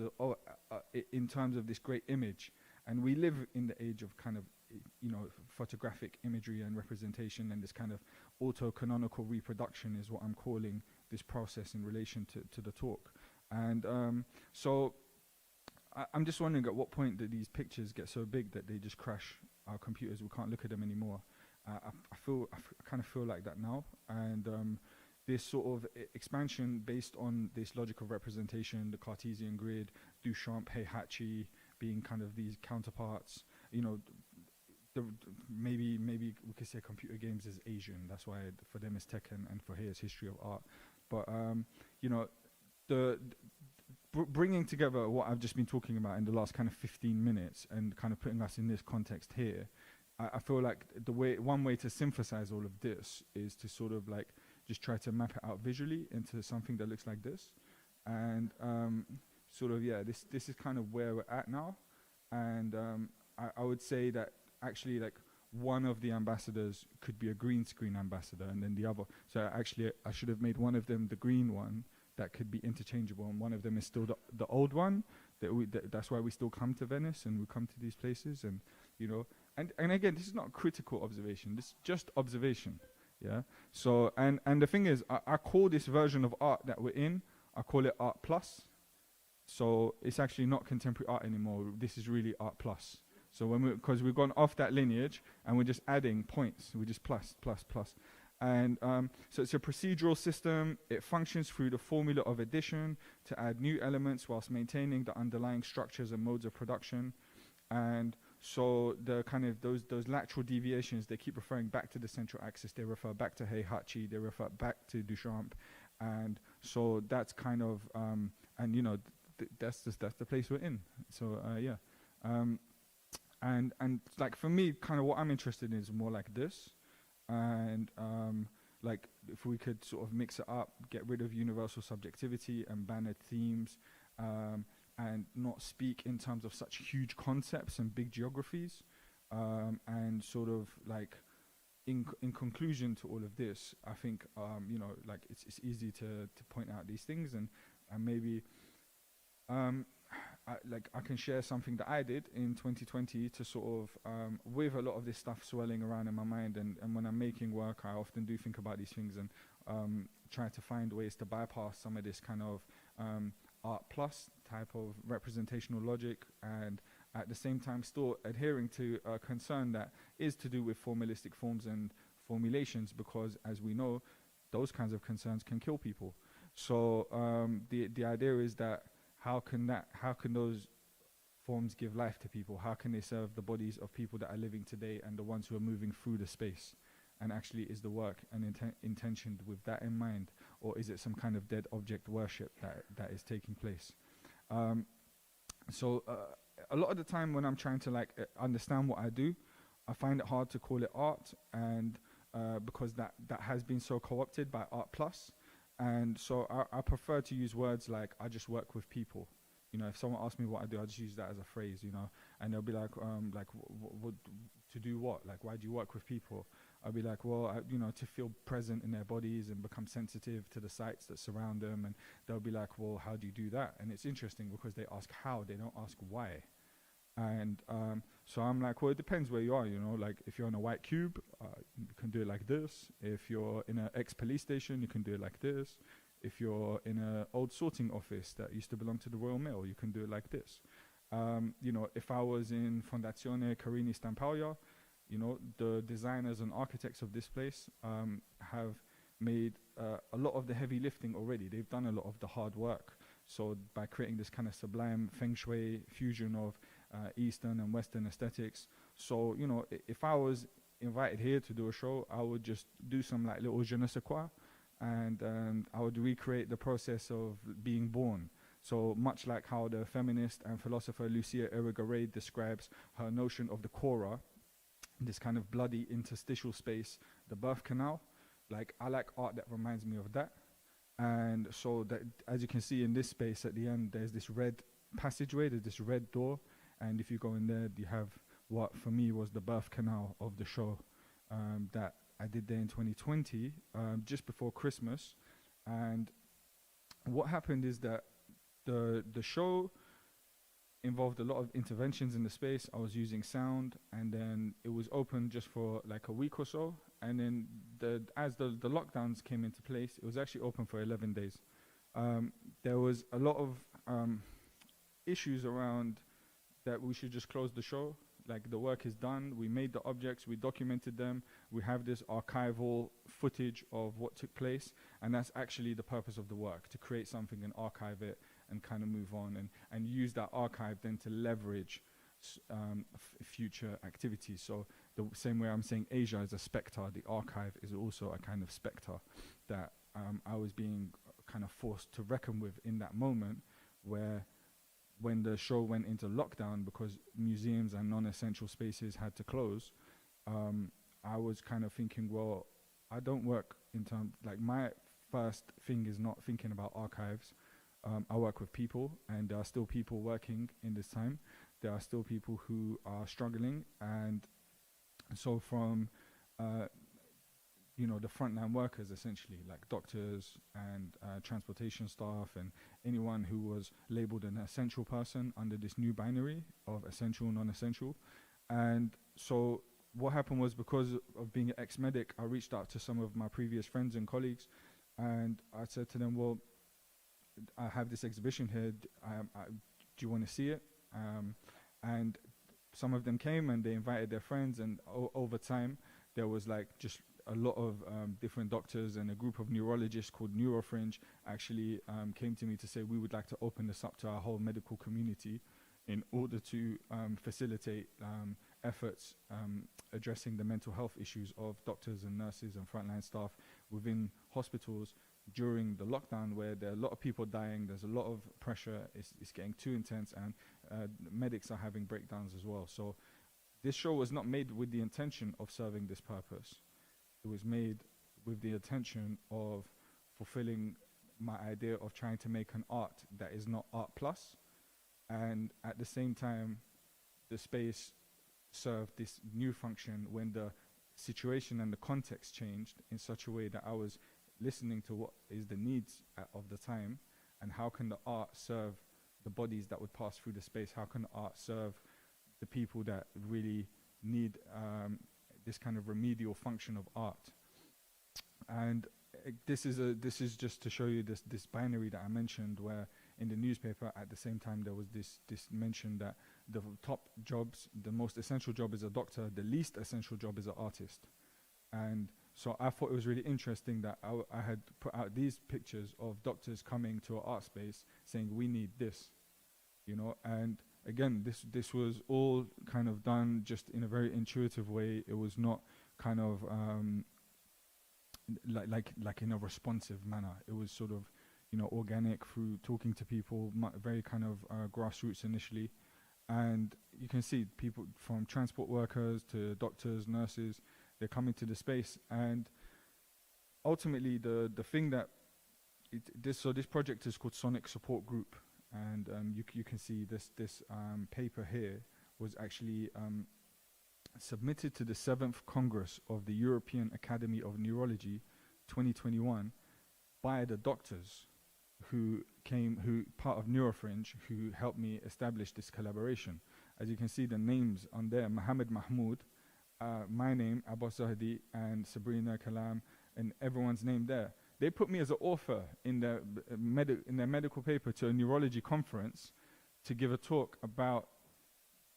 in terms of this great image. And we live in the age of kind of, you know, photographic imagery and representation, and this kind of auto-canonical reproduction is what I'm calling this process in relation to the talk. And so I'm just wondering at what point do these pictures get so big that they just crash our computers? We can't look at them anymore. I kind of feel like that now. And this sort of expansion based on this logic of representation, the Cartesian grid, Duchamp, Heihachi being kind of these counterparts. You know, maybe we could say computer games is Asian. That's why for them it's Tekken, and for here it's history of art. But you know, bringing together what I've just been talking about in the last kind of 15 minutes and kind of putting us in this context here, I feel like one way to synthesize all of this is to sort of like just try to map it out visually into something that looks like this. And sort of, yeah, this is kind of where we're at now. And I would say that actually like one of the ambassadors could be a green screen ambassador, and then the other. So actually I should have made one of them the green one that could be interchangeable, and one of them is still the old one. That's why we still come to Venice and we come to these places, and you know, and again, this is not a critical observation. This is just observation. Yeah. So and the thing is, I call this version of art that we're in, I call it Art Plus. So it's actually not contemporary art anymore. This is really Art Plus. So because we've gone off that lineage and we're just adding points, we just plus. And so it's a procedural system. It functions through the formula of addition to add new elements whilst maintaining the underlying structures and modes of production. And so the kind of those lateral deviations, they keep referring back to the central axis. They refer back to Heihachi. They refer back to Duchamp. And so that's kind of, and you know, that's the place we're in. So yeah. And like for me, kind of what I'm interested in is more like this. And like if we could sort of mix it up, get rid of universal subjectivity and bannered themes, and not speak in terms of such huge concepts and big geographies, and sort of like in conclusion to all of this, I think you know, like it's easy to point out these things, and maybe I can share something that I did in 2020 to sort of, with a lot of this stuff swirling around in my mind, and when I'm making work, I often do think about these things and try to find ways to bypass some of this kind of art plus type of representational logic, and at the same time still adhering to a concern that is to do with formalistic forms and formulations, because as we know, those kinds of concerns can kill people. So the idea is that how can those forms give life to people? How can they serve the bodies of people that are living today and the ones who are moving through the space? And actually, is the work and intentioned with that in mind, or is it some kind of dead object worship that is taking place? So a lot of the time when I'm trying to like understand what I do, I find it hard to call it art, and because that has been so co-opted by Art Plus. And so I prefer to use words like, I just work with people. You know, if someone asks me what I do, I just use that as a phrase, you know, and they'll be like, what to do what? Like, why do you work with people? I'll be like, well, you know, to feel present in their bodies and become sensitive to the sights that surround them. And they'll be like, well, how do you do that? And it's interesting because they ask how, they don't ask why. And so I'm like, well, it depends where you are, you know, like if you're on a white cube, you can do it like this. If you're in an ex-police station, you can do it like this. If you're in an old sorting office that used to belong to the Royal Mail, you can do it like this. You know, if I was in Fondazione Querini Stampalia, you know, the designers and architects of this place have made a lot of the heavy lifting already. They've done a lot of the hard work. So by creating this kind of sublime feng shui fusion of Eastern and Western aesthetics. So, you know, if I was invited here to do a show, I would just do some like little je ne sais quoi, and I would recreate the process of being born. So much like how the feminist and philosopher Lucia Irigaray describes her notion of the chora, this kind of bloody interstitial space, the birth canal, like I like art that reminds me of that. And so that, as you can see in this space at the end, there's this red passageway, there's this red door, and if you go in there, you have what for me was the birth canal of the show that I did there in 2020, just before Christmas. And what happened is that the show involved a lot of interventions in the space. I was using sound, and then it was open just for like a week or so. And then as the lockdowns came into place, it was actually open for 11 days. There was a lot of issues around that we should just close the show. like the work is done, we made the objects, we documented them, we have this archival footage of what took place, and that's actually the purpose of the work, to create something and archive it and kind of move on and use that archive then to leverage future activities. So the same way I'm saying Asia is a spectre, the archive is also a kind of spectre that I was being kind of forced to reckon with in that moment, where when the show went into lockdown because museums and non-essential spaces had to close, I was kind of thinking, well, I don't work in terms, like my first thing is not thinking about archives. I work with people, and there are still people working in this time. There are still people who are struggling, and so from the frontline workers, essentially, like doctors and transportation staff and anyone who was labeled an essential person under this new binary of essential, non-essential. And so what happened was, because of being an ex-medic, I reached out to some of my previous friends and colleagues, and I said to them, well, I have this exhibition here, do you want to see it? And some of them came and they invited their friends, and over time there was like just a lot of different doctors, and a group of neurologists called Neurofringe actually came to me to say, we would like to open this up to our whole medical community in order to facilitate efforts addressing the mental health issues of doctors and nurses and frontline staff within hospitals during the lockdown, where there are a lot of people dying, there's a lot of pressure, it's getting too intense, and medics are having breakdowns as well. So this show was not made with the intention of serving this purpose. It was made with the intention of fulfilling my idea of trying to make an art that is not art plus, and at the same time the space served this new function when the situation and the context changed in such a way that I was listening to what is the needs of the time, and how can the art serve the bodies that would pass through the space, how can the art serve the people that really need this kind of remedial function of art. And this is just to show you this binary that I mentioned, where in the newspaper at the same time there was this mention that the top jobs, the most essential job is a doctor, the least essential job is an artist. And so I thought it was really interesting that I had put out these pictures of doctors coming to an art space saying, we need this, and again, this was all kind of done just in a very intuitive way. It was not kind of like in a responsive manner. It was sort of, organic through talking to people, very kind of grassroots initially. And you can see people from transport workers to doctors, nurses, they're coming to the space. And ultimately the thing that this project is called Sonic Support Group. And you can see this paper here was actually submitted to the 7th Congress of the European Academy of Neurology 2021 by the doctors who part of Neurofringe, who helped me establish this collaboration. As you can see, the names on there, Mohammed Mahmoud, my name, Abbas Zahdi, and Sabrina Kalam, and everyone's name there. They put me as an author in their medical paper to a neurology conference to give a talk about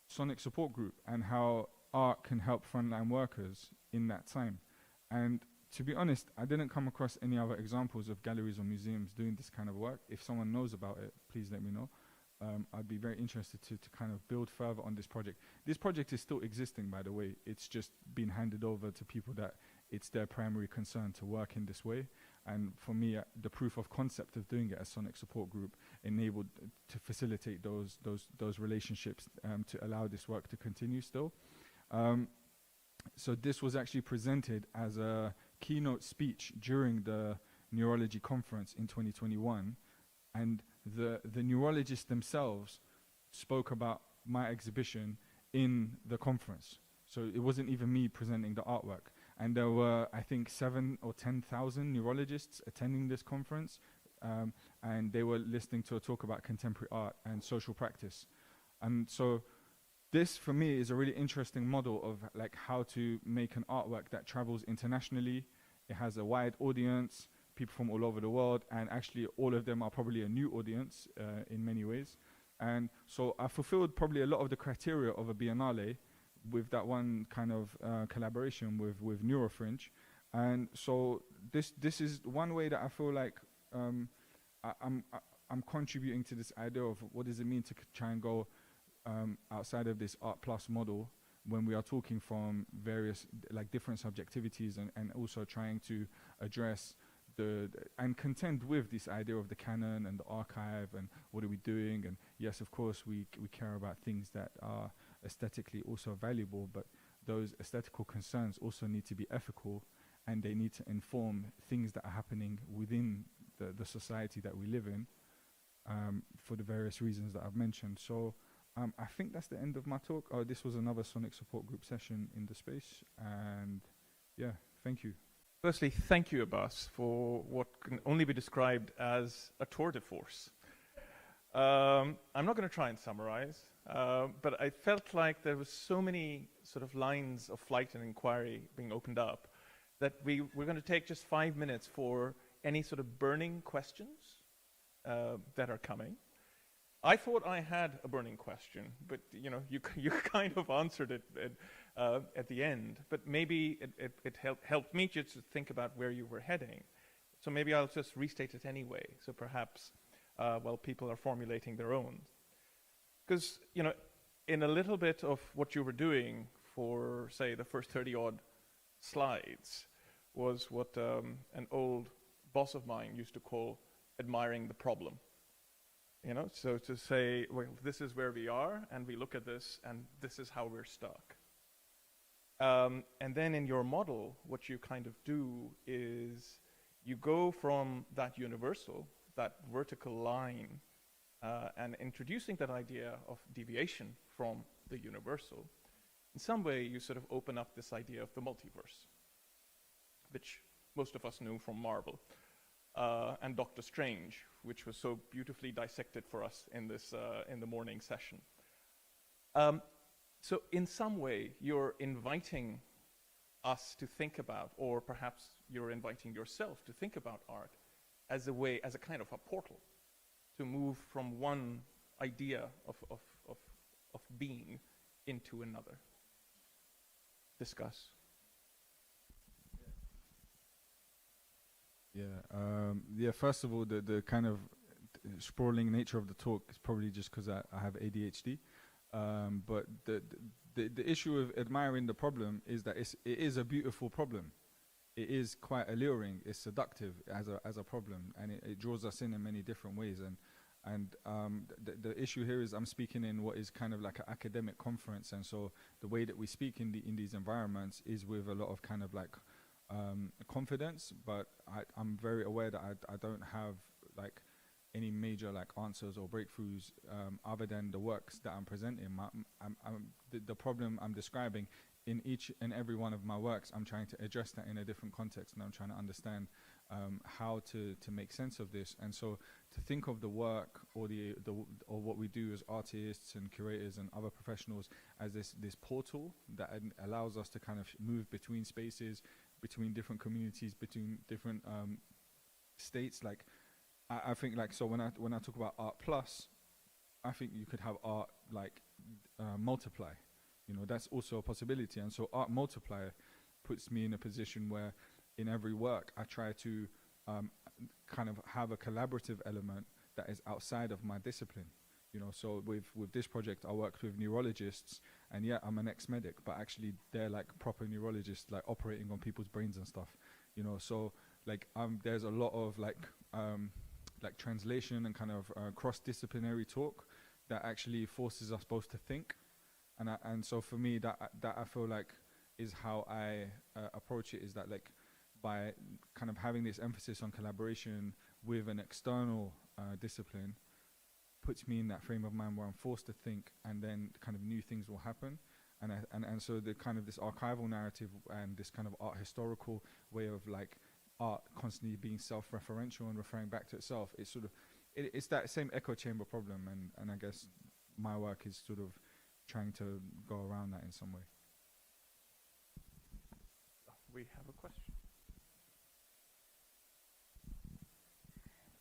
Sonic Support Group and how art can help frontline workers in that time. And to be honest, I didn't come across any other examples of galleries or museums doing this kind of work. If someone knows about it, please let me know. I'd be very interested to kind of build further on this project. This project is still existing, by the way. It's just been handed over to people that it's their primary concern to work in this way. And for me, the proof of concept of doing it as Sonic Support Group enabled to facilitate those relationships to allow this work to continue still. So this was actually presented as a keynote speech during the neurology conference in 2021. And the neurologists themselves spoke about my exhibition in the conference. So it wasn't even me presenting the artwork. And there were, I think, 7,000 or 10,000 neurologists attending this conference, and they were listening to a talk about contemporary art and social practice. And so this, for me, is a really interesting model of like how to make an artwork that travels internationally. It has a wide audience, people from all over the world, and actually all of them are probably a new audience in many ways. And so I fulfilled probably a lot of the criteria of a Biennale with that one kind of collaboration with Neurofringe. And so this is one way that I feel like I'm contributing to this idea of what does it mean to try and go outside of this Art Plus model when we are talking from various like different subjectivities, and also trying to address and contend with this idea of the canon and the archive and what are we doing. And yes, of course we care about things that are aesthetically also valuable, but those aesthetical concerns also need to be ethical, and they need to inform things that are happening within the society that we live in, for the various reasons that I've mentioned. So I think that's the end of my talk. This was another Sonic support group session in the space, and yeah, thank you. Firstly, thank you, Abbas, for what can only be described as a tour de force. I'm not going to try and summarize, but I felt like there was so many sort of lines of flight and inquiry being opened up that we're going to take just 5 minutes for any sort of burning questions that are coming. I thought I had a burning question, but you kind of answered it at the end. But maybe it helped me just to think about where you were heading. So maybe I'll just restate it anyway. So perhaps while people are formulating their own, because in a little bit of what you were doing for, say, the first 30-odd slides was what an old boss of mine used to call admiring the problem. So to say, well, this is where we are, and we look at this, and this is how we're stuck. And then in your model, what you kind of do is you go from that universal, that vertical line, and introducing that idea of deviation from the universal. In some way, you sort of open up this idea of the multiverse, which most of us knew from Marvel. And Doctor Strange, which was so beautifully dissected for us in this in the morning session. So in some way, you're inviting us to think about, or perhaps you're inviting yourself to think about art as a kind of a portal to move from one idea of being into another. Discuss. Yeah, first of all, the kind of sprawling nature of the talk is probably just because I have ADHD. But the issue of admiring the problem is that it is a beautiful problem. It is quite alluring. It's seductive as a problem, and it draws us in many different ways. And the issue here is I'm speaking in what is kind of like an academic conference, and so the way that we speak in these environments is with a lot of kind of like confidence, but I'm very aware that I don't have like any major like answers or breakthroughs other than the works that I'm presenting. The problem I'm describing in each and every one of my works, I'm trying to address that in a different context, and I'm trying to understand how to make sense of this. And so to think of the work or or what we do as artists and curators and other professionals as this portal that allows us to kind of move between spaces, between different communities, between different states. Like I think like, so when I talk about Art Plus, I think you could have art like multiply. That's also a possibility. And so art multiplier puts me in a position where in every work I try to kind of have a collaborative element that is outside of my discipline. So with this project, I worked with neurologists, and yeah, I'm an ex-medic, but actually they're like proper neurologists, like operating on people's brains and stuff. So like there's a lot of like translation and kind of cross-disciplinary talk that actually forces us both to think. And so for me, that I feel like is how I approach it, is that like by kind of having this emphasis on collaboration with an external discipline puts me in that frame of mind where I'm forced to think, and then kind of new things will happen. And so the kind of this archival narrative and this kind of art historical way of like art constantly being self-referential and referring back to itself, it's sort of, it's that same echo chamber problem, and I guess my work is sort of trying to go around that in some way. We have a question.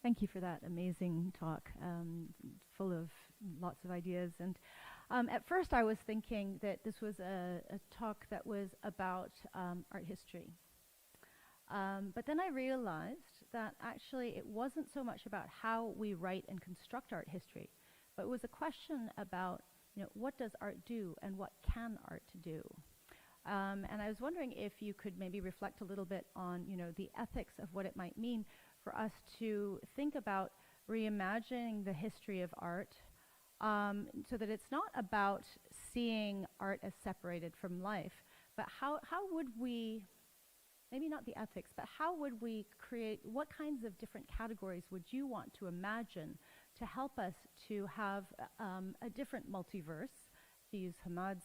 Thank you for that amazing talk, full of lots of ideas. And At first I was thinking that this was a talk that was about art history. But then I realized that actually it wasn't so much about how we write and construct art history, but it was a question about, what does art do and what can art do? And I was wondering if you could maybe reflect a little bit on, the ethics of what it might mean for us to think about reimagining the history of art, so that it's not about seeing art as separated from life, but how would we, maybe not the ethics, but how would we create, what kinds of different categories would you want to imagine to help us to have a different multiverse, to use Hamad's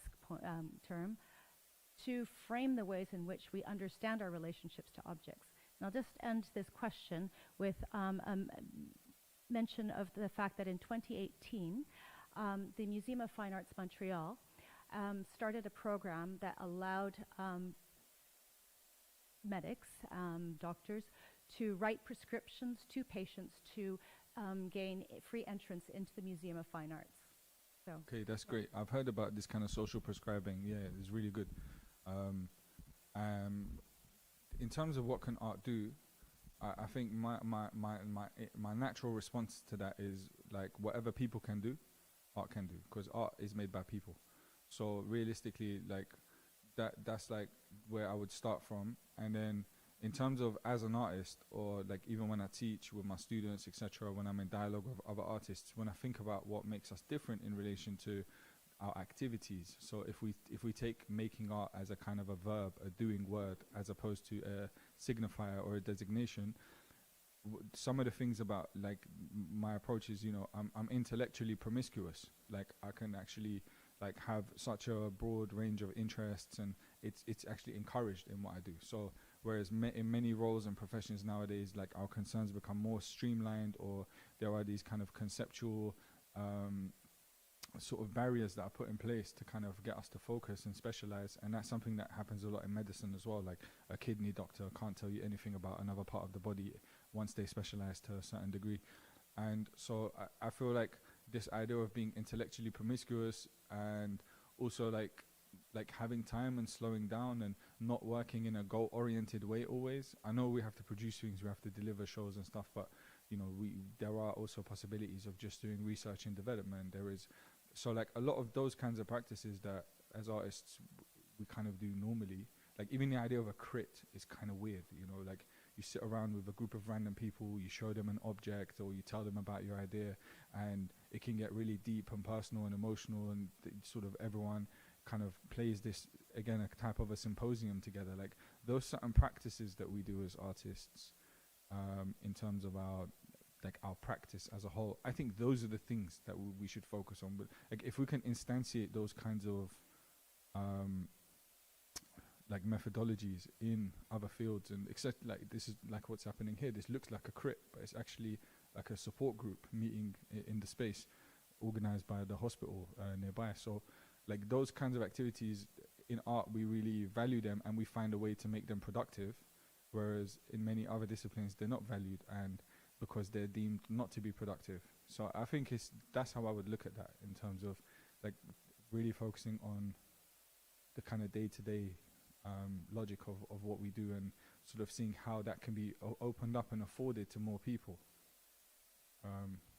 term, to frame the ways in which we understand our relationships to objects. And I'll just end this question with mention of the fact that in 2018, the Museum of Fine Arts Montreal started a program that allowed medics, doctors, to write prescriptions to patients to gain free entrance into the Museum of Fine Arts. So okay, that's great. I've heard about this kind of social prescribing. Yeah, it's really good. In terms of what can art do, I think my natural response to that is like whatever people can do, art can do, because art is made by people. So realistically, like that's like where I would start from. And then in terms of as an artist, or like even when I teach with my students, etc., when I'm in dialogue with other artists, when I think about what makes us different in relation to our activities. So if we take making art as a kind of a verb, a doing word, as opposed to a signifier or a designation, some of the things about like my approach is, I'm intellectually promiscuous. Like I can actually like have such a broad range of interests, and it's actually encouraged in what I do. So whereas in many roles and professions nowadays, like our concerns become more streamlined, or there are these kind of conceptual sort of barriers that are put in place to kind of get us to focus and specialize. And that's something that happens a lot in medicine as well. Like a kidney doctor can't tell you anything about another part of the body once they specialize to a certain degree. And so I feel like this idea of being intellectually promiscuous, and also like having time and slowing down and not working in a goal-oriented way always. I know we have to produce things, we have to deliver shows and stuff, but there are also possibilities of just doing research and development. There is, so like a lot of those kinds of practices that as artists we kind of do normally. Like even the idea of a crit is kind of weird, like you sit around with a group of random people, you show them an object or you tell them about your idea, and it can get really deep and personal and emotional, and sort of everyone kind of plays this, again, a type of a symposium together. Like those certain practices that we do as artists, in terms of our practice as a whole, I think those are the things that we should focus on. But like if we can instantiate those kinds of like methodologies in other fields, and except like this is like what's happening here, this looks like a crit, but it's actually like a support group meeting in the space organized by the hospital nearby. So like those kinds of activities in art, we really value them and we find a way to make them productive, whereas in many other disciplines they're not valued, and because they're deemed not to be productive. So I think that's how I would look at that, in terms of like really focusing on the kind of day-to-day logic of what we do, and sort of seeing how that can be opened up and afforded to more people.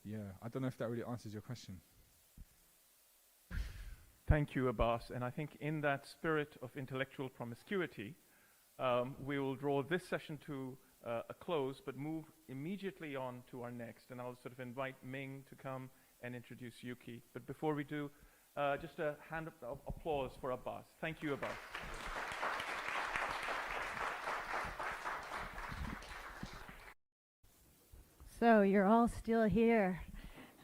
Yeah, I don't know if that really answers your question. Thank you, Abbas. And I think in that spirit of intellectual promiscuity, we will draw this session to a close, but move immediately on to our next. And I'll sort of invite Ming to come and introduce Yuki. But before we do, just a hand of applause for Abbas. Thank you, Abbas. So you're all still here.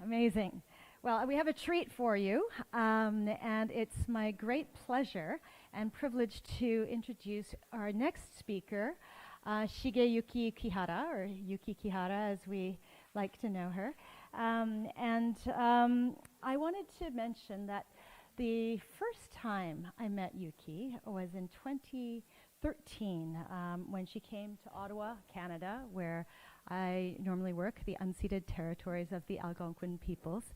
Amazing. Well, we have a treat for you, and it's my great pleasure and privilege to introduce our next speaker, Shigeyuki Kihara, or Yuki Kihara as we like to know her. I wanted to mention that the first time I met Yuki was in 2013 when she came to Ottawa, Canada, where I normally work, the unceded territories of the Algonquin peoples.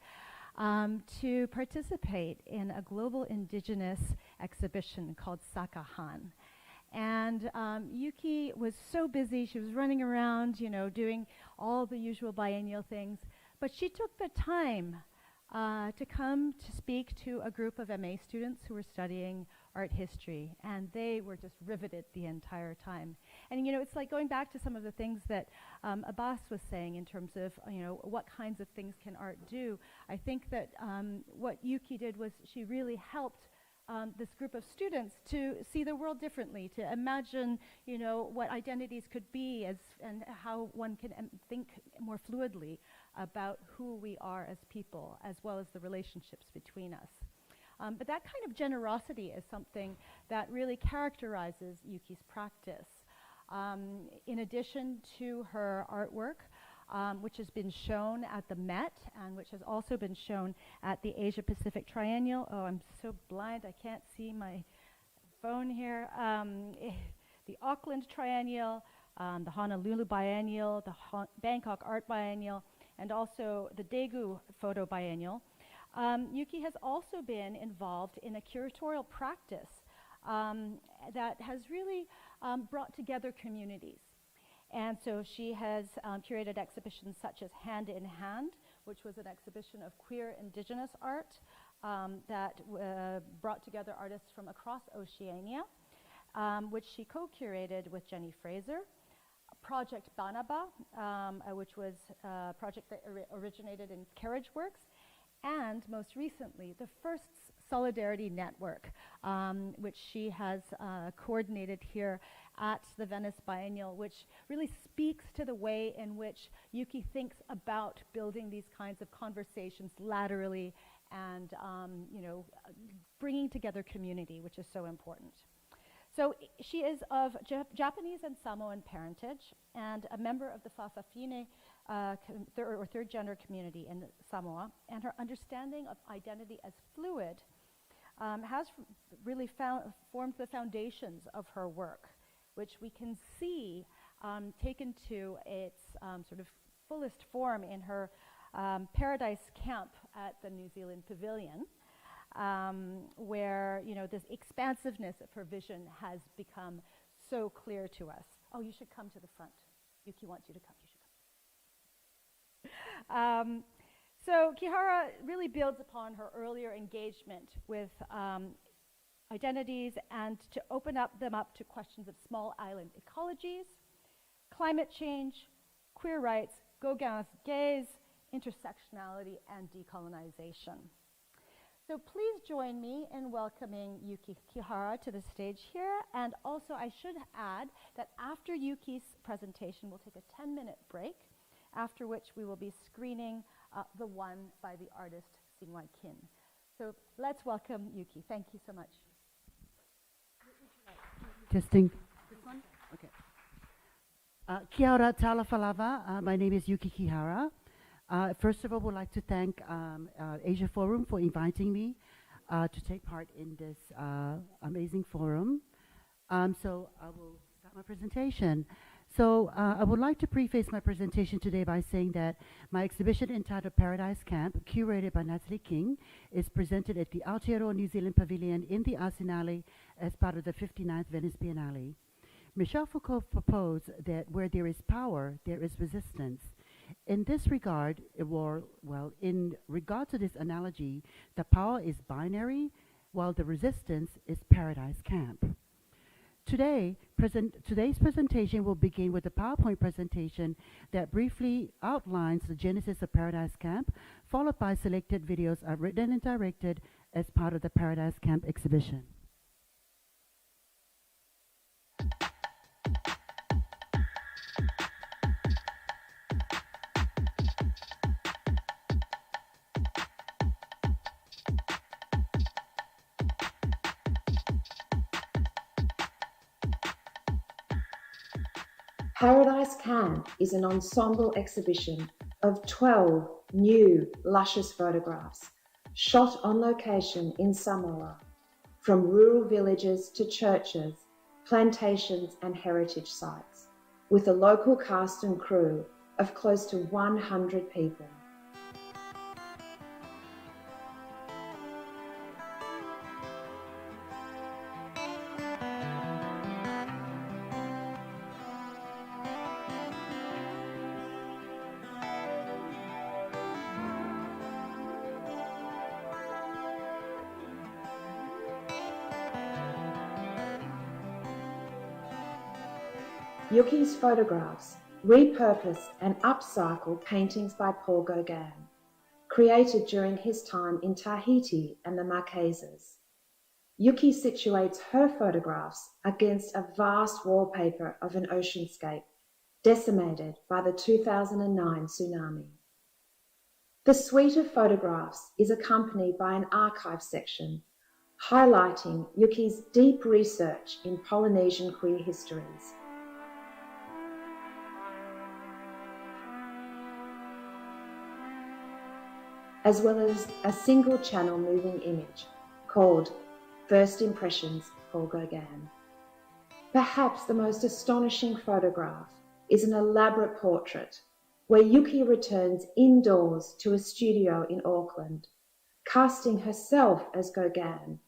to participate in a global indigenous exhibition called Sakahan. And Yuki was so busy, she was running around, you know, doing all the usual biennial things, but she took the time to come to speak to a group of MA students who were studying art history, and they were just riveted the entire time. And you know, it's like going back to some of the things that Abbas was saying in terms of, you know, what kinds of things can art do. I think that what Yuki did was she really helped this group of students to see the world differently, to imagine, you know, what identities could be as and how one can think more fluidly about who we are as people, as well as the relationships between us. But that kind of generosity is something that really characterizes Yuki's practice. In addition to her artwork, which has been shown at the Met and which has also been shown at the Asia Pacific Triennial. Oh, I'm so blind, I can't see my phone here. The Auckland Triennial, the Honolulu Biennial, the Bangkok Art Biennial, and also the Daegu Photo Biennial. Yuki has also been involved in a curatorial practice that has really brought together communities. And so she has curated exhibitions such as Hand in Hand, which was an exhibition of queer indigenous art that brought together artists from across Oceania, which she co-curated with Jenny Fraser. Project Banaba, which was a project that originated in Carriage Works, and most recently, the first Solidarity Network, which she has coordinated here at the Venice Biennial, which really speaks to the way in which Yuki thinks about building these kinds of conversations laterally and you know, bringing together community, which is so important. So she is of Japanese and Samoan parentage and a member of the Fa'afafine third gender community in Samoa, and her understanding of identity as fluid has really formed the foundations of her work, which we can see taken to its sort of fullest form in her Paradise Camp at the New Zealand Pavilion, where, you know, this expansiveness of her vision has become so clear to us. Oh, you should come to the front. Yuki wants you to come. You should come. So Kihara really builds upon her earlier engagement with identities and to open them up to questions of small island ecologies, climate change, queer rights, Gauguin's gaze, intersectionality, and decolonization. So please join me in welcoming Yuki Kihara to the stage here. And also I should add that after Yuki's presentation, we'll take a 10-minute break, after which we will be screening the one by the artist Singwai Kin. So let's welcome Yuki. Thank you so much. Testing. This one? Okay. Kia ora talafalava. My name is Yuki Kihara. First of all, would like to thank Asia Forum for inviting me to take part in this amazing forum. So I will start my presentation. So I would like to preface my presentation today by saying that my exhibition entitled Paradise Camp, curated by Natalie King, is presented at the Aotearoa New Zealand Pavilion in the Arsenale as part of the 59th Venice Biennale. Michel Foucault proposed that where there is power, there is resistance. In this regard, in regard to this analogy, the power is binary, while the resistance is Paradise Camp. Today's presentation will begin with a PowerPoint presentation that briefly outlines the genesis of Paradise Camp, followed by selected videos written and directed as part of the Paradise Camp exhibition. Paradise Camp is an ensemble exhibition of 12 new, luscious photographs shot on location in Samoa, from rural villages to churches, plantations and heritage sites, with a local cast and crew of close to 100 people. Yuki's photographs repurpose and upcycle paintings by Paul Gauguin, created during his time in Tahiti and the Marquesas. Yuki situates her photographs against a vast wallpaper of an oceanscape decimated by the 2009 tsunami. The suite of photographs is accompanied by an archive section highlighting Yuki's deep research in Polynesian queer histories. As well as a single channel moving image called First Impressions Paul Gauguin. Perhaps the most astonishing photograph is an elaborate portrait where Yuki returns indoors to a studio in Auckland, casting herself as Gauguin.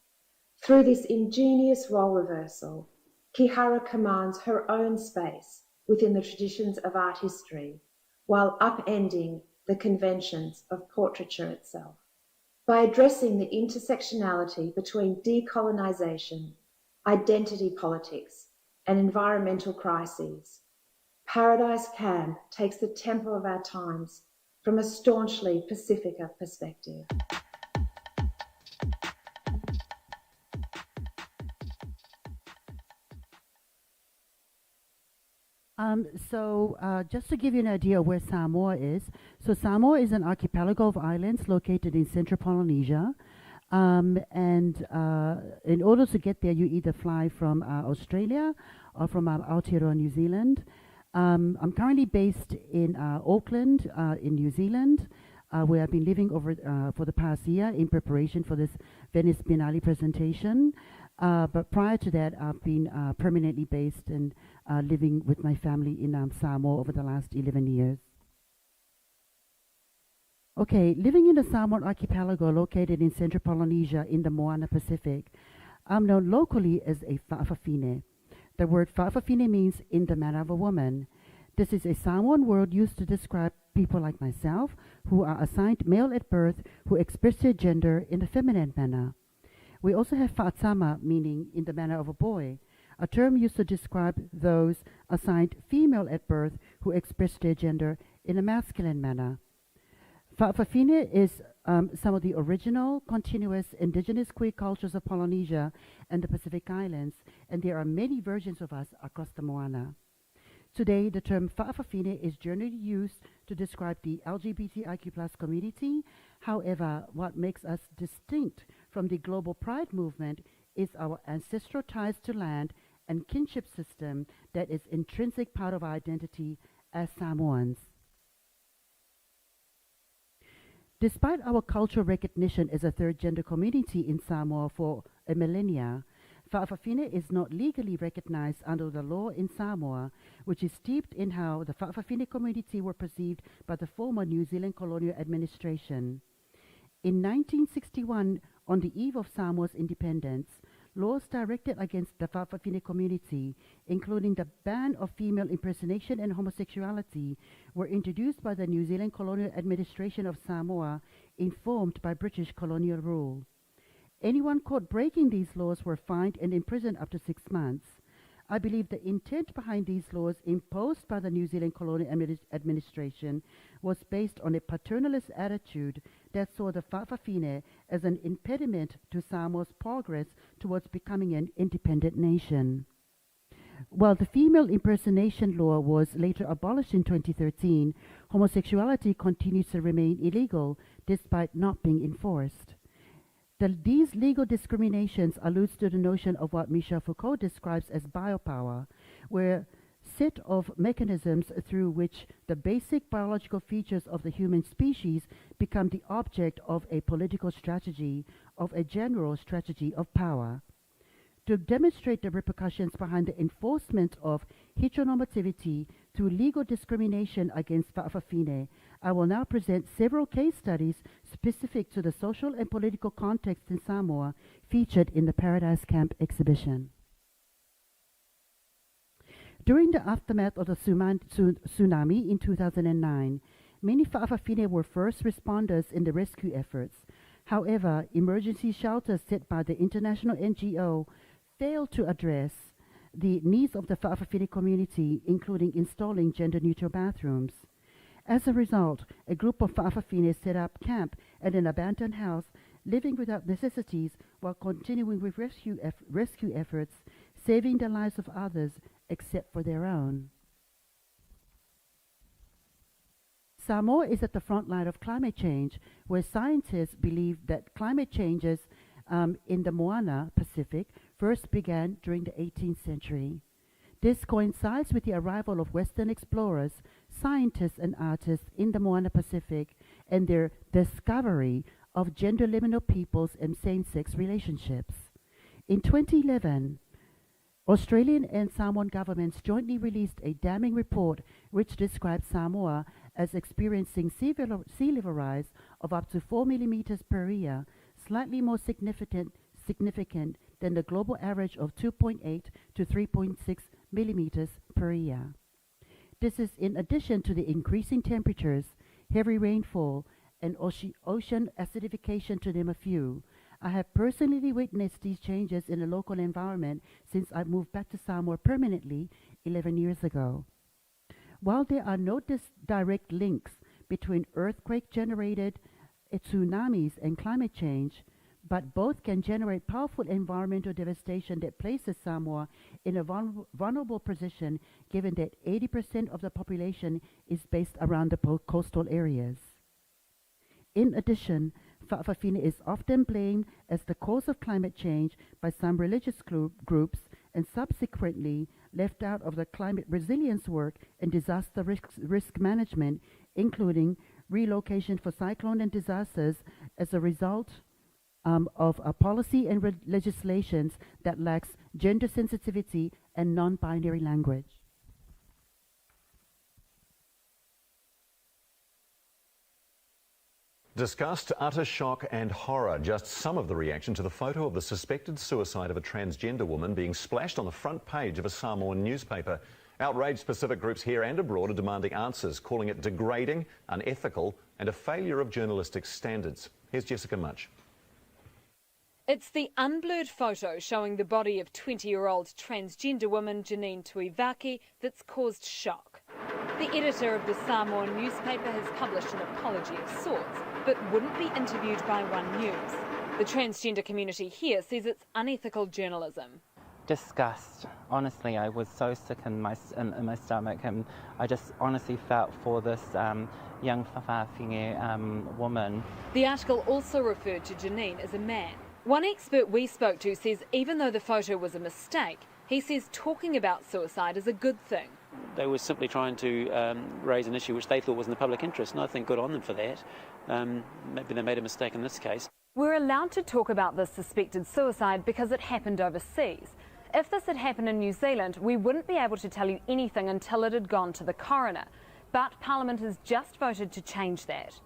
Through this ingenious role reversal, Kihara commands her own space within the traditions of art history, while upending the conventions of portraiture itself. By addressing the intersectionality between decolonization, identity politics, and environmental crises, Paradise Camp takes the tempo of our times from a staunchly Pacifica perspective. Just to give you an idea of where Samoa is, so Samoa is an archipelago of islands located in central Polynesia. In order to get there, you either fly from Australia or from Aotearoa, New Zealand. I'm currently based in Auckland, in New Zealand, where I've been living for the past year in preparation for this Venice Biennale presentation. But prior to that, I've been permanently based and living with my family in Samoa over the last 11 years. Okay, living in the Samoan archipelago located in central Polynesia in the Moana Pacific, I'm known locally as a fa'afafine. The word fa'afafine means in the manner of a woman. This is a Samoan word used to describe people like myself who are assigned male at birth who express their gender in a feminine manner. We also have fa'atama, meaning in the manner of a boy, a term used to describe those assigned female at birth who express their gender in a masculine manner. Fa'afafine is some of the original, continuous, indigenous queer cultures of Polynesia and the Pacific Islands, and there are many versions of us across the Moana. Today, the term fa'afafine is generally used to describe the LGBTIQ+ community. However, what makes us distinct from the global pride movement is our ancestral ties to land and kinship system that is intrinsic part of our identity as Samoans. Despite our cultural recognition as a third gender community in Samoa for a millennia, fa'afafine is not legally recognized under the law in Samoa, which is steeped in how the fa'afafine community were perceived by the former New Zealand colonial administration. In 1961, on the eve of Samoa's independence, laws directed against the fa'afafine community, including the ban of female impersonation and homosexuality, were introduced by the New Zealand colonial administration of Samoa, informed by British colonial rule. Anyone caught breaking these laws were fined and imprisoned up to 6 months. I believe the intent behind these laws imposed by the New Zealand colonial administration was based on a paternalist attitude that saw the fa'afafine as an impediment to Samoa's progress towards becoming an independent nation. While the female impersonation law was later abolished in 2013, homosexuality continues to remain illegal despite not being enforced. These legal discriminations alludes to the notion of what Michel Foucault describes as biopower, where set of mechanisms through which the basic biological features of the human species become the object of a political strategy, of a general strategy of power. To demonstrate the repercussions behind the enforcement of heteronormativity through legal discrimination against fa'afafine, I will now present several case studies specific to the social and political context in Samoa featured in the Paradise Camp exhibition. During the aftermath of the tsunami in 2009, many fa'afafine were first responders in the rescue efforts. However, emergency shelters set by the international NGO failed to address the needs of the Fa'afafine community, including installing gender-neutral bathrooms. As a result, a group of Fa'afafine set up camp at an abandoned house, living without necessities while continuing with rescue efforts, saving the lives of others except for their own. Samoa is at the front line of climate change, where scientists believe that climate changes in the Moana Pacific first began during the 18th century. This coincides with the arrival of Western explorers, scientists, and artists in the Moana Pacific and their discovery of gender-liminal peoples and same-sex relationships. In 2011, Australian and Samoan governments jointly released a damning report which described Samoa as experiencing sea level rise of up to 4 millimeters per year, slightly more significant than the global average of 2.8 to 3.6 millimeters per year. This is in addition to the increasing temperatures, heavy rainfall, and ocean acidification, to name a few. I have personally witnessed these changes in the local environment since I moved back to Samoa permanently 11 years ago. While there are no direct links between earthquake-generated tsunamis and climate change, but both can generate powerful environmental devastation that places Samoa in a vulnerable position, given that 80% of the population is based around the coastal areas. In addition, Fa'afafine is often blamed as the cause of climate change by some religious groups and subsequently left out of the climate resilience work and disaster risk management, including relocation for cyclone and disasters as a result of a policy and legislations that lacks gender sensitivity and non-binary language. Disgust, utter shock and horror, just some of the reaction to the photo of the suspected suicide of a transgender woman being splashed on the front page of a Samoan newspaper. Outraged Pacific groups here and abroad are demanding answers, calling it degrading, unethical and a failure of journalistic standards. Here's Jessica Much. It's the unblurred photo showing the body of 20-year-old transgender woman Janine Tuivaki that's caused shock. The editor of the Samoan newspaper has published an apology of sorts, but wouldn't be interviewed by One News. The transgender community here says it's unethical journalism. Disgust. Honestly, I was so sick in my stomach, and I just honestly felt for this young Fa'afafine woman. The article also referred to Janine as a man. One expert we spoke to says even though the photo was a mistake, he says talking about suicide is a good thing. They were simply trying to raise an issue which they thought was in the public interest, and I think good on them for that. Maybe they made a mistake in this case. We're allowed to talk about this suspected suicide because it happened overseas. If this had happened in New Zealand, we wouldn't be able to tell you anything until it had gone to the coroner. But Parliament has just voted to change that.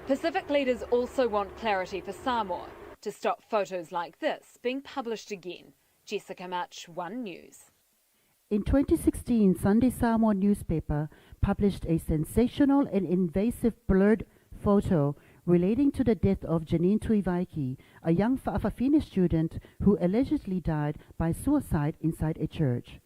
Pacific leaders also want clarity for Samoa to stop photos like this being published again. Jessica Much, One News. In 2016, Sunday Samoa newspaper published a sensational and invasive blurred photo relating to the death of Janine Tuivaki, a young Fa'afafine student who allegedly died by suicide inside a church.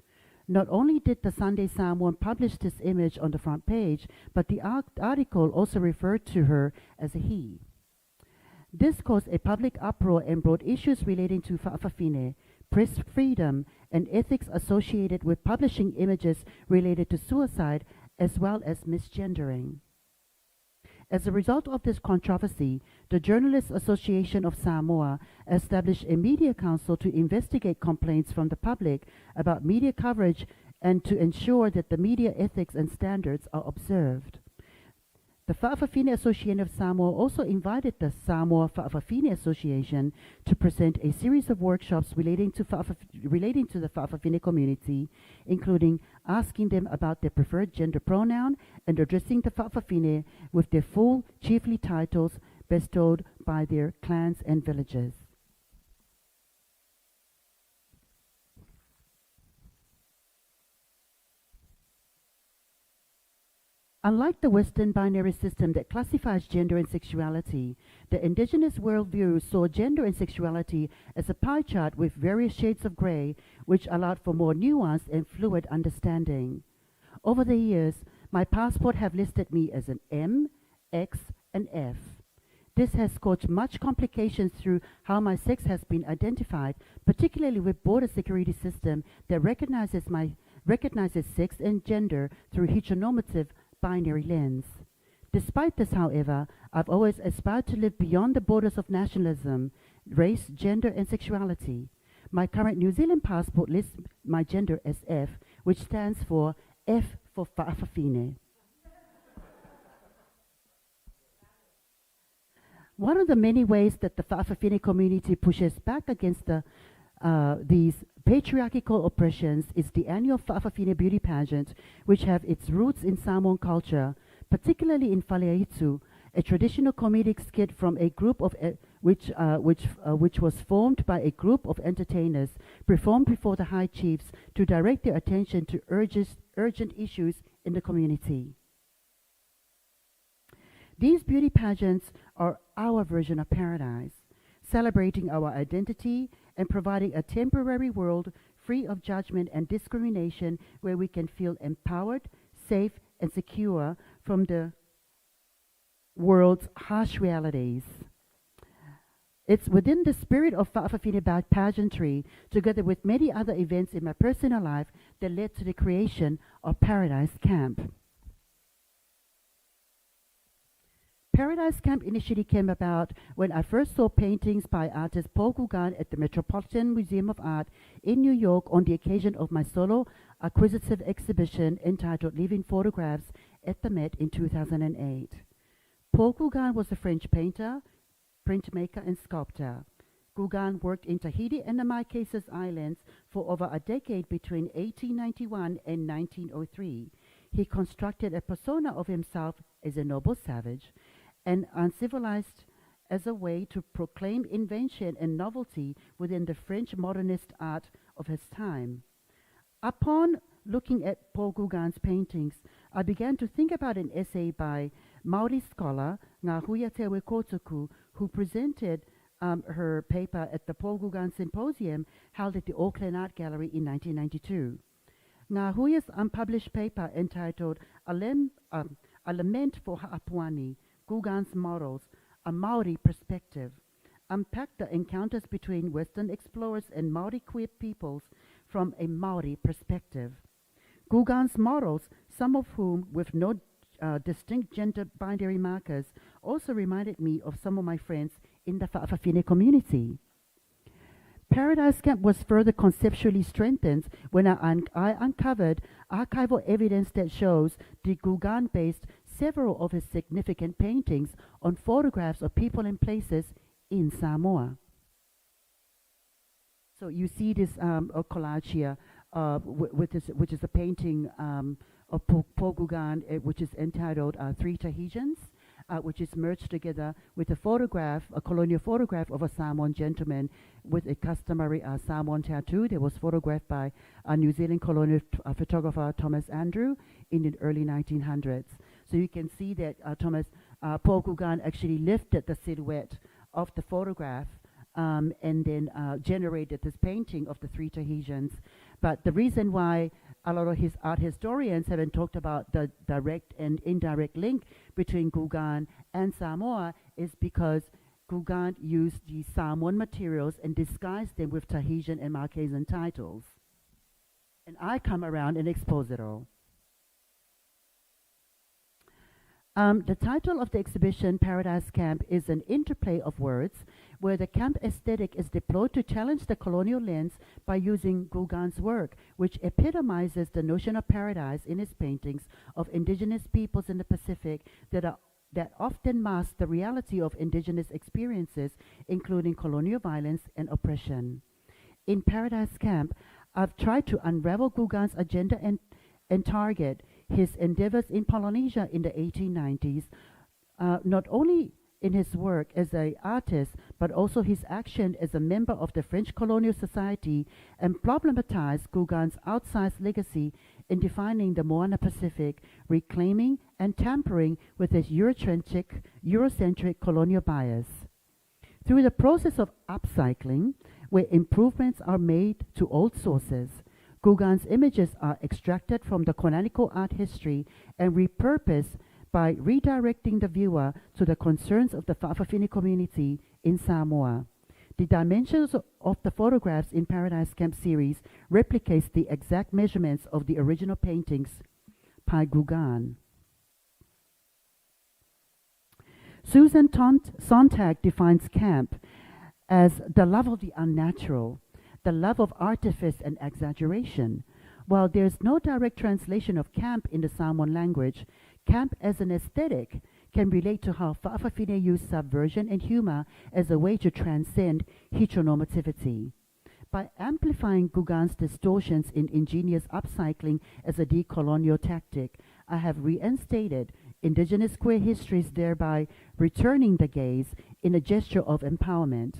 Not only did the Sunday Samoan publish this image on the front page, but the article also referred to her as a he. This caused a public uproar and brought issues relating to Fa'afafine, press freedom, and ethics associated with publishing images related to suicide, as well as misgendering. As a result of this controversy, the Journalists Association of Samoa established a media council to investigate complaints from the public about media coverage and to ensure that the media ethics and standards are observed. The Fa'afafine Association of Samoa also invited the Samoa Fa'afafine Association to present a series of workshops relating to the Fa'afafine community, including asking them about their preferred gender pronoun and addressing the Fa'afafine with their full chiefly titles bestowed by their clans and villages. Unlike the Western binary system that classifies gender and sexuality, the indigenous worldview saw gender and sexuality as a pie chart with various shades of gray, which allowed for more nuanced and fluid understanding. Over the years, my passport have listed me as an M, X, and F. This has caused much complications through how my sex has been identified, particularly with border security system that recognizes sex and gender through heteronormative binary lens. Despite this, however, I've always aspired to live beyond the borders of nationalism, race, gender, and sexuality. My current New Zealand passport lists my gender as F, which stands for F for Fa'afafine. One of the many ways that the Fa'afafine community pushes back against these patriarchal oppressions is the annual Fa'afafine beauty pageant, which have its roots in Samoan culture, particularly in Faleaitu, a traditional comedic skit from a group of which was formed by a group of entertainers, performed before the high chiefs to direct their attention to urgent issues in the community. These beauty pageants are our version of paradise, celebrating our identity and providing a temporary world free of judgment and discrimination where we can feel empowered, safe, and secure from the world's harsh realities. It's within the spirit of Fa'afafine pageantry, together with many other events in my personal life, that led to the creation of Paradise Camp. Paradise Camp initially came about when I first saw paintings by artist Paul Gauguin at the Metropolitan Museum of Art in New York on the occasion of my solo acquisitive exhibition entitled Living Photographs at the Met in 2008. Paul Gauguin was a French painter, printmaker, and sculptor. Gauguin worked in Tahiti and the Marquesas Islands for over a decade between 1891 and 1903. He constructed a persona of himself as a noble savage and uncivilized as a way to proclaim invention and novelty within the French modernist art of his time. Upon looking at Paul Gauguin's paintings, I began to think about an essay by Maori scholar Ngāhuia Te Kotuku, who presented her paper at the Paul Gauguin Symposium held at the Auckland Art Gallery in 1992. Ngāhuia's unpublished paper entitled A Lament for Ha'apuani, Gauguin's Models, A Maori Perspective, unpacked the encounters between Western explorers and Maori queer peoples from a Maori perspective. Gauguin's models, some of whom with no distinct gender binary markers, also reminded me of some of my friends in the Fa'afafine community. Paradise Camp was further conceptually strengthened when I uncovered archival evidence that shows that Gauguin based several of his significant paintings on photographs of people and places in Samoa. So you see this collage here, which is a painting of Paul Gauguin, which is entitled Three Tahitians, which is merged together with a photograph, a colonial photograph of a Samoan gentleman with a customary Samoan tattoo that was photographed by a New Zealand colonial photographer Thomas Andrew in the early 1900s. So you can see that Paul Gauguin actually lifted the silhouette of the photograph and then generated this painting of the Three Tahitians. But the reason why a lot of his art historians haven't talked about the direct and indirect link between Gauguin and Samoa is because Gauguin used the Samoan materials and disguised them with Tahitian and Marquesan titles. And I come around and expose it all. The title of the exhibition, Paradise Camp, is an interplay of words where the camp aesthetic is deployed to challenge the colonial lens by using Gauguin's work, which epitomizes the notion of paradise in his paintings of indigenous peoples in the Pacific that often mask the reality of indigenous experiences, including colonial violence and oppression. In Paradise Camp, I've tried to unravel Gauguin's agenda and target his endeavors in Polynesia in the 1890s, not only in his work as an artist, but also his action as a member of the French colonial society, and problematized Gauguin's outsized legacy in defining the Moana Pacific, reclaiming and tampering with his Eurocentric colonial bias. Through the process of upcycling, where improvements are made to old sources, Gauguin's images are extracted from the canonical art history and repurposed by redirecting the viewer to the concerns of the Fa'afafine community in Samoa. The dimensions of the photographs in Paradise Camp series replicates the exact measurements of the original paintings by Gauguin. Susan Sontag defines camp as the love of the unnatural, the love of artifice and exaggeration. While there's no direct translation of camp in the Samoan language, camp as an aesthetic can relate to how Fa'afafine use subversion and humor as a way to transcend heteronormativity. By amplifying Gauguin's distortions in ingenious upcycling as a decolonial tactic, I have reinstated indigenous queer histories, thereby returning the gaze in a gesture of empowerment.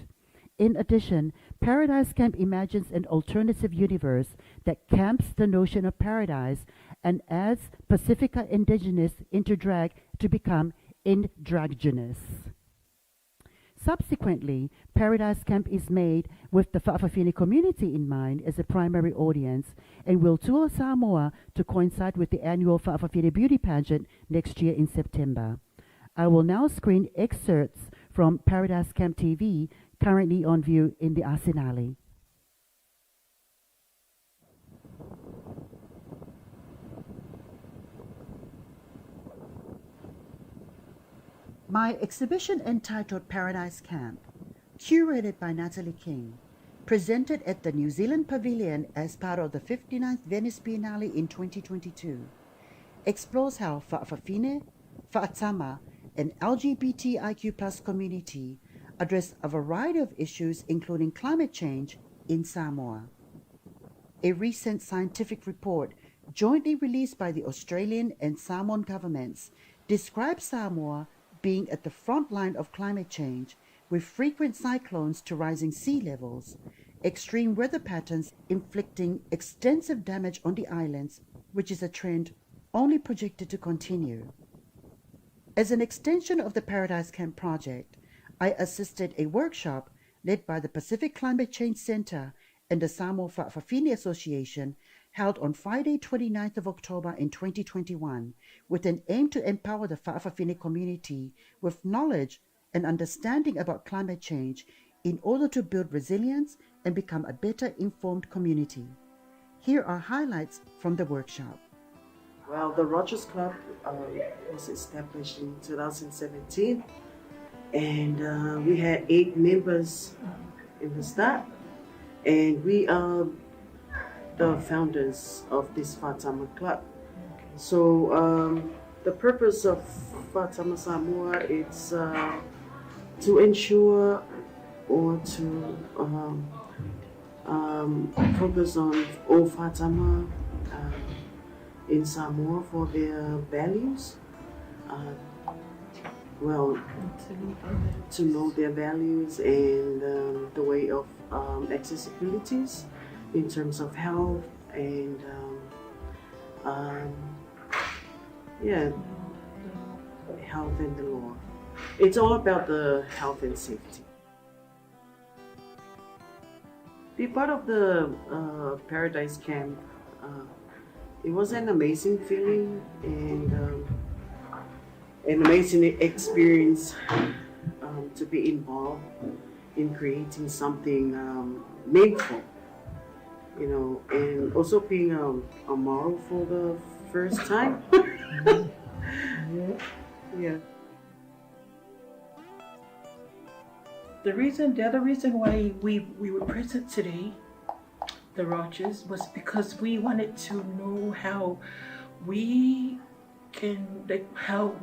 In addition, Paradise Camp imagines an alternative universe that camps the notion of paradise and adds Pacifica indigenous into drag to become androgynous. Subsequently, Paradise Camp is made with the Fa'afafine community in mind as a primary audience and will tour Samoa to coincide with the annual Fa'afafine beauty pageant next year in September. I will now screen excerpts from Paradise Camp TV, currently on view in the Arsenale. My exhibition entitled Paradise Camp, curated by Natalie King, presented at the New Zealand Pavilion as part of the 59th Venice Biennale in 2022, explores how Fa'afafine, Fa'atama, and LGBTIQ+ community address a variety of issues including climate change in Samoa. A recent scientific report jointly released by the Australian and Samoan governments describes Samoa being at the front line of climate change, with frequent cyclones to rising sea levels, extreme weather patterns inflicting extensive damage on the islands, which is a trend only projected to continue. As an extension of the Paradise Camp project, I assisted a workshop led by the Pacific Climate Change Center and the Samoa Fa'afafine Association, held on Friday, 29th of October in 2021, with an aim to empower the Fa'afafine community with knowledge and understanding about climate change in order to build resilience and become a better informed community. Here are highlights from the workshop. Well, the Rogers Club was established in 2017, and we had 8 members in the start, and we are the founders of this Fa'atama Club. So the purpose of Fa'atama Samoa is to ensure or to focus on all Fa'atama in Samoa for their values. Well, to know their values and the way of accessibilities in terms of health and health and the law. It's all about the health and safety. Be part of the Paradise Camp. It was an amazing feeling and an amazing experience to be involved in creating something meaningful, you know, and also being a model for the first time. Yeah. The other reason why we were present today, the Rogers, was because we wanted to know how we can, like,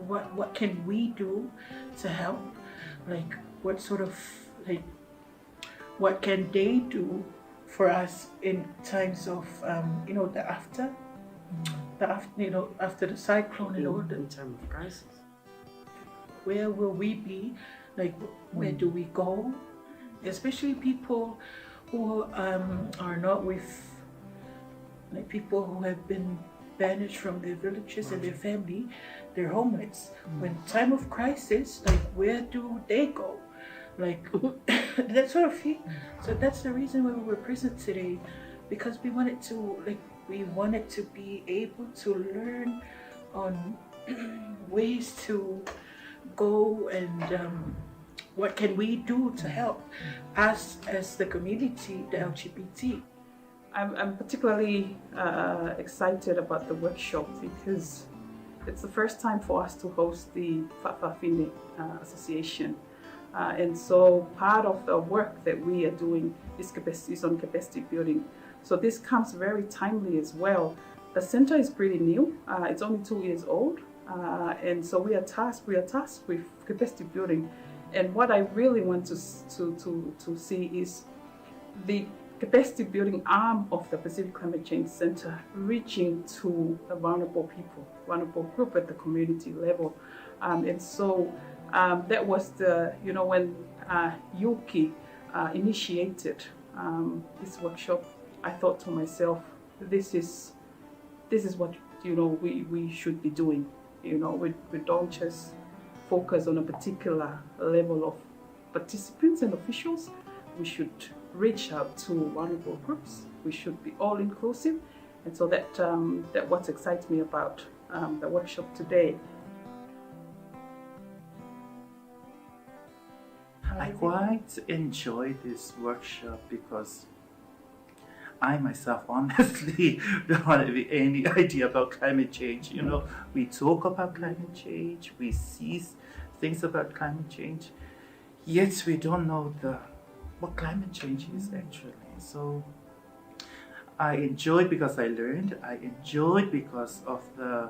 what can we do to help, like, what sort of, like, what can they do for us in times of you know, after the cyclone and all that. In terms of crisis. Where will we be? Like, where do we go? Especially people who are not with, like people who have been banished from their villages and their family, they're homeless. When time of crisis, like where do they go? Like that sort of thing. So that's the reason why we were present today, because we wanted to be able to learn on ways to go and what can we do to help us as the community, the LGBT. I'm particularly excited about the workshop because it's the first time for us to host the Fa'afafine Association. And so part of the work that we are doing is on capacity building. So this comes very timely as well. The center is pretty new. It's only 2 years old. And so we are tasked with capacity building. And what I really want to see is the capacity building arm of the Pacific Climate Change Center reaching to the vulnerable people, vulnerable group at the community level. And so that was when Yuki initiated this workshop, I thought to myself, this is what we should be doing. We don't just focus on a particular level of participants and officials. We should reach out to vulnerable groups. We should be all inclusive, and so that what excites me about the workshop today. I quite enjoyed this workshop because I myself honestly don't have any idea about climate change. We talk about climate change, we see things about climate change, yet we don't know what climate change is actually. So I enjoyed because I learned. I enjoyed because of the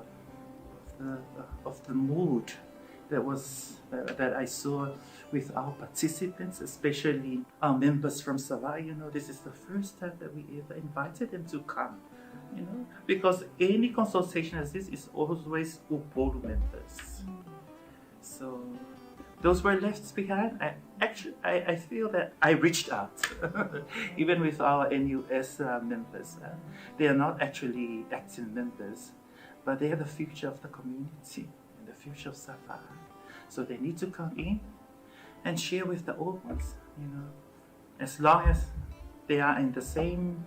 mood that I saw with our participants, especially our members from Savai. This is the first time that we ever invited them to come. Because any consultation as this is always Upolu members. So those were left behind. I feel that I reached out, even with our NUS members. They are not actually active members, but they are the future of the community and the future of Savai. So they need to come in and share with the old ones, as long as they are in the same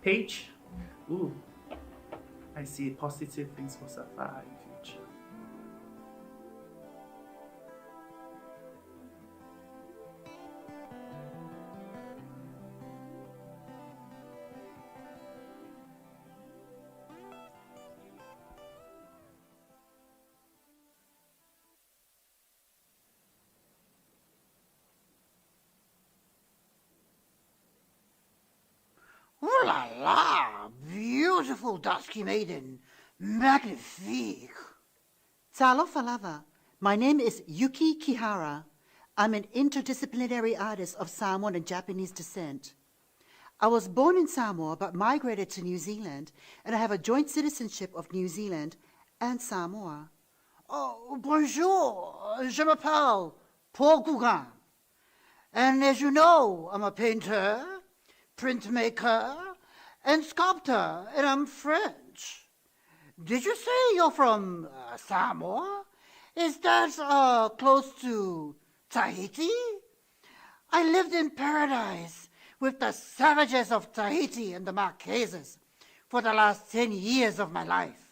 page. I see positive things for Savai in the future. Oh la la! Beautiful dusky maiden. Magnifique. Talofalava. My name is Yuki Kihara. I'm an interdisciplinary artist of Samoan and Japanese descent. I was born in Samoa but migrated to New Zealand, and I have a joint citizenship of New Zealand and Samoa. Oh, bonjour. Je m'appelle Paul Gauguin. And as you know, I'm a painter, printmaker, and sculptor, and I'm French. Did you say you're from Samoa? Is that close to Tahiti? I lived in paradise with the savages of Tahiti and the Marquesas for the last 10 years of my life.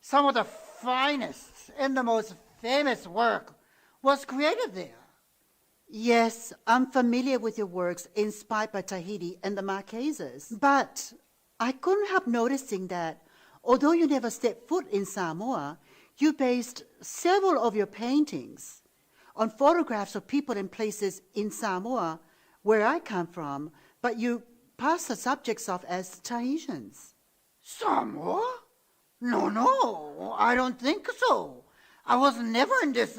Some of the finest and the most famous work was created there. Yes, I'm familiar with your works inspired by Tahiti and the Marquesas. But I couldn't help noticing that although you never stepped foot in Samoa, you based several of your paintings on photographs of people and places in Samoa, where I come from, but you pass the subjects off as Tahitians. Samoa? No, I don't think so. I was never in this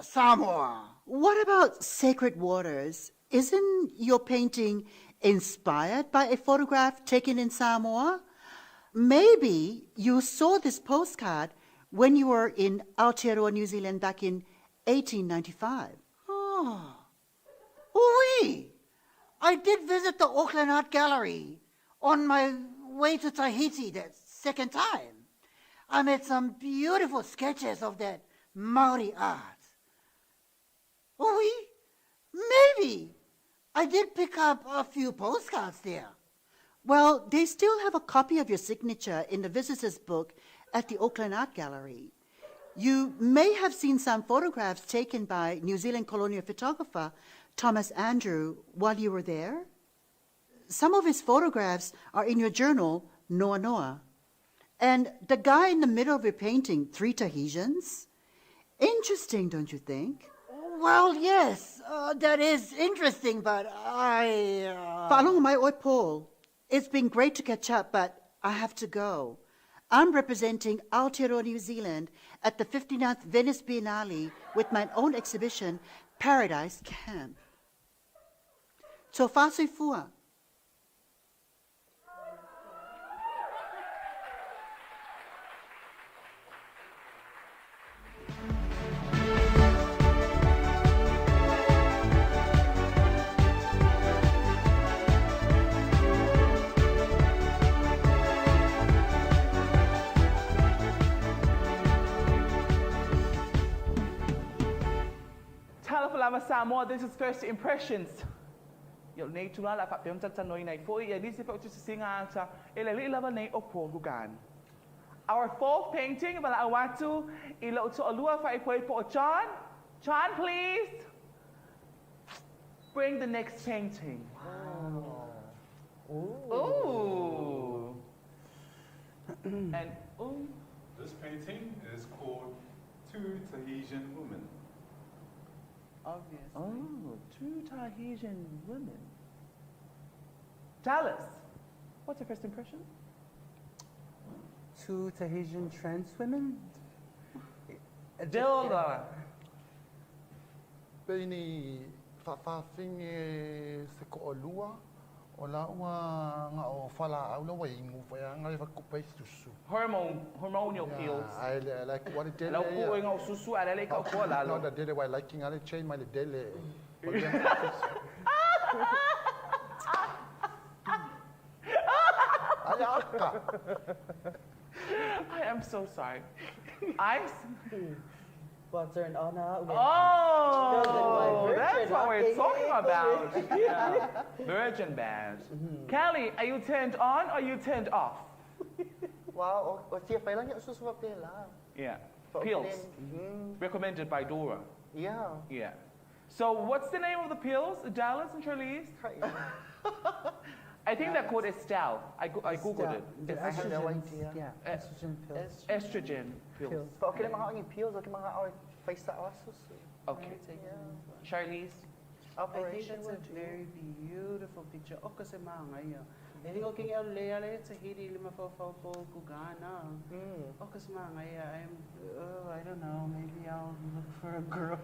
Samoa. What about sacred waters? Isn't your painting inspired by a photograph taken in Samoa? Maybe you saw this postcard when you were in Aotearoa, New Zealand back in 1895. Oh. Oui! I did visit the Auckland Art Gallery on my way to Tahiti that second time. I made some beautiful sketches of that Maori art. Oui, maybe. I did pick up a few postcards there. Well, they still have a copy of your signature in the visitor's book at the Auckland Art Gallery. You may have seen some photographs taken by New Zealand colonial photographer Thomas Andrew while you were there. Some of his photographs are in your journal, Noa Noa. And the guy in the middle of your painting, Three Tahitians? Interesting, don't you think? Well, yes, that is interesting, but I... Whaalonga mai oi, Paul. It's been great to catch up, but I have to go. I'm representing Aotearoa, New Zealand at the 59th Venice Biennale with my own exhibition, Paradise Camp. Tō whāsui fua. Talafalama Samoa, this is first impressions. You'll need to learn about our fourth painting, Malawatu, Iloto Alua Faipo John. John, please. Bring the next painting. Ooh. And this painting is called Two Tahitian Women. Obviously. Oh, two Tahitian women. Dallas, what's your first impression? Two Tahitian trans women? Dilla. Peni whawhawhinge se ko o lua, o la ua ngā o whala au la wai ingu whai ngā rewa kupai susu. Hormonal pills. I like what it did. Lau ku e ngā susu a lele ka ko la. No, da dele wai like ngā le chain mai le dele. I am so sorry. Butter and honor. Oh, that's what we're talking about. Yeah. Virgin band. Kelly, are you turned on or are you turned off? Wow, o tia whai langi o susu wa pēla. Yeah. Pills. Recommended by Dora. Yeah. Yeah. So what's the name of the pills? Dallas and Charlize? I think they're called Estelle. I googled it. I have no idea. Yeah. Estrogen pills. Estrogen pills. But okay, mga pills, okay, mga face that susu. Okay. Charlize? I think that's a very beautiful picture. O kasi mga ngayon. Hindi ko king le Tahiti lima po Kugana. O kasi mga ngayon, I don't know, maybe I'll look for a girl.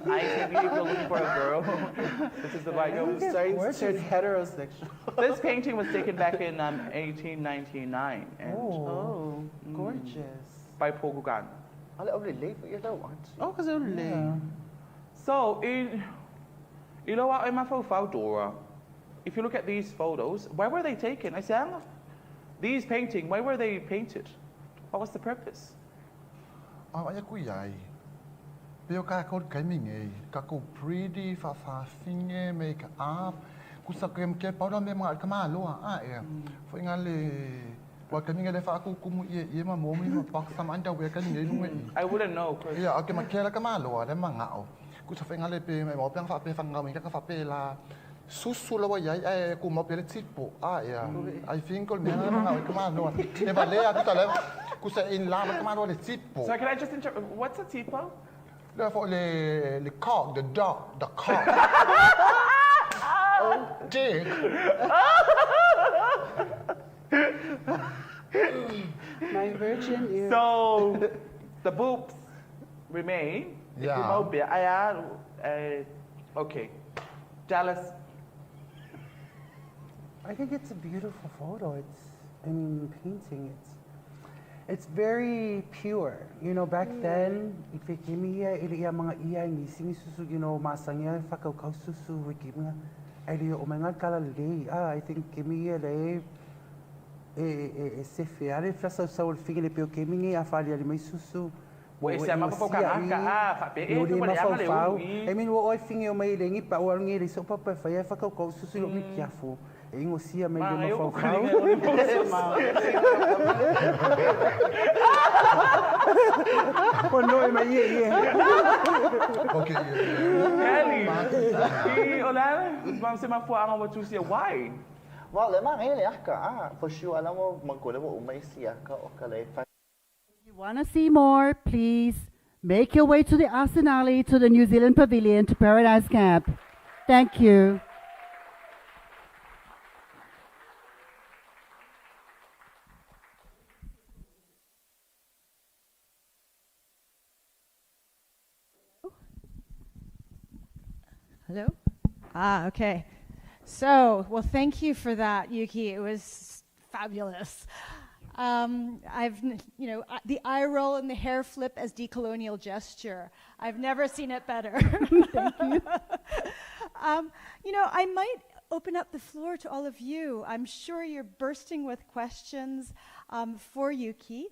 I think if you're looking for a girl, this is the right girl. Starting heterosexual. This painting was taken back in 1899. And Gorgeous. By Paul Gauguin. Oh, kasi only. So, you know what, Dora, if you look at these photos, why were they taken? I said, these paintings, why were they painted? What was the purpose? Ai ku iai. Peo ka ko kai minge, ka ko pretty fa finge make up. Ku sa kem ke pa me ma ka ma lo a e. Fo ngale wa ka minge le fa ku ku ye ma mo mi ma pak sa man da we ka ni nu ngi. I wouldn't know. Yeah, okay, ma ke la ka ma lo a le ma ngao. Ku sa fa ngale pe me mo pe fa pe fa ngao mi ka fa pe la. Susu la wa yai ku mo pe le tipo. I think ko me na ngao ka ma lo. Ne ba le a ku ta le ku sa in la ka ma lo le tipo. So can I just interrupt? What's a tipo? Therefore, the cock, the dog, the cock. Oh, dick. My virgin ear. So, the boobs remain. Yeah. Okay. Dallas. I think it's a beautiful photo. Painting. it's very pure. You know, back then, if it came here, ili mga iya ngising susu, you know, masangya fakau susu wikimya. Ili omengat kalalei. I think kimi le se fiare flasa saul fingile pio kimi afali ali mai susu. Ese ama po ka pe e Uri mo le anga le mafau. ui. I mean, wo oi fingi o mai lengi pa o ngi le so pa pa fa fakau susu lo mi kiafu. E ngo sia mai le mafau. Quando mai ye. Okay. Kelly. Olá, vamos ser uma forma what you say why? Well, le mang ele aka for sure alam mo magkula mo umay siya ka o kalay. If you want to see more, please make your way to the Arsenale, to the New Zealand Pavilion, to Paradise Camp. Thank you. Hello? Okay. So, well, thank you for that, Yuki. It was fabulous. The eye roll and the hair flip as decolonial gesture. I've never seen it better. Thank you. I might open up the floor to all of you. I'm sure you're bursting with questions for Yuki.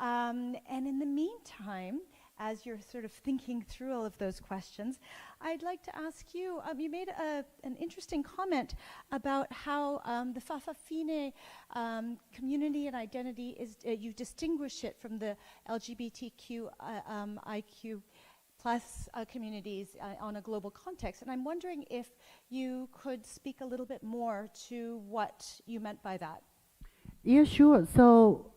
And in the meantime, as you're sort of thinking through all of those questions, I'd like to ask you, you made an interesting comment about how the Fa'afafine community and identity is, you distinguish it from the LGBTQ IQ plus communities on a global context. And I'm wondering if you could speak a little bit more to what you meant by that. Yeah, sure. So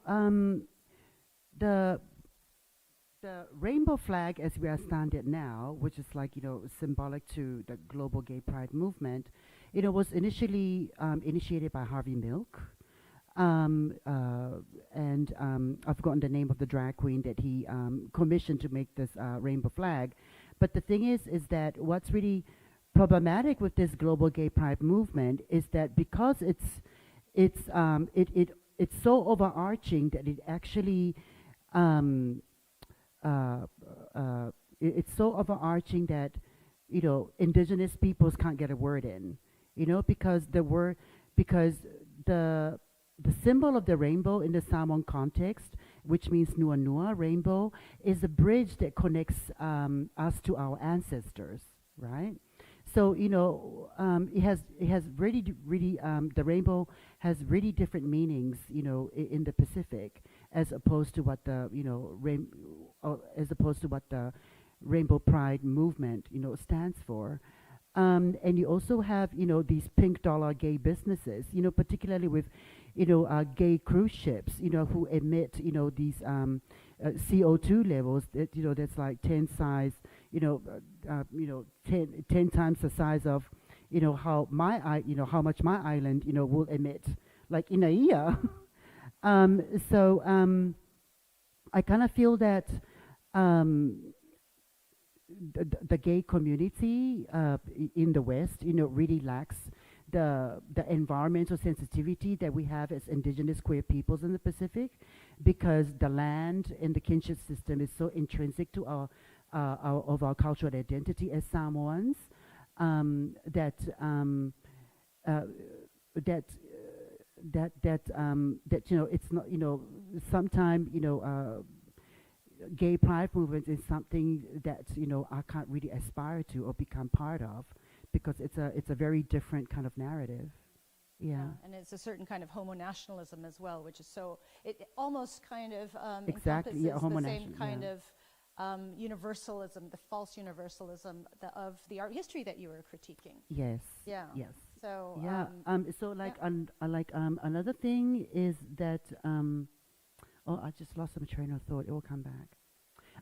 the rainbow flag, as we are standing now, which is like, symbolic to the global gay pride movement, was initially initiated by Harvey Milk. And I've forgotten the name of the drag queen that he commissioned to make this rainbow flag. But the thing is that what's really problematic with this global gay pride movement is that because it's so overarching that it actually it's so overarching that indigenous peoples can't get a word in, because the symbol of the rainbow in the Samoan context, which means Nua Nua, rainbow, is a bridge that connects us to our ancestors, right? So it has really the rainbow has really different meanings, in the Pacific, as opposed to what the Rainbow Pride movement stands for. And you also have these pink dollar gay businesses, particularly with gay cruise ships, who emit these CO2 levels that that's like 10 times the size of how much my island will emit like in a year. So I kind of feel that the gay community in the West, really lacks the environmental sensitivity that we have as indigenous queer peoples in the Pacific, because the land and the kinship system is so intrinsic to our cultural identity as Samoans, that it's not, sometimes gay pride movement is something that I can't really aspire to or become part of, because it's a very different kind of narrative. Yeah. And it's a certain kind of homo-nationalism as well, which is so, it almost kind of exactly, yeah, encompasses the same kind of universalism, the false universalism of the art history that you were critiquing. Yes. Yeah. Yes. So yeah. So like another thing is that I just lost some train of thought. It will come back.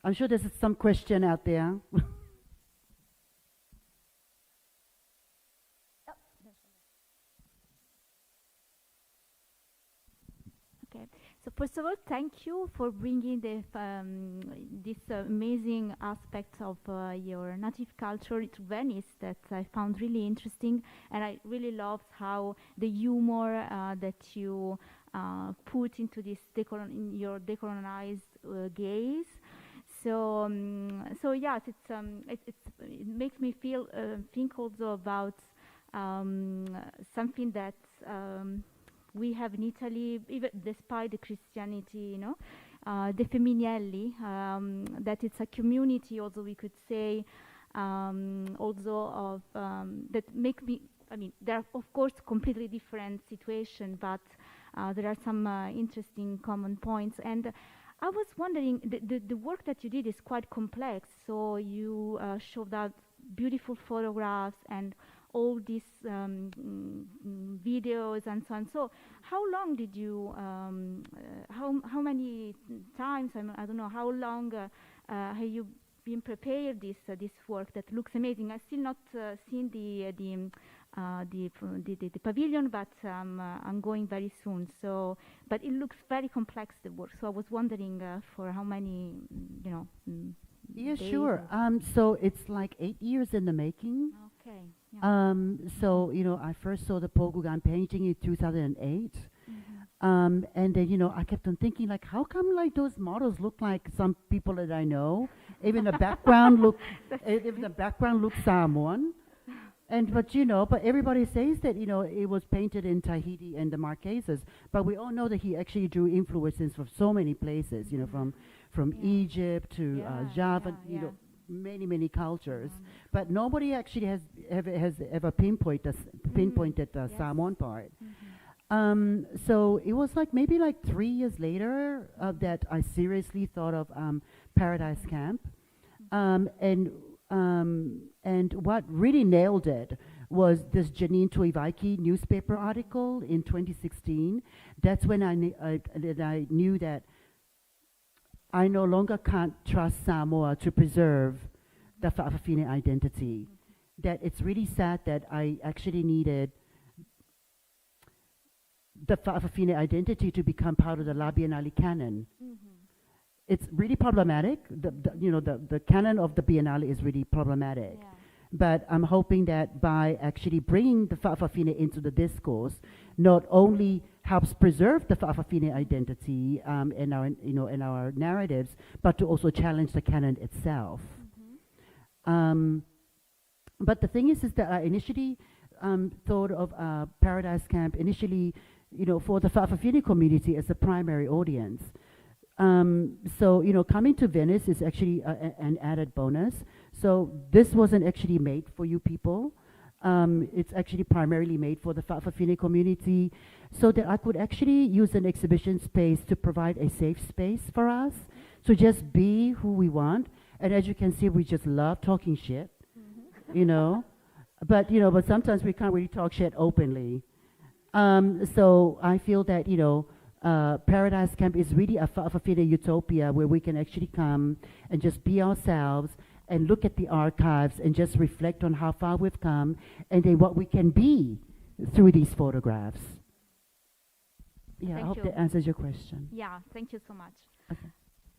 I'm sure there's some question out there. Okay. So first of all, thank you for bringing this amazing aspect of your native culture to Venice that I found really interesting, and I really loved how the humor that you put into this in your decolonized gaze. So, so yes, it makes me think also about something that we have in Italy, even despite the Christianity, you know, the Femminelli, that it's a community, also we could say, also of that make me. I mean, there are of course completely different situations, but there are some interesting common points. And I was wondering, the work that you did is quite complex. So you showed out beautiful photographs and all these videos and so on. So how long did you, how many times, I don't know, how long have you been prepared this work that looks amazing? I've still not seen the pavilion, but I'm going very soon. So, but it looks very complex, the work. So I was wondering for how many, you know. Yeah, sure. So it's like 8 years in the making. Okay. Yeah. So, you know, I first saw the Paul Gauguin painting in 2008. And then, you know, I kept on thinking, like, how come, like, those models look like some people that I know? Even the background even the background looks Samoan. But you know, but everybody says that, you know, it was painted in Tahiti and the Marquesas. But we all know that he actually drew influences from so many places, you know, from Egypt to Java, you know, many cultures. But nobody actually has ever pinpointed the Samoan part. So it was like maybe like 3 years later that I seriously thought of Paradise Camp, and what really nailed it was this Janine Tuivaiki newspaper article in 2016. That's when I knew that I no longer can't trust Samoa to preserve the Fa'afafine identity. That it's really sad that I actually needed the Fa'afafine identity to become part of the La Biennale canon. It's really problematic. The canon of the Biennale is really problematic. Yeah. But I'm hoping that by actually bringing the Fa'afafine into the discourse, not only helps preserve the Fa'afafine identity in our narratives, but to also challenge the canon itself. But the thing is that I initially thought of Paradise Camp initially, you know, for the Fa'afafine community as a primary audience. So, you know, coming to Venice is actually an added bonus. So this wasn't actually made for you people. It's actually primarily made for the Fa'afafine community, so that I could actually use an exhibition space to provide a safe space for us to just be who we want. And as you can see, we just love talking shit, you know. But sometimes we can't really talk shit openly. So I feel that, you know, Paradise Camp is really a Fa'afafine utopia where we can actually come and just be ourselves and look at the archives and just reflect on how far we've come and then what we can be through these photographs. Yeah, I hope that answers your question. Yeah, thank you so much. Okay.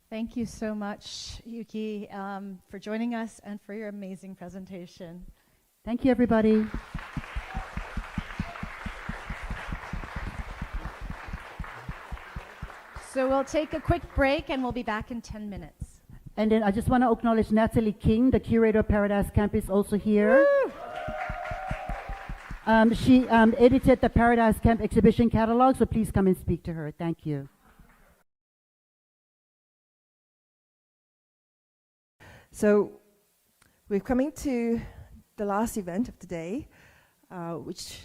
Thank you so much, Yuki, for joining us and for your amazing presentation. Thank you, everybody. So we'll take a quick break and we'll be back in 10 minutes. And then I just want to acknowledge Natalie King, the curator of Paradise Camp, is also here. She edited the Paradise Camp exhibition catalog, so please come and speak to her. Thank you. So we're coming to the last event of the day, which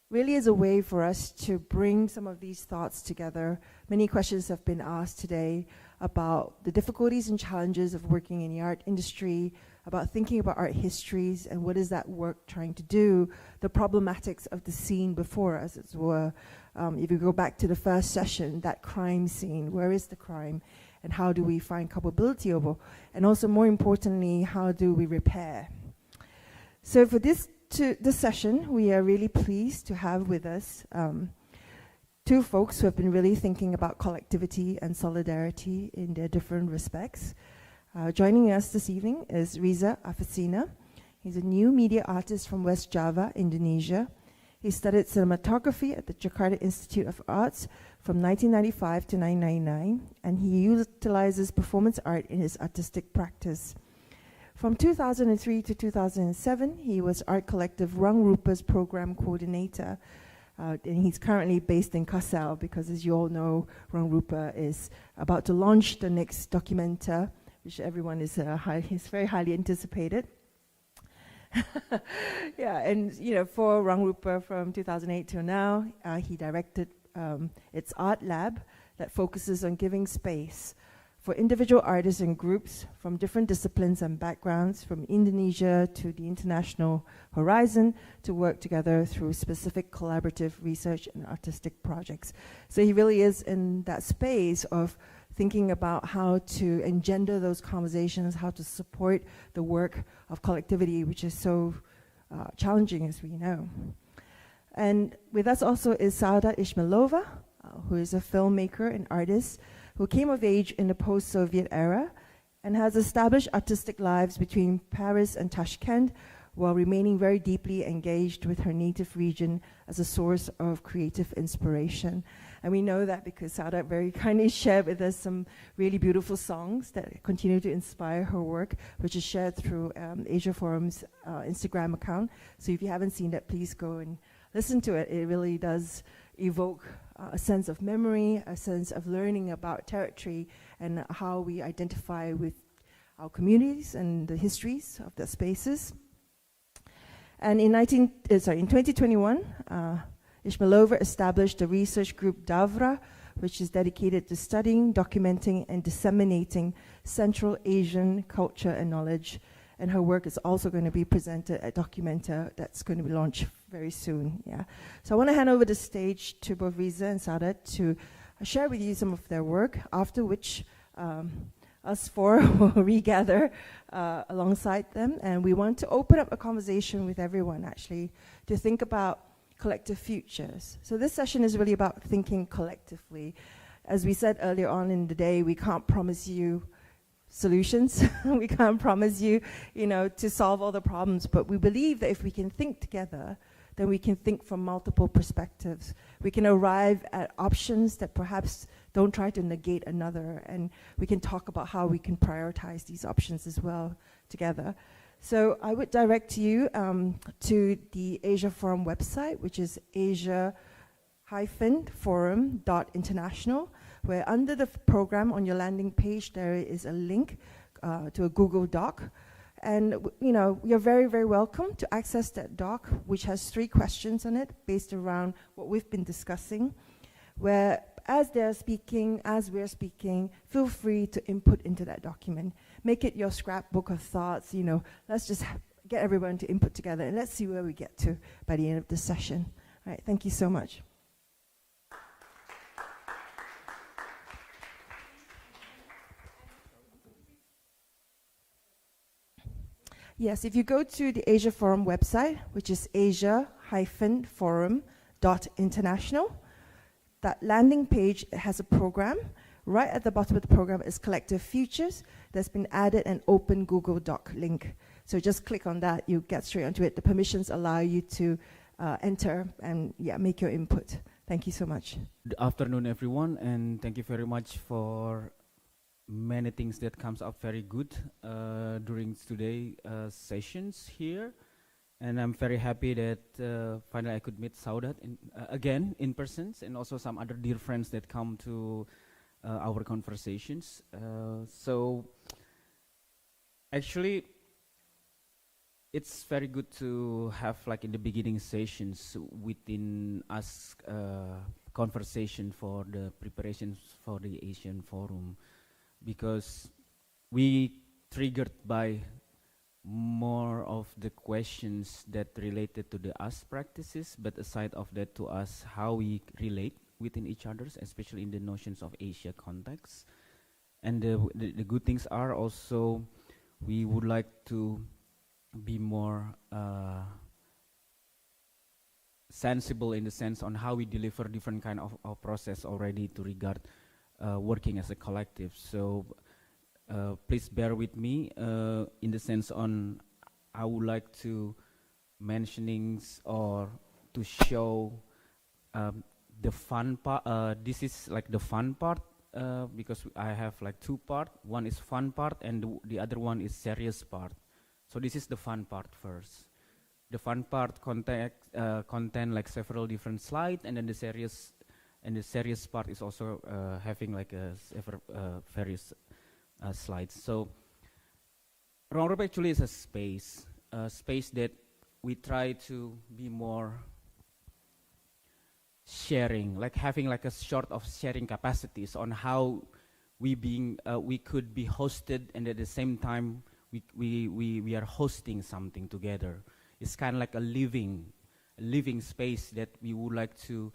really is a way for us to bring some of these thoughts together. Many questions have been asked today about the difficulties and challenges of working in the art industry, about thinking about art histories and what is that work trying to do, the problematics of the scene before us as well. If you go back to the first session, that crime scene, where is the crime and how do we find culpability over? And also more importantly, how do we repair? So for this session, we are really pleased to have with us two folks who have been really thinking about collectivity and solidarity in their different respects. Joining us this evening is Riza Afasina. He's a new media artist from West Java, Indonesia. He studied cinematography at the Jakarta Institute of Arts from 1995 to 1999, and he utilizes performance art in his artistic practice. From 2003 to 2007, he was Art Collective Rang Rupa's program coordinator, and he's currently based in Kassel because, as you all know, Rang Rupa is about to launch the next documenta, which everyone is very highly anticipated. Yeah, and for Rang Rupa from 2008 till now, he directed its art lab that focuses on giving space for individual artists and groups from different disciplines and backgrounds, from Indonesia to the international horizon, to work together through specific collaborative research and artistic projects. So he really is in that space of thinking about how to engender those conversations, how to support the work of collectivity, which is so challenging, as we know. And with us also is Saudat Ishmailova, who is a filmmaker and artist who came of age in the post-Soviet era and has established artistic lives between Paris and Tashkent while remaining very deeply engaged with her native region as a source of creative inspiration. And we know that because Saudat very kindly shared with us some really beautiful songs that continue to inspire her work, which is shared through Asia Forum's Instagram account. So if you haven't seen that, please go and listen to it. It really does evoke a sense of memory, a sense of learning about territory and how we identify with our communities and the histories of the spaces. And in 2021, Ishmailova established the research group DAVRA, which is dedicated to studying, documenting, and disseminating Central Asian culture and knowledge. And her work is also going to be presented at Documenta that's going to be launched very soon. Yeah. So I want to hand over the stage to both Riza and Saudat to share with you some of their work, after which us four will regather alongside them. And we want to open up a conversation with everyone, actually, to think about collective futures. So this session is really about thinking collectively. As we said earlier on in the day, we can't promise you solutions. We can't promise you, to solve all the problems, but we believe that if we can think together, then we can think from multiple perspectives. We can arrive at options that perhaps don't try to negate another, and we can talk about how we can prioritize these options as well together. So I would direct you to the Asia Forum website, which is asia-forum.international, where under the program on your landing page, there is a link to a Google Doc. And you're very, very welcome to access that doc, which has 3 questions on it based around what we've been discussing, where as they're speaking, as we're speaking, feel free to input into that document. Make it your scrapbook of thoughts, let's just get everyone to input together and let's see where we get to by the end of this session. All right, thank you so much. Yes, if you go to the Asia Forum website, which is asia-forum.international, that landing page has a program. Right at the bottom of the program is Collective Futures. There's been added an open Google Doc link. So just click on that, you get straight onto it. The permissions allow you to enter and make your input. Thank you so much. Good afternoon, everyone, and thank you very much for many things that comes up very good during today's sessions here. And I'm very happy that finally I could meet Saudat again in person, and also some other dear friends that come to our conversations. So actually, it's very good to have, like, in the beginning sessions within us conversation for the preparations for the Asian Forum, because we triggered by more of the questions that related to the us practices, but aside of that, to us how we relate within each others, especially in the notions of Asia context. And the good things are also we would like to be more sensible in the sense on how we deliver different kind of process already to regard working as a collective. So please bear with me in the sense on I would like to mentionings or to show the fun part. This is like the fun part because I have like two parts. One is fun part and the other one is serious part. So this is the fun part first. The fun part contain like several different slides, and then the serious part is also having like various slides. So Ruang Rupa actually is a space that we try to be more sharing, like having like a sort of sharing capacities on how we could be hosted, and at the same time we are hosting something together. It's kind of like a living space that we would like to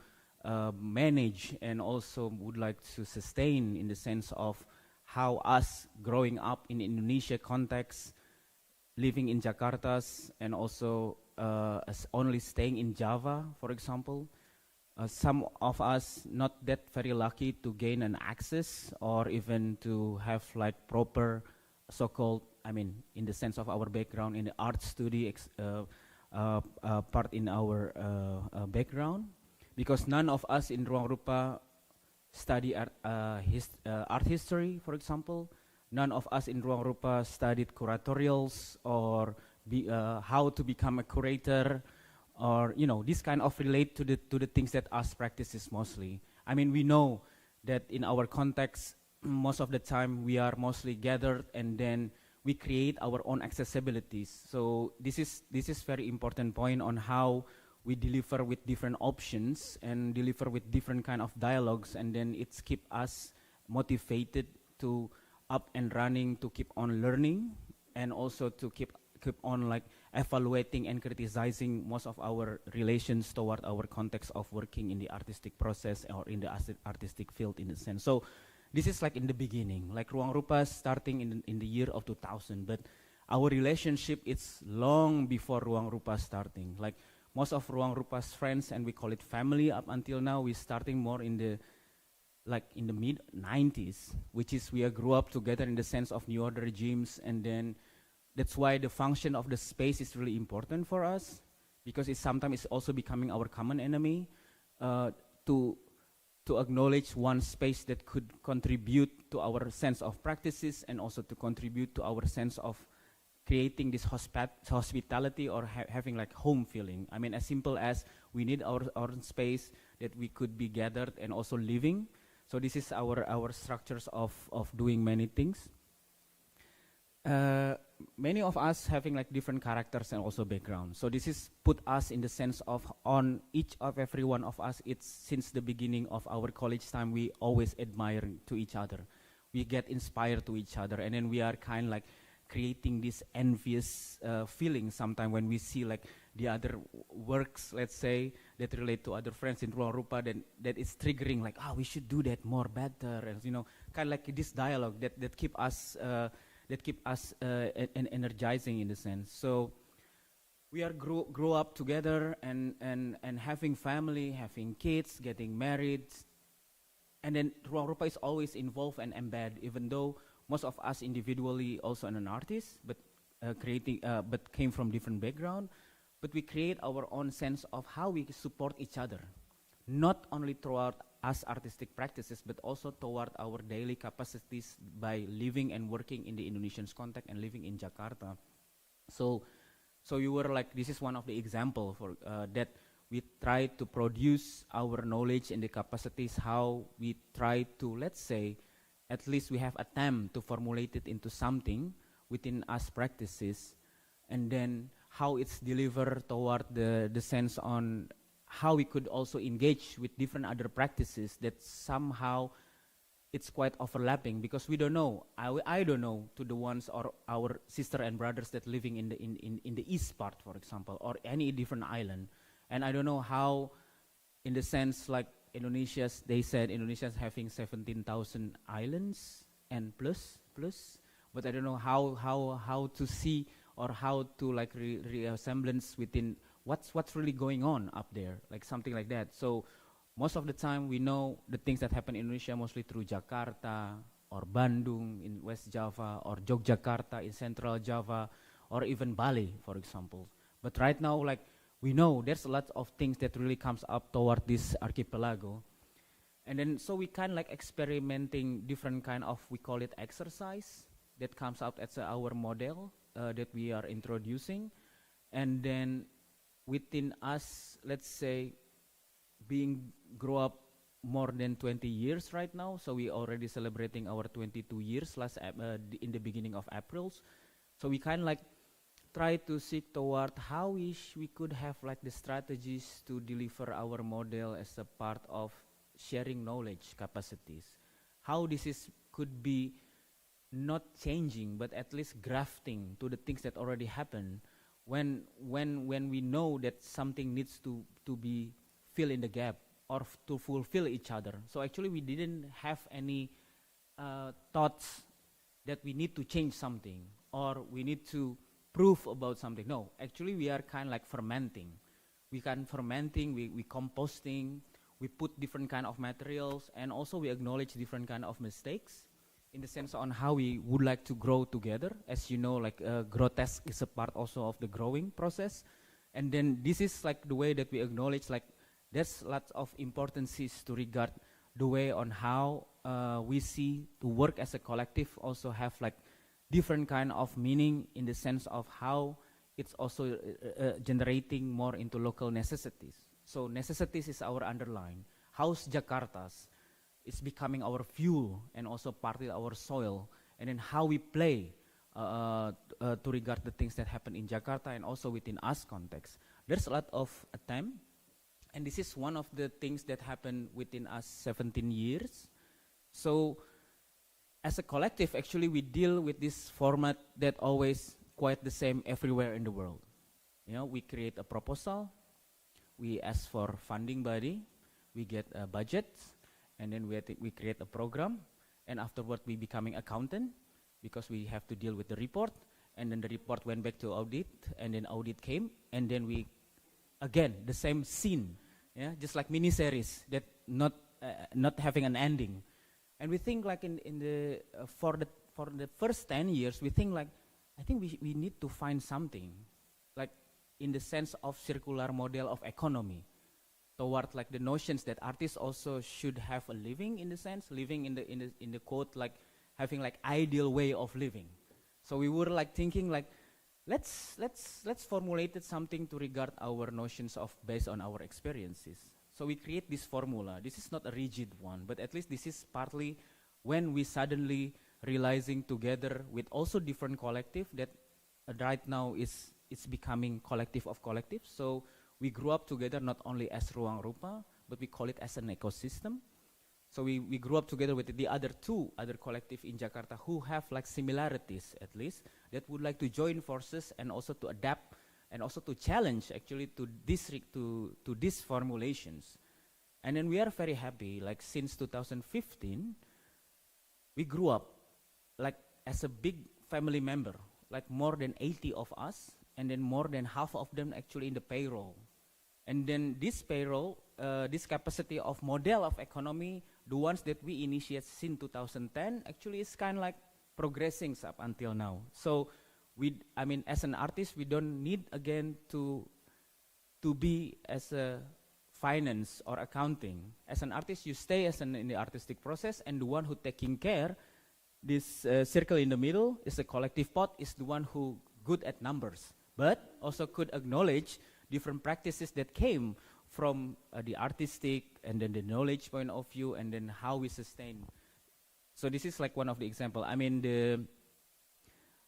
manage and also would like to sustain, in the sense of how us growing up in Indonesia context, living in Jakarta, and also as only staying in Java, for example. Some of us not that very lucky to gain an access or even to have like proper so-called, I mean, in the sense of our background in the art study part in our background, because none of us in Ruang Rupa study art history, for example. None of us in Ruang Rupa studied curatorials or how to become a curator, or this kind of relate to the things that us practices mostly. I mean, we know that in our context, most of the time we are mostly gathered and then we create our own accessibilities. So this is very important point on how we deliver with different options and deliver with different kind of dialogues, and then it's keep us motivated to up and running, to keep on learning, and also to keep on like evaluating and criticizing most of our relations toward our context of working in the artistic process or in the artistic field, in a sense. So this is like in the beginning, like Ruang Rupa starting in the year of 2000, but our relationship is long before Ruang Rupa starting. Like most of Ruang Rupa's friends, and we call it family up until now, we starting more in the mid 90s, which is we grew up together in the sense of New Order regimes, and then that's why the function of the space is really important for us, because it's sometimes also becoming our common enemy, to acknowledge one space that could contribute to our sense of practices and also to contribute to our sense of creating this hospitality or having like home feeling. I mean, as simple as we need our own space that we could be gathered and also living. So this is our structures of doing many things. Many of us having like different characters and also background. So this is put us in the sense of on each of every one of us. It's since the beginning of our college time, we always admire to each other. We get inspired to each other, and then we are kind of like creating this envious feeling sometimes when we see like the other works, let's say, that relate to other friends in Ruang Rupa, then that is triggering like, we should do that more better, and kind of like this dialogue that keep us energizing in the sense. So we are grow up together and having family, having kids, getting married, and then Ruang Rupa is always involved and embedded, even though most of us individually also an artist, but but came from different background. But we create our own sense of how we support each other, not only throughout us artistic practices, but also toward our daily capacities by living and working in the Indonesian context and living in Jakarta. So you were like, this is one of the example for that we try to produce our knowledge and the capacities, how we try to, let's say, at least we have attempt to formulate it into something within us practices, and then how it's delivered toward the sense on how we could also engage with different other practices that somehow it's quite overlapping, because we don't know. I don't know to the ones or our sister and brothers that living in the east part, for example, or any different island, and I don't know how, in the sense like they said Indonesia's having 17,000 islands and plus, but I don't know how to see or how to like resemblance within what's really going on up there, like something like that. So most of the time we know the things that happen in Indonesia mostly through Jakarta or Bandung in West Java or Yogyakarta in Central Java or even Bali, for example. But right now, like we know there's a lot of things that really comes up toward this archipelago. And then so we kind of like experimenting different kind of, we call it exercise, that comes out as our model that we are introducing. And then within us, let's say, being grow up more than 20 years right now, so we already celebrating our 22 years in the beginning of April. So we kind of like try to seek toward how we could have like the strategies to deliver our model as a part of sharing knowledge capacities. How this could be not changing, but at least grafting to the things that already happen. When we know that something needs to be fill in the gap or to fulfill each other. So actually we didn't have any thoughts that we need to change something or we need to prove about something. No, actually we are kind of like fermenting. We composting, we put different kind of materials, and also we acknowledge different kind of mistakes in the sense on how we would like to grow together. As you know, like grotesque is a part also of the growing process. And then this is like the way that we acknowledge like there's lots of importances to regard the way on how we see to work as a collective also have like different kind of meaning in the sense of how it's also generating more into local necessities. So necessities is our underline. How's Jakarta's is becoming our fuel and also partly our soil, and then how we play to regard the things that happen in Jakarta and also within us context. There's a lot of attempt, and this is one of the things that happened within us 17 years. So as a collective, actually we deal with this format that always quite the same everywhere in the world. You know, we create a proposal, we ask for funding body, we get a budget, and then we create a program, and afterward we becoming accountant because we have to deal with the report, and then the report went back to audit, and then audit came, and then we again the same scene, yeah, just like miniseries that not having an ending. And we think like in the for the first 10 years we think like I think we need to find something like in the sense of circular model of economy toward like the notions that artists also should have a living in the sense living in the quote like having like ideal way of living. So we were like thinking like let's formulate something to regard our notions of based on our experiences. So we create this formula. This is not a rigid one, but at least this is partly when we suddenly realizing together with also different collective that right now it's becoming collective of collectives. So we grew up together not only as Ruang Rupa, but we call it as an ecosystem. So we grew up together with the other collective in Jakarta who have like similarities at least that would like to join forces and also to adapt and also to challenge actually to these formulations. And then we are very happy, like since 2015, we grew up like as a big family member, like more than 80 of us, and then more than half of them actually in the payroll. And then this payroll, this capacity of model of economy, the ones that we initiated since 2010, actually is kind of like progressing up until now. So I mean, as an artist, we don't need again to be as a finance or accounting. As an artist, you stay as in the artistic process, and the one who taking care, this circle in the middle is the collective pot, is the one who good at numbers, but also could acknowledge different practices that came from the artistic and then the knowledge point of view, and then how we sustain. So this is like one of the example. I mean,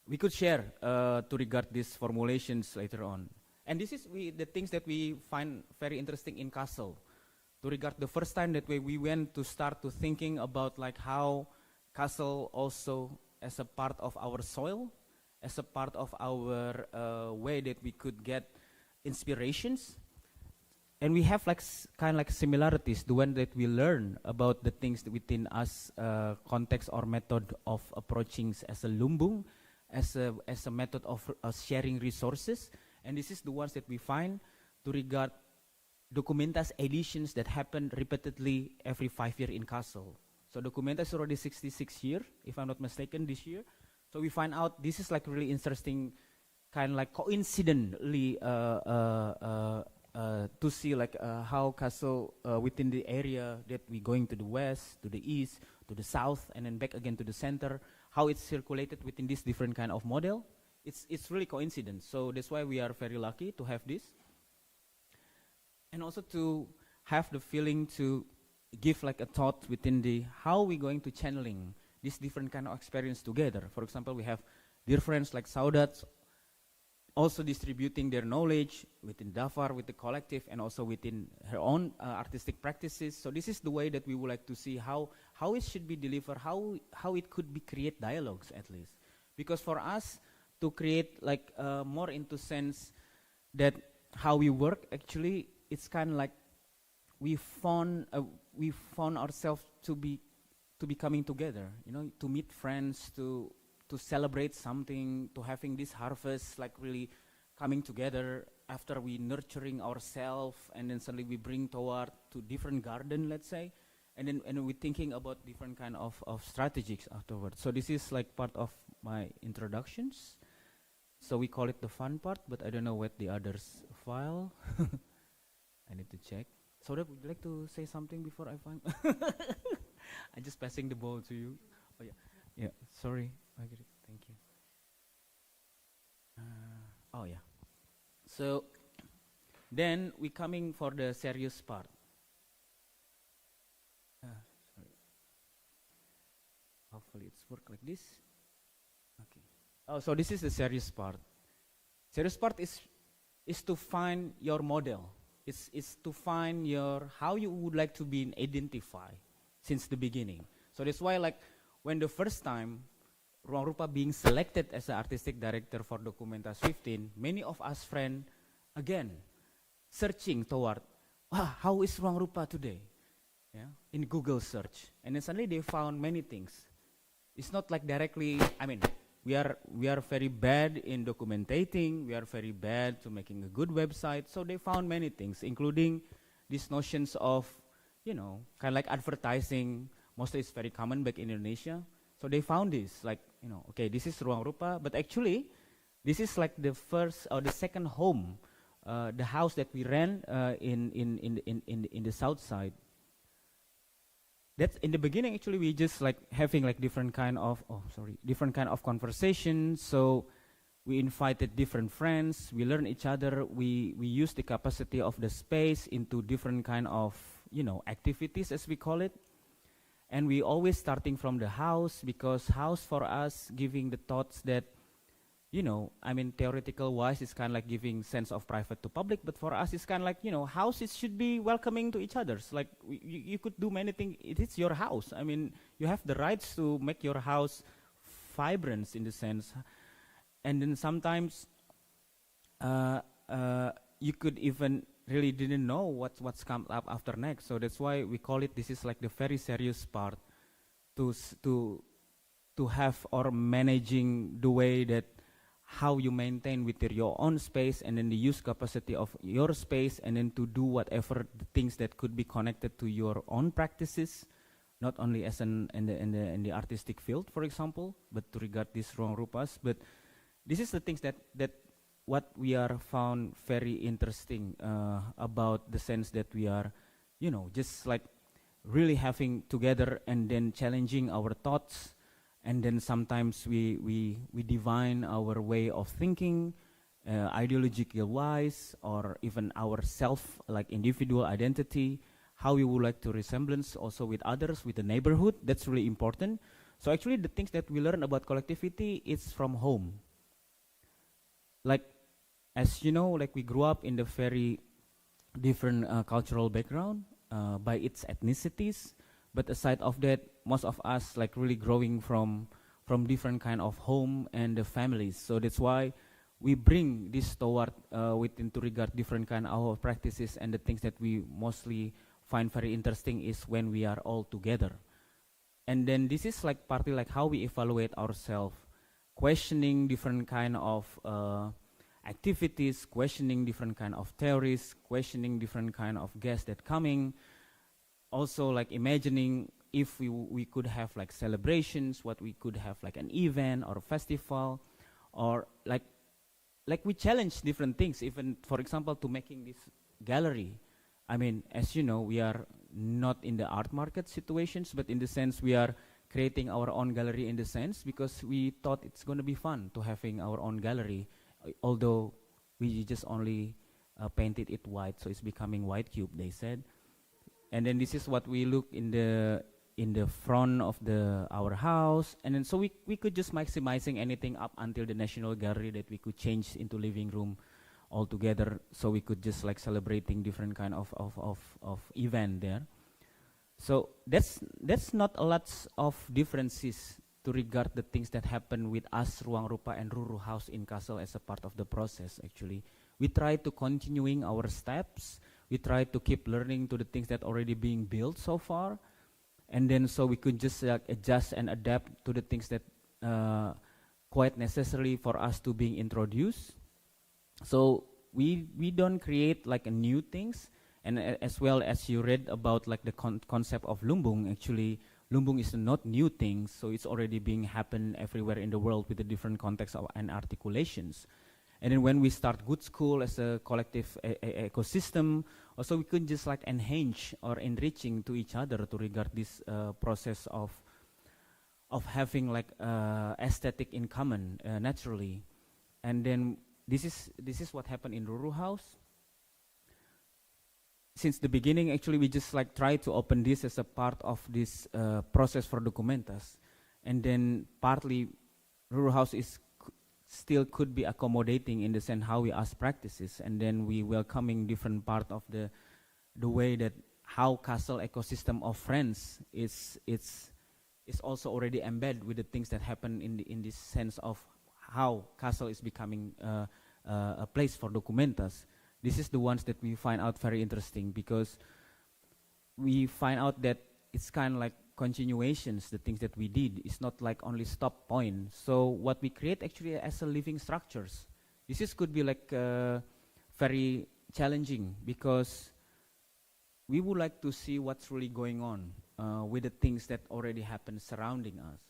we could share to regard these formulations later on. And this is the things that we find very interesting in Kassel. To regard the first time that we went to start to thinking about like how Kassel also as a part of our soil, as a part of our way that we could get inspirations. And we have like kind of like similarities, the one that we learn about the things within us context or method of approaching as a lumbung, as a method of sharing resources. And this is the ones that we find to regard Documentas editions that happen repeatedly every 5 years in Kassel. So Documentas is already 66 years, if I'm not mistaken, this year. So we find out this is like really interesting kind of like coincidentally to see like how castle within the area that we're going to the west, to the east, to the south, and then back again to the center, how it's circulated within this different kind of model. It's really coincidence. So that's why we are very lucky to have this. And also to have the feeling to give like a thought within the how we're going to channeling this different kind of experience together. For example, we have dear friends like Saudat also distributing their knowledge within Dafar, with the collective, and also within her own artistic practices. So this is the way that we would like to see how it should be delivered, how it could be create dialogues at least. Because for us to create like more into sense that how we work, actually it's kind of like we found ourselves to be coming together, you know, to meet friends, to celebrate something, to having this harvest, like really coming together after we nurturing ourselves, and then suddenly we bring toward to different garden, let's say, and then we're thinking about different kind of strategies afterwards. So this is like part of my introductions. So we call it the fun part, but I don't know what the others file. I need to check. So would you like to say something before I find? I'm just passing the ball to you. Oh yeah, yeah. Sorry, Margaret. Thank you. Oh yeah. So then we coming for the serious part. Sorry. Hopefully it's work like this. Okay. Oh, so this is the serious part. Serious part is to find your model. It's to find your how you would like to be identified since the beginning. So that's why, like, when the first time Ruang Rupa being selected as the artistic director for Documentas 15, many of us friends again searching toward how is Ruang Rupa today, yeah, in Google search, and then suddenly they found many things. It's not like directly. I mean, we are very bad in documentating. We are very bad to making a good website. So they found many things, including these notions of, you know, kind of like advertising. Mostly it's very common back in Indonesia. So they found this, like, you know, okay, this is Ruang Rupa, but actually, this is like the first or the second home, the house that we ran in the south side. That's in the beginning. Actually, we just like having like different kind of conversations. So we invited different friends. We learn each other. We use the capacity of the space into different kind of, you know, activities, as we call it. And we always starting from the house, because house for us giving the thoughts that, you know, I mean, theoretical wise, it's kind of like giving sense of private to public, but for us, it's kind of like, you know, houses should be welcoming to each other. Like, you could do many things. It is your house. I mean, you have the rights to make your house vibrant in the sense. And then sometimes you could even really didn't know what's come up after next. So that's why we call it, this is like the very serious part to have or managing the way that how you maintain with your own space, and then the use capacity of your space, and then to do whatever the things that could be connected to your own practices, not only as in the artistic field, for example, but to regard these Ruang Rupas. But this is the things that what we are found very interesting about the sense that we are, you know, just like really having together and then challenging our thoughts. And then sometimes we divine our way of thinking, ideological wise, or even our self, like individual identity, how we would like to resemblance also with others, with the neighborhood. That's really important. So actually the things that we learn about collectivity is from home. Like, as you know, like we grew up in the very different cultural background by its ethnicities. But aside of that, most of us like really growing from different kind of home and the families. So that's why we bring this toward within to regard different kind of practices, and the things that we mostly find very interesting is when we are all together. And then this is like partly like how we evaluate ourselves, questioning different kind of activities, questioning different kind of theories, questioning different kind of guests that coming. Also like imagining if we could have like celebrations, what we could have like an event or a festival, or like like we challenge different things, even for example to making this gallery. I mean, as you know, we are not in the art market situations, but in the sense we are creating our own gallery in the sense because we thought it's going to be fun to having our own gallery, although we just only painted it white, so it's becoming white cube, they said. And then this is what we look in the front of our house, and then so we could just maximizing anything up until the National Gallery that we could change into living room altogether, so we could just like celebrating different kind of event there. So that's not a lot of differences to regard the things that happen with us Ruang Rupa and Ruru House in Kassel as a part of the process. Actually, we try to continuing our steps. We try to keep learning to the things that already being built so far, and then so we could just adjust and adapt to the things that quite necessary for us to being introduced. So we don't create like a new things, and as well as you read about like the concept of lumbung. Actually, lumbung is not new thing, so it's already being happen everywhere in the world with the different contexts and articulations. And then when we start Good School as a collective ecosystem, also we could just like enhance or enriching to each other to regard this process of having like aesthetic in common naturally. And then this is what happened in Ruru House. Since the beginning, actually, we just like try to open this as a part of this process for Documentas, and then partly Ruru House is still could be accommodating in the sense how we ask practices, and then we welcoming different part of the way that how Kassel ecosystem of friends is also already embedded with the things that happen in this sense of how Kassel is becoming a place for Documentas. This is the ones that we find out very interesting because we find out that it's kind of like continuations, the things that we did. It's not like only stop point. So what we create actually as a living structures. This could be like very challenging because we would like to see what's really going on with the things that already happen surrounding us.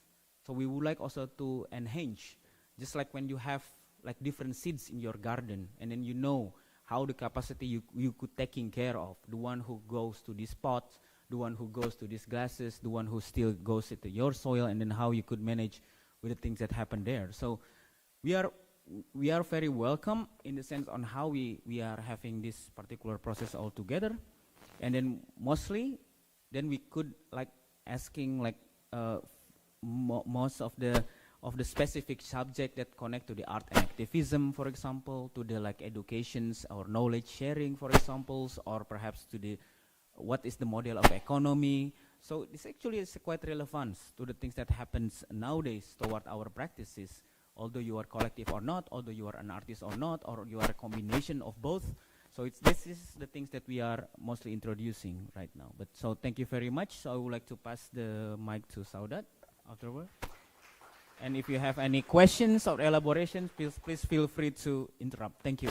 So we would like also to enhance, just like when you have like different seeds in your garden, and then you know how the capacity you could taking care of, the one who goes to these pots, the one who goes to these glasses, the one who still goes into your soil, and then how you could manage with the things that happen there. So we are very welcome in the sense on how we are having this particular process all together. And then mostly, then we could like asking like most of the specific subject that connect to the art and activism, for example, to the like educations or knowledge sharing, for examples, or perhaps to the what is the model of economy. So this actually is quite relevant to the things that happens nowadays toward our practices, although you are collective or not, although you are an artist or not, or you are a combination of both. So this is the things that we are mostly introducing right now. But so thank you very much. So I would like to pass the mic to Saudat afterward. And if you have any questions or elaborations, please feel free to interrupt. Thank you.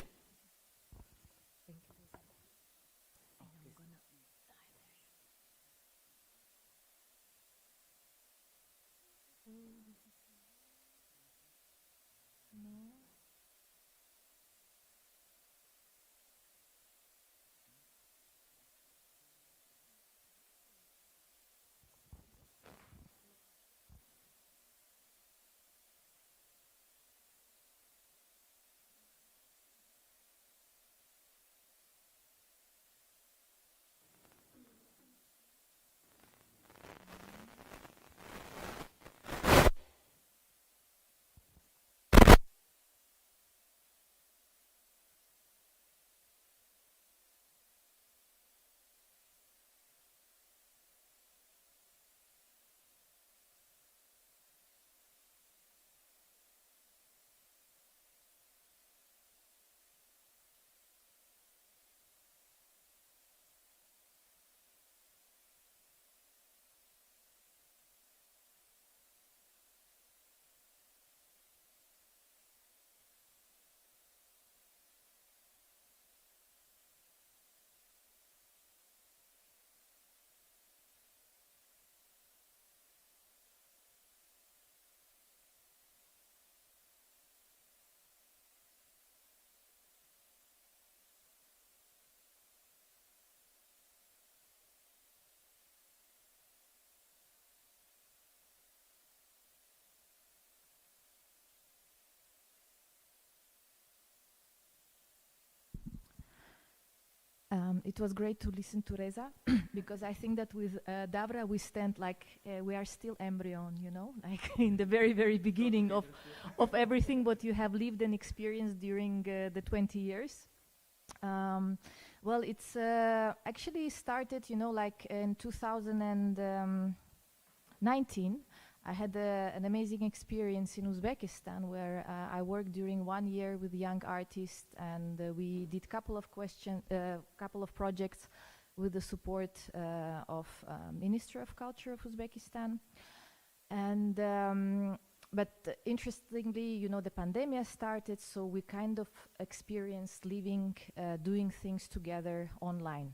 It was great to listen to Reza because I think that with Davra we stand like we are still embryon, you know, like in the very, very beginning of everything what you have lived and experienced during the 20 years. Well, it's actually started, you know, like in 2019. I had an amazing experience in Uzbekistan where I worked during 1 year with young artists, and we did couple of projects with the support of Ministry of Culture of Uzbekistan. And but interestingly, you know, the pandemic started, so we kind of experienced living, doing things together online.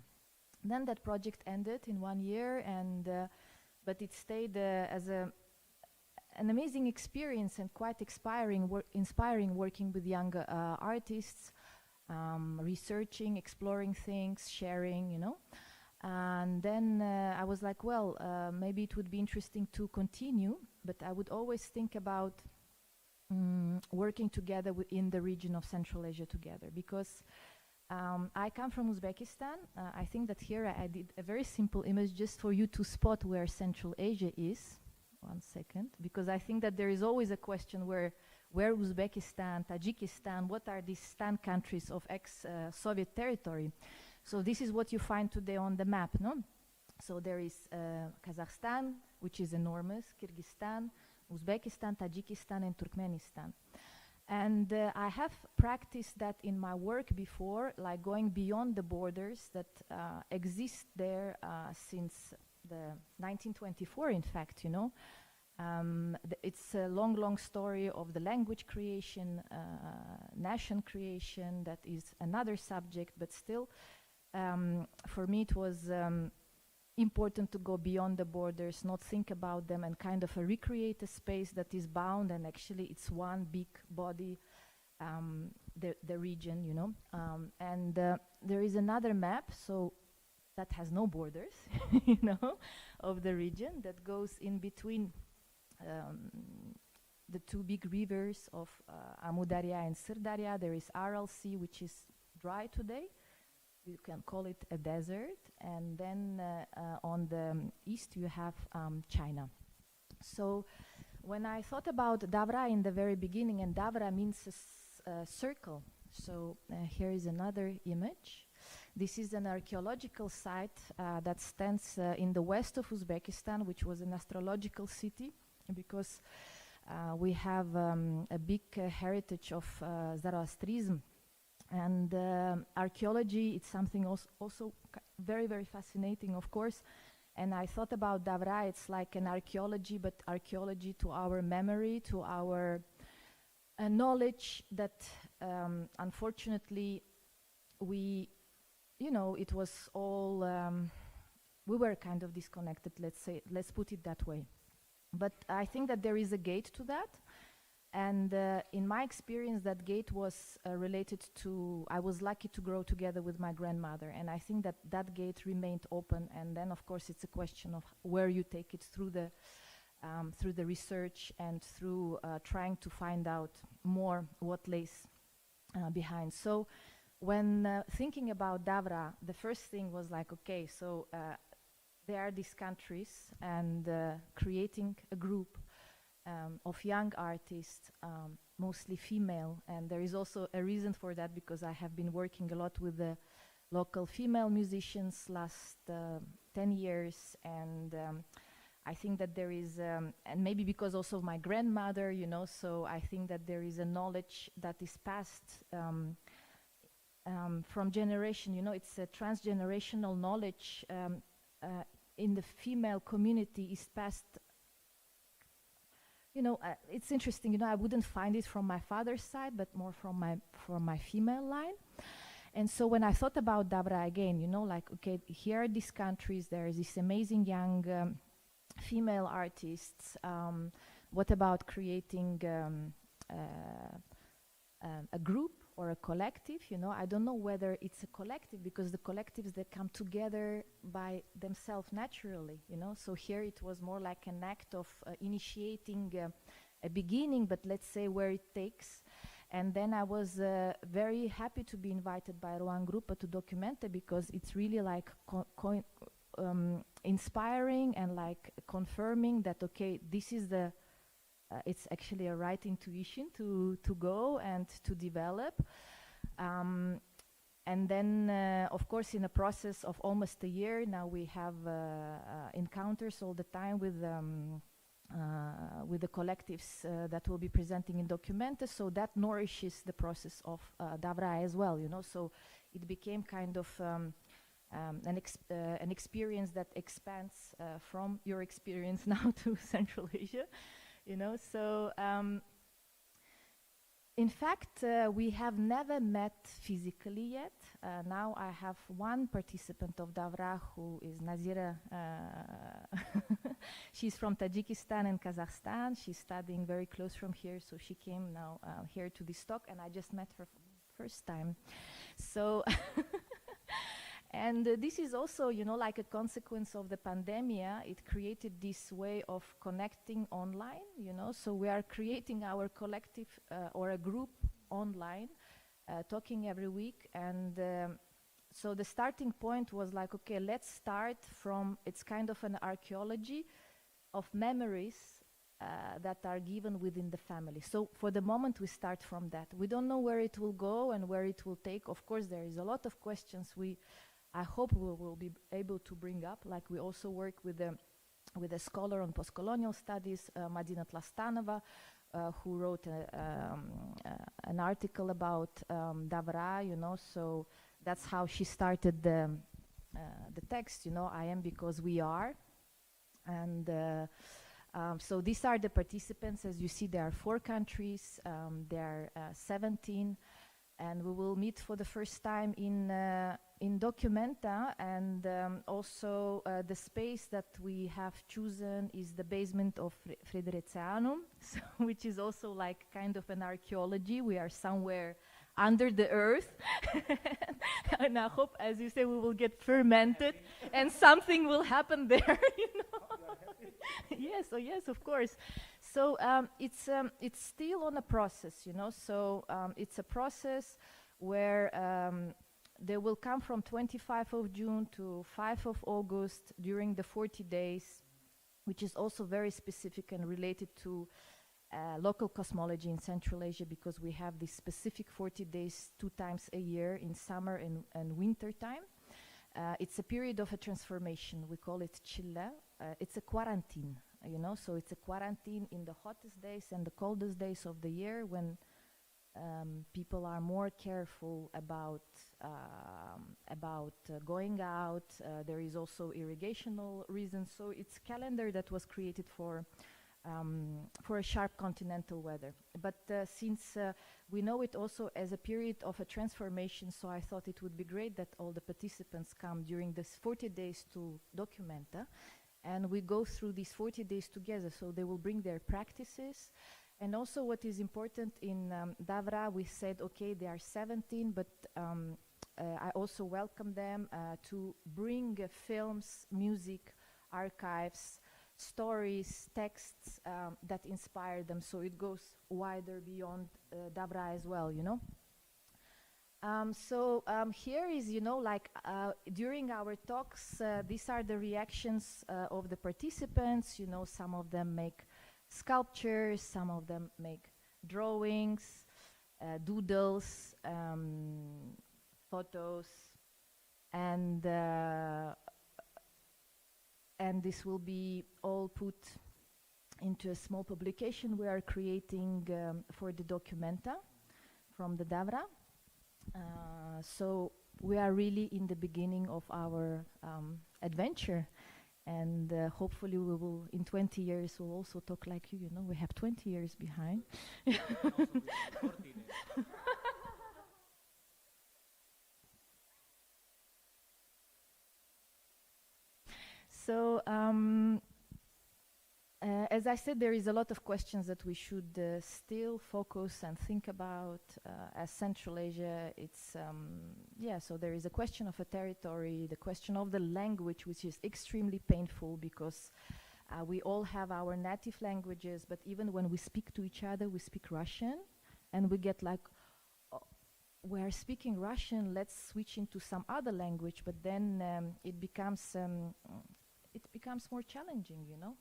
Then that project ended in 1 year, and but it stayed as an amazing experience and quite inspiring working with young artists, researching, exploring things, sharing, you know. And then I was like, well, maybe it would be interesting to continue, but I would always think about working together in the region of Central Asia together, because I come from Uzbekistan. I think that here I did a very simple image just for you to spot where Central Asia is. 1 second, because I think that there is always a question where Uzbekistan, Tajikistan, what are these Stan countries of ex-Soviet territory? So this is what you find today on the map, no? So there is Kazakhstan, which is enormous, Kyrgyzstan, Uzbekistan, Tajikistan, and Turkmenistan. And I have practiced that in my work before, like going beyond the borders that exist there since the 1924, in fact, you know. It's a long story of the language creation, nation creation, that is another subject, but still, for me it was important to go beyond the borders, not think about them, and kind of recreate a space that is bound, and actually it's one big body, the region, you know. And there is another map, so that has no borders, you know, of the region that goes in between the two big rivers of Amudarya and Sirdarya. There is Aral Sea, which is dry today. You can call it a desert. And then on the east, you have China. So when I thought about Davra in the very beginning, and Davra means a circle. So here is another image. This is an archaeological site that stands in the west of Uzbekistan, which was an astrological city, because we have a big heritage of Zoroastrianism. And archaeology, it's something also very, very fascinating, of course. And I thought about Davra, it's like an archaeology, but archaeology to our memory, to our knowledge that unfortunately we, you know, it was all, we were kind of disconnected, let's put it that way. But I think that there is a gate to that. And in my experience, that gate was related to, I was lucky to grow together with my grandmother. And I think that that gate remained open. And then, of course, it's a question of where you take it through the research and through trying to find out more what lays behind. So when thinking about Davra, the first thing was like, okay, so there are these countries, and creating a group of young artists, mostly female, and there is also a reason for that, because I have been working a lot with the local female musicians last 10 years, and I think that there is, and maybe because also of my grandmother, you know, so I think that there is a knowledge that is passed from generation, you know, it's a transgenerational knowledge in the female community is passed. You know, it's interesting, you know, I wouldn't find it from my father's side, but more from my female line. And so when I thought about Davra again, you know, like, okay, here are these countries, there is this amazing young female artists. What about creating a group or a collective? You know, I don't know whether it's a collective, because the collectives, they come together by themselves naturally, you know. So here it was more like an act of initiating a beginning, but let's say where it takes. And then I was very happy to be invited by Rohan Grupa to Documenta, because it's really like inspiring and like confirming that, okay, this is the, it's actually a right intuition to go and to develop. And then, of course, in a process of almost a year, now we have encounters all the time with the collectives that will be presenting in Documenta, so that nourishes the process of Davra as well, you know. So it became kind of an experience that expands from your experience now to Central Asia, you know. So in fact, we have never met physically yet. Now I have one participant of Davra who is Nazira. She's from Tajikistan and Kazakhstan. She's studying very close from here, so she came now here to this talk, and I just met her for the first time. So, and this is also, you know, like a consequence of the pandemic. It created this way of connecting online, you know. So we are creating our collective or a group online, talking every week. And so the starting point was like, okay, let's start from, it's kind of an archaeology of memories that are given within the family. So for the moment, we start from that. We don't know where it will go and where it will take. Of course, there is a lot of questions I hope we will be able to bring up. Like, we also work with a scholar on post-colonial studies, Madina Tlastanova, who wrote an article about Davra, you know. So that's how she started the text, you know, I am because we are. And so these are the participants. As you see, there are 4 countries, there are 17, and we will meet for the first time in Documenta. And also the space that we have chosen is the basement of Frederizianum, so which is also like kind of an archaeology. We are somewhere under the earth. And I hope, as you say, we will get fermented and something will happen there, you know. Yes, oh yes, of course. So it's still on a process, you know. So it's a process where they will come from 25th of June to 5th of August during the 40 days, which is also very specific and related to local cosmology in Central Asia, because we have these specific 40 days 2 times a year in summer and winter time. It's a period of a transformation. We call it chilla. It's a quarantine, you know, so it's a quarantine in the hottest days and the coldest days of the year, when people are more careful about going out. There is also irrigational reasons. So it's a calendar that was created for a sharp continental weather. But since we know it also as a period of a transformation, so I thought it would be great that all the participants come during this 40 days to Documenta, and we go through these 40 days together. So they will bring their practices. And also what is important in Davra, we said, okay, they are 17, but I also welcome them to bring films, music, archives, stories, texts that inspire them. So it goes wider beyond Davra as well, you know. Here is, you know, like during our talks, these are the reactions of the participants. You know, some of them make sculptures, some of them make drawings, doodles, photos, and this will be all put into a small publication we are creating for the Documenta from the Davra. So we are really in the beginning of our adventure, and hopefully we will, in 20 years, we'll also talk like you know, we have 20 years behind. So as I said, there is a lot of questions that we should still focus and think about as Central Asia. It's, so there is a question of a territory, the question of the language, which is extremely painful, because we all have our native languages, but even when we speak to each other, we speak Russian, and we get like, oh, we're speaking Russian, let's switch into some other language, but then it becomes more challenging, you know.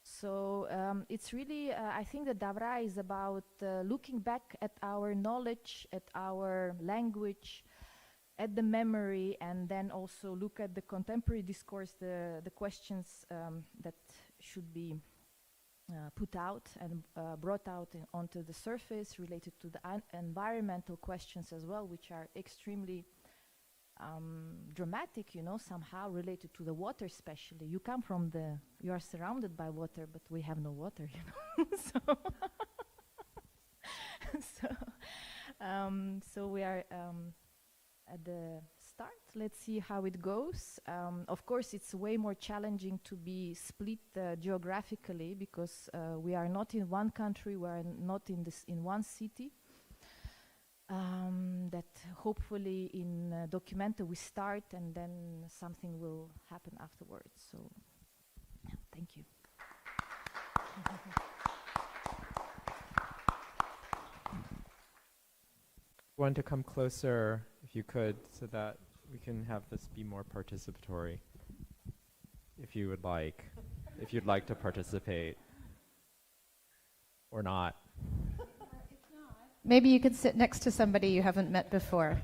So it's really, I think that Davra is about looking back at our knowledge, at our language, at the memory, and then also look at the contemporary discourse, the questions that should be put out and brought out onto the surface, related to the environmental questions as well, which are extremely dramatic, you know, somehow related to the water especially. You come from you are surrounded by water, but we have no water, you know. So we are at the start. Let's see how it goes. Of course, it's way more challenging to be split geographically, because we are not in one country, we are not in one city. That hopefully in Documenta we start, and then something will happen afterwards. So, yeah, thank you. Want to come closer, if you could, so that we can have this be more participatory. If you would like, if you'd like to participate, or not. Maybe you could sit next to somebody you haven't met before.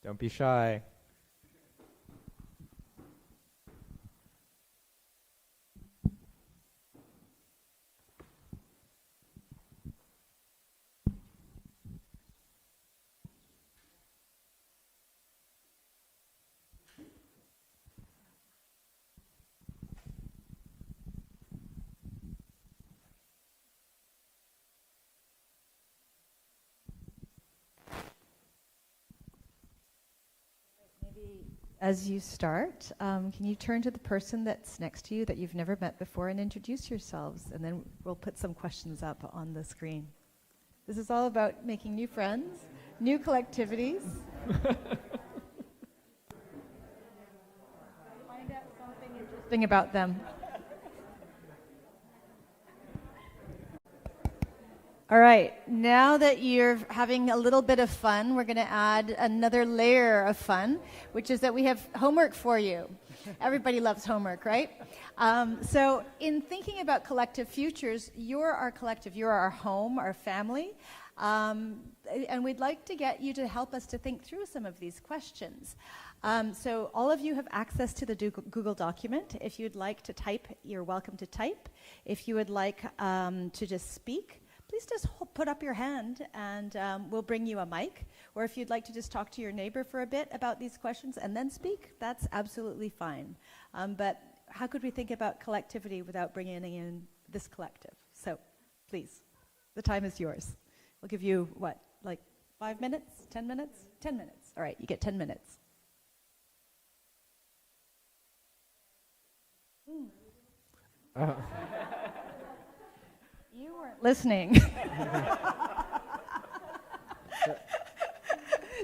Don't be shy. As you start, can you turn to the person that's next to you that you've never met before and introduce yourselves, and then we'll put some questions up on the screen. This is all about making new friends, new collectivities. Find out something interesting about them. All right, now that you're having a little bit of fun, we're going to add another layer of fun, which is that we have homework for you. Everybody loves homework, right? So in thinking about collective futures, you're our collective, you're our home, our family, and we'd like to get you to help us to think through some of these questions. So all of you have access to the Google document. If you'd like to type, you're welcome to type. If you would like to just speak, please just put up your hand, and we'll bring you a mic. Or if you'd like to just talk to your neighbor for a bit about these questions and then speak, that's absolutely fine. But how could we think about collectivity without bringing in this collective? So please, the time is yours. We'll give you, what, like 5 minutes, 10 minutes? 10 minutes. All right, you get 10 minutes. You weren't listening.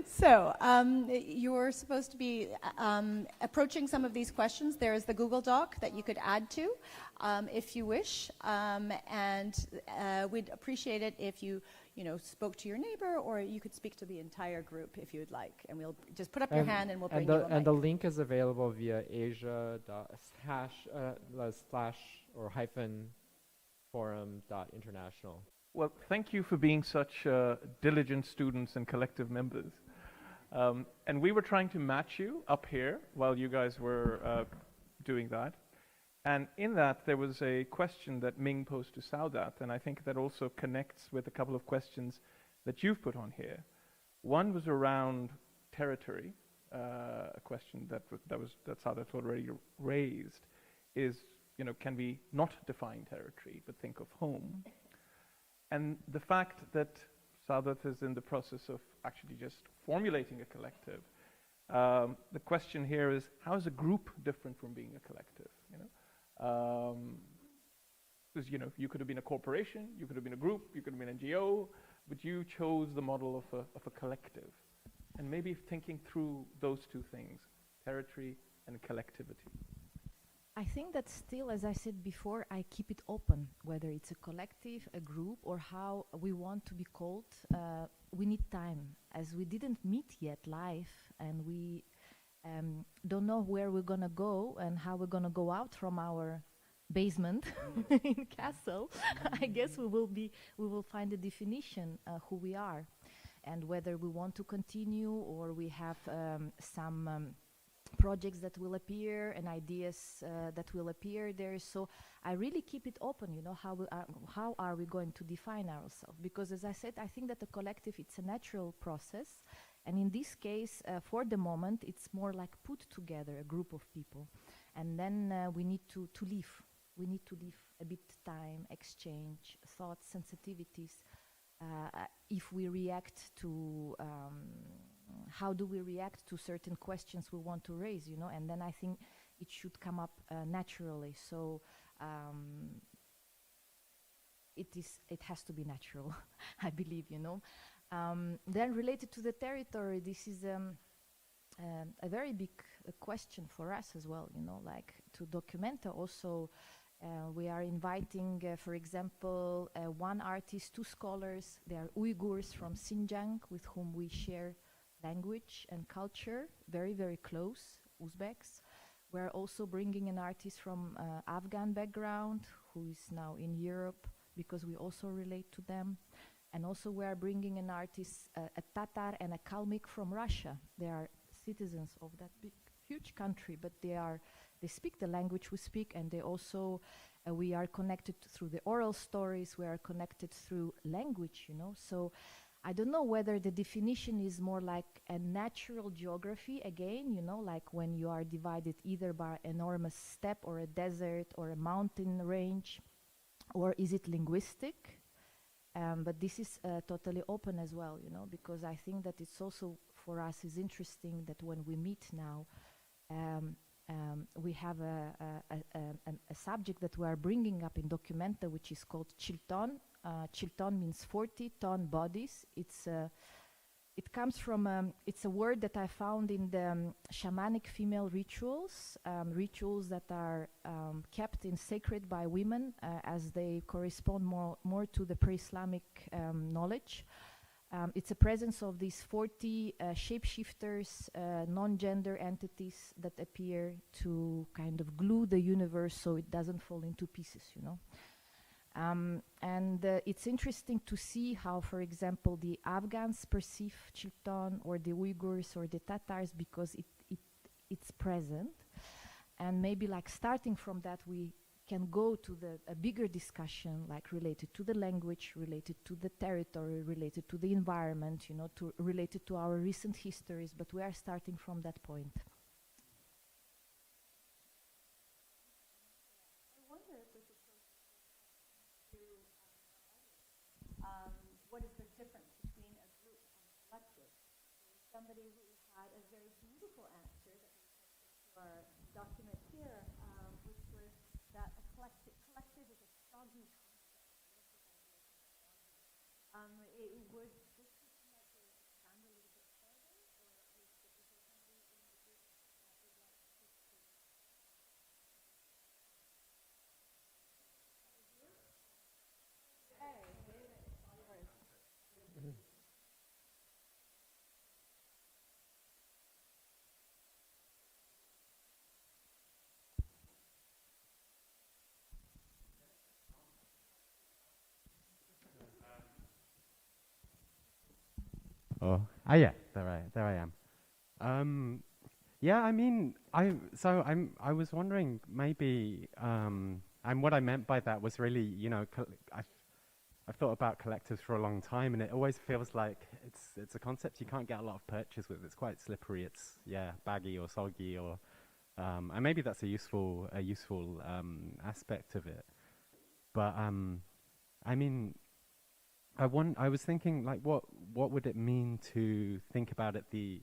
So you're supposed to be approaching some of these questions. There is the Google Doc that you could add to if you wish. And we'd appreciate it if you spoke to your neighbor, or you could speak to the entire group if you would like. And we'll just put up your hand and we'll bring you a mic. And the link is available via asia/forum.international. Well, thank you for being such diligent students and collective members. And we were trying to match you up here while you guys were doing that. And in that, there was a question that Ming posed to Saudat, and I think that also connects with a couple of questions that you've put on here. One was around territory, a question that Saudat already raised, is, can we not define territory, but think of home? And the fact that Saudat is in the process of actually just formulating a collective, the question here is, how is a group different from being a collective? Because you could have been a corporation, you could have been a group, you could have been an NGO, but you chose the model of a collective. And maybe thinking through those two things, territory and collectivity. I think that still, as I said before, I keep it open, whether it's a collective, a group, or how we want to be called. We need time, as we didn't meet yet live, and we don't know where we're gonna go and how we're gonna go out from our basement in castle. I guess we will find a definition who we are, and whether we want to continue or we have some projects that will appear and ideas that will appear there. So I really keep it open, you know, how are we going to define ourselves? Because as I said, I think that the collective, it's a natural process. And in this case, for the moment, it's more like put together a group of people. And then we need to leave. We need to leave a bit time, exchange thoughts, sensitivities. If we react to how do we react to certain questions we want to raise, you know, and then I think it should come up naturally. So it has to be natural, I believe, you know. Then related to the territory, this is a very big question for us as well, you know, like to document also. We are inviting, for example, one artist, two scholars. They are Uyghurs from Xinjiang, with whom we share language and culture, very, very close, Uzbeks. We're also bringing an artist from Afghan background, who is now in Europe, because we also relate to them. And also we are bringing an artist, a Tatar and a Kalmyk from Russia. They are citizens of that big, huge country, but they speak the language we speak, and they also, we are connected through the oral stories, we are connected through language, you know. So I don't know whether the definition is more like a natural geography again, you know, like when you are divided either by enormous steppe or a desert or a mountain range, or is it linguistic? But this is totally open as well, you know, because I think that it's also for us is interesting that when we meet now, we have a subject that we are bringing up in Documenta, which is called Chilton. Chilton means 40-ton bodies. It comes from, it's a word that I found in the shamanic female rituals, rituals that are kept in sacred by women as they correspond more to the pre-Islamic knowledge. It's a presence of these 40 shapeshifters, non-gender entities that appear to kind of glue the universe so it doesn't fall into pieces, you know. And it's interesting to see how, for example, the Afghans perceive Chilton, or the Uyghurs or the Tatars, because it's present. And maybe like starting from that, we can go to a bigger discussion, like related to the language, related to the territory, related to the environment, you know, related to our recent histories, but we are starting from that point. What is the difference between a group and a collective? Somebody who had a very beautiful answer that we posted to our document here, which was that a collective is a soggy concept. It would this would you like to expand a little bit further, or is there somebody in the group that would like to Yeah, there I am. Yeah, I mean, I was wondering maybe, and what I meant by that was really, you know, I've thought about collectives for a long time, and it always feels like it's a concept you can't get a lot of purchase with. It's quite slippery. It's baggy or soggy, or and maybe that's a useful aspect of it. But I mean, I was thinking, like, what would it mean to think about it the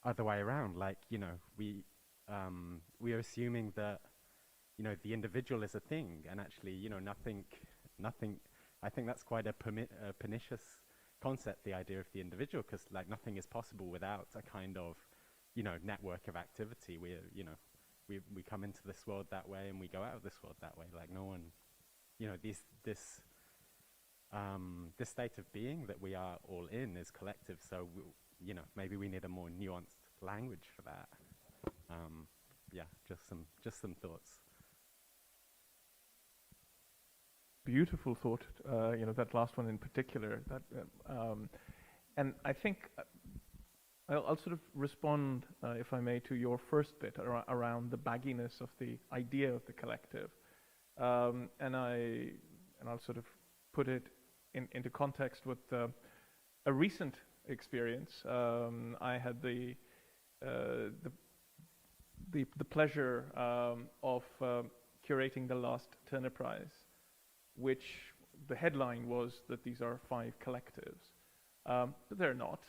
other way around? Like, you know, we are assuming that, you know, the individual is a thing, and actually, you know, nothing. I think that's quite a pernicious concept, the idea of the individual, because like nothing is possible without a kind of, you know, network of activity. We're, you know, we come into this world that way and we go out of this world that way. Like no one, you know, this state of being that we are all in is collective. So you know, maybe we need a more nuanced language for that. Yeah, just some thoughts. Beautiful thought. You know, that last one in particular. That, and I think I'll sort of respond, if I may, to your first bit around the bagginess of the idea of the collective, and I'll sort of put it into context with a recent experience. I had the pleasure of curating the last Turner Prize, which the headline was that these are 5 collectives, but they're not.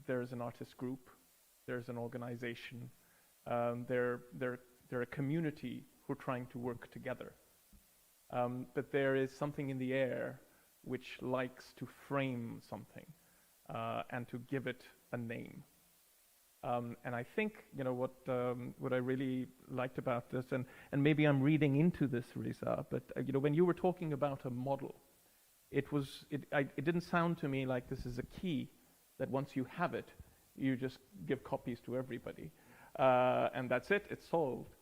There's an artist group, there's an organization, they're a community who are trying to work together. But there is something in the air which likes to frame something and to give it a name. And I think, you know, what I really liked about this, and maybe I'm reading into this, Risa, but you know, when you were talking about a model, it didn't sound to me like this is a key that once you have it, you just give copies to everybody, and that's it. It's solved.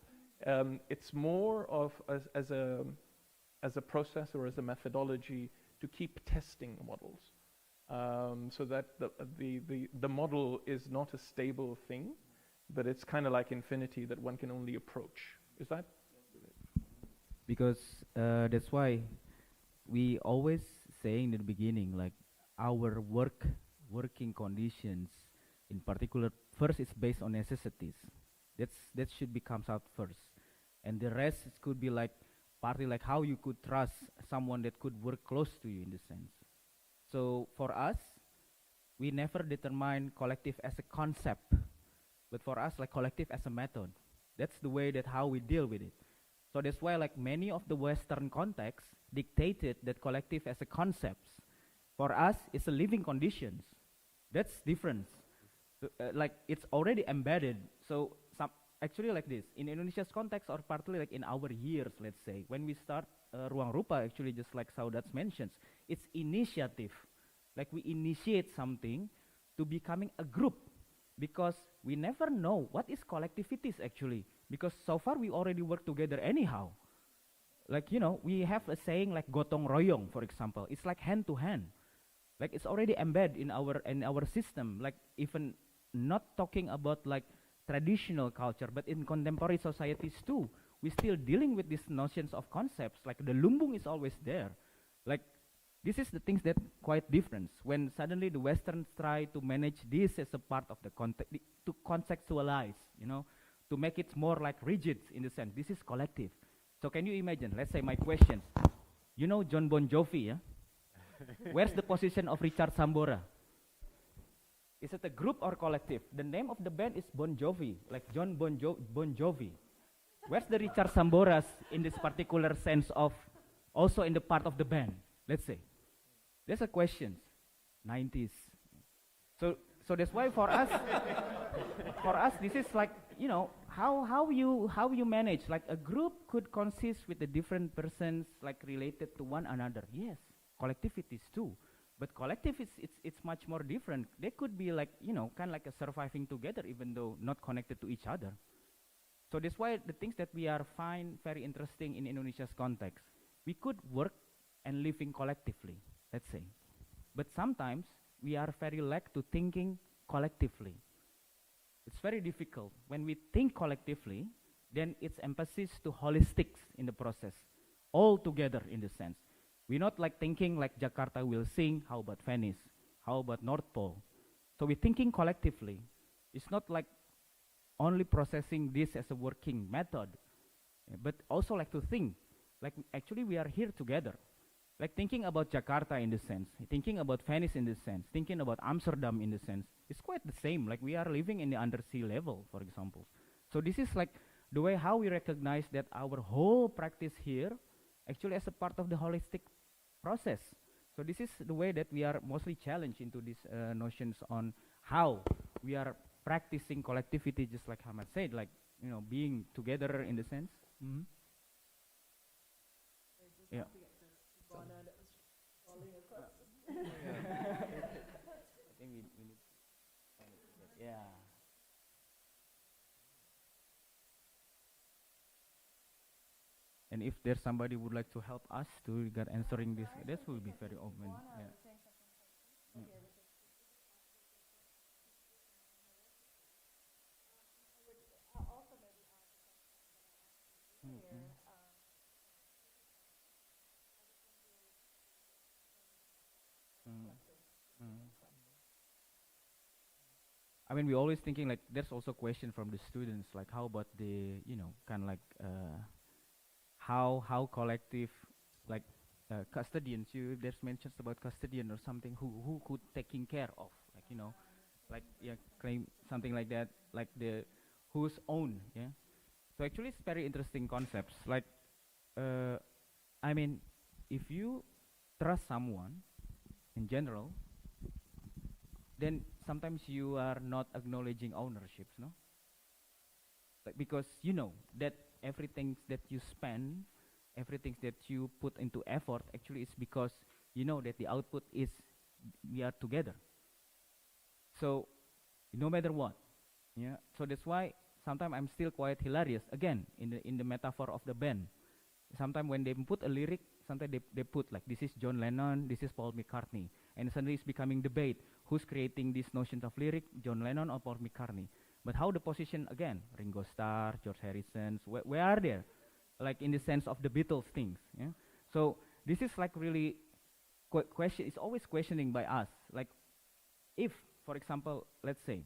It's more of as a process or as a methodology to keep testing models. So that the model is not a stable thing, but it's kind of like infinity that one can only approach. Is that? Because that's why we always say in the beginning, like our working conditions, in particular, first it's based on necessities. That should be comes out first, and the rest could be like partly like how you could trust someone that could work close to you in the sense. So for us, we never determine collective as a concept, but for us, like collective as a method. That's the way that how we deal with it. So that's why like many of the Western contexts dictated that collective as a concept. For us, it's a living conditions. That's different. Like it's already embedded. So actually like this, in Indonesia's context or partly like in our years, let's say, when we start Ruang Rupa, actually just like Saudat mentions, it's initiative. Like we initiate something to becoming a group, because we never know what is collectivities actually, because so far we already work together anyhow. Like, you know, we have a saying like gotong royong, for example. It's like hand to hand. Like it's already embedded in our system. Like even not talking about like traditional culture, but in contemporary societies too, we're still dealing with these notions of concepts. Like the lumbung is always there. Like this is the things that quite different. When suddenly the Westerns try to manage this as a part of the context, to conceptualize, you know, to make it more like rigid in the sense, this is collective. So can you imagine, let's say my questions, you know John Bon Jovi, yeah? Where's the position of Richard Sambora? Is it a group or collective? The name of the band is Bon Jovi, like John Bon Jovi. Where's the Richard Samboras in this particular sense of also in the part of the band? Let's say. There's a question. 90s. So that's why for us, this is like, you know, how you manage. Like a group could consist with the different persons like related to one another. Yes, collectivities too. But collective it's much more different. They could be like, you know, kind of like a surviving together even though not connected to each other. So that's why the things that we are find very interesting in Indonesia's context. We could work and living collectively, let's say. But sometimes we are very lack to thinking collectively. It's very difficult. When we think collectively, then it's emphasis to holistics in the process, all together in the sense. We're not like thinking like Jakarta will sing, how about Venice? How about North Pole? So we're thinking collectively. It's not like only processing this as a working method, but also like to think, like actually we are here together. Like thinking about Jakarta in the sense, thinking about Venice in the sense, thinking about Amsterdam in the sense, it's quite the same. Like we are living in the undersea level, for example. So this is like the way how we recognize that our whole practice here actually as a part of the holistic process. So this is the way that we are mostly challenged into these notions on how we are practicing collectivity, just like Hamad said, like being together in the sense. Mm-hmm. Yeah. I think we need to find it. Yeah. And if there's somebody who would like to help us to regard answering this will be very open. Yeah. Mm. I mean, we're always thinking like there's also question from the students like how about the kind of like how collective like custodians. There's mentions about custodian or something who could taking care of like claim something like that like the whose own. So actually it's very interesting concepts like I mean if you trust someone in general, then sometimes you are not acknowledging ownerships, no? Like because that everything that you spend, everything that you put into effort, actually it's because that the output is we are together. So no matter what, So that's why sometimes I'm still quite hilarious again in the metaphor of the band. Sometimes when they put a lyric, sometimes they put like this is John Lennon, this is Paul McCartney, and suddenly it's becoming debate who's creating these notions of lyric, John Lennon or Paul McCartney. But how the position again, Ringo Starr, George Harrison, where are they? Like in the sense of the Beatles things. So this is like really question. It's always questioning by us. Like if, for example, let's say,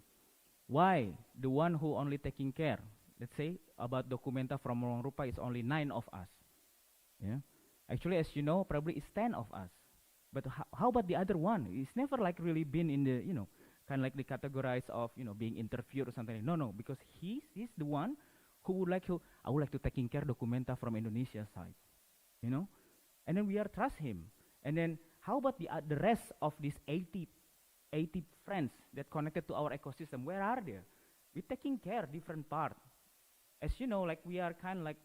why the one who only taking care, let's say about Documenta from Ruang Rupa is only 9 of us. Actually, as you know, probably it's 10 of us. But how about the other one? It's never like really been in the, kind of like the categorized of, being interviewed or something. No, because he's the one who would like to, I would like to taking care Documenta from Indonesia side, And then we are trust him. And then how about the rest of these 80 friends that connected to our ecosystem? Where are they? We're taking care different part. As you know, like we are kind of like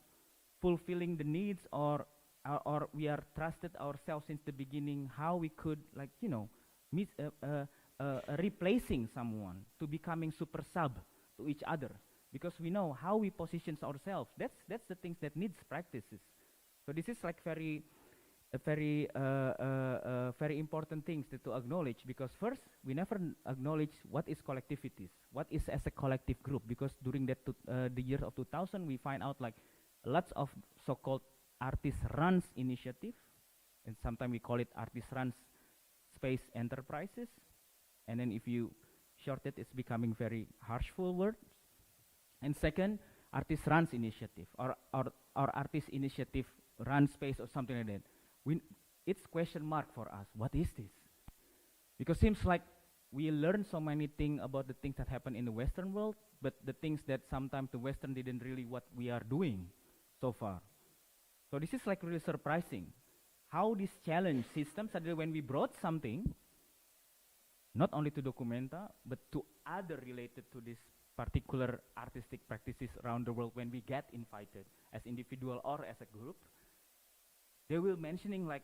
fulfilling the needs or we are trusted ourselves since the beginning how we could like replacing someone to becoming super sub to each other because we know how we position ourselves. That's the things that needs practices. So this is like very important things to acknowledge because first we never acknowledge what is collectivities, what is as a collective group because during that the year of 2000 we find out like lots of so-called artist-runs initiative, and sometimes we call it artist-runs space enterprises. And then if you short it, it's becoming very harshful word. And second, artist-runs initiative or artist initiative run space or something like that. It's question mark for us. What is this? Because seems like we learn so many things about the things that happen in the Western world, but the things that sometimes the Western didn't really what we are doing so far. So this is like really surprising. How this challenge system suddenly when we brought something, not only to Documenta, but to other related to this particular artistic practices around the world when we get invited as individual or as a group, they will mentioning like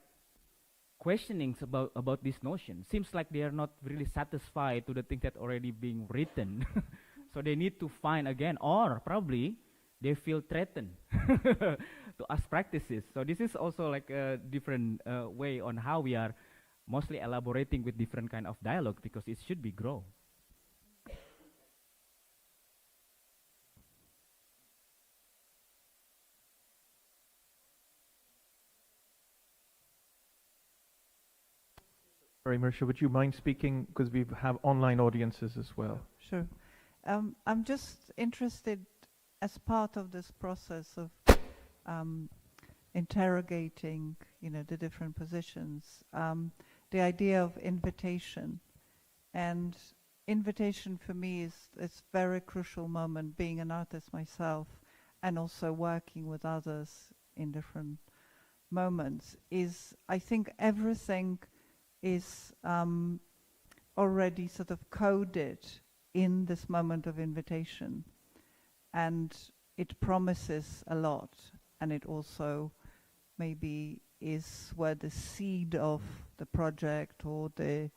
questionings about this notion. Seems like they are not really satisfied to the things that already being written. So they need to find again, or probably they feel threatened to us practices. So this is also like a different way on how we are mostly elaborating with different kind of dialogue because it should be grow. Sorry, Marisha, would you mind speaking because we have online audiences as well? Sure. I'm just interested as part of this process of interrogating, the different positions, the idea of invitation. And invitation for me is this very crucial moment, being an artist myself and also working with others in different moments, is I think everything is already sort of coded in this moment of invitation. And it promises a lot, and it also maybe is where the seed of the project or the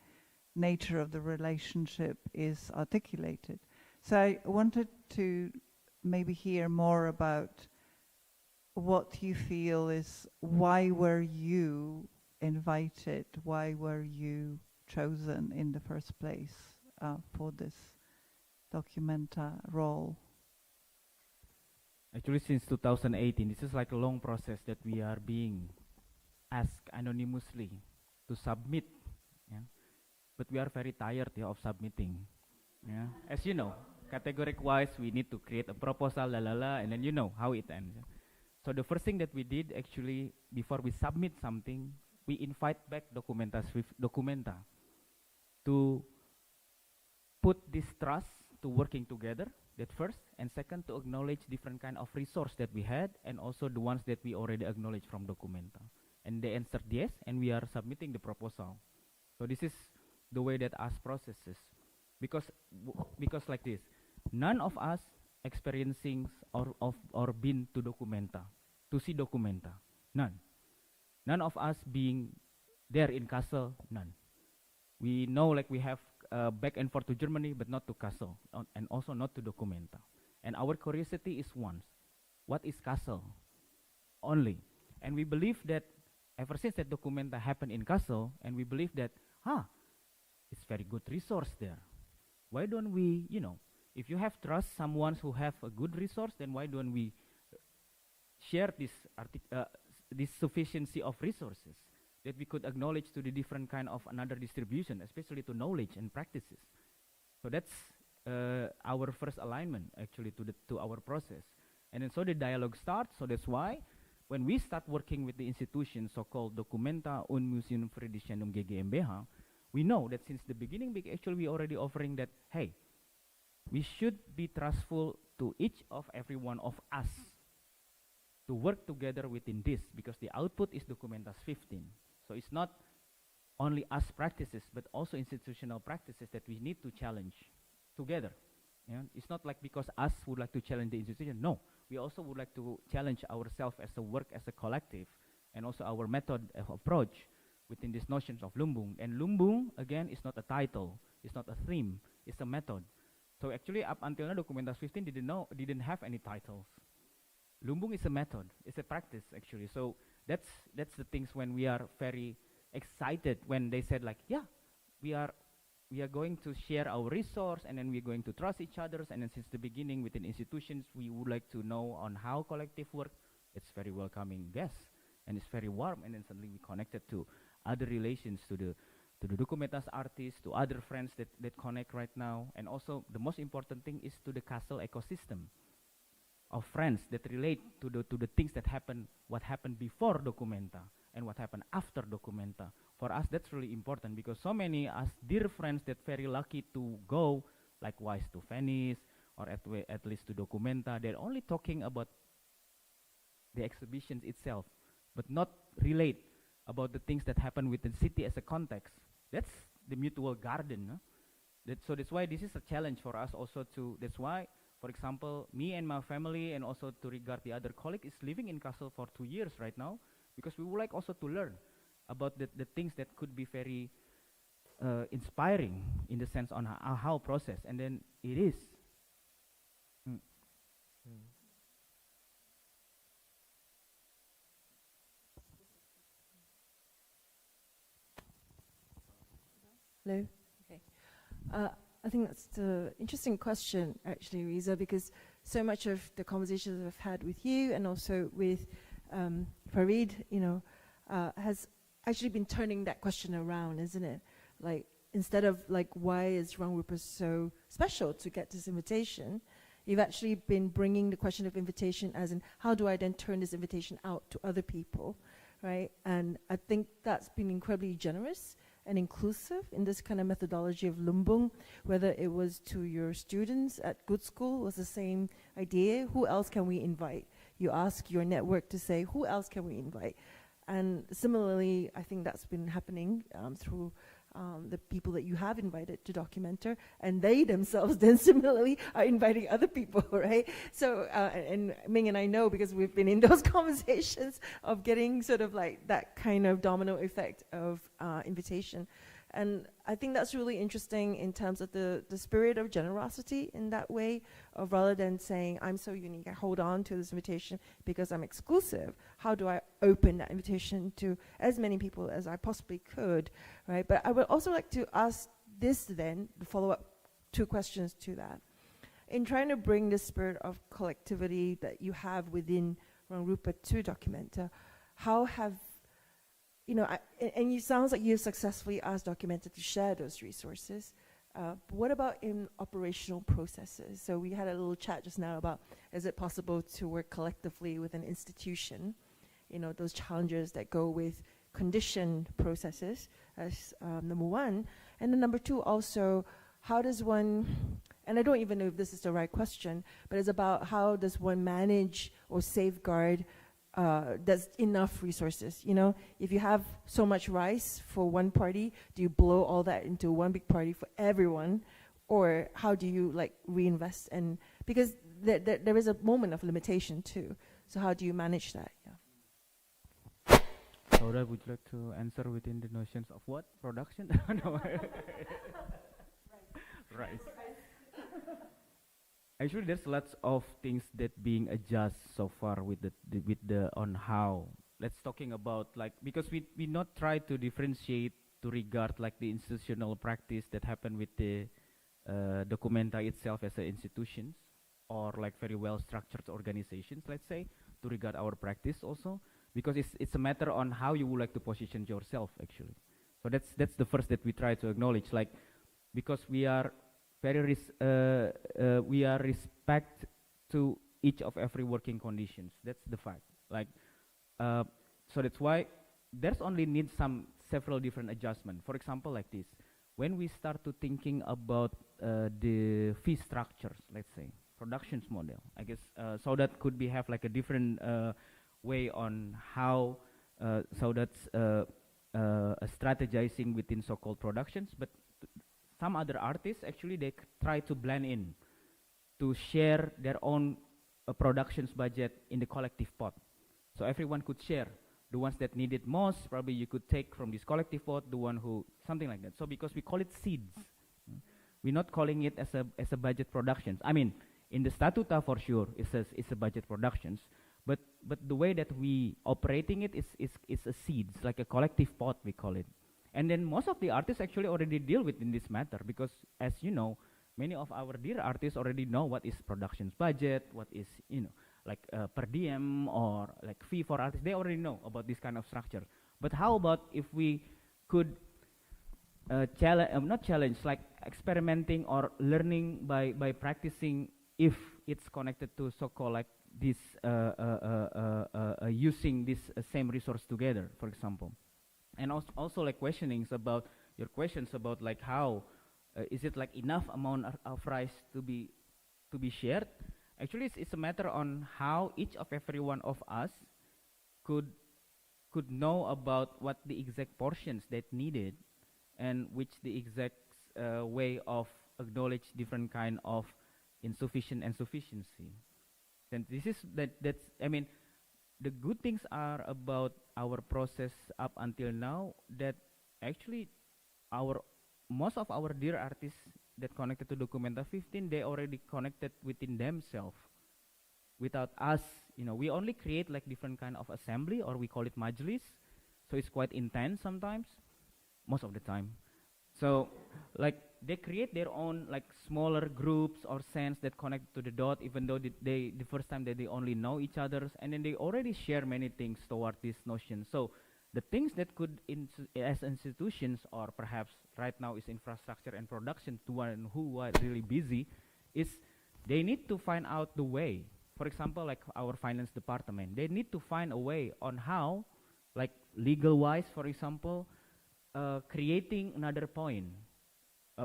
nature of the relationship is articulated. So I wanted to maybe hear more about what you feel is, why were you invited, why were you chosen in the first place for this documenta role? Actually, since 2018, this is like a long process that we are being asked anonymously to submit. Yeah? But we are very tired of submitting. Yeah? As you know, categoric-wise, we need to create a proposal, and then you know how it ends. So the first thing that we did, actually, before we submit something, we invite back Documenta to put this trust to working together, that first, and second, to acknowledge different kind of resource that we had, and also the ones that we already acknowledged from Documenta. And they answered yes, and we are submitting the proposal. So this is the way that us processes. Because like this, none of us experiencing or been to Documenta, to see Documenta, none. None of us being there in Kassel, none. We know like we have back and forth to Germany, but not to Kassel, and also not to Documenta. And our curiosity is one: what is Kassel? Only. And we believe that ever since that Documenta happened in Kassel, and we believe that, it's very good resource there. Why don't we, if you have trust someone who have a good resource, then why don't we share this sufficiency of resources that we could acknowledge to the different kind of another distribution, especially to knowledge and practices. So that's our first alignment actually to our process. And then so the dialogue starts. So that's why when we start working with the institution, so-called Documenta und Museum Friedrichianum GmbH, we know that since the beginning, we already offering that, hey, we should be trustful to each of every one of us to work together within this, because the output is Documenta's 15. So it's not only us practices, but also institutional practices that we need to challenge together. Yeah? It's not like because us would like to challenge the institution. No, we also would like to challenge ourselves as a work, as a collective, and also our method of approach within these notions of Lumbung. And Lumbung, again, is not a title, it's not a theme, it's a method. So actually, up until now, Documenta's 15 didn't have any titles. Lumbung is a method, it's a practice actually. So that's the things when we are very excited when they said like, yeah, we are going to share our resource, and then we're going to trust each other. And then since the beginning within institutions, we would like to know on how collective work. It's very welcoming guests, and it's very warm. And then suddenly we connected to other relations, to the Documenta's artists, to other friends that connect right now. And also the most important thing is to the Kassel ecosystem of friends that relate to the things that happen, what happened before Documenta and what happened after Documenta. For us, that's really important, because so many us dear friends that very lucky to go, likewise to Venice or at least to Documenta, they're only talking about the exhibitions itself, but not relate about the things that happen within the city as a context. That's the mutual garden. Huh? So that's why this is a challenge for us also to, that's why, for example, me and my family, and also to regard the other colleague, is living in Kassel for 2 years right now, because we would like also to learn about the things that could be very inspiring in the sense on how process, and then it is. Hello. Okay. I think that's the interesting question, actually, Riza, because so much of the conversations I've had with you and also with Farid, has actually been turning that question around, isn't it? Like, instead of like, why is Rangrupa so special to get this invitation, you've actually been bringing the question of invitation as in, how do I then turn this invitation out to other people, right? And I think that's been incredibly generous and inclusive in this kind of methodology of Lumbung, whether it was to your students at Good School, was the same idea. Who else can we invite? You ask your network to say, who else can we invite? And similarly, I think that's been happening through the people that you have invited to Documenter, and they themselves then similarly are inviting other people, right? So, and Ming and I know, because we've been in those conversations of getting sort of like that kind of domino effect of invitation. And I think that's really interesting in terms of the spirit of generosity in that way, of rather than saying, I'm so unique, I hold on to this invitation because I'm exclusive. How do I open that invitation to as many people as I possibly could, right? But I would also like to ask this then, the follow-up 2 questions to that. In trying to bring the spirit of collectivity that you have within Rangrupa to Documenta, how have and it sounds like you've successfully asked Documenta to share those resources. But what about in operational processes? So we had a little chat just now about, is it possible to work collectively with an institution? Those challenges that go with conditioned processes as number 1. And then number 2 also, how does one, and I don't even know if this is the right question, but it's about how does one manage or safeguard there's enough resources. If you have so much rice for one party, do you blow all that into one big party for everyone, or how do you reinvest? And because there is a moment of limitation too, so how do you manage that? Saudara, would you like to answer within the notions of what production? No. Rice. Actually, there's lots of things that being adjusted so far with the on how. Let's talking about because we not try to differentiate to regard the institutional practice that happen with the Documenta itself as an institutions, or very well structured organizations, let's say, to regard our practice also, because it's a matter on how you would like to position yourself actually. So that's the first that we try to acknowledge, because we are we are respect to each of every working conditions. That's the fact. So that's why there's only need several different adjustments. For example, like this, when we start to thinking about the fee structures, let's say productions model, I guess, so that could be have a different way on how so that's strategizing within so-called productions, but some other artists actually they try to blend in to share their own productions budget in the collective pot, so everyone could share. The ones that needed most, probably you could take from this collective pot. The one who something like that. So because we call it seeds, we're not calling it as a budget productions. I mean, in the statuta for sure, it says it's a budget productions, but the way that we operating it is a seeds, like a collective pot we call it. And then most of the artists actually already deal with in this matter, because as you know, many of our dear artists already know what is productions budget, what is per diem or fee for artists. They already know about this kind of structure. But how about if we could not challenge, experimenting or learning by practicing, if it's connected to so-called this using this same resource together, for example. And also questionings about your questions about how is it enough amount of rice to be shared. Actually, it's a matter on how each of every one of us could know about what the exact portions that needed, and which the exact way of acknowledge different kind of insufficient and sufficiency. Then this is that's I mean, the good things are about our process up until now, that actually most of our dear artists that connected to Documenta 15, they already connected within themselves. Without us, we only create different kind of assembly, or we call it majlis. So it's quite intense sometimes, most of the time. So they create their own smaller groups or sense that connect to the dot, even though the first time that they only know each other, and then they already share many things toward this notion. So the things that could, as institutions, or perhaps right now is infrastructure and production, to one who are really busy, is they need to find out the way. For example, our finance department, they need to find a way on how, legal-wise, for example, creating another point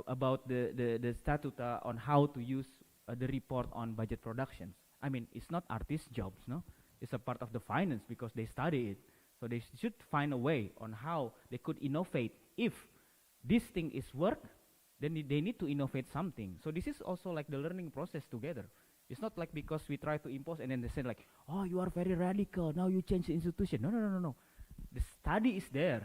about the statuta on how to use the report on budget productions. I mean, it's not artist jobs, no? It's a part of the finance because they study it. So they should find a way on how they could innovate if this thing is work, then they need to innovate something. So this is also like the learning process together. It's not like because we try to impose and then they say like, oh, you are very radical, now you change the institution. No, no, no, no, no. The study is there.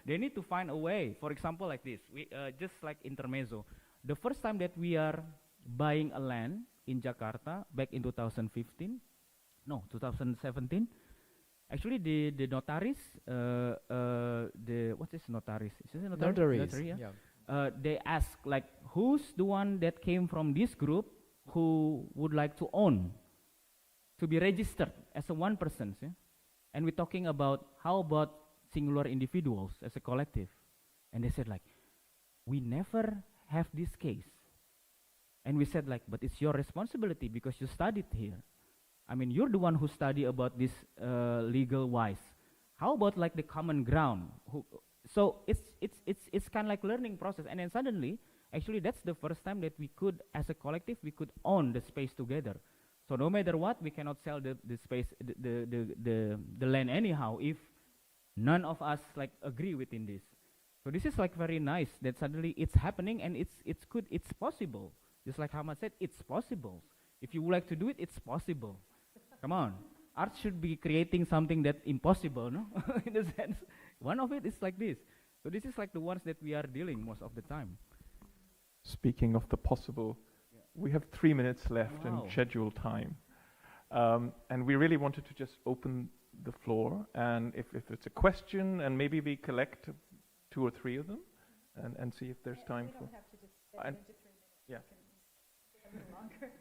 They need to find a way. For example, like this, we just like intermezzo. The first time that we are buying a land in Jakarta back in 2017, actually the notaris, what is notaris? Is it notaris? Notaries, Notary, yeah. They ask like, who's the one that came from this group who would like to own, to be registered as a one person, yeah? And we're talking about how about singular individuals as a collective. And they said like, we never have this case. And we said like, but it's your responsibility because you studied here. I mean, you're the one who study about this legal wise. How about like the common ground? So it's kind of like learning process. And then suddenly, actually that's the first time that we could, as a collective, we could own the space together. So no matter what, we cannot sell the space, the land anyhow if none of us like agree within this. So this is like very nice that suddenly it's happening and it's good, it's possible. Just like Hamad said, it's possible. If you would like to do it, it's possible. Come on. Art should be creating something that's impossible, no? In a sense. One of it is like this. So this is like the ones that we are dealing most of the time. Speaking of the possible, we have 3 minutes left in scheduled time. And we really wanted to just open the floor. And if it's a question, and maybe we collect 2 or 3 of them and see if there's time for... Have to just get into 3 minutes. Yeah. Longer.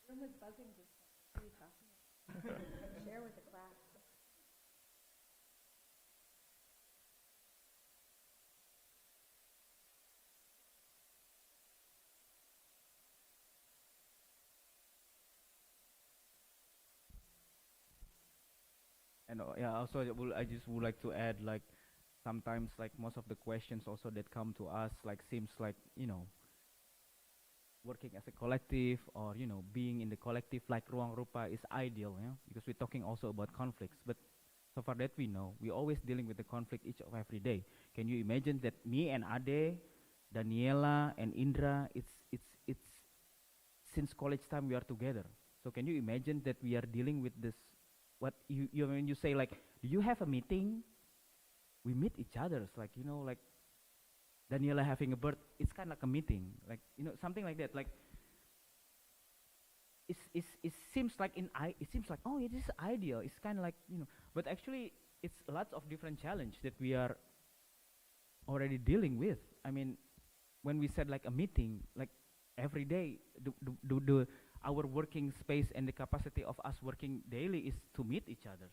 The room is buzzing just what are you talking about? Share with the class. And also I just would like to add like sometimes like most of the questions also that come to us like seems like, you know, working as a collective or, you know, being in the collective like Ruang Rupa is ideal, yeah? Because we're talking also about conflicts. But so far that we know, we're always dealing with the conflict each of every day. Can you imagine that me and Ade, Daniela and Indra, it's since college time we are together. So can you imagine that we are dealing with this? What you when you say like, do you have a meeting? We meet each other. It's like, you know, like Daniela having a birth, it's kind of like a meeting, like, you know, something like that. Like it seems like it seems like, oh, it is ideal. It's kind of like, you know, but actually it's lots of different challenge that we are already dealing with. I mean, when we said like a meeting, like every day, our working space and the capacity of us working daily is to meet each other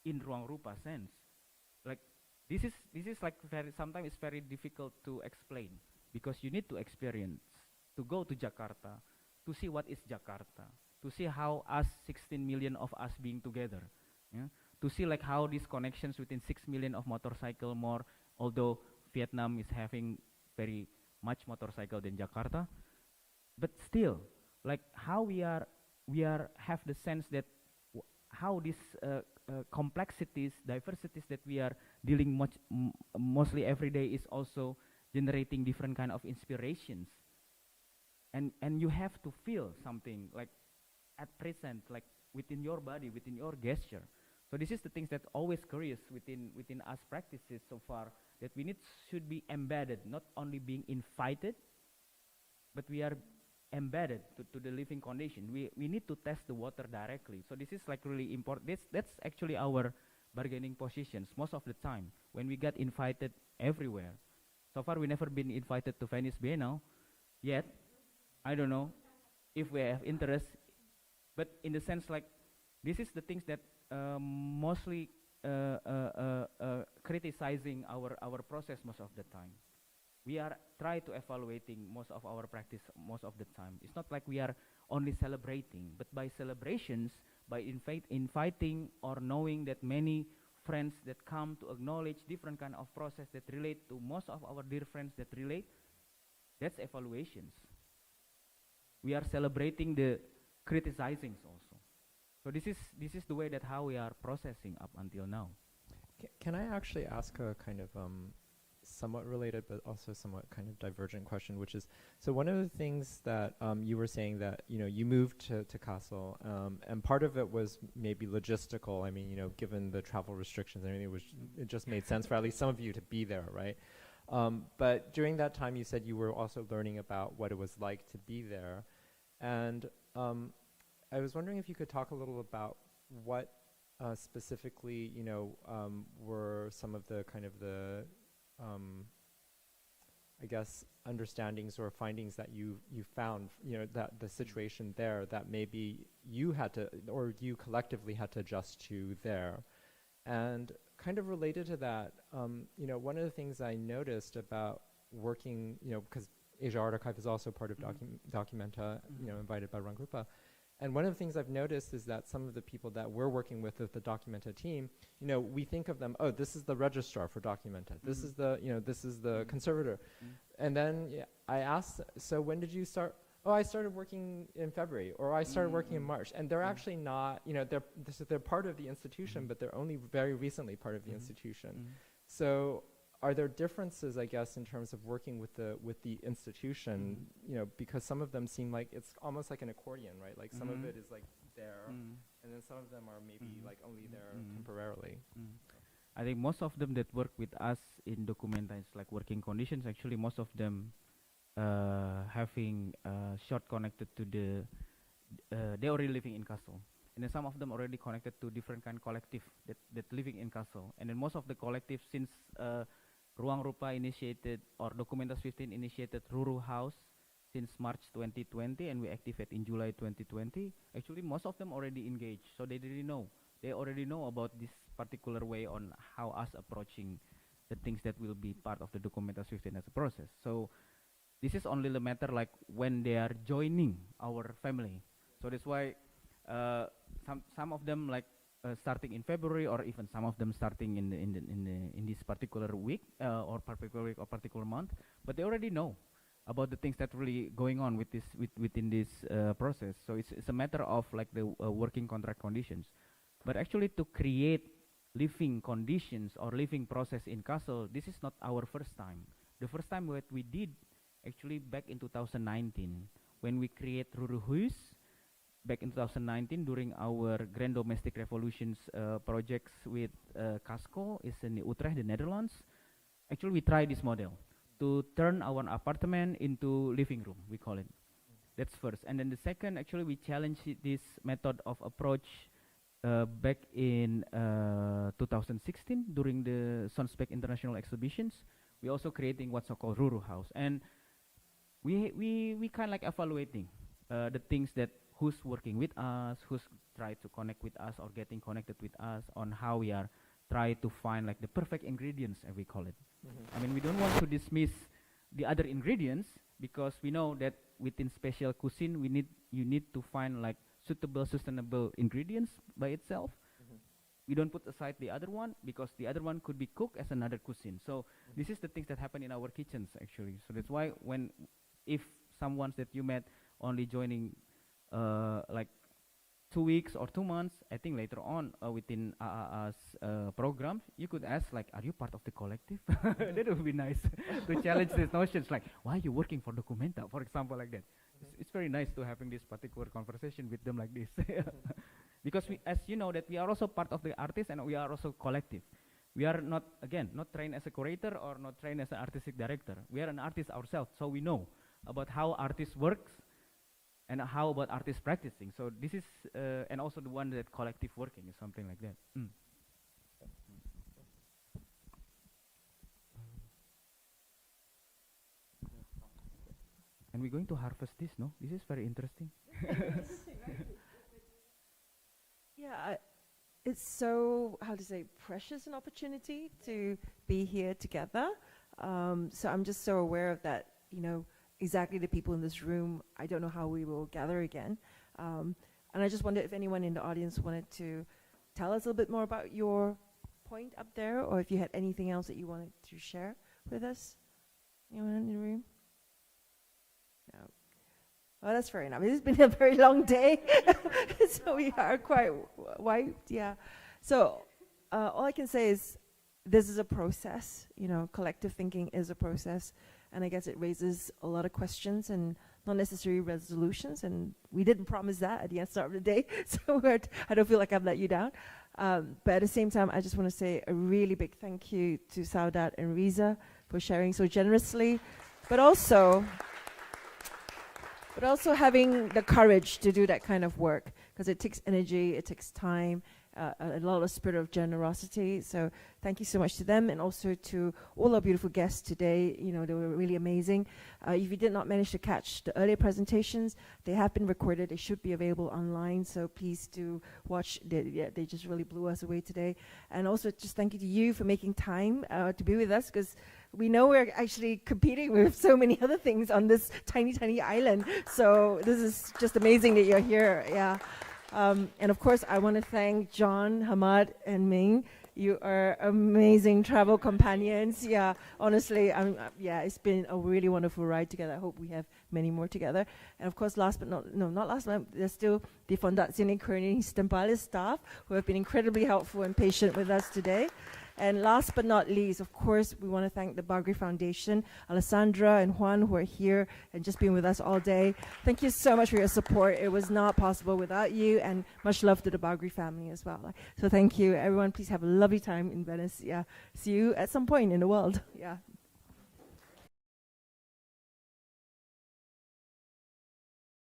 in Ruang Rupa sense. Like this is like sometimes it's very difficult to explain because you need to experience, to go to Jakarta, to see what is Jakarta, to see how us 16 million of us being together, yeah? To see like how these connections within 6 million of motorcycle more, although Vietnam is having very much motorcycle than Jakarta, but still, like how we have the sense that how these complexities, diversities that we are dealing mostly every day is also generating different kind of inspirations, and you have to feel something like at present, like within your body, within your gesture. So this is the things that always curious within us practices so far, that we should be embedded, not only being invited, but we are embedded to the living condition. We need to test the water directly. So this is like really important. That's actually our bargaining positions most of the time when we get invited everywhere. So far we never been invited to Venice Biennale yet. I don't know if we have interest, but in the sense like this is the things that mostly criticizing our process most of the time. We are try to evaluating most of our practice most of the time. It's not like we are only celebrating, but by celebrations, by inviting or knowing that many friends that come to acknowledge different kind of process that relate to most of our dear friends that relate, that's evaluations. We are celebrating the criticizings also. So this is the way that how we are processing up until now. Can I actually ask a kind of somewhat related but also somewhat kind of divergent question, which is, so one of the things that you were saying that, you know, you moved to Kassel, and part of it was maybe logistical. I mean, you know, given the travel restrictions and everything, it just made sense for at least some of you to be there, right? But during that time, you said you were also learning about what it was like to be there. And I was wondering if you could talk a little about what specifically, you know, were some of the kind of the, I guess, understandings or findings that you found, you know, that the situation there that maybe you had to, or you collectively had to adjust to there. And kind of related to that, you know, one of the things I noticed about working, you know, because Asia Art Archive is also part of Documenta, you know, invited by Rangrupa. And one of the things I've noticed is that some of the people that we're working with the Documenta team, you know, we think of them, oh, this is the registrar for Documenta. This is the, you know, this is the conservator. And then I asked, so when did you start? Oh, I started working in February, or I started working in March. And they're actually not, you know, they're part of the institution, but they're only very recently part of the institution. So are there differences, I guess, in terms of working with the institution, you know, because some of them seem like it's almost like an accordion, right? Like some of it is like there, and then some of them are maybe like only there temporarily. I think most of them that work with us in Documenta is like working conditions. Actually, most of them having short connected to the, they already living in Kassel. And then some of them already connected to different kind of collective that living in Kassel. And then most of the collective, since Ruang Rupa initiated, or Documenta 15 initiated Ruru House since March 2020, and we activate in July 2020. Actually, most of them already engaged, so they already know. They already know about this particular way on how us approaching the things that will be part of the Documenta 15 as a process. So this is only the matter like when they are joining our family. So that's why some of them like starting in February, or even some of them starting in this particular week or particular week or particular month, but they already know about the things that really going on with this within this process. So it's a matter of like the working contract conditions. But actually, to create living conditions or living process in Kassel, this is not our first time. The first time what we did actually back in 2019 when we create Ruru Huis. Back in 2019, during our Grand Domestic Revolutions projects with Casco, is in Utrecht, the Netherlands. Actually, we tried this model to turn our apartment into living room, we call it. That's first. And then the second, actually, we challenged this method of approach back in 2016 during the Sonsbeek International Exhibitions. We also creating what's called Ruru House. And we kind of like evaluating the things that who's working with us, who's try to connect with us or getting connected with us on how we are try to find like the perfect ingredients, as we call it. I mean, we don't want to dismiss the other ingredients because we know that within special cuisine, you need to find like suitable, sustainable ingredients by itself. We don't put aside the other one because the other one could be cooked as another cuisine. So this is the things that happen in our kitchens actually. So that's why if someone that you met only joining like 2 weeks or 2 months, I think later on within program, you could ask like, are you part of the collective? That would be nice to challenge these notions like, why are you working for Documenta, for example, like that. It's very nice to having this particular conversation with them like this. Because we, as you know, that we are also part of the artists and we are also collective. We are not, again, not trained as a curator or not trained as an artistic director. We are an artist ourselves, so we know about how artists works and how about artists practicing. So this is, and also the one that collective working is something like that. And we're going to harvest this, no? This is very interesting. Yeah, it's so, how to say, precious an opportunity to be here together. So I'm just so aware of that, you know, exactly the people in this room. I don't know how we will gather again. And I just wondered if anyone in the audience wanted to tell us a little bit more about your point up there, or if you had anything else that you wanted to share with us. Anyone in the room? No. Well, that's fair enough. It's been a very long day, so we are quite wiped, yeah. So all I can say is this is a process, you know, collective thinking is a process, and I guess it raises a lot of questions and not necessary resolutions, and we didn't promise that at the start of the day, so I don't feel like I've let you down. But at the same time, I just want to say a really big thank you to Saudat and Riza for sharing so generously, but also having the courage to do that kind of work, because it takes energy, it takes time, a lot of spirit of generosity. So thank you so much to them, and also to all our beautiful guests today. You know, they were really amazing. If you did not manage to catch the earlier presentations, they have been recorded. They should be available online, so please do watch. They just really blew us away today. And also just thank you to you for making time to be with us, because we know we're actually competing with so many other things on this tiny, tiny island. So this is just amazing that you're here. Yeah. And of course, I want to thank John, Hamad, and Ming. You are amazing travel companions. Yeah, honestly, it's been a really wonderful ride together. I hope we have many more together. And of course, not last but there's still the Fondazione Querini Stampalia staff who have been incredibly helpful and patient with us today. And last but not least, of course, we want to thank the Bagri Foundation, Alessandra and Juan, who are here and just been with us all day. Thank you so much for your support. It was not possible without you, and much love to the Bagri family as well. So thank you, everyone. Please have a lovely time in Venice. Yeah, see you at some point in the world. Yeah.